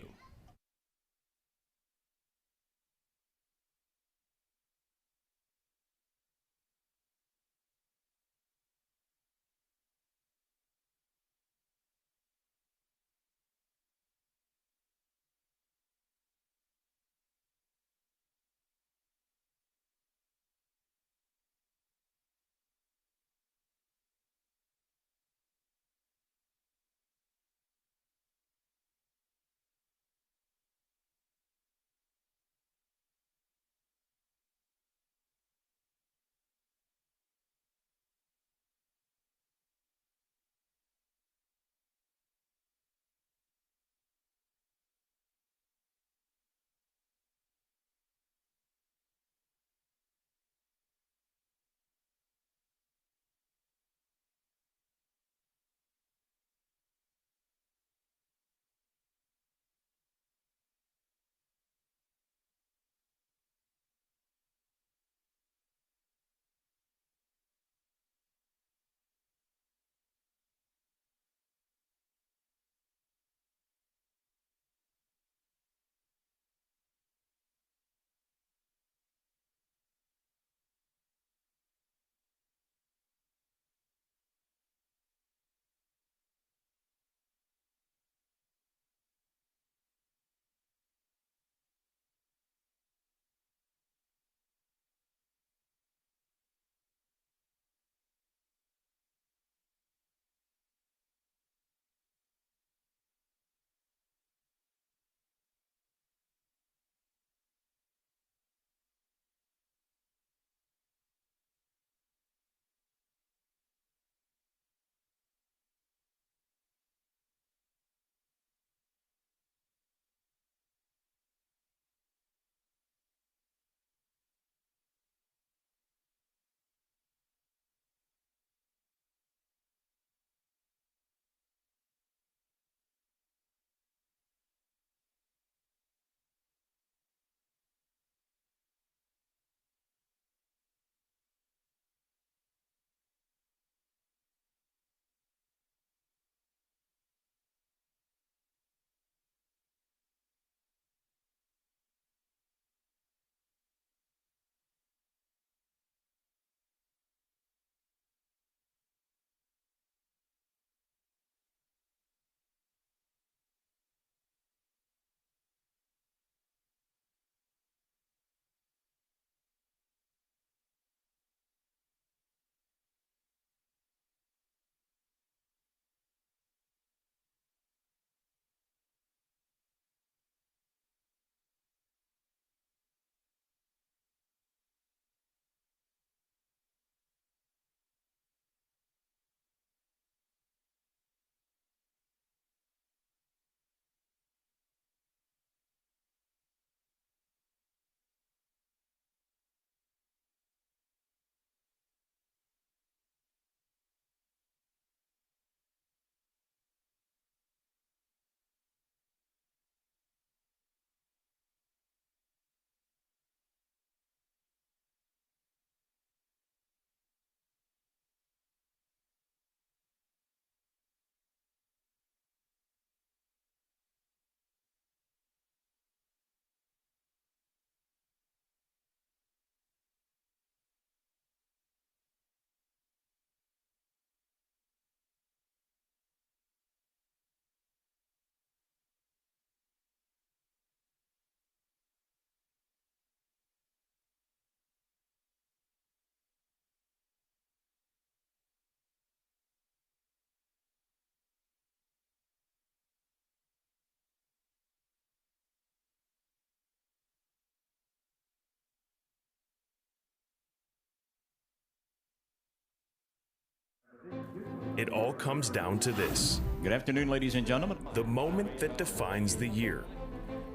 It all comes down to this.
Good afternoon, ladies and gentlemen.
The moment that defines the year,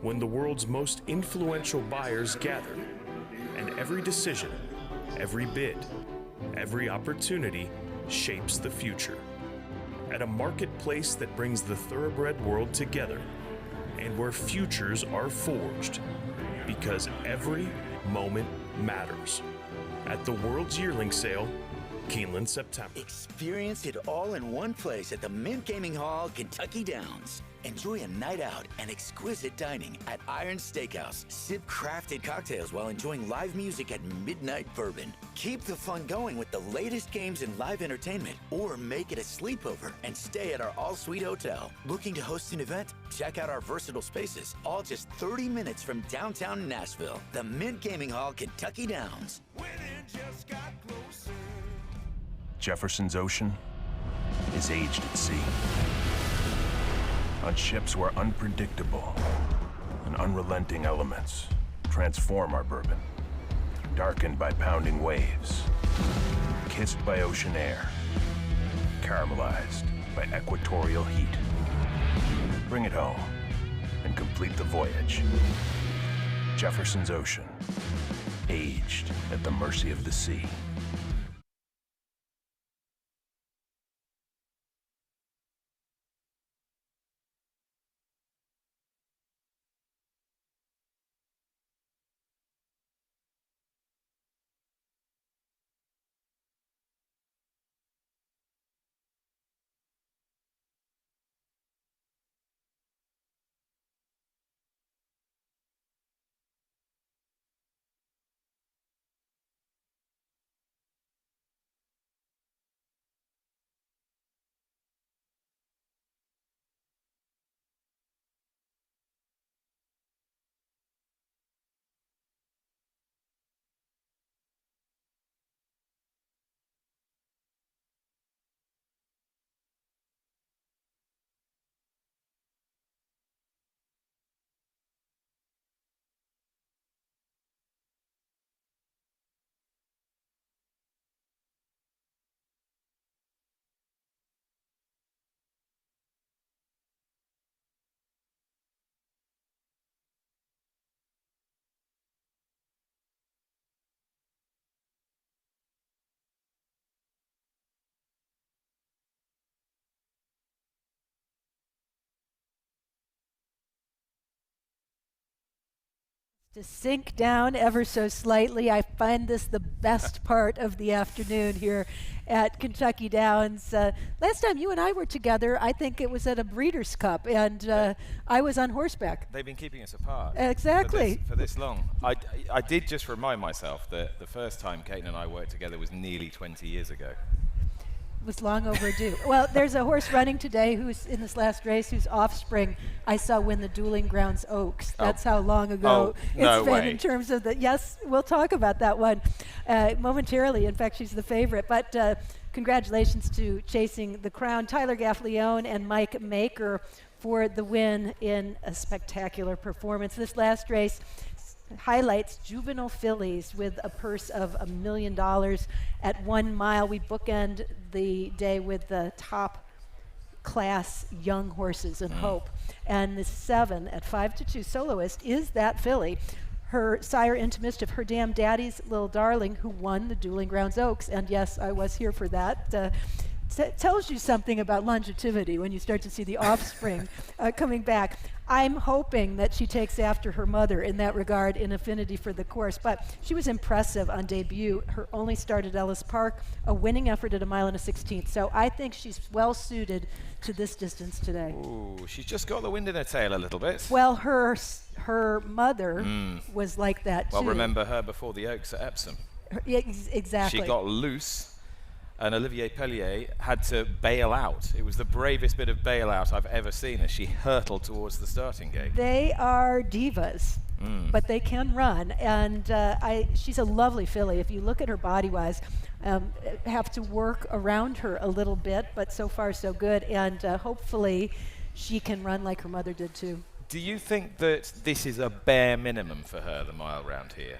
when the world's most influential buyers gather, and every decision, every bid, every opportunity shapes the future. At a marketplace that brings the thoroughbred world together, and where futures are forged, because every moment matters. At the World's Yearling Sale, Keeneland, September.
Experience it all in one place at the Mint Gaming Hall, Kentucky Downs. Enjoy a night out and exquisite dining at Iron Steakhouse. Sip crafted cocktails while enjoying live music at midnight bourbon. Keep the fun going with the latest games and live entertainment, or make it a sleepover and stay at our all-suite hotel. Looking to host an event? Check out our versatile spaces, all just 30 minutes from downtown Nashville. The Mint Gaming Hall, Kentucky Downs.
Jefferson's Ocean is aged at sea. On ships where unpredictable and unrelenting elements transform our bourbon. Darkened by pounding waves, kissed by ocean air, caramelized by equatorial heat. Bring it home and complete the voyage. Jefferson's Ocean, aged at the mercy of the sea.
To sink down ever so slightly. I find this the best part of the afternoon here at Kentucky Downs. Last time you and I were together, I think it was at a Breeders' Cup, and I was on horseback.
They've been keeping us apart.
Exactly.
For this long. I did just remind myself that the first time Kate and I worked together was nearly 20 years ago.
Was long overdue. Well, there's a horse running today who's in this last race whose offspring I saw win the Dueling Grounds Oaks. That's how long ago it's been in terms of the, yes, we'll talk about that one momentarily. In fact, she's the favorite. But congratulations to Chasing the Crown, Tyler Gaffleone and Mike Maker for the win in a spectacular performance. This last race highlights juvenile fillies with a purse of $1 million at 1 mile. We bookend the day with the top class young horses in Hope. And the 7 at 5-2 Soloist is that filly. Her sire Into Mischief, her damn daddy's little darling, who won the Dueling Grounds Oaks. And yes, I was here for that. Tells you something about longevity when you start to see the offspring coming back. I'm hoping that she takes after her mother in that regard, in affinity for the course. But she was impressive on debut. Her only start at Ellis Park, a winning effort at 1 mile and a 16th. So I think she's well suited to this distance today.
Ooh, she's just got the wind in her tail a little bit.
Well, her mother was like that too.
Well, remember her before the Oaks at Epsom.
Exactly.
She got loose, and Olivier Pellier had to bail out. It was the bravest bit of bailout I've ever seen as she hurtled towards the starting gate.
They are divas, but they can run. And she's a lovely filly. If you look at her body-wise, have to work around her a little bit, but so far so good. And hopefully she can run like her mother did too.
Do you think that this is a bare minimum for her, the mile round here?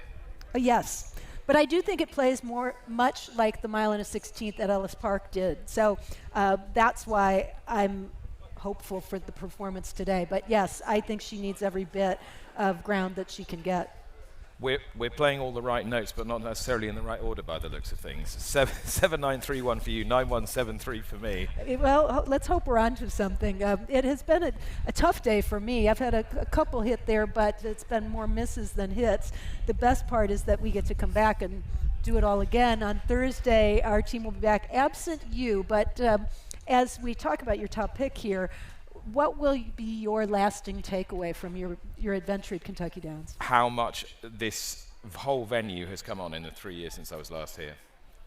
Yes. But I do think it plays much like the mile and a 16th at Ellis Park did. So that's why I'm hopeful for the performance today. But yes, I think she needs every bit of ground that she can get.
We're playing all the right notes, but not necessarily in the right order by the looks of things. 7931 for you, 9173 for me.
Well, let's hope we're onto something. It has been a tough day for me. I've had a couple hit there, but it's been more misses than hits. The best part is that we get to come back and do it all again. On Thursday, our team will be back, absent you. But as we talk about your top pick here, what will be your lasting takeaway from your adventure at Kentucky Downs?
How much this whole venue has come on in the 3 years since I was last here.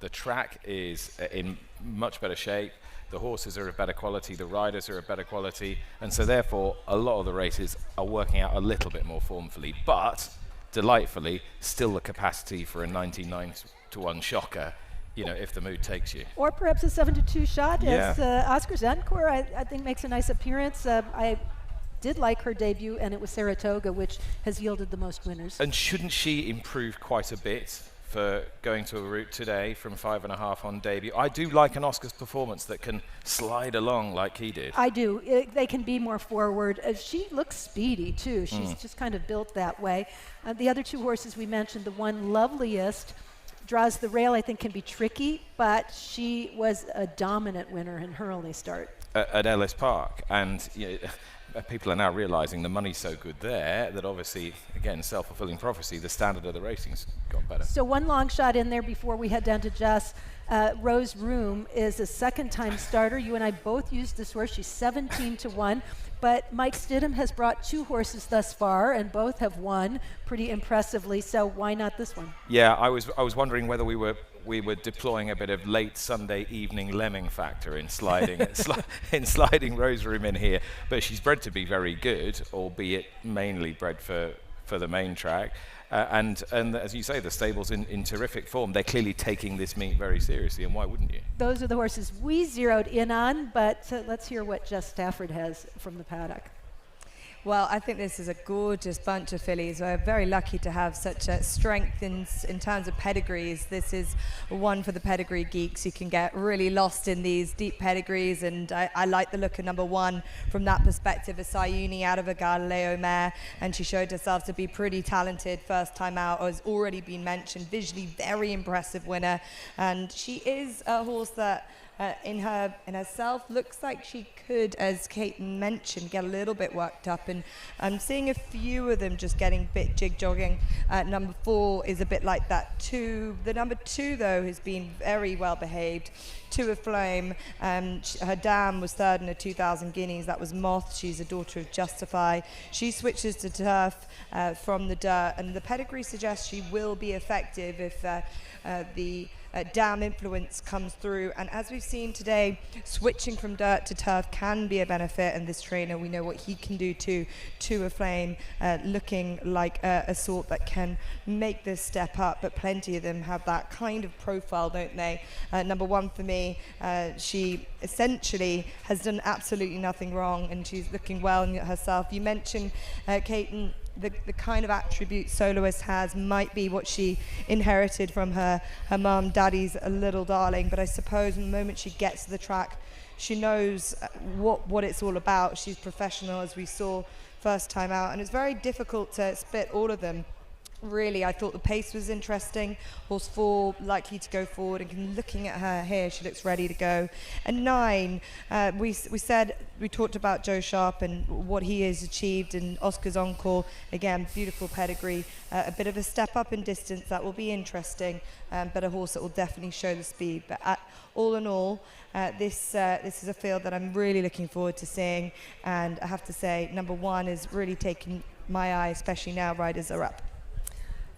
The track is in much better shape. The horses are of better quality. The riders are of better quality. And so therefore, a lot of the races are working out a little bit more formfully. But, delightfully, still the capacity for a 99-to-1 shocker, you know, if the mood takes you.
Or perhaps a 7-2 shot,
Yeah.
as Oscar Zancourt, I think, makes a nice appearance. I did like her debut, and it was Saratoga, which has yielded the most winners.
And shouldn't she improve quite a bit for going to a route today from 5.5 on debut? I do like an Oscar's performance that can slide along like he did.
I do. They can be more forward. She looks speedy, too. She's just kind of built that way. The other two horses we mentioned, the one Loveliest, draws the rail, I think, can be tricky, but she was a dominant winner in her only start.
At Ellis Park. And you know, people are now realizing the money's so good there that obviously, again, self-fulfilling prophecy, the standard of the racing's got better.
So one long shot in there before we head down to Jess. Rose Room is a second-time starter. You and I both used this horse. She's 17-1. But Mike Stidham has brought 2 horses thus far, and both have won pretty impressively. So why not this one?
Yeah, I was wondering whether we were deploying a bit of late Sunday evening lemming factor in sliding in sliding Rose Room in here. But she's bred to be very good, albeit mainly bred for the main track. And as you say, the stable's in terrific form. They're clearly taking this meet very seriously, and why wouldn't you?
Those are the horses we zeroed in on, but let's hear what Jess Stafford has from the paddock.
Well, I think this is a gorgeous bunch of fillies. We're very lucky to have such a strength in terms of pedigrees. This is one for the pedigree geeks. You can get really lost in these deep pedigrees, and I like the look of number 1 from that perspective. A Sayuni out of a Galileo mare, and she showed herself to be pretty talented first time out, has already been mentioned. Visually very impressive winner, and she is a horse that in herself looks like she could, as Kate mentioned, get a little bit worked up, and I'm seeing a few of them just getting a bit jig jogging. Number 4 is a bit like that too. The number 2 though has been very well behaved. To a Flame, her dam was third in a 2,000 guineas. That was Moth. She's a daughter of Justify. She switches to turf from the dirt, and the pedigree suggests she will be effective if the dam influence comes through. And as we've seen today, switching from dirt to turf can be a benefit, and this trainer, we know what he can do too. To a Flame, looking like a sort that can make this step up, but plenty of them have that kind of profile, don't they? Number 1 for me, she essentially has done absolutely nothing wrong, and she's looking well in herself. You mentioned, Kate, the kind of attributes Soloist has might be what she inherited from her mum. Daddy's a little darling, but I suppose the moment she gets to the track, she knows what it's all about. She's professional, as we saw first time out, and it's very difficult to split all of them. Really, I thought the pace was interesting. Horse 4 likely to go forward, and looking at her here, she looks ready to go. And 9, we talked about Joe Sharp and what he has achieved, and Oscar's Encore, again, beautiful pedigree, a bit of a step up in distance that will be interesting, but a horse that will definitely show the speed. But all in all, this is a field that I'm really looking forward to seeing, and I have to say, number 1 is really taking my eye, especially now riders are up.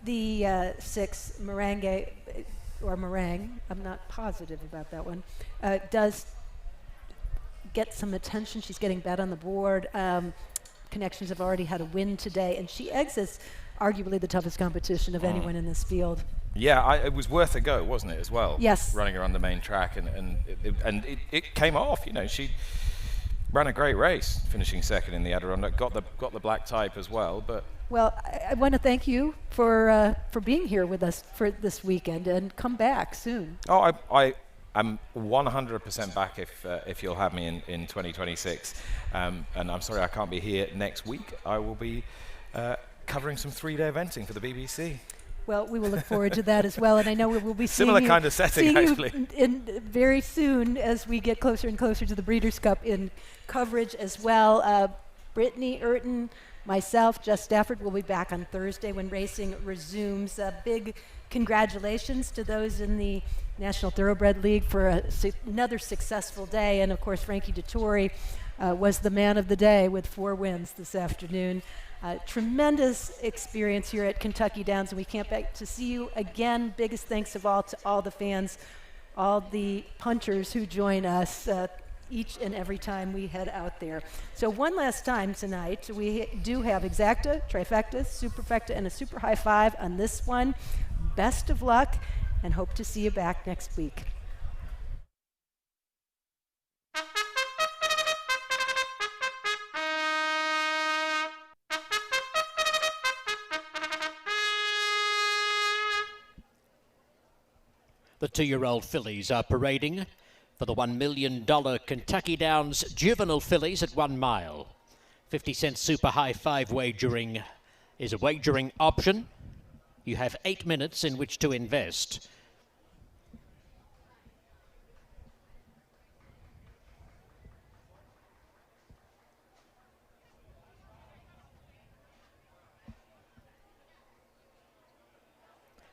The 6, Meringue, or Meringue, I'm not positive about that one, does get some attention. She's getting bet on the board. Connections have already had a win today, and she exits arguably the toughest competition of anyone in this field.
Yeah, it was worth a go, wasn't it, as well?
Yes.
Running around the main track, and it came off. You know, Ran a great race, finishing second in the Adirondack. Got the black type as well, but.
Well, I want to thank you for being here with us for this weekend, and come back soon.
Oh, I'm 100% back if you'll have me in 2026. And I'm sorry I can't be here next week. I will be covering some 3-day eventing for the BBC.
Well, we will look forward to that as well, and I know we will be
similar kind of setting, actually.
In very soon as we get closer and closer to the Breeders' Cup in coverage as well. Brittany Urton, myself, Jess Stafford will be back on Thursday when racing resumes. Big congratulations to those in the National Thoroughbred League for another successful day, and of course Frankie Dettori was the man of the day with 4 wins this afternoon. Tremendous experience here at Kentucky Downs, and we can't wait to see you again. Biggest thanks of all to all the fans, all the punters who join us each and every time we head out there. So one last time tonight, we do have exacta, trifecta, superfecta, and a super high five on this one. Best of luck, and hope to see you back next week.
The 2-year-old fillies are parading for the $1 million Kentucky Downs Juvenile fillies at 1 mile. 50-cent super high five wagering is a wagering option. You have 8 minutes in which to invest.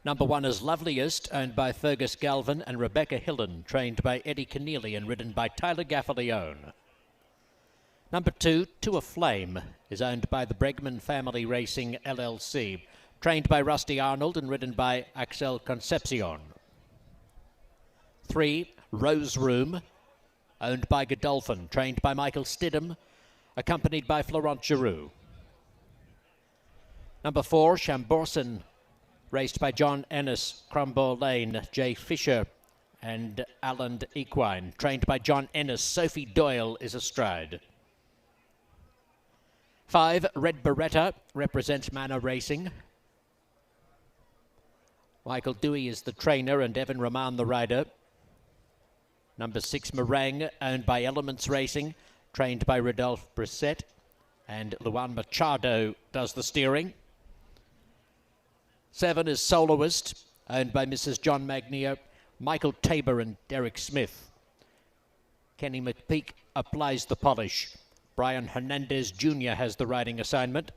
Number 1 is Loveliest, owned by Fergus Galvin and Rebecca Hillen, trained by Eddie Keneally and ridden by Tyler Gaffalione. Number 2, To a Flame, is owned by the Bregman Family Racing LLC, trained by Rusty Arnold and ridden by Axel Concepcion. 3, Rose Room, owned by Godolphin, trained by Michael Stidham, accompanied by Florent Giroux. Number 4, Chambourson, raced by John Ennis, Crombourg Lane, Jay Fisher, and Alan Equine. Trained by John Ennis, Sophie Doyle is astride. 5, Red Beretta, represents Manor Racing. Michael Dewey is the trainer and Evan Roman the rider. Number 6, Meringue, owned by Elements Racing, trained by Rodolphe Brissette, and Luan Machado does the steering. 7 is Soloist, owned by Mrs. John Magnier, Michael Tabor and Derek Smith. Kenny McPeak applies the polish. Brian Hernandez Jr. has the riding assignment.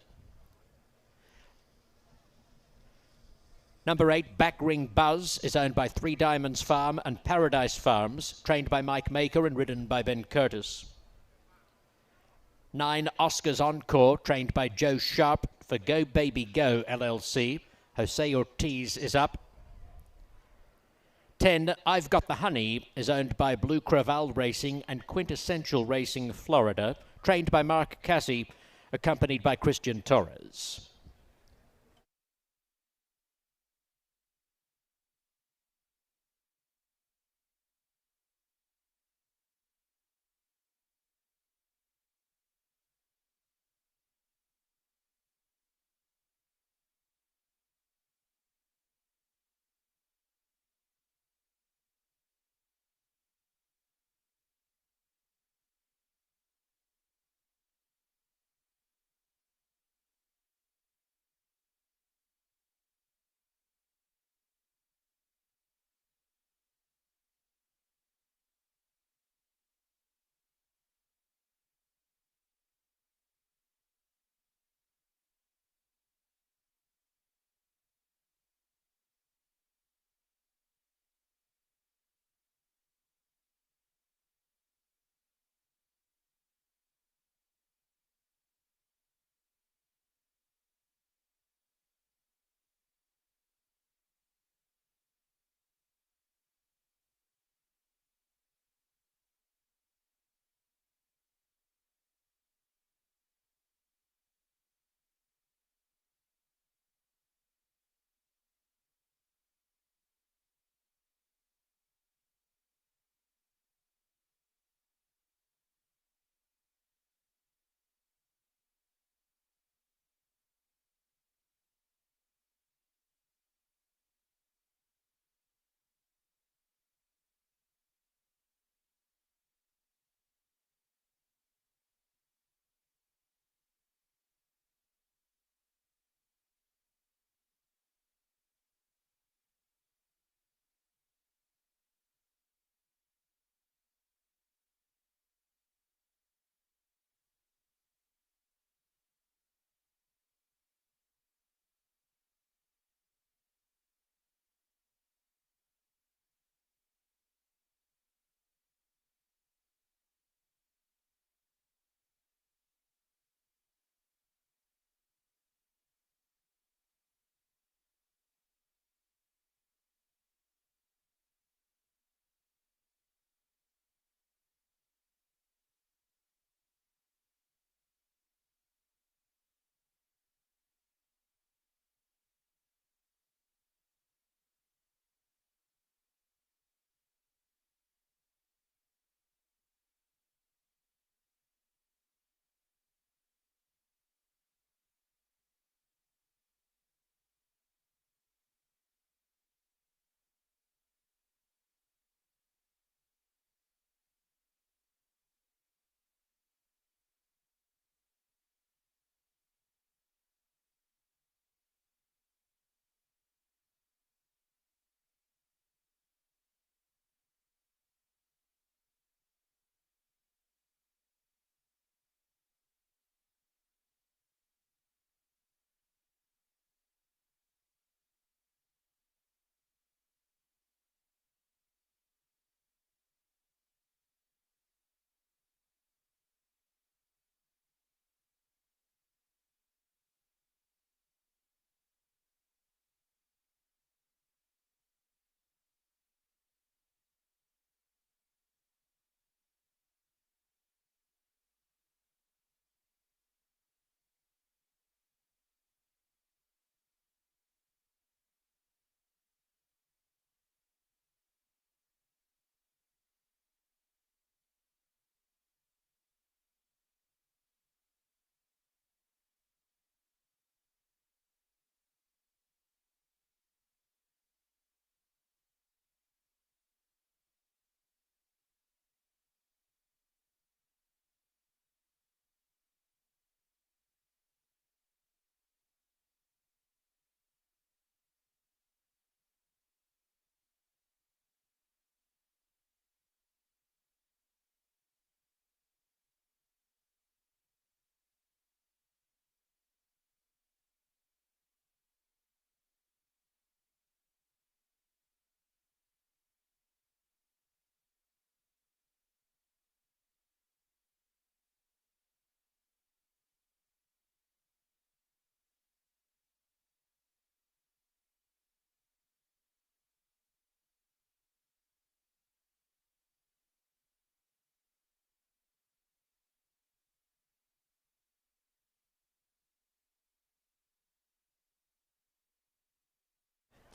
Number 8, Backring Buzz, is owned by Three Diamonds Farm and Paradise Farms, trained by Mike Maker and ridden by Ben Curtis. 9, Oscar's Encore, trained by Joe Sharp for Go Baby Go LLC. Jose Ortiz is up. 10, I've Got the Honey, is owned by Blue Creval Racing and Quintessential Racing Florida, trained by Mark Cassie, accompanied by Christian Torres.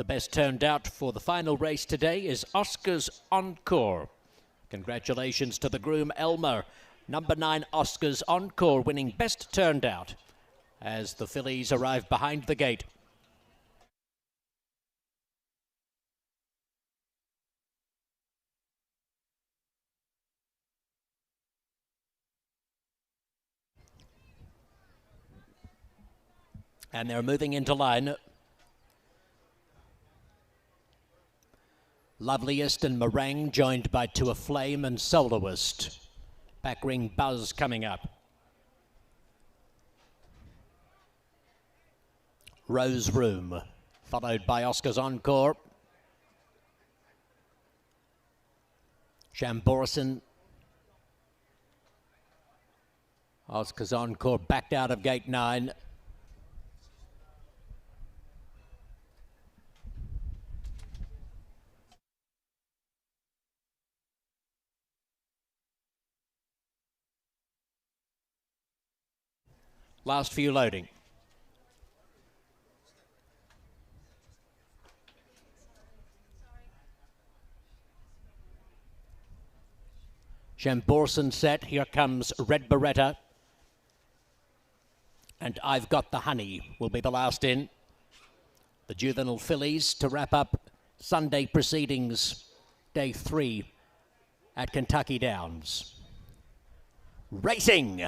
The best turned out for the final race today is Oscar's Encore. Congratulations to the groom Elmer. Number 9 Oscar's Encore winning best turned out as the fillies arrive behind the gate. And they're moving into line. Loveliest and Meringue joined by To a Flame and Soloist. Back ring Buzz coming up. Rose Room, followed by Oscar's Encore. Chamborson. Oscar's Encore backed out of gate 9. Last few loading. Chamborson set. Here comes Red Beretta. And I've Got the Honey will be the last in. The Juvenile fillies to wrap up Sunday proceedings, day 3 at Kentucky Downs. Racing!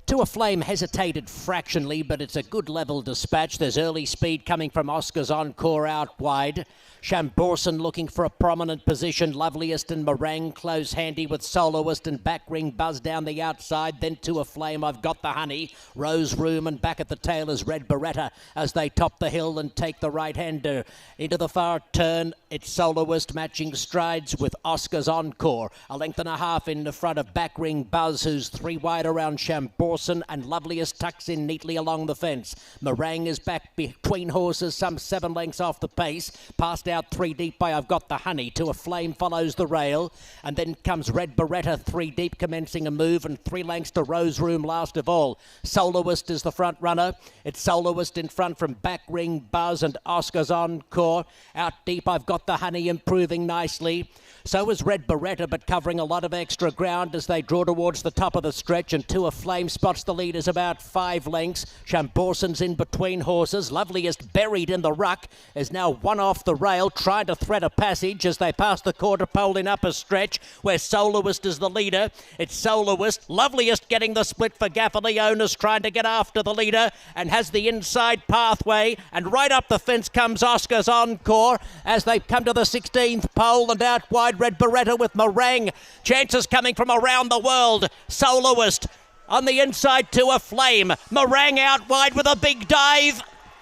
To a Flame hesitated fractionally, but it's a good level dispatch. There's early speed coming from Oscar's Encore out wide. Chamborson looking for a prominent position. Loveliest and Meringue close handy with Soloist and back ring Buzz down the outside. Then To a Flame, I've Got the Honey. Rose Room and back at the tail is Red Beretta as they top the hill and take the right-hander. Into the far turn, it's Soloist matching strides with Oscar's Encore. A length and a half in the front of back ring Buzz, who's 3 wide around Chamborson, and Loveliest tucks in neatly along the fence. Meringue is back between horses, some 7 lengths off the pace. Passed out 3 deep by I've Got the Honey. To a Flame follows the rail, and then comes Red Beretta 3 deep, commencing a move, and 3 lengths to Rose Room last of all. Soloist is the front runner. It's Soloist in front from back ring Buzz and Oscar's Encore. Out deep, I've Got the Honey improving nicely. So is Red Beretta, but covering a lot of extra ground as they draw towards the top of the stretch, and To a Flame spots the leaders about 5 lengths. Chamborson's in between horses. Loveliest buried in the ruck is now 1 off the rail, trying to thread a passage as they pass the quarter pole in upper stretch, where Soloist is the leader. It's Soloist. Loveliest getting the split for Gaffer Leonis, trying to get after the leader and has the inside pathway, and right up the fence comes Oscar's Encore as they come to the 16th pole, and out wide Red Beretta with Meringue. Chances coming from around the world. Soloist on the inside To a Flame. Meringue out wide with a big dive.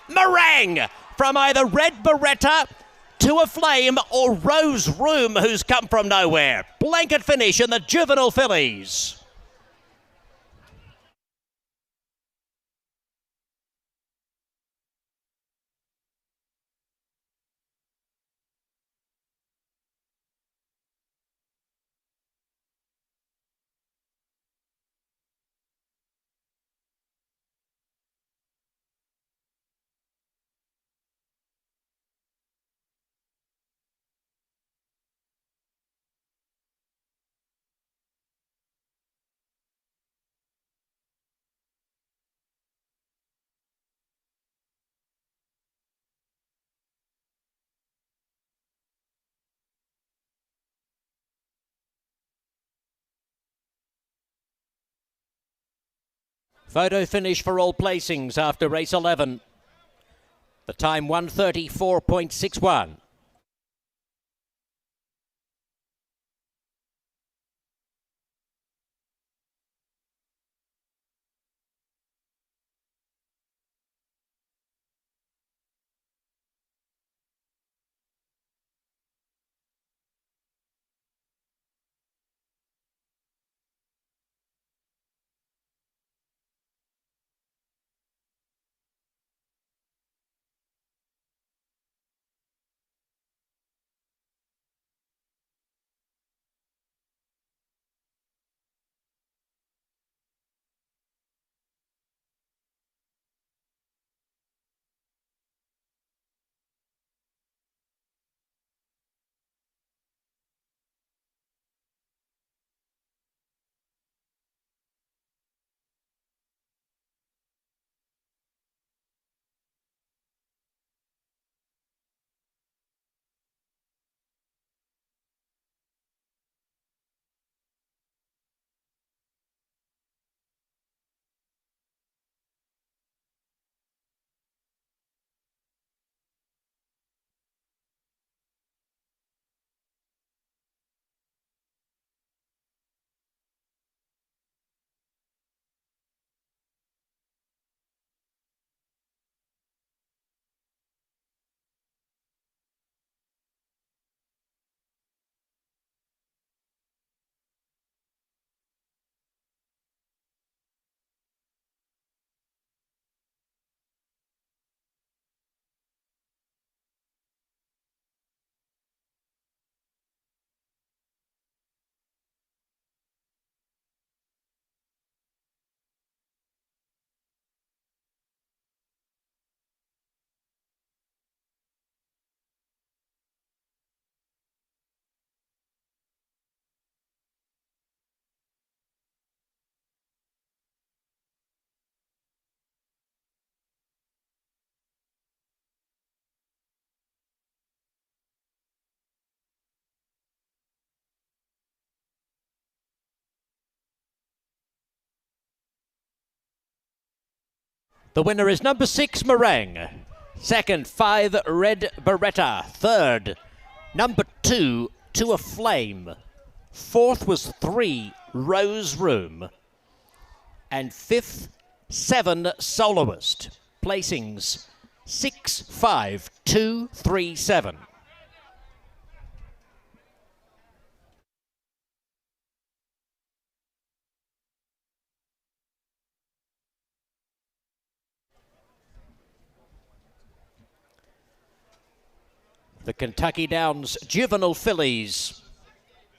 Meringue from either Red Beretta, To a Flame or Rose Room, who's come from nowhere. Blanket finish in the Juvenile fillies. Photo finish for all placings after race 11. The time 1:34.61. The winner is number 6, Meringue. Second, 5, Red Beretta. Third, number 2, To a Flame. Fourth was 3, Rose Room. And fifth, 7, Soloist. Placings 6, 5, 2, 3, 7. The Kentucky Downs Juvenile fillies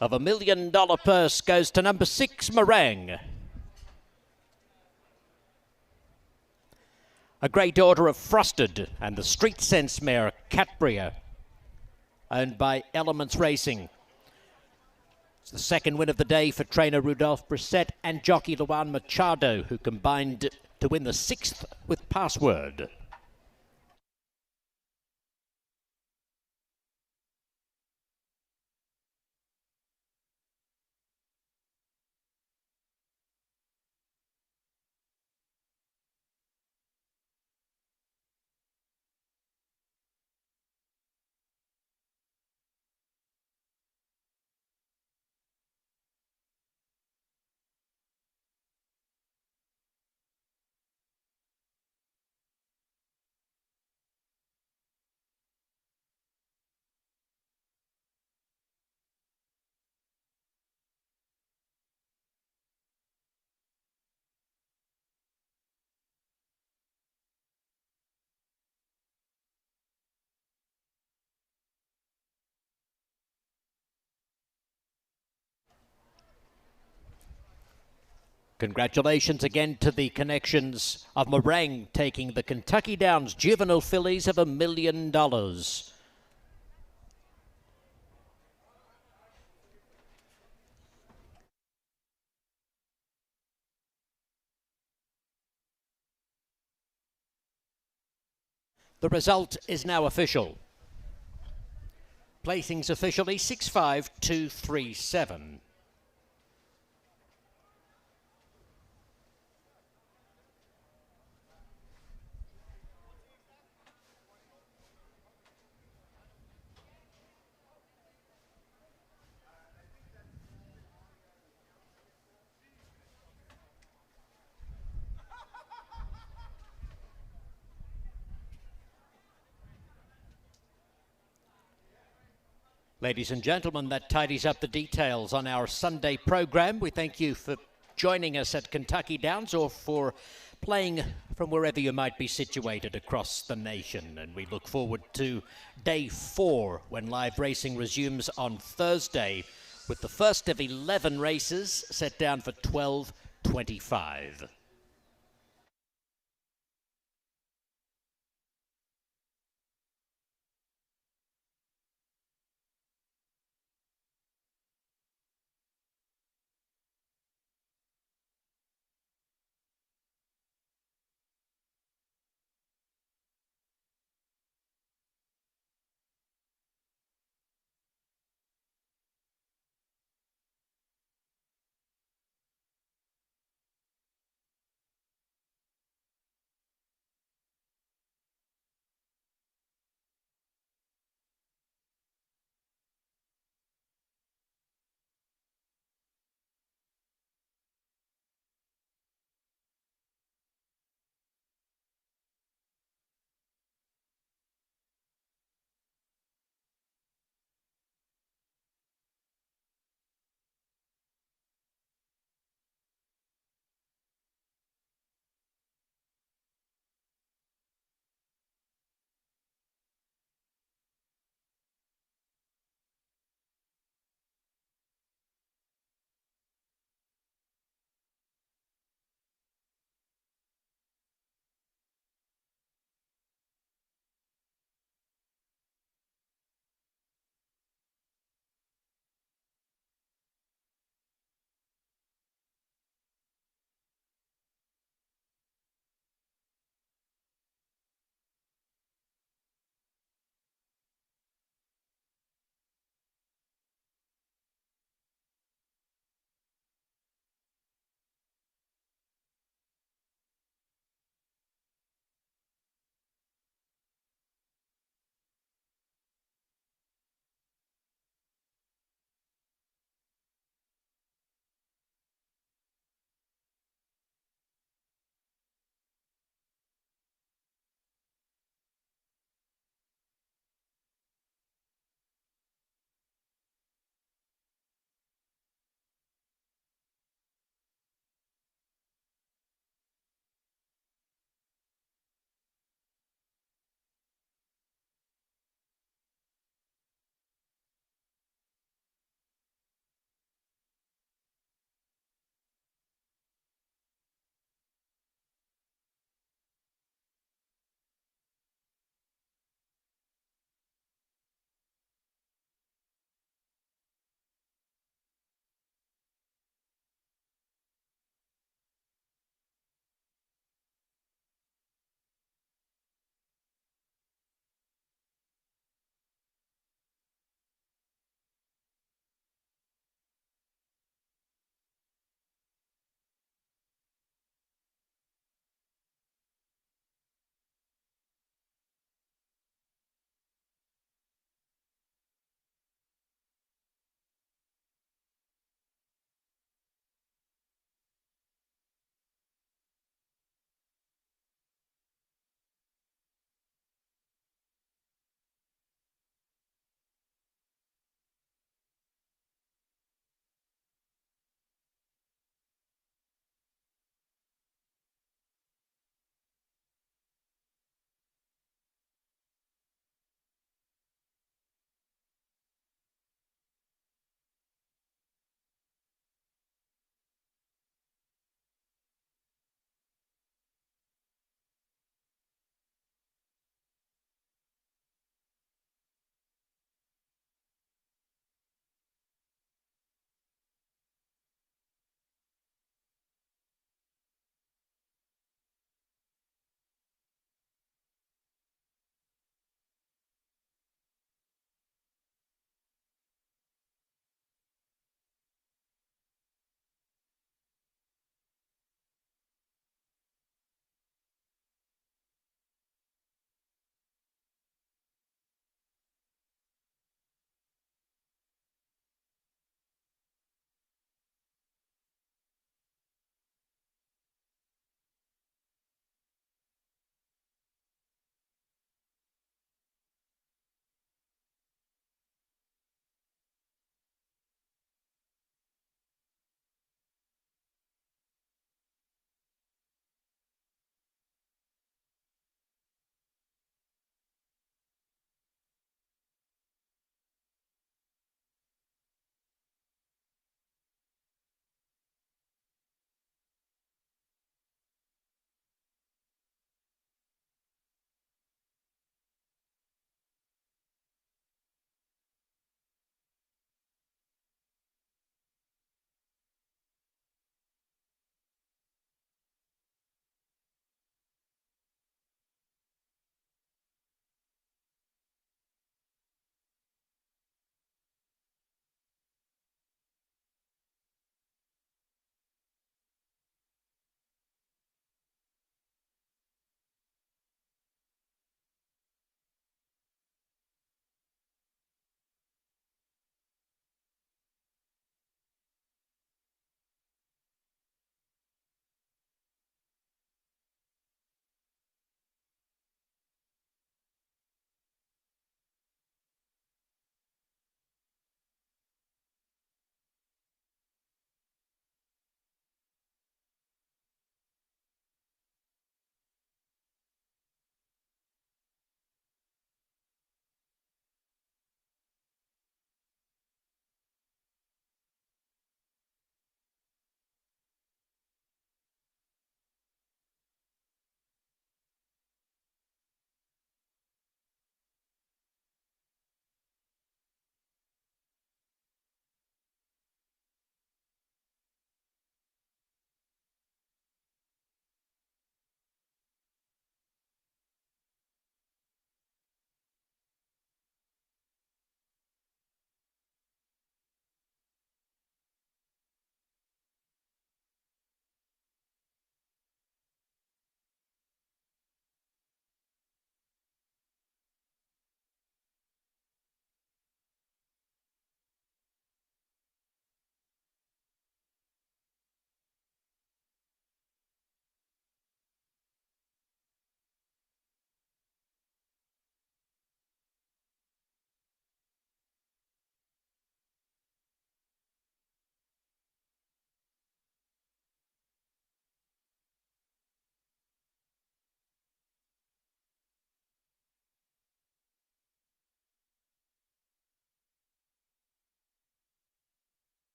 of $1 million purse goes to number 6, Meringue. A Grey Daughter of Frosted and the Street Sense mare Catbria, owned by Elements Racing. It's the second win of the day for trainer Rudolph Brissett and jockey Luan Machado, who combined to win the 6th with Password. Congratulations again to the connections of Meringue taking the Kentucky Downs Juvenile fillies of $1 million. The result is now official. Placings officially 65237. Ladies and gentlemen, that tidies up the details on our Sunday program. We thank you for joining us at Kentucky Downs or for playing from wherever you might be situated across the nation. And we look forward to day 4 when live racing resumes on Thursday with the first of 11 races set down for 12:25.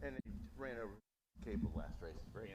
And he ran over Cable last race. Very